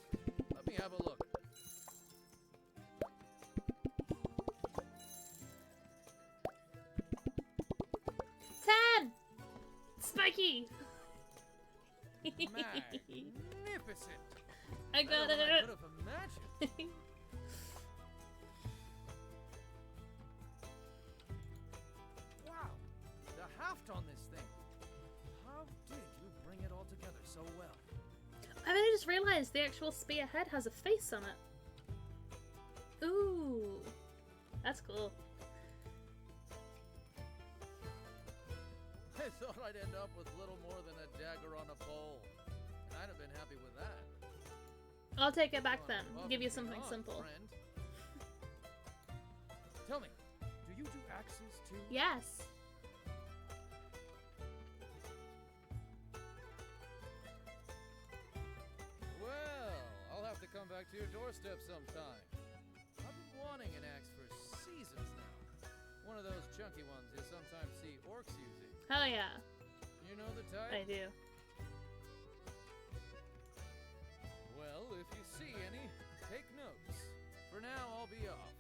Let me have a look. Spiky! Magnificent! I got it! I could have imagined. Wow! The haft on this thing. How did you bring it all together so well? I mean, I just realized the actual spearhead has a face on it. Ooh! That's cool. I thought I'd end up with little more than a dagger on a pole. And I'd have been happy with that. I'll take it back then. Give you something simple. Friend. Tell me, do you do axes too? Yes. Well, I'll have to come back to your doorstep sometime. I've been wanting an axe for seasons now. One of those chunky ones you sometimes see orcs using. Hell yeah. You know the type? I do. Well, if you see any, take notes. For now, I'll be off.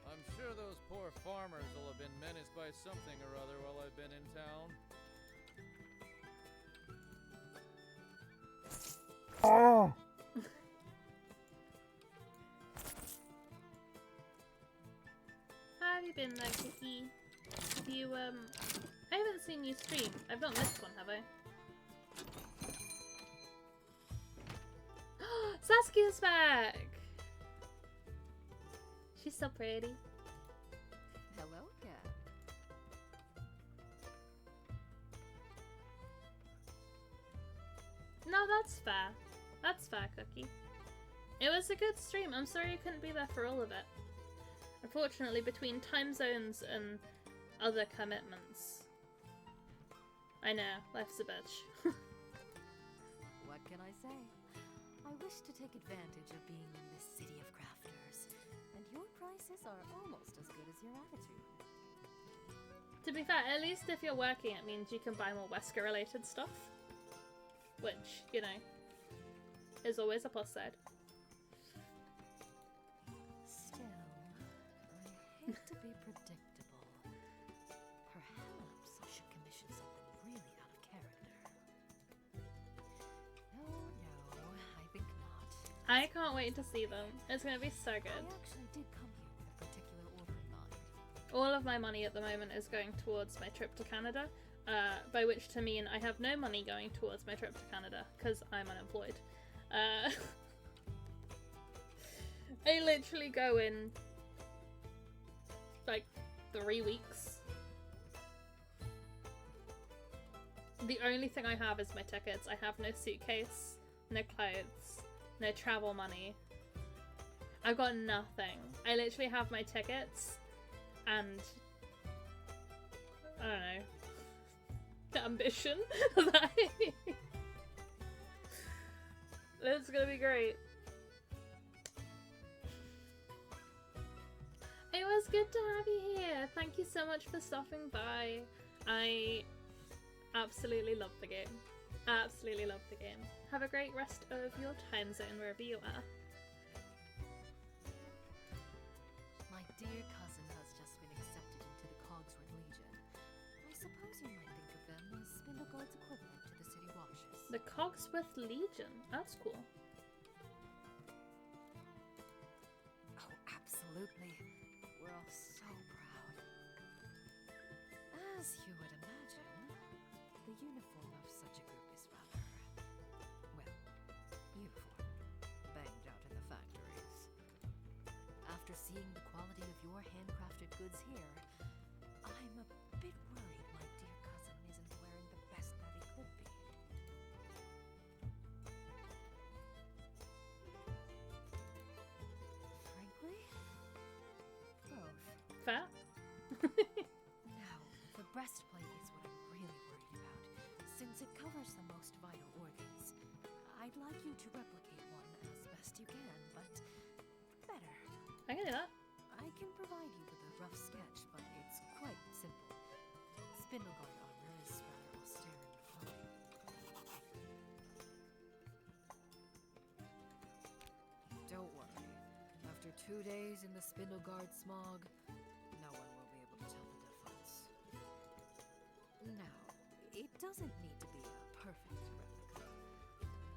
I'm sure those poor farmers will have been menaced by something or other while I've been in town. Oh! How have you been, though, Cookie? Have you, I haven't seen you stream. I've not missed one, have I? Saskia's back! She's so pretty. Hello again. No, that's fair. That's fair, Cookie. It was a good stream. I'm sorry you couldn't be there for all of it. Unfortunately, between time zones and other commitments. I know, life's a bitch. What can I say? I wish to take advantage of being in this city of crafters, and your prices are almost as good as your attitude. To be fair, at least if you're working, it means you can buy more Wesker-related stuff. Which, you know, is always a plus side. Still, I hate to be predictable. Perhaps I should commission something really out of character. No, I think not. I can't wait to see them. It's gonna be so good. I actually did come here with a particular order in mind. All of my money at the moment is going towards my trip to Canada, by which to mean I have no money going towards my trip to Canada, because I'm unemployed. I literally go in, like, 3 weeks. The only thing I have is my tickets. I have no suitcase, no clothes, no travel money. I've got nothing. I literally have my tickets and I don't know, the ambition that it's gonna be great. It was good to have you here. Thank you so much for stopping by. I Absolutely love the game. Absolutely love the game. Have a great rest of your time zone wherever you are. My dear cousin has just been accepted into the Cogsworth Legion. I suppose you might think of them as Spindleguard's equivalent to the City Watches. The Cogsworth Legion. That's cool. Oh, absolutely. We're all so proud. As you would imagine, the uniform of such a group is rather, well, uniform. Banged out in the factories. After seeing the quality of your handcrafted goods here, I'm a bit worried my dear cousin isn't wearing the best that he could be. Frankly, both. Fair. Now, the breastplate is what I'm really worried about, since it covers the most vital organs. I'd like you to replicate one as best you can, but better. I can do that. I can provide you with a rough sketch, but it's quite simple. Spindleguard armor is rather austere and refined. Don't worry. After 2 days in the Spindleguard smog, no one will be able to tell the difference. Now, it doesn't need to be a perfect replica.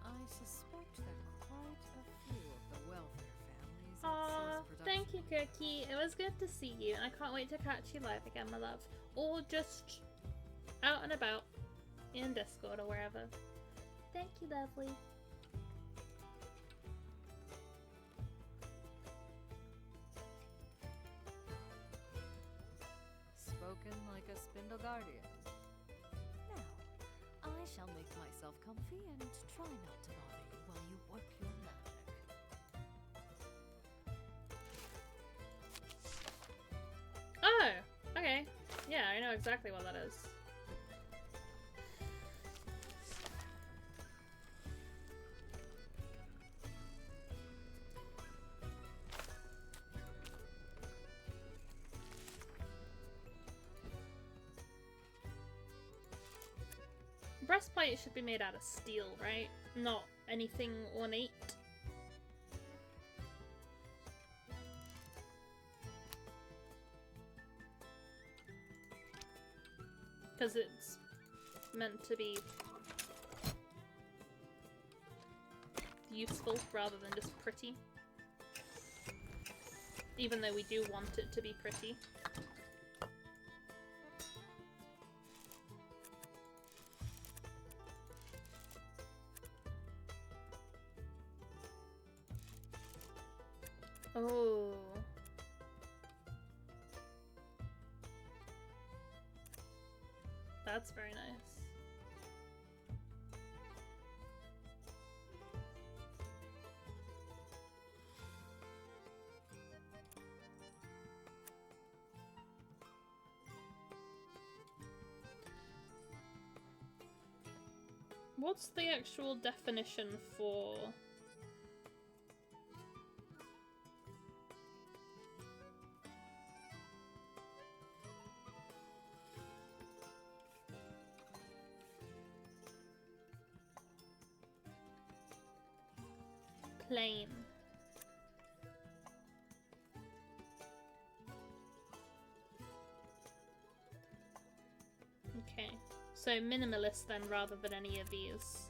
I suspect that quite a few of the wealthier families Aww, outsource production. thank you, Cookie. It was good to see you, and I can't wait to catch you live again, my love. Or just out and about in Discord or wherever. Thank you, lovely. Spoken like a Spindleguardian. Now, I shall make myself comfy and try not to bother you while you work your magic. Oh, okay. Yeah, I know exactly what that is. Breastplate should be made out of steel, right? Not anything ornate. Because it's meant to be useful rather than just pretty. Even though we do want it to be pretty. Oh. That's very nice. What's the actual definition for plain? Okay, so minimalist then rather than any of these.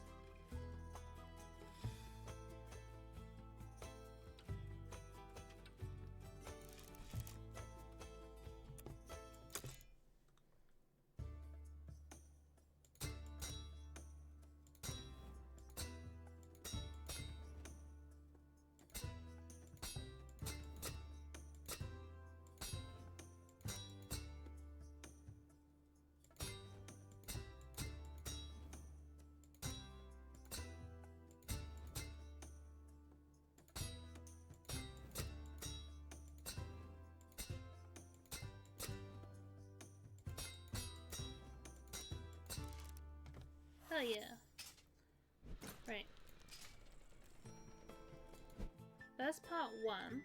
Hell yeah. Right. That's part one.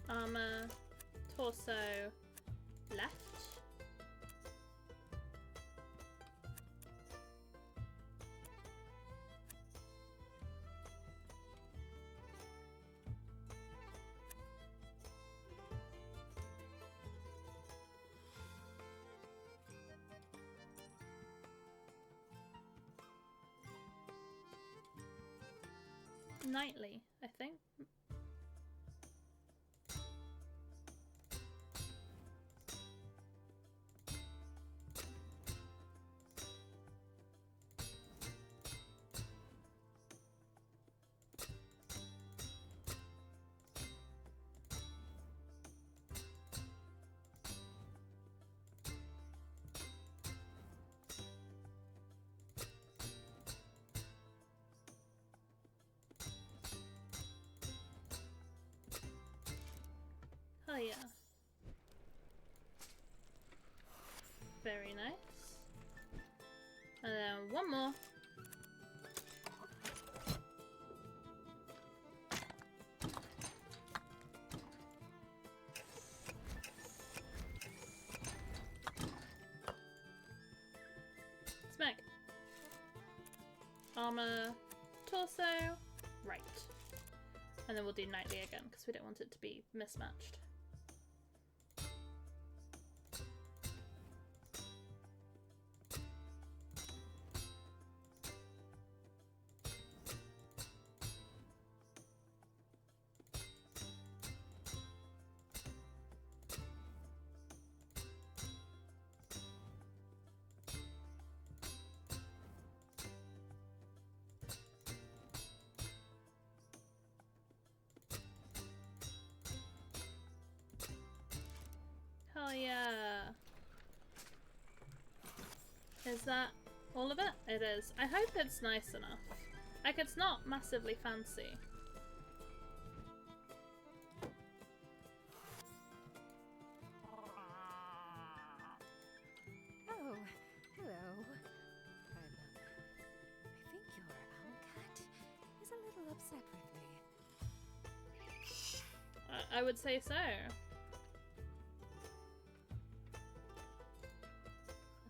Armor, torso, left. Nightly, I think. Oh yeah. Very nice. And then one more. Smack. Armor, torso, right. And then we'll do nightly again because we don't want it to be mismatched. Hell yeah. Is that all of it? It is. I hope it's nice enough. Like, it's not massively fancy. Oh, hello. I think your owl cat is a little upset with me. I would say so.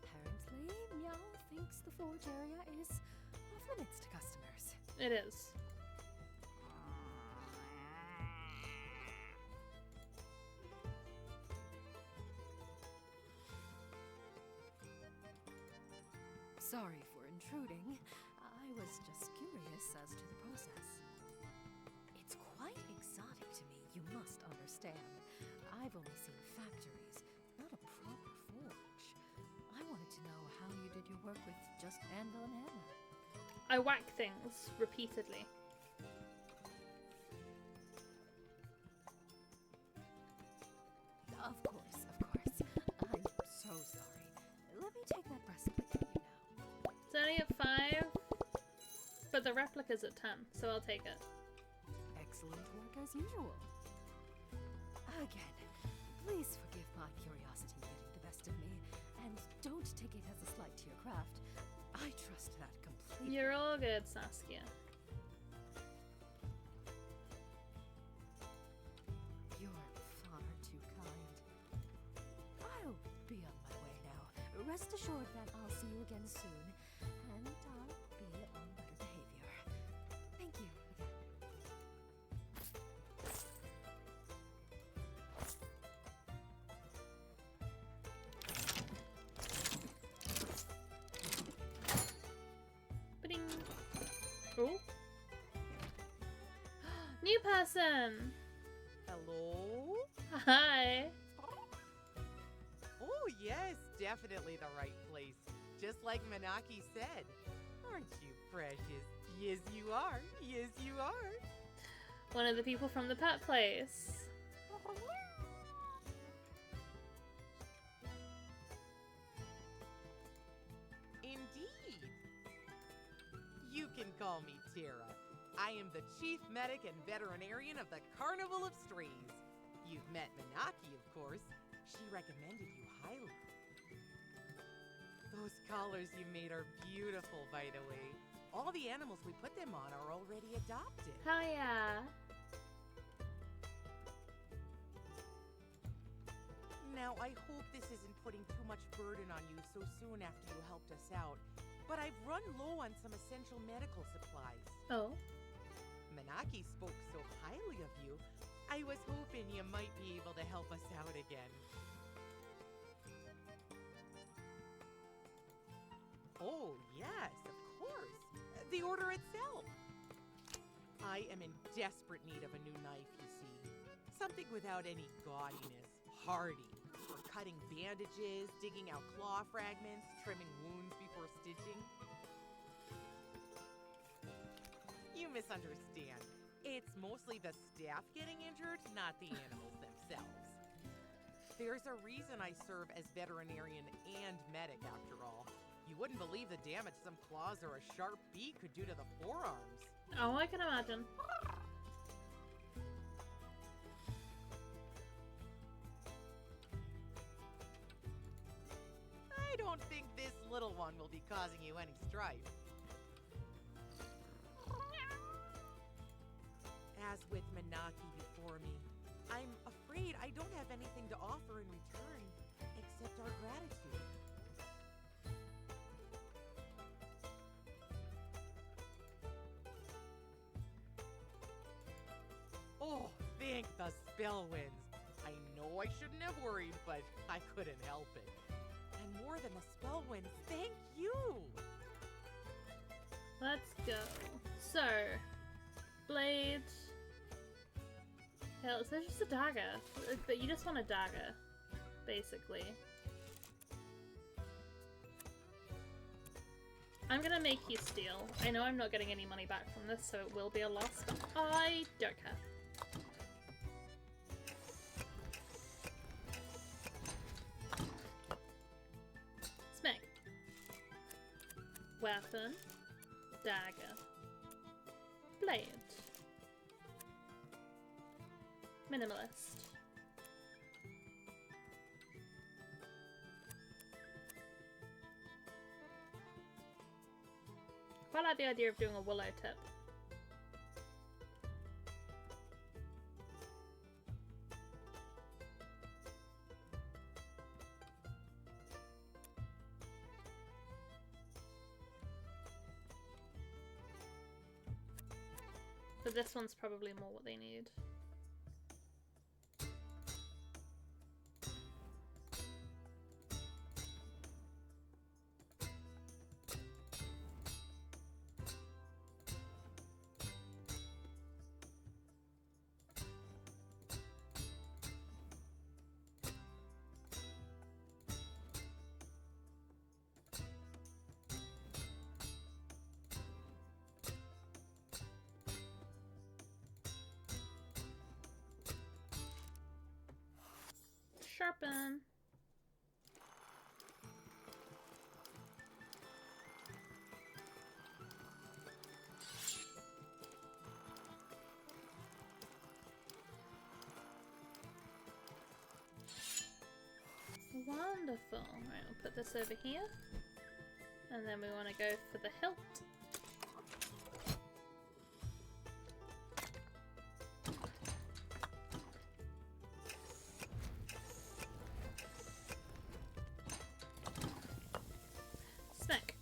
Apparently, Meow thinks the forge area is off limits to customers. It is. Sorry for intruding. I was just curious as to the process. It's quite exotic to me, you must understand. I've only seen factories, not a proper forge. I wanted to know how you did your work with just anvil and hammer. I whack things repeatedly. Of course, of course. I'm so sorry. Let me take that breastplate from you now. It's only at 5, but the replica's at 10, so I'll take it. Excellent work as usual. Again, please forgive my curiosity getting the best of me, and don't take it as a slight to your craft. I trust that completely. You're all good, Saskia. You're far too kind. I'll be on my way now. Rest assured that I'll see you again soon, and I'll be on better behavior. Thank you again. Ba-ding. Oh. New person! Hello? Hi! Oh, yes, definitely the right place. Just like Manaki said. Aren't you precious? Yes, you are. Yes, you are. One of the people from the pet place. Indeed. You can call me Tara. I am the chief medic and veterinarian of the Carnival of Strees. You've met Manaki, of course. She recommended you highly. Those collars you made are beautiful, by the way. All the animals we put them on are already adopted. Hell yeah. Now, I hope this isn't putting too much burden on you so soon after you helped us out, but I've run low on some essential medical supplies. Oh? Manaki spoke so highly of you, I was hoping you might be able to help us out again. Oh, yes, of course. The order itself. I am in desperate need of a new knife, you see. Something without any gaudiness, hardy, for cutting bandages, digging out claw fragments, trimming wounds before stitching. You misunderstand. It's mostly the staff getting injured, not the animals themselves. There's a reason I serve as veterinarian and medic, after all. You wouldn't believe the damage some claws or a sharp beak could do to the forearms. Oh, I can imagine. I don't think this little one will be causing you any strife. As with Manaki before me, I'm afraid I don't have anything to offer in return except our gratitude. Oh, thank the spell winds. I know I shouldn't have worried, but I couldn't help it. And more than the spell winds, thank you! Let's go. So, blade. Hell, so it's just a dagger. But you just want a dagger, basically. I'm gonna make you steal. I know I'm not getting any money back from this, so it will be a loss, but I don't care. Smack. Weapon. Dagger. Blade. Minimalist. Quite like the idea of doing a willow tip. But this one's probably more what they need. Sharpen. Wonderful. Right, we'll put this over here. And then we want to go for the hilt. Smack.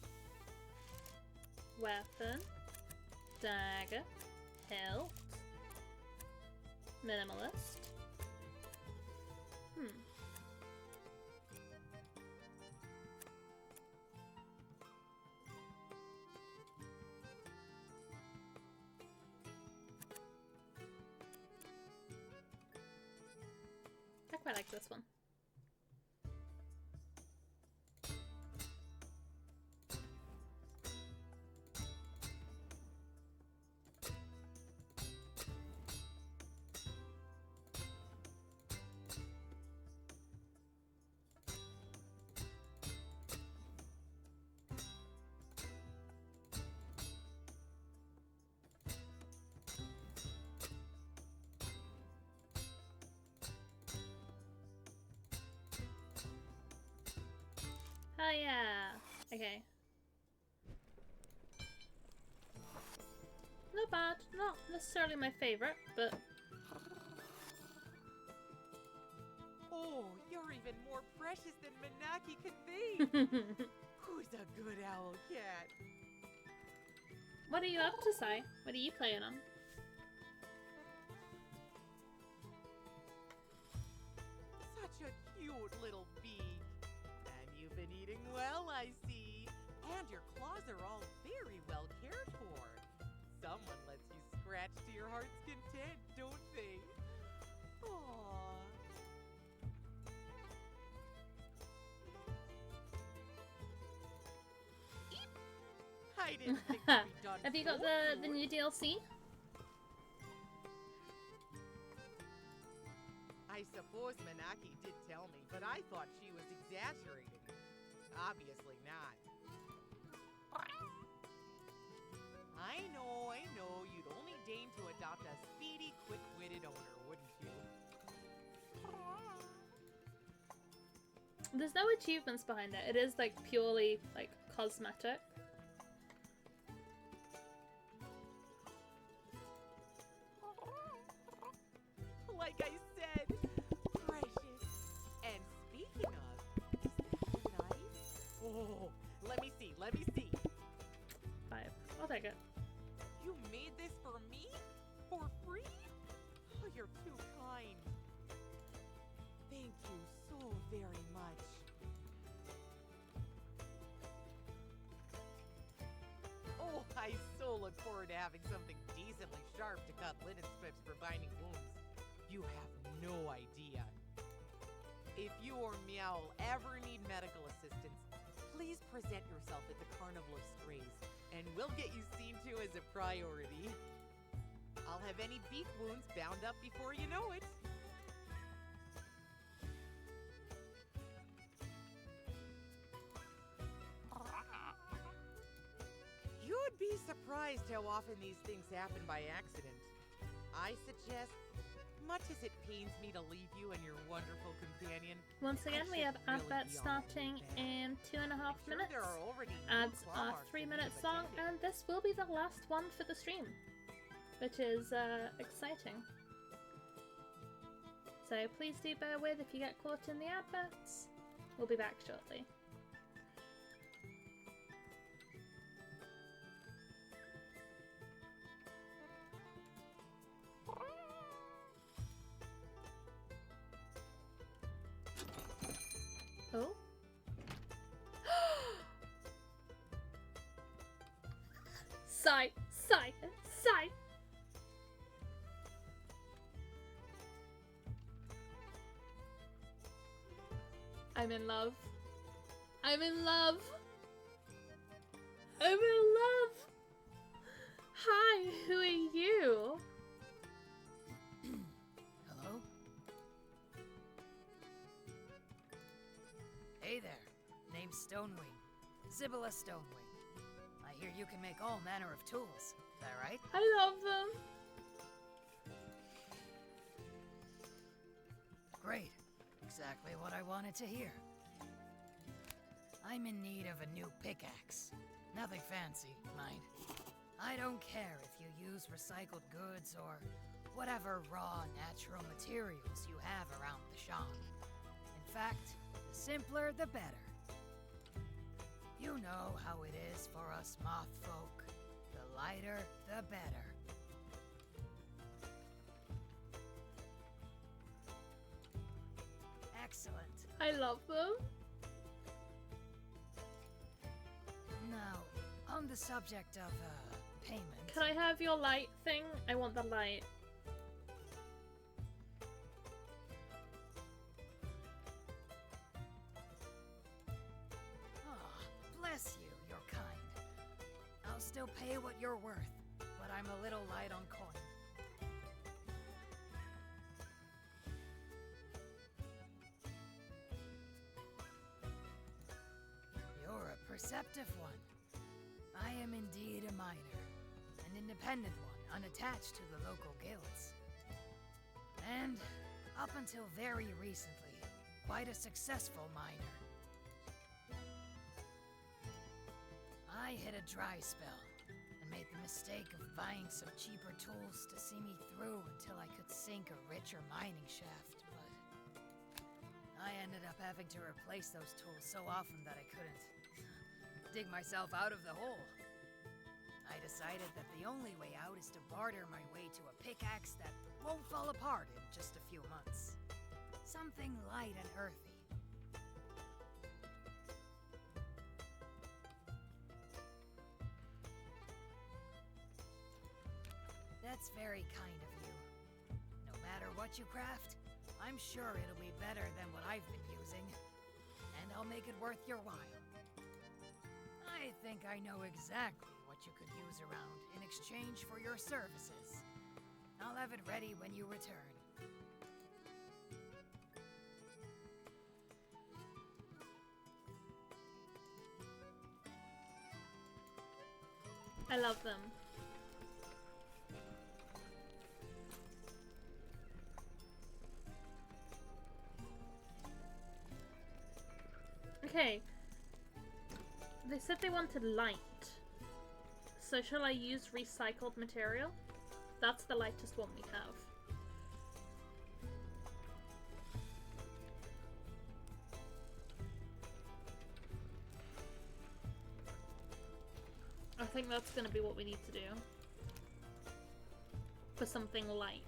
Weapon. Dagger. Hilt. Minimalist. I quite like this one. Oh yeah. Okay. Not bad. Not necessarily my favorite, but... Oh, you're You're even more precious than Manaki can be. Who's a good owl cat? What are you up to, Sai? What are you playing on? Such a cute little beak. And you've been eating well, I see. And your claws are all very well cared for. Someone lets you scratch to your heart's content, don't they? Aww. I didn't think we'd be done. Have you got so the soon. new DLC? I suppose Manaki did tell me, but I thought she was exaggerating. Obviously not. I know, you'd only deign to adopt a speedy, quick-witted owner, wouldn't you? There's no achievements behind it. It is like purely like cosmetic. Like I said, precious. And speaking of, is that nice? Oh, let me see. 5. I'll take it. You made this for me? For free? Oh, you're too kind. Thank you so very much. Oh, I so look forward to having something decently sharp to cut linen strips for binding wounds. You have no idea. If you or Meow ever need medical assistance, please present yourself at the Carnival of Strays, and we'll get you seen to as a priority. I'll have any beak wounds bound up before you know it. You'd be surprised how often these things happen by accident. I suggest, much as it pains me to leave you and your wonderful companion, Once again, we have really adverts starting in 2.5 minutes. there are already Ads new claw are marks 3 in minutes need of long, and this will be the last one for the stream, which is exciting. So please do bear with if you get caught in the adverts. We'll be back shortly. Oh? Sigh! Sigh! Sigh! I'm in love. I'm in love. I'm in love. Hi, who are you? Hello? Hey there. Name's Stonewing. Sibylla Stonewing. I hear you can make all manner of tools. Is that right? I love them. Great. Exactly what I wanted to hear. I'm in need of a new pickaxe. Nothing fancy, mind. I don't care if you use recycled goods or whatever raw natural materials you have around the shop. In fact, the simpler the better. You know how it is for us moth folk. The lighter, the better. Excellent. I love them. Now, on the subject of payment. Can I have your light thing? I want the light. Ah, bless you, you're kind. I'll still pay what you're worth, but I'm a little light on coin. You're a perceptive one. I am indeed a miner, an independent one, unattached to the local guilds. And, up until very recently, quite a successful miner. I hit a dry spell, and made the mistake of buying some cheaper tools to see me through until I could sink a richer mining shaft, but I ended up having to replace those tools so often that I couldn't dig myself out of the hole. I decided that the only way out is to barter my way to a pickaxe that won't fall apart in just a few months. Something light and earthy. That's very kind of you. No matter what you craft, I'm sure it'll be better than what I've been using. And I'll make it worth your while. I think I know exactly what you could use around in exchange for your services. I'll have it ready when you return. I love them. Okay. They said they wanted light. So shall I use recycled material? That's the lightest one we have. I think that's going to be what we need to do. For something light.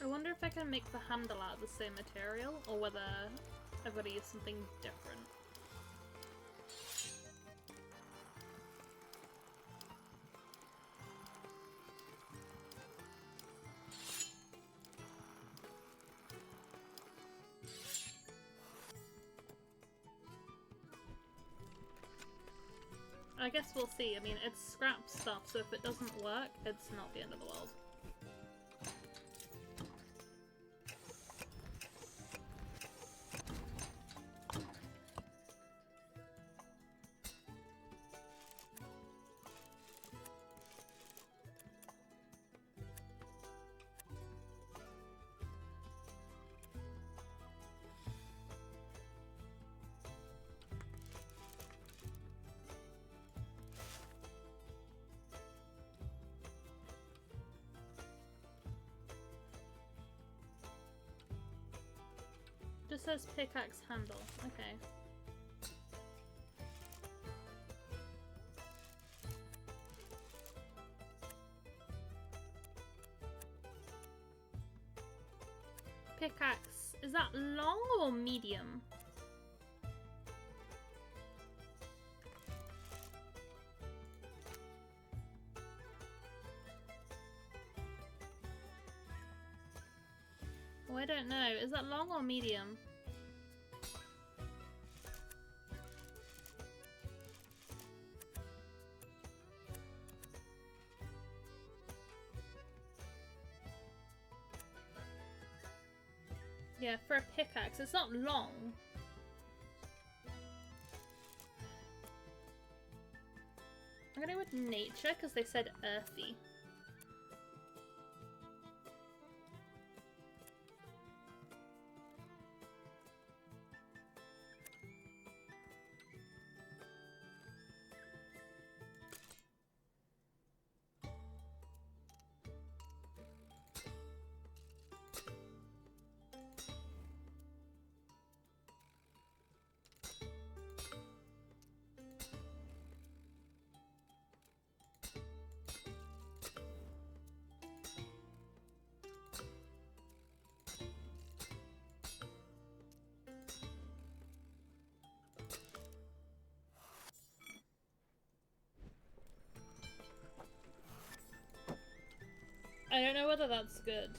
I wonder if I can make the handle out of the same material, or whether I've got to use something different. I guess we'll see. I mean, it's scrap stuff, so if it doesn't work, it's not the end of the world. Just says pickaxe handle. Okay. Pickaxe. Is that long or medium? Oh, I don't know. Is that long or medium? Yeah, for a pickaxe, it's not long. I'm gonna go with nature because they said earthy. I don't know whether that's good.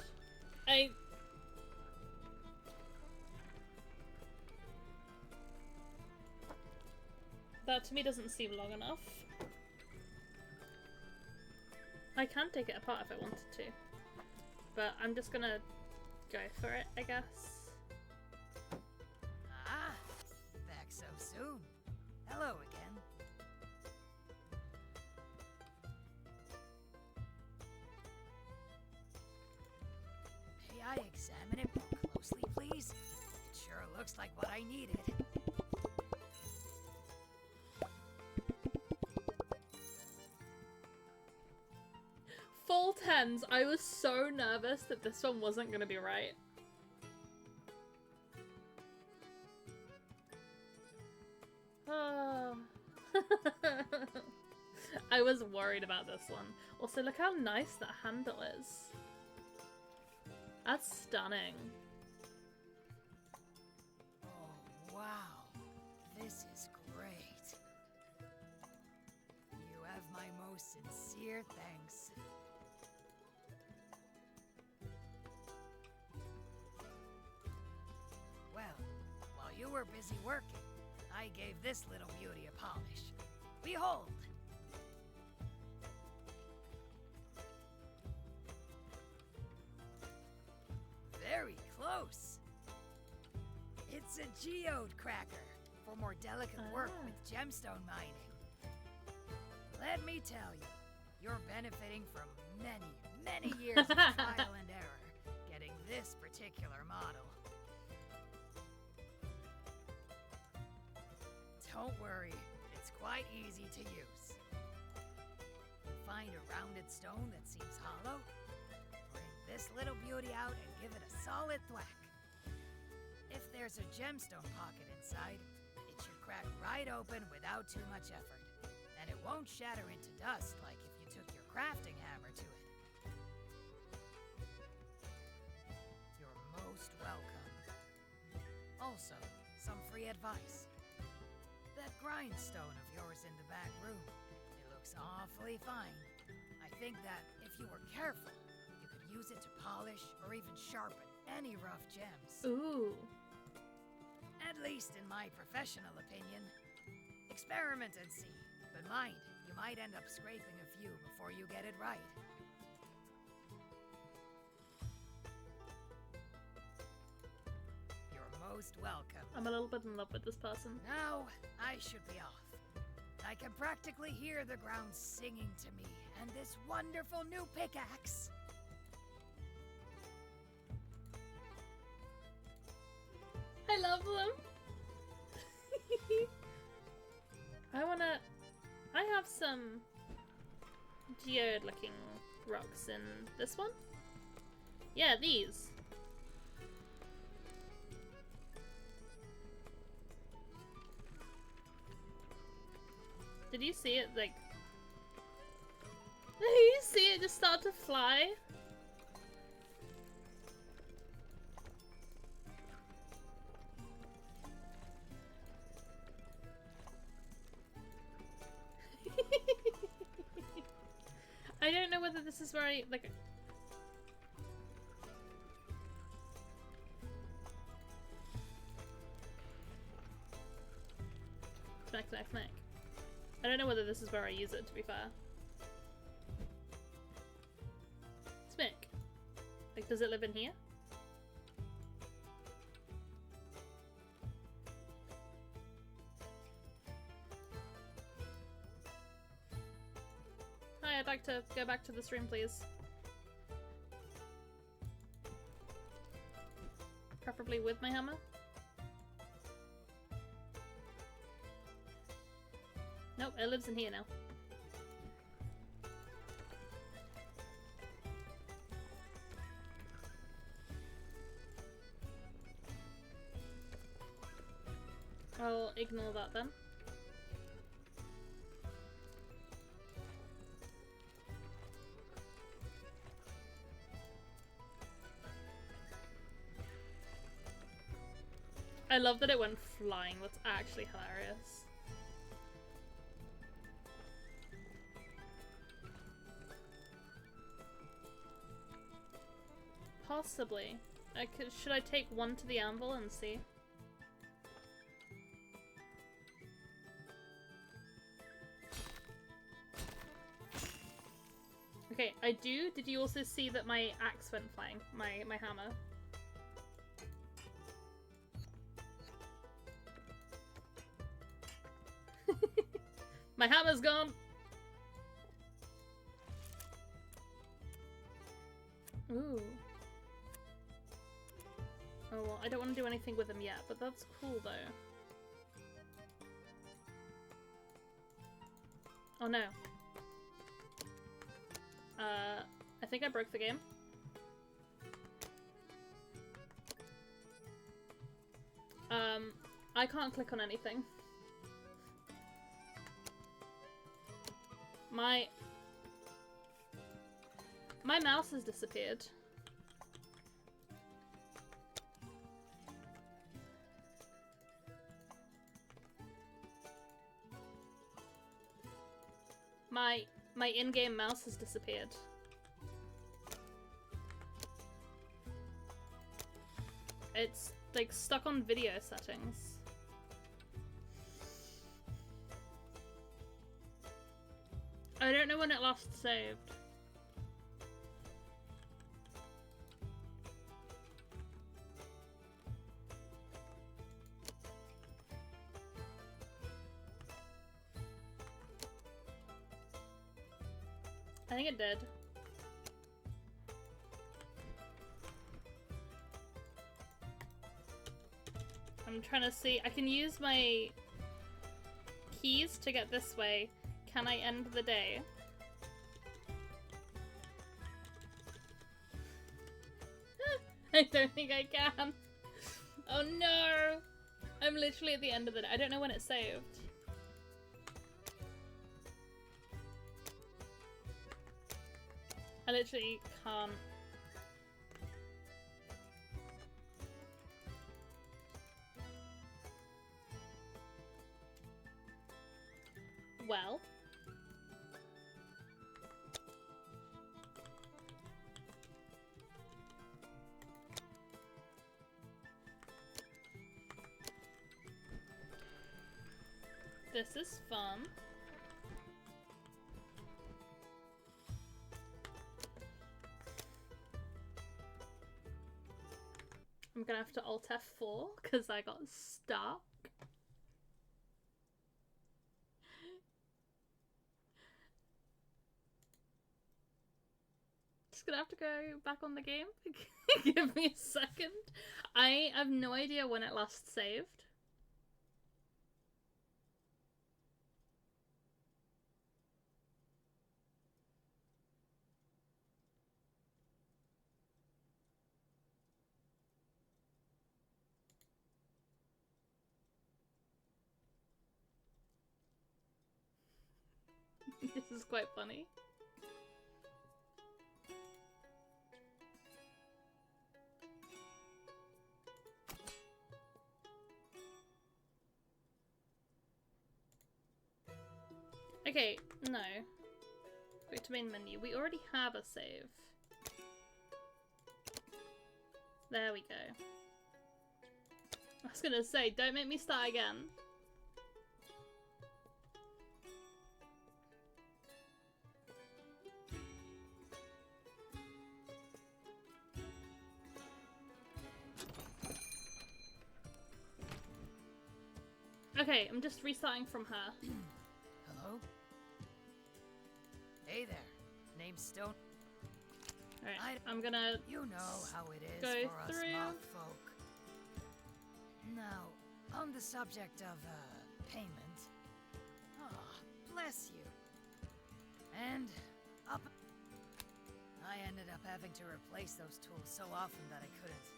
That to me doesn't seem long enough. I can take it apart if I wanted to. But I'm just gonna go for it, I guess. Ah, back so soon. Hello again. May I examine it more closely, please? It sure looks like what I needed. Full tens, I was so nervous that this one wasn't gonna be right. Oh. I was worried about this one. Also, look how nice that handle is. That's stunning. Oh, wow. This is great. You have my most sincere thanks. Well, while you were busy working, I gave this little beauty a polish. Behold! Very close. It's a geode cracker for more delicate work with gemstone mining. Let me tell you, you're benefiting from many, many years of trial and error getting this particular model. Don't worry, it's quite easy to use. Find a rounded stone that seems hollow, bring this little beauty out and give it a solid thwack. If there's a gemstone pocket inside, it should crack right open without too much effort. And it won't shatter into dust like if you took your crafting hammer to it. You're most welcome. Also, some free advice. That grindstone of yours in the back room, it looks awfully fine. I think that if you were careful, you could use it to polish or even sharpen any rough gems. Ooh. At least in my professional opinion. Experiment and see. But mind, you might end up scraping a few before you get it right. You're most welcome. I'm a little bit in love with this person. Now, I should be off. I can practically hear the ground singing to me and this wonderful new pickaxe. I love them. I have some geode looking rocks in this one. Yeah, these. Did you see it, like... Did you see it just start to fly? I don't know whether this is where I, like... Smack, smack, smack. I don't know whether this is where I use it, to be fair. Smack. Like, does it live in here? I'd like to go back to this room, please. Preferably with my hammer. Nope, it lives in here now. I'll ignore that then. I love that it went flying. That's actually hilarious. Possibly. Should I take one to the anvil and see? Okay, I do. Did you also see that my axe went flying? My hammer. My hammer's gone! Ooh. Oh well, I don't want to do anything with them yet, but that's cool though. Oh no. I think I broke the game. I can't click on anything. My mouse has disappeared. My in-game mouse has disappeared. It's like stuck on video settings. I don't know when it last saved. I think it did. I'm trying to see. I can use my keys to get this way. Can I end the day? I don't think I can. Oh no! I'm literally at the end of the day. I don't know when it saved. I literally can't. Well. This is fun. I'm gonna have to Alt F4 because I got stuck. Just gonna have to go back on the game. Give me a second. I have no idea when it last saved. This is quite funny. Okay, no. Go to main menu. We already have a save. There we go. I was gonna say, don't make me start again. Okay, I'm just restarting from her. Hello? Hey there. same stone. Alright, I'm gonna You know how it is go for us through. moth folk. Now, on the subject of payment. Oh, bless you. And up. I ended up having to replace those tools so often that I couldn't.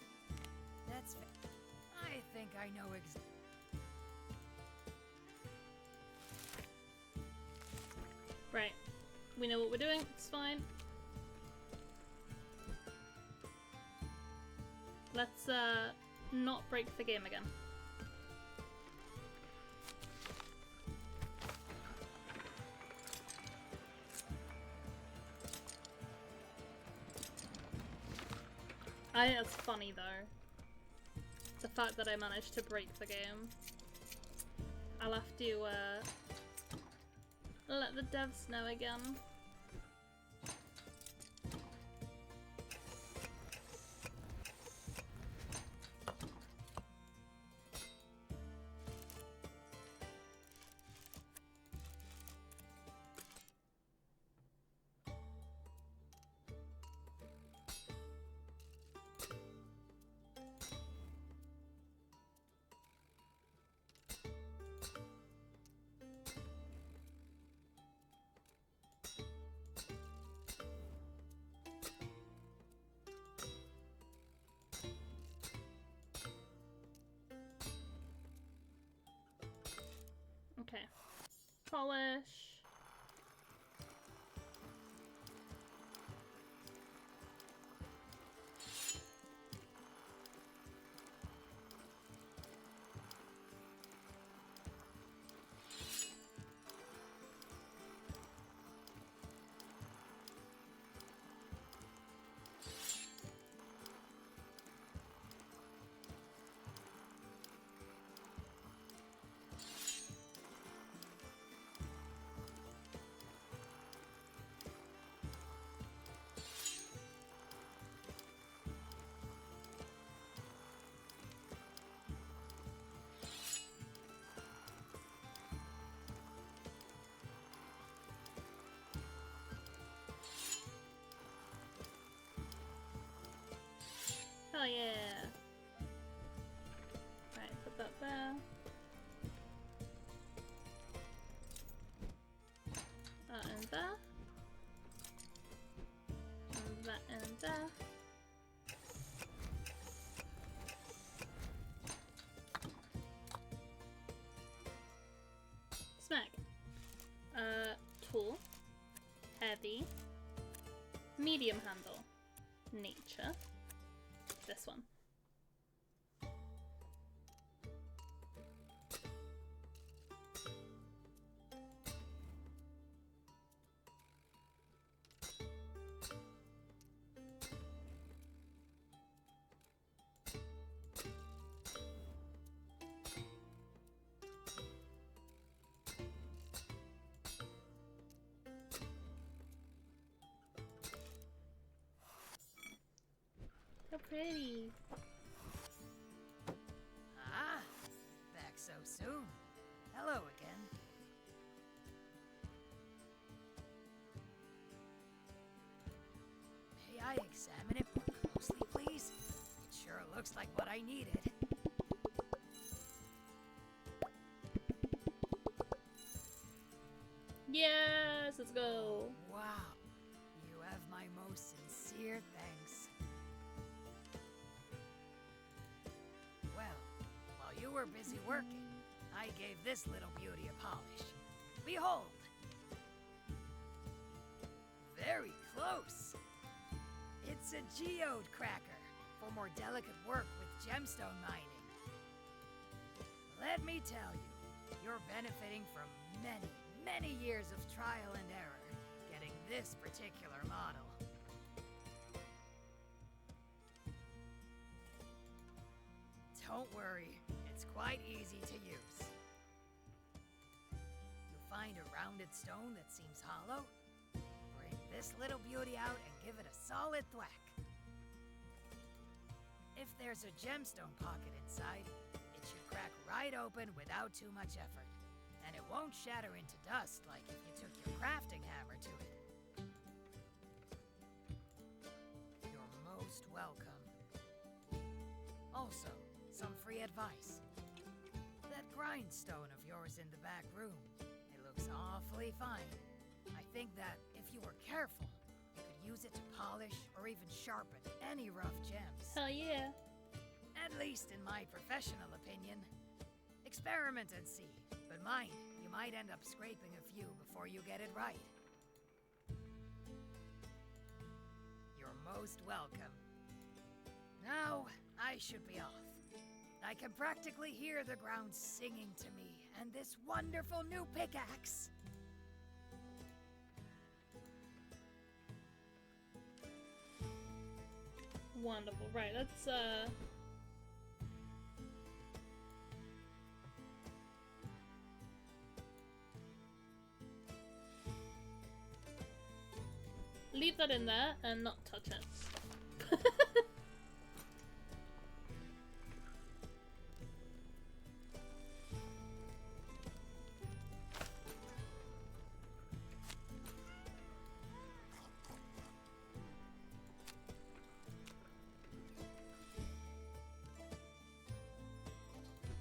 That's. I think I know Right. We know what we're doing, it's fine. Let's not break the game again. I think it's funny though. The fact that I managed to break the game. I'll have to let the devs know again. Okay. Polish. Oh yeah! Right, put that there. That in there. And that in there. Smack. Tool. Heavy. Medium handle. Nature. This one. So pretty. Ah, back so soon. Hello again. May I examine it more closely, please? It sure looks like what I needed. Yes, let's go. Wow, you have my most sincere thanks. Well, while you were busy working, I gave this little beauty a polish. Behold! Very close! It's a geode cracker for more delicate work with gemstone mining. Let me tell you, you're benefiting from many, many years of trial and error getting this particular model. Don't worry, it's quite easy to use. You find a rounded stone that seems hollow, bring this little beauty out and give it a solid thwack. If there's a gemstone pocket inside, it should crack right open without too much effort, and it won't shatter into dust like if you took your crafting hammer to it. advice. That grindstone of yours in the back room, it looks awfully fine. I think that if you were careful, you could use it to polish or even sharpen any rough gems. Hell yeah. At least in my professional opinion. Experiment and see, but mind, you might end up scraping a few before you get it right. You're most welcome. Now, I should be off. I can practically hear the ground singing to me, and this wonderful new pickaxe. Wonderful. Right, let's leave that in there and not touch it.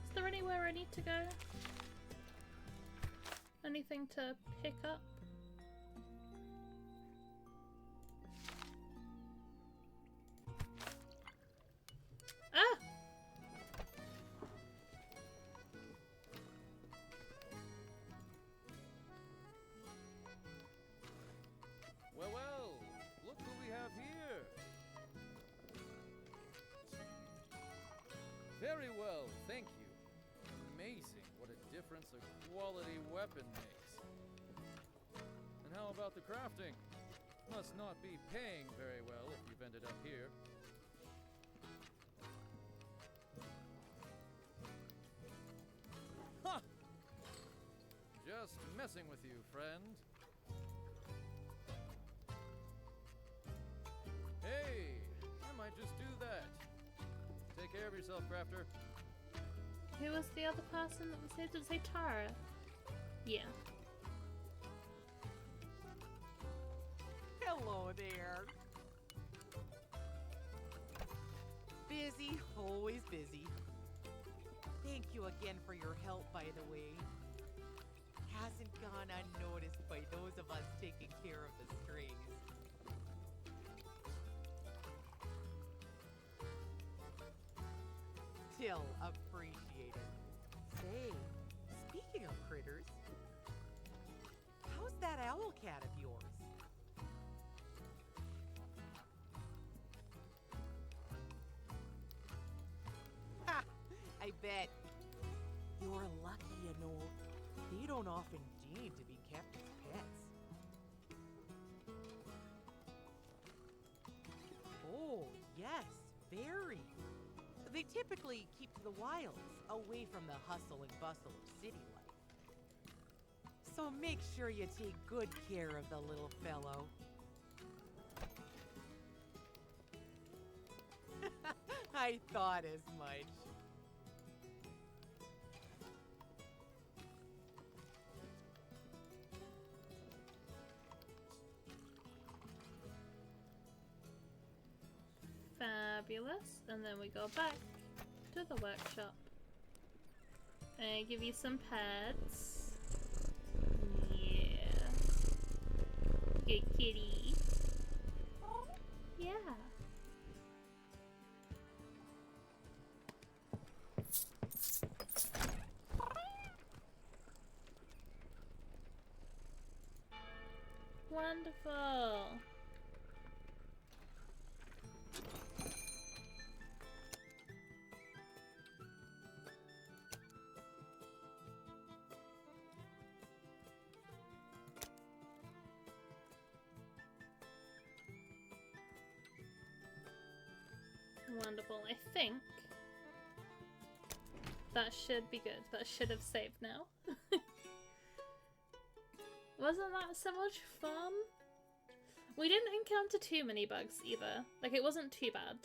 Is there anywhere I need to go? Anything to pick up? Ah! Well, look who we have here. Very well, thank you. Amazing what a difference a quality weapon makes. And how about the crafting? Must not be paying very well if you've ended up here. Ha! Just messing with you, friend. Hey, I might just do that. Take care of yourself, Crafter. Who was the other person that was here? Did it say Tara? Yeah. Hello there. Busy, always busy. Thank you again for your help, by the way. Hasn't gone unnoticed by those of us taking care of the strings. Still appreciated. Say, speaking of critters, how's that owl cat of yours? Ha! I bet. You're lucky, you know. They don't often deem to be kept as pets. Oh, yes, very. They typically keep to the wilds, away from the hustle and bustle of city life. So make sure you take good care of the little fellow. I thought as much. Fabulous. And then we go back to the workshop. And give you some pets. Yeah. Good kitty. Yeah. Wonderful. Wonderful. I think that should be good. That should have saved now. Wasn't that so much fun? We didn't encounter too many bugs either. Like, it wasn't too bad.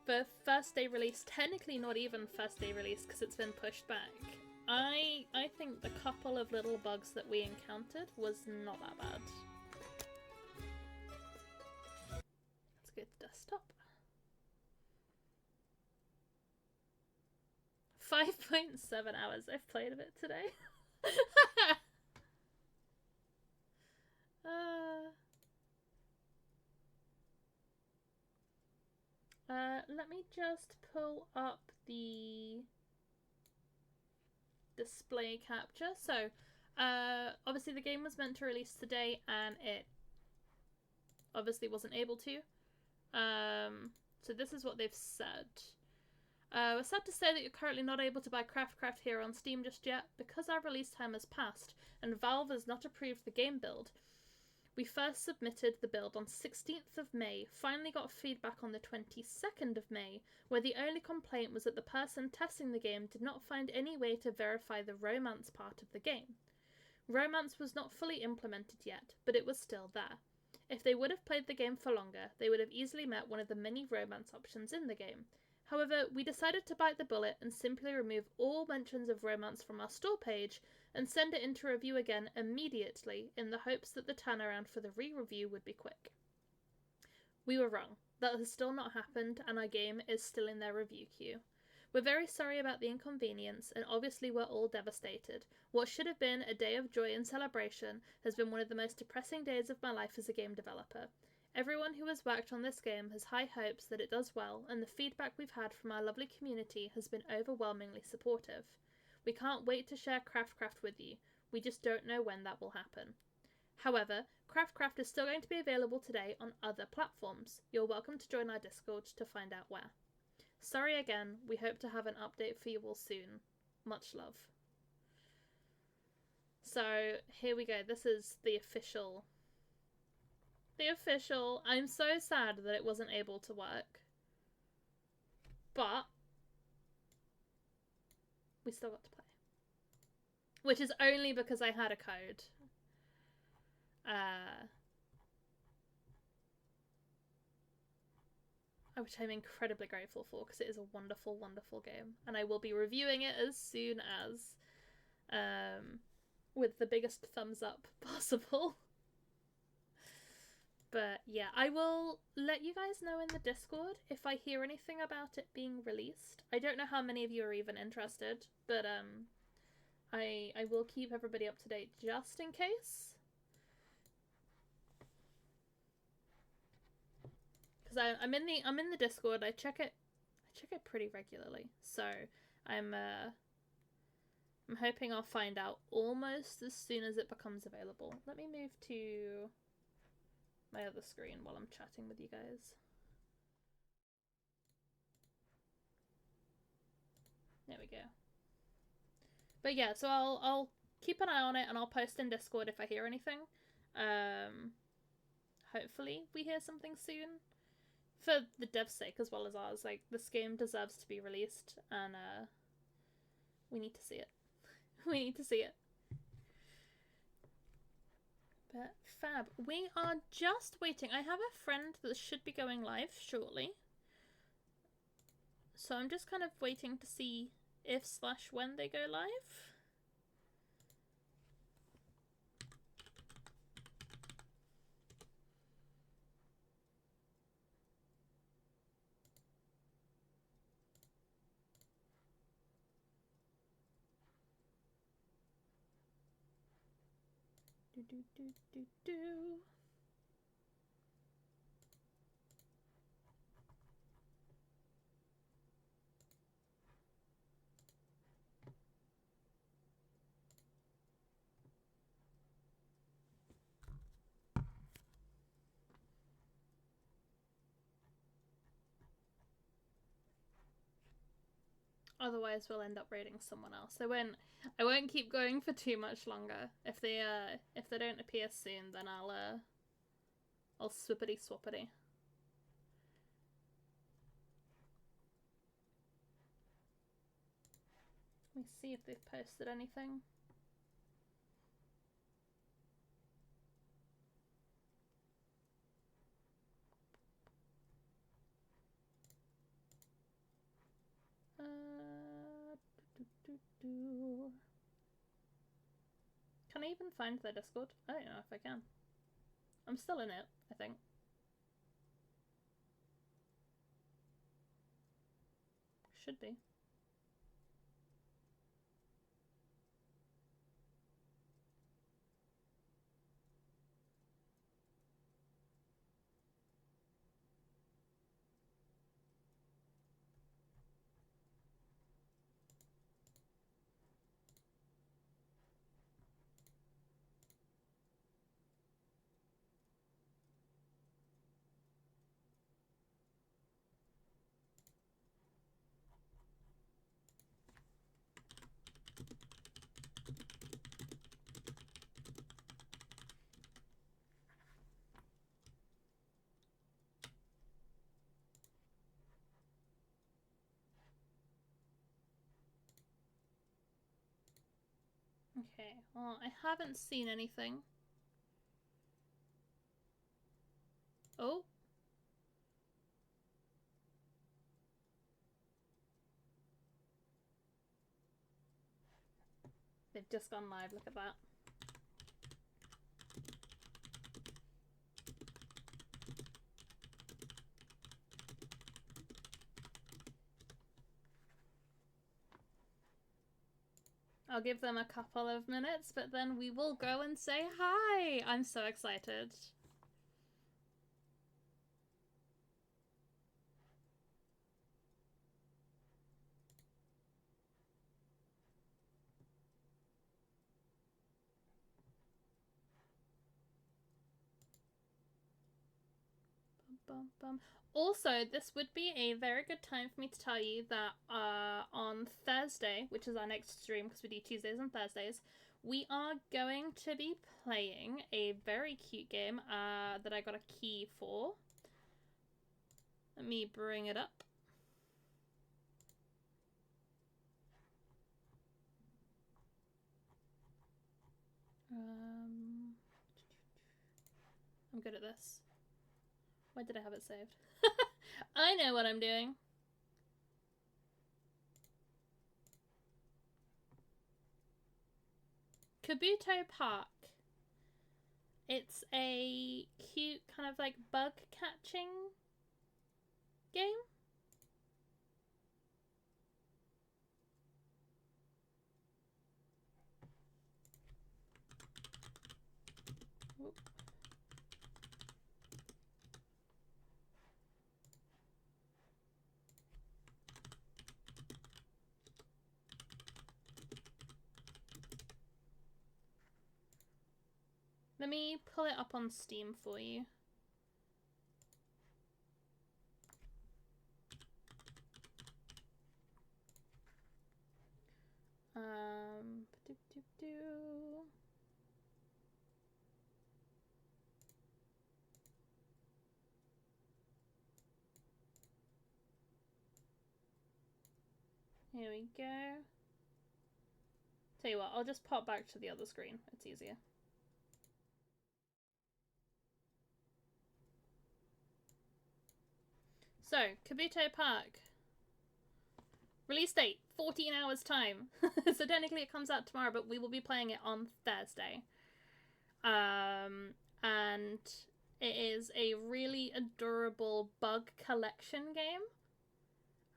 For first day release, technically not even first day release because it's been pushed back. I think the couple of little bugs that we encountered was not that bad. Let's go to desktop. 6.7 hours. I've played a bit today. Let me just pull up the display capture. So, obviously the game was meant to release today and it obviously wasn't able to. So this is what they've said. We're sad to say that you're currently not able to buy Craft here on Steam just yet. Because our release time has passed and Valve has not approved the game build, we first submitted the build on 16th of May, finally got feedback on the 22nd of May, where the only complaint was that the person testing the game did not find any way to verify the romance part of the game. Romance was not fully implemented yet, but it was still there. If they would have played the game for longer, they would have easily met one of the many romance options in the game. However, we decided to bite the bullet and simply remove all mentions of romance from our store page and send it into review again immediately in the hopes that the turnaround for the re-review would be quick. We were wrong. That has still not happened and our game is still in their review queue. We're very sorry about the inconvenience and obviously we're all devastated. What should have been a day of joy and celebration has been one of the most depressing days of my life as a game developer. Everyone who has worked on this game has high hopes that it does well, and the feedback we've had from our lovely community has been overwhelmingly supportive. We can't wait to share Craft with you. We just don't know when that will happen. However, Craft is still going to be available today on other platforms. You're welcome to join our Discord to find out where. Sorry again, we hope to have an update for you all soon. Much love. So, here we go. This is the official... I'm so sad that it wasn't able to work. But we still got to play. Which is only because I had a code. Which I'm incredibly grateful for because it is a wonderful, wonderful game. And I will be reviewing it as soon as with the biggest thumbs up possible. But yeah, I will let you guys know in the Discord if I hear anything about it being released. I don't know how many of you are even interested, but I will keep everybody up to date just in case. Because I'm in the Discord. I check it pretty regularly. So I'm hoping I'll find out almost as soon as it becomes available. Let me move to my other screen while I'm chatting with you guys. There we go. But yeah, so I'll keep an eye on it and I'll post in Discord if I hear anything. Hopefully we hear something soon. For the dev's sake as well as ours. Like, this game deserves to be released and we need to see it. We need to see it. But fab. We are just waiting. I have a friend that should be going live shortly. So I'm just kind of waiting to see if/when they go live. Do. Otherwise we'll end up raiding someone else. I won't keep going for too much longer. If they don't appear soon, then I'll swippity swappity. Let me see if they've posted anything. Can I even find their Discord? I don't know if I can. I'm still in it, I think. Should be. Okay, well, I haven't seen anything. Oh. They've just gone live, look at that. I'll give them a couple of minutes, but then we will go and say hi! I'm so excited. Bum, bum. Also, this would be a very good time for me to tell you that on Thursday, which is our next stream because we do Tuesdays and Thursdays, we are going to be playing a very cute game that I got a key for. Let me bring it up. I'm good at this. Why did I have it saved? I know what I'm doing. Kabuto Park. It's a cute kind of like bug catching game. Whoop. Let me pull it up on Steam for you. Doo-doo-doo. Here we go. Tell you what, I'll just pop back to the other screen. It's easier. So, Kabuto Park. Release date, 14 hours time. So technically it comes out tomorrow, but we will be playing it on Thursday. And it is a really adorable bug collection game.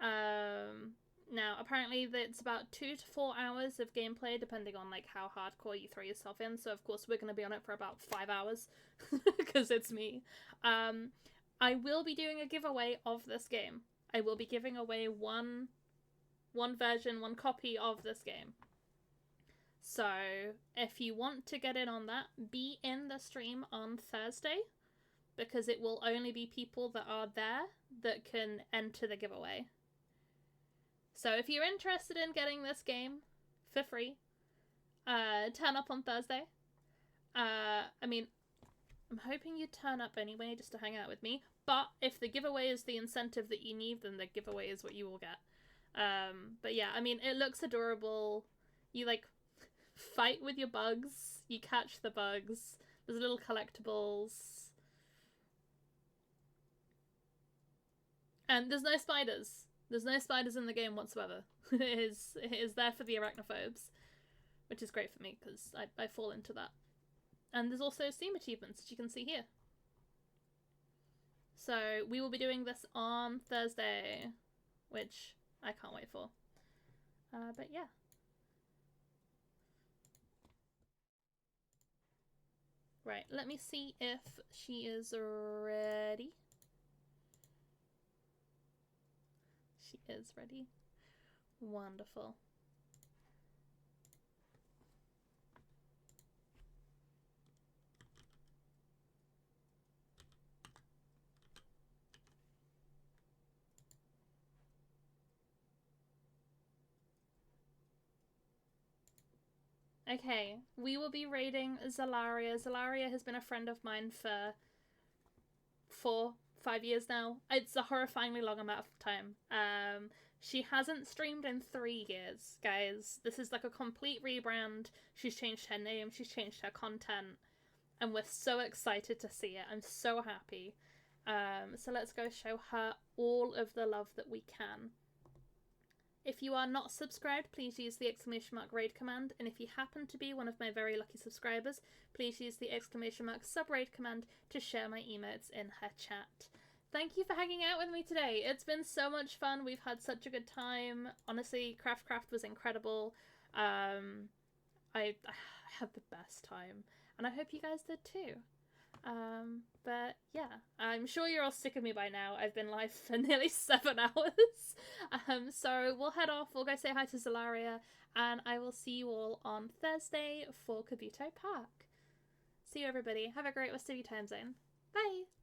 Now, apparently it's about 2 to 4 hours of gameplay, depending on like how hardcore you throw yourself in. So of course we're going to be on it for about 5 hours, because it's me. I will be doing a giveaway of this game. I will be giving away one version, one copy of this game. So if you want to get in on that, be in the stream on Thursday, because it will only be people that are there that can enter the giveaway. So if you're interested in getting this game for free, turn up on Thursday. I mean, I'm hoping you turn up anyway just to hang out with me, but if the giveaway is the incentive that you need, then the giveaway is what you will get. But yeah, I mean, it looks adorable. You like fight with your bugs, you catch the bugs, there's little collectibles. And there's no spiders. There's no spiders in the game whatsoever. It is there for the arachnophobes, which is great for me because I fall into that. And there's also Steam achievements, as you can see here. So we will be doing this on Thursday, which I can't wait for. But yeah. Right, let me see if she is ready. She is ready. Wonderful. Okay, we will be raiding Zalaria. Zalaria has been a friend of mine for 4-5 years now. It's a horrifyingly long amount of time. She hasn't streamed in 3 years, guys. This is like a complete rebrand. She's changed her name, she's changed her content, and we're so excited to see it. I'm so happy. So let's go show her all of the love that we can. If you are not subscribed, please use the ! raid command, and if you happen to be one of my very lucky subscribers, please use the ! sub raid command to share my emotes in her chat. Thank you for hanging out with me today. It's been so much fun. We've had such a good time. Honestly, Craft was incredible. I had the best time, and I hope you guys did too. But yeah, I'm sure you're all sick of me by now. I've been live for nearly 7 hours. So we'll head off. We'll go say hi to Zolaria, and I will see you all on Thursday for Kabuto Park. See you, everybody. Have a great rest of your time zone. Bye!